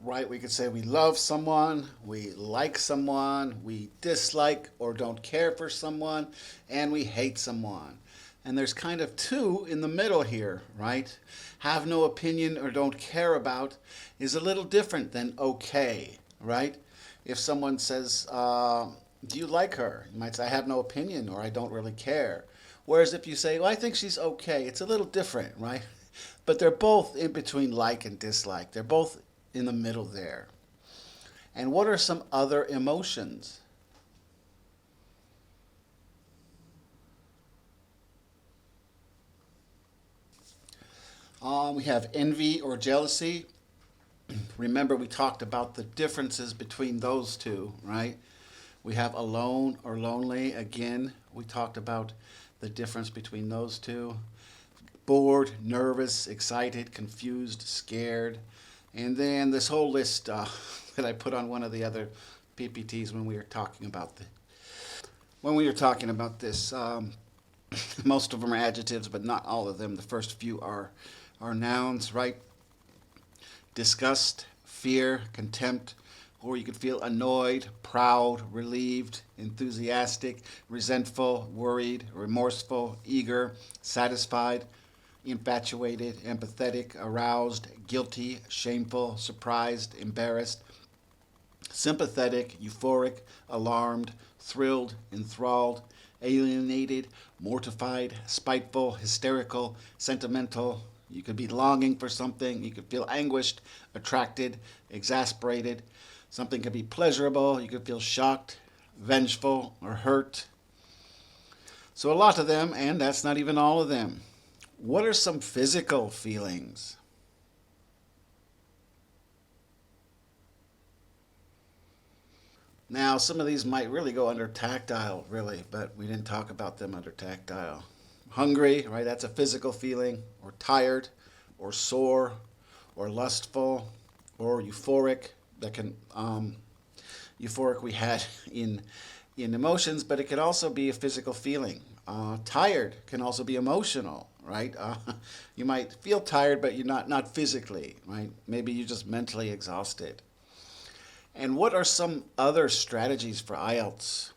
Right, we could say we love someone, we like someone, we dislike or don't care for someone, and we hate someone. And there's kind of two in the middle here, right? Have no opinion or don't care about is a little different than okay, right? If someone says, do you like her? You might say, I have no opinion or I don't really care. Whereas if you say, well, I think she's okay, it's a little different, right? But they're both in between like and dislike. They're both in the middle there. And what are some other emotions? We have envy or jealousy. Remember, we talked about the differences between those two, right? We have alone or lonely. Again, we talked about the difference between those two. Bored, nervous, excited, confused, scared. And then this whole list that I put on one of the other PPTs when we were talking about this. Most of them are adjectives, but not all of them. The first few are nouns, right? Disgust, fear, contempt, or you could feel annoyed, proud, relieved, enthusiastic, resentful, worried, remorseful, eager, satisfied, infatuated, empathetic, aroused, guilty, shameful, surprised, embarrassed, sympathetic, euphoric, alarmed, thrilled, enthralled, alienated, mortified, spiteful, hysterical, sentimental. You could be longing for something. You could feel anguished, attracted, exasperated. Something could be pleasurable. You could feel shocked, vengeful, or hurt. So a lot of them, and that's not even all of them. What are some physical feelings? Now, some of these might really go under tactile, really, but we didn't talk about them under tactile. Hungry, right? That's a physical feeling, or tired, or sore, or lustful, or euphoric. That can euphoric we had in emotions, but it could also be a physical feeling. Tired can also be emotional, right? You might feel tired, but you're not physically, right? Maybe you're just mentally exhausted. And what are some other strategies for IELTS?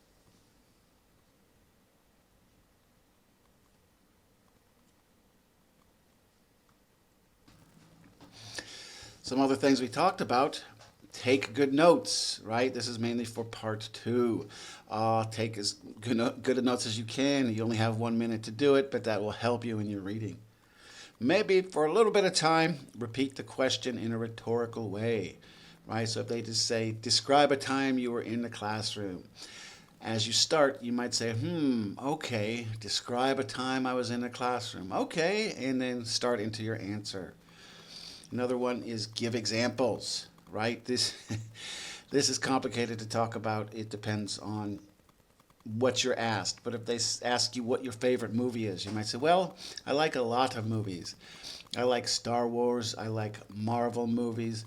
Some other things we talked about. Take good notes, right? This is mainly for part 2. Take as good notes as you can. You only have 1 minute to do it, but that will help you in your reading. Maybe for a little bit of time, repeat the question in a rhetorical way, right? So if they just say, describe a time you were in the classroom. As you start, you might say, okay, describe a time I was in the classroom. Okay, and then start into your answer. Another one is give examples, right? This is complicated to talk about. It depends on what you're asked. But if they ask you what your favorite movie is, you might say, well, I like a lot of movies. I like Star Wars. I like Marvel movies.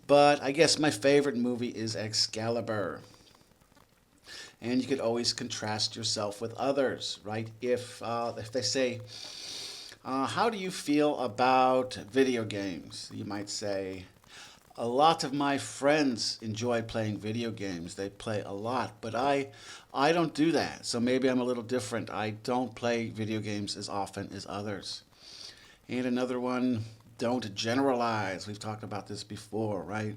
But I guess my favorite movie is Excalibur. And you could always contrast yourself with others, right? If they say, how do you feel about video games? You might say, a lot of my friends enjoy playing video games. They play a lot, but I don't do that. So maybe I'm a little different. I don't play video games as often as others. And another one, don't generalize. We've talked about this before, right?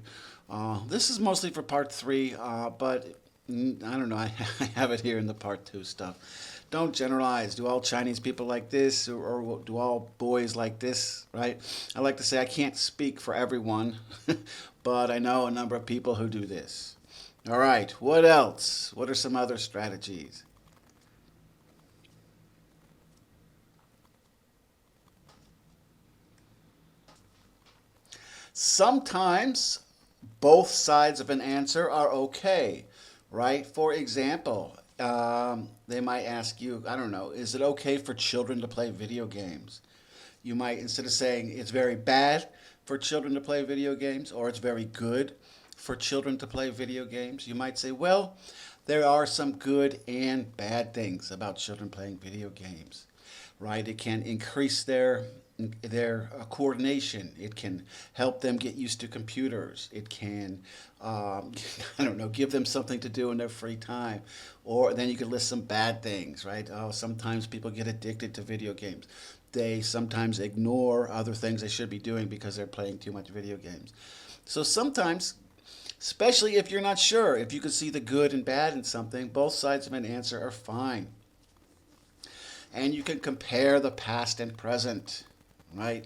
This is mostly for part 3, but I don't know. I have it here in the part 2 stuff. Don't generalize. Do all Chinese people like this, or do all boys like this, right? I like to say I can't speak for everyone, but I know a number of people who do this. All right, what else? What are some other strategies? Sometimes both sides of an answer are okay, right? For example, They might ask you, I don't know, is it okay for children to play video games? You might, instead of saying it's very bad for children to play video games or it's very good for children to play video games, you might say, well, there are some good and bad things about children playing video games, right? It can increase their coordination. It can help them get used to computers. It can, I don't know, give them something to do in their free time. Or then you could list some bad things, right? Oh, sometimes people get addicted to video games. They sometimes ignore other things they should be doing because they're playing too much video games. So sometimes, especially if you're not sure, if you can see the good and bad in something, both sides of an answer are fine. And you can compare the past and present, right?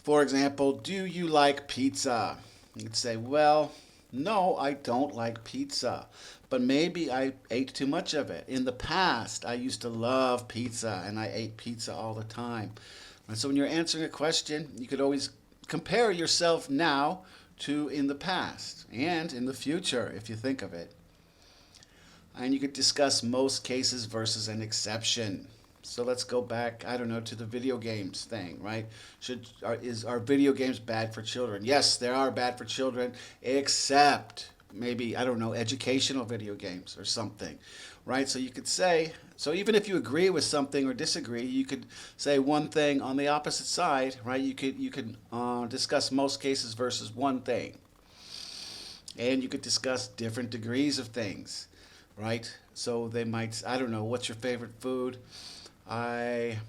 For example, do you like pizza? You could say, well, no, I don't like pizza, but maybe I ate too much of it. In the past, I used to love pizza and I ate pizza all the time. And so when you're answering a question, you could always compare yourself now to in the past and in the future if you think of it. And you could discuss most cases versus an exception. So let's go back, I don't know, to the video games thing, right? Are video games bad for children? Yes, they are bad for children, except maybe, I don't know, educational video games or something, right? So you could say, so even if you agree with something or disagree, you could say one thing on the opposite side, right? You could discuss most cases versus one thing. And you could discuss different degrees of things, right? So they might, I don't know, what's your favorite food? I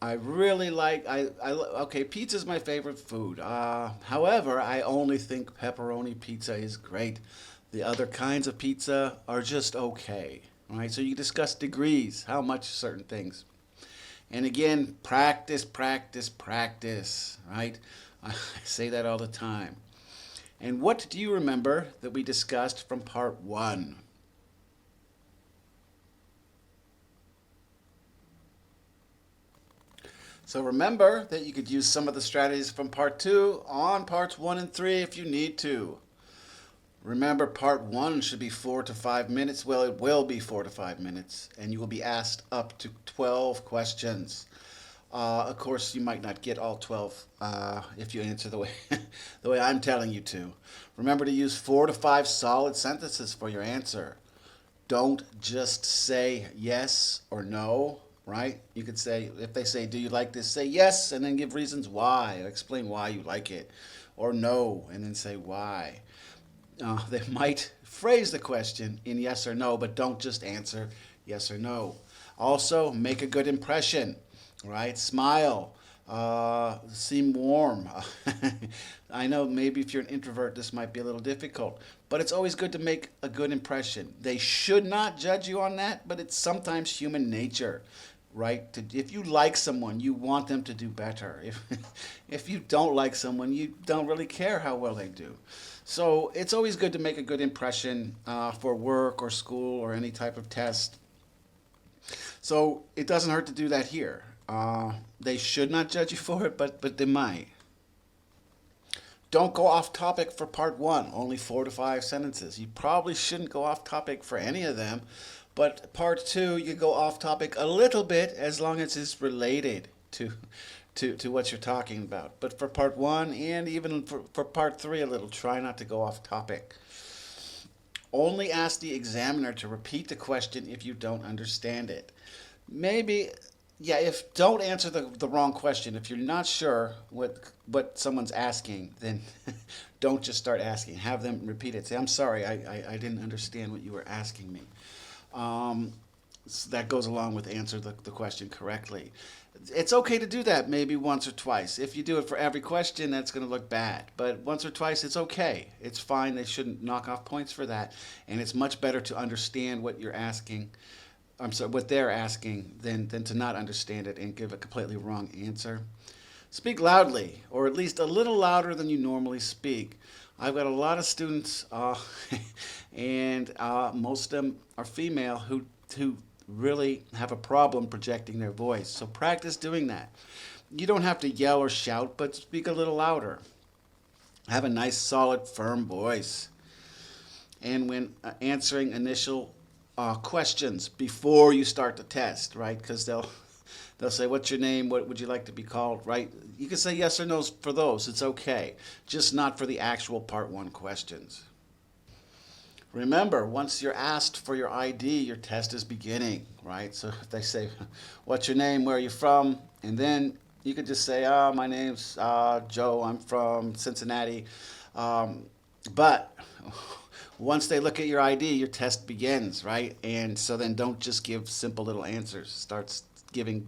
I really like okay, pizza's my favorite food. However, I only think pepperoni pizza is great. The other kinds of pizza are just okay, right? So you discuss degrees, how much certain things. And again, practice, practice, practice, right? I say that all the time. And what do you remember that we discussed from part 1? So remember that you could use some of the strategies from part 2 on parts 1 and 3 if you need to. Remember, part 1 should be 4 to 5 minutes. Well, it will be 4 to 5 minutes, and you will be asked up to 12 questions. Of course, you might not get all 12 if you answer the way the way I'm telling you to. Remember to use 4 to 5 solid sentences for your answer. Don't just say yes or no, right? You could say, if they say, do you like this? Say yes, and then give reasons why. Explain why you like it. Or no, and then say why. They might phrase the question in yes or no, but don't just answer yes or no. Also, make a good impression, right? Smile. Seem warm. I know maybe if you're an introvert, this might be a little difficult, but it's always good to make a good impression. They should not judge you on that, but it's sometimes human nature, right? If you like someone, you want them to do better. If you don't like someone, you don't really care how well they do. So it's always good to make a good impression for work or school or any type of test. So it doesn't hurt to do that here. They should not judge you for it, but they might. Don't go off topic for part 1, only 4 to 5 sentences. You probably shouldn't go off topic for any of them, but part 2, you go off topic a little bit as long as it's related to what you're talking about. But for part 1 and even for part 3 a little, try not to go off topic. Only ask the examiner to repeat the question if you don't understand it. Maybe, yeah, if don't answer the wrong question. If you're not sure what someone's asking, then don't just start asking. Have them repeat it. Say, I'm sorry, I didn't understand what you were asking me. So that goes along with answer the question correctly. It's okay to do that maybe once or twice. If you do it for every question, that's going to look bad. But once or twice, it's okay. It's fine. They shouldn't knock off points for that. And it's much better to understand what you're asking. I'm sorry, what they're asking than to not understand it and give a completely wrong answer. Speak loudly, or at least a little louder than you normally speak. I've got a lot of students, and most of them are female, who really have a problem projecting their voice. So practice doing that. You don't have to yell or shout, but speak a little louder. Have a nice, solid, firm voice. and when answering initial questions before you start the test, right? Because they'll say, "What's your name? What would you like to be called?" Right? You can say yes or no for those. It's okay, just not for the actual part one questions. Remember, once you're asked for your ID, your test is beginning, right? So if they say, "What's your name? Where are you from?" And then you could just say, "Oh, my name's Joe. I'm from Cincinnati." But once they look at your ID, your test begins, right? And so then don't just give simple little answers. Start giving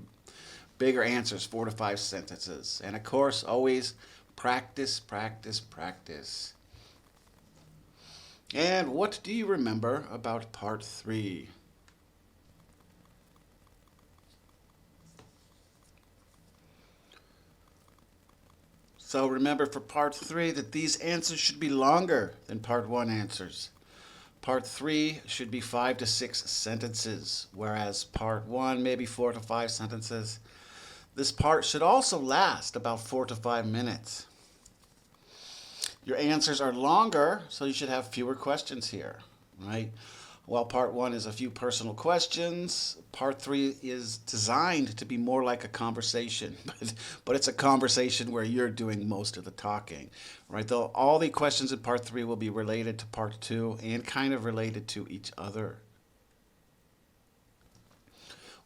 bigger answers, 4 to 5 sentences. And of course, always practice, practice, practice. And what do you remember about part 3? So remember for part 3 that these answers should be longer than part 1 answers. Part 3 should be 5 to 6 sentences, whereas part 1 maybe 4 to 5 sentences. This part should also last about 4 to 5 minutes. Your answers are longer, so you should have fewer questions here, right? While part 1 is a few personal questions, part 3 is designed to be more like a conversation, but it's a conversation where you're doing most of the talking, right? Though all the questions in part 3 will be related to part 2 and kind of related to each other.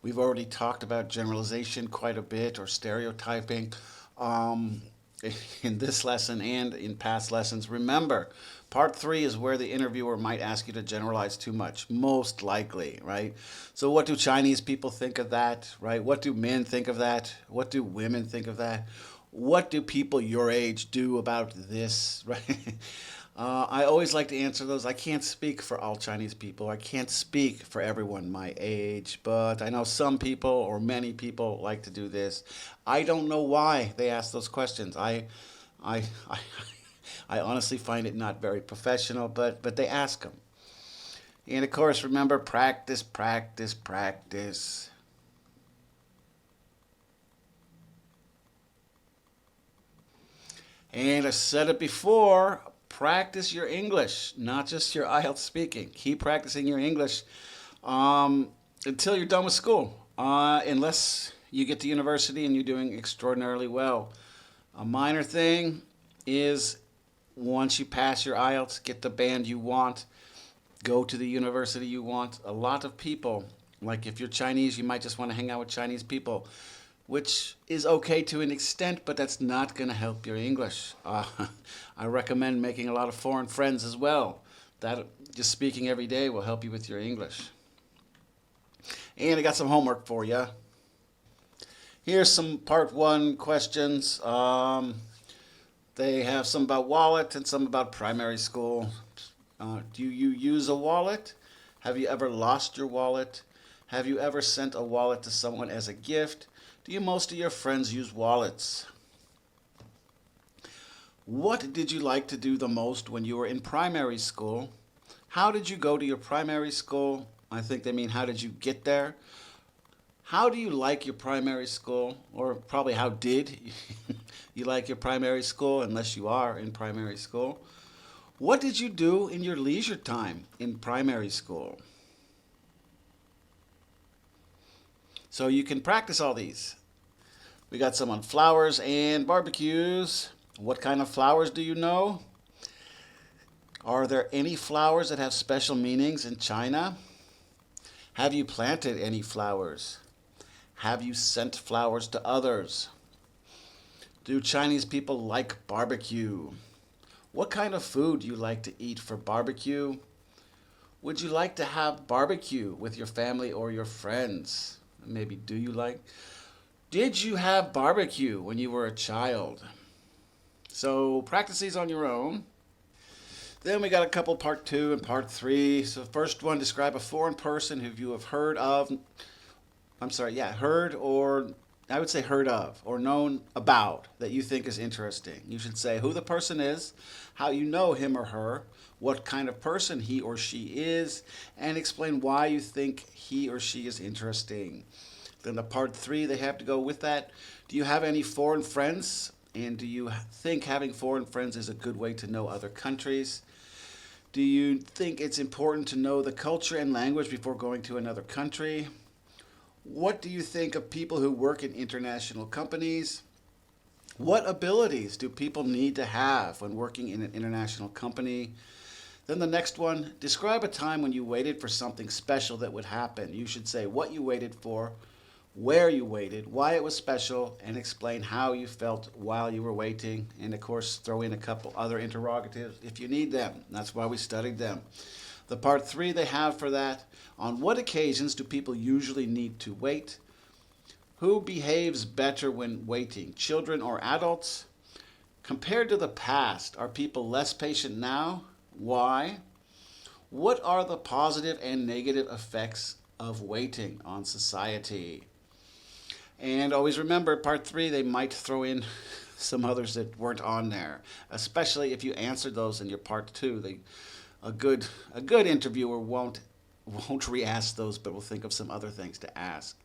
We've already talked about generalization quite a bit, or stereotyping, in this lesson and in past lessons. Remember, part 3 is where the interviewer might ask you to generalize too much, most likely, right? So what do Chinese people think of that, right? What do men think of that? What do women think of that? What do people your age do about this, right? I always like to answer those. I can't speak for all Chinese people. I can't speak for everyone my age, but I know some people or many people like to do this. I don't know why they ask those questions. I, I, I honestly find it not very professional, but they ask them. And of course, remember, practice, practice, practice. And I said it before, practice your English, not just your IELTS speaking. Keep practicing your English until you're done with school, unless you get to university and you're doing extraordinarily well. A minor thing is once you pass your IELTS, get the band you want, go to the university you want. A lot of people, like if you're Chinese, you might just want to hang out with Chinese people, which is okay to an extent, but that's not going to help your English. I recommend making a lot of foreign friends as well. That just speaking every day will help you with your English. And I got some homework for you. Here's some part 1 questions. They have some about wallet and some about primary school. Do you use a wallet? Have you ever lost your wallet? Have you ever sent a wallet to someone as a gift? Do most of your friends use wallets? What did you like to do the most when you were in primary school? How did you go to your primary school? I think they mean how did you get there? How do you like your primary school? Or probably how did you like your primary school, unless you are in primary school? What did you do in your leisure time in primary school? So you can practice all these. We got some on flowers and barbecues. What kind of flowers do you know? Are there any flowers that have special meanings in China? Have you planted any flowers? Have you sent flowers to others? Do Chinese people like barbecue? What kind of food do you like to eat for barbecue? Would you like to have barbecue with your family or your friends? Maybe do you like? Did you have barbecue when you were a child? So practice these on your own. Then we got a couple part 2 and part 3. So the first one, describe a foreign person who you have heard of. Heard or I would say heard of or known about that you think is interesting. You should say who the person is, how you know him or her, what kind of person he or she is, and explain why you think he or she is interesting. Then the part 3, they have to go with that. Do you have any foreign friends? And do you think having foreign friends is a good way to know other countries? Do you think it's important to know the culture and language before going to another country? What do you think of people who work in international companies? What abilities do people need to have when working in an international company? Then the next one, describe a time when you waited for something special that would happen. You should say what you waited for, where you waited, why it was special, and explain how you felt while you were waiting. And of course, throw in a couple other interrogatives if you need them. That's why we studied them. The part 3 they have for that, on what occasions do people usually need to wait? Who behaves better when waiting, children or adults? Compared to the past, are people less patient now? Why? What are the positive and negative effects of waiting on society? And always remember, part 3, they might throw in some others that weren't on there, especially if you answered those in your part 2. A good interviewer won't re-ask those, but will think of some other things to ask.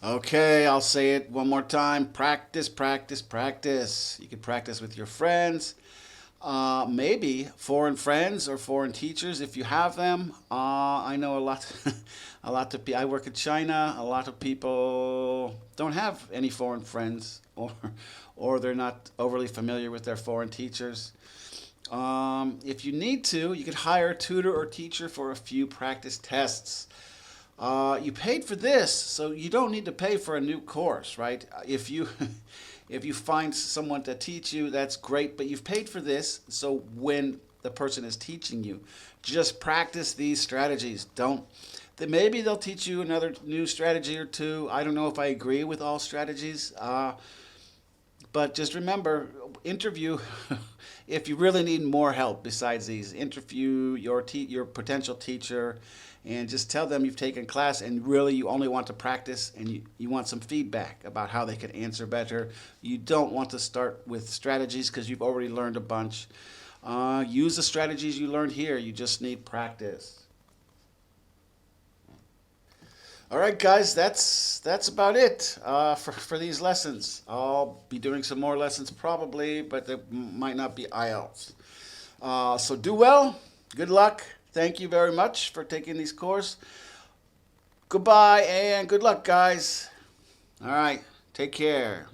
Okay, I'll say it one more time. Practice, practice, practice. You can practice with your friends. Maybe foreign friends or foreign teachers if you have them. I know a lot of people. I work in China. A lot of people don't have any foreign friends, or they're not overly familiar with their foreign teachers. If you need to, you could hire a tutor or teacher for a few practice tests. You paid for this, so you don't need to pay for a new course, right? If you if you find someone to teach you, that's great, but you've paid for this, so when the person is teaching you, just practice these strategies. Maybe they'll teach you another new strategy or two. I don't know if I agree with all strategies, but just remember, interview. If you really need more help besides these, interview your potential teacher and just tell them you've taken class and really you only want to practice and you want some feedback about how they could answer better. You don't want to start with strategies because you've already learned a bunch. Use the strategies you learned here. You just need practice. All right, guys, that's about it for these lessons. I'll be doing some more lessons probably, but they might not be IELTS. So do well. Good luck. Thank you very much for taking these courses. Goodbye and good luck, guys. All right, take care.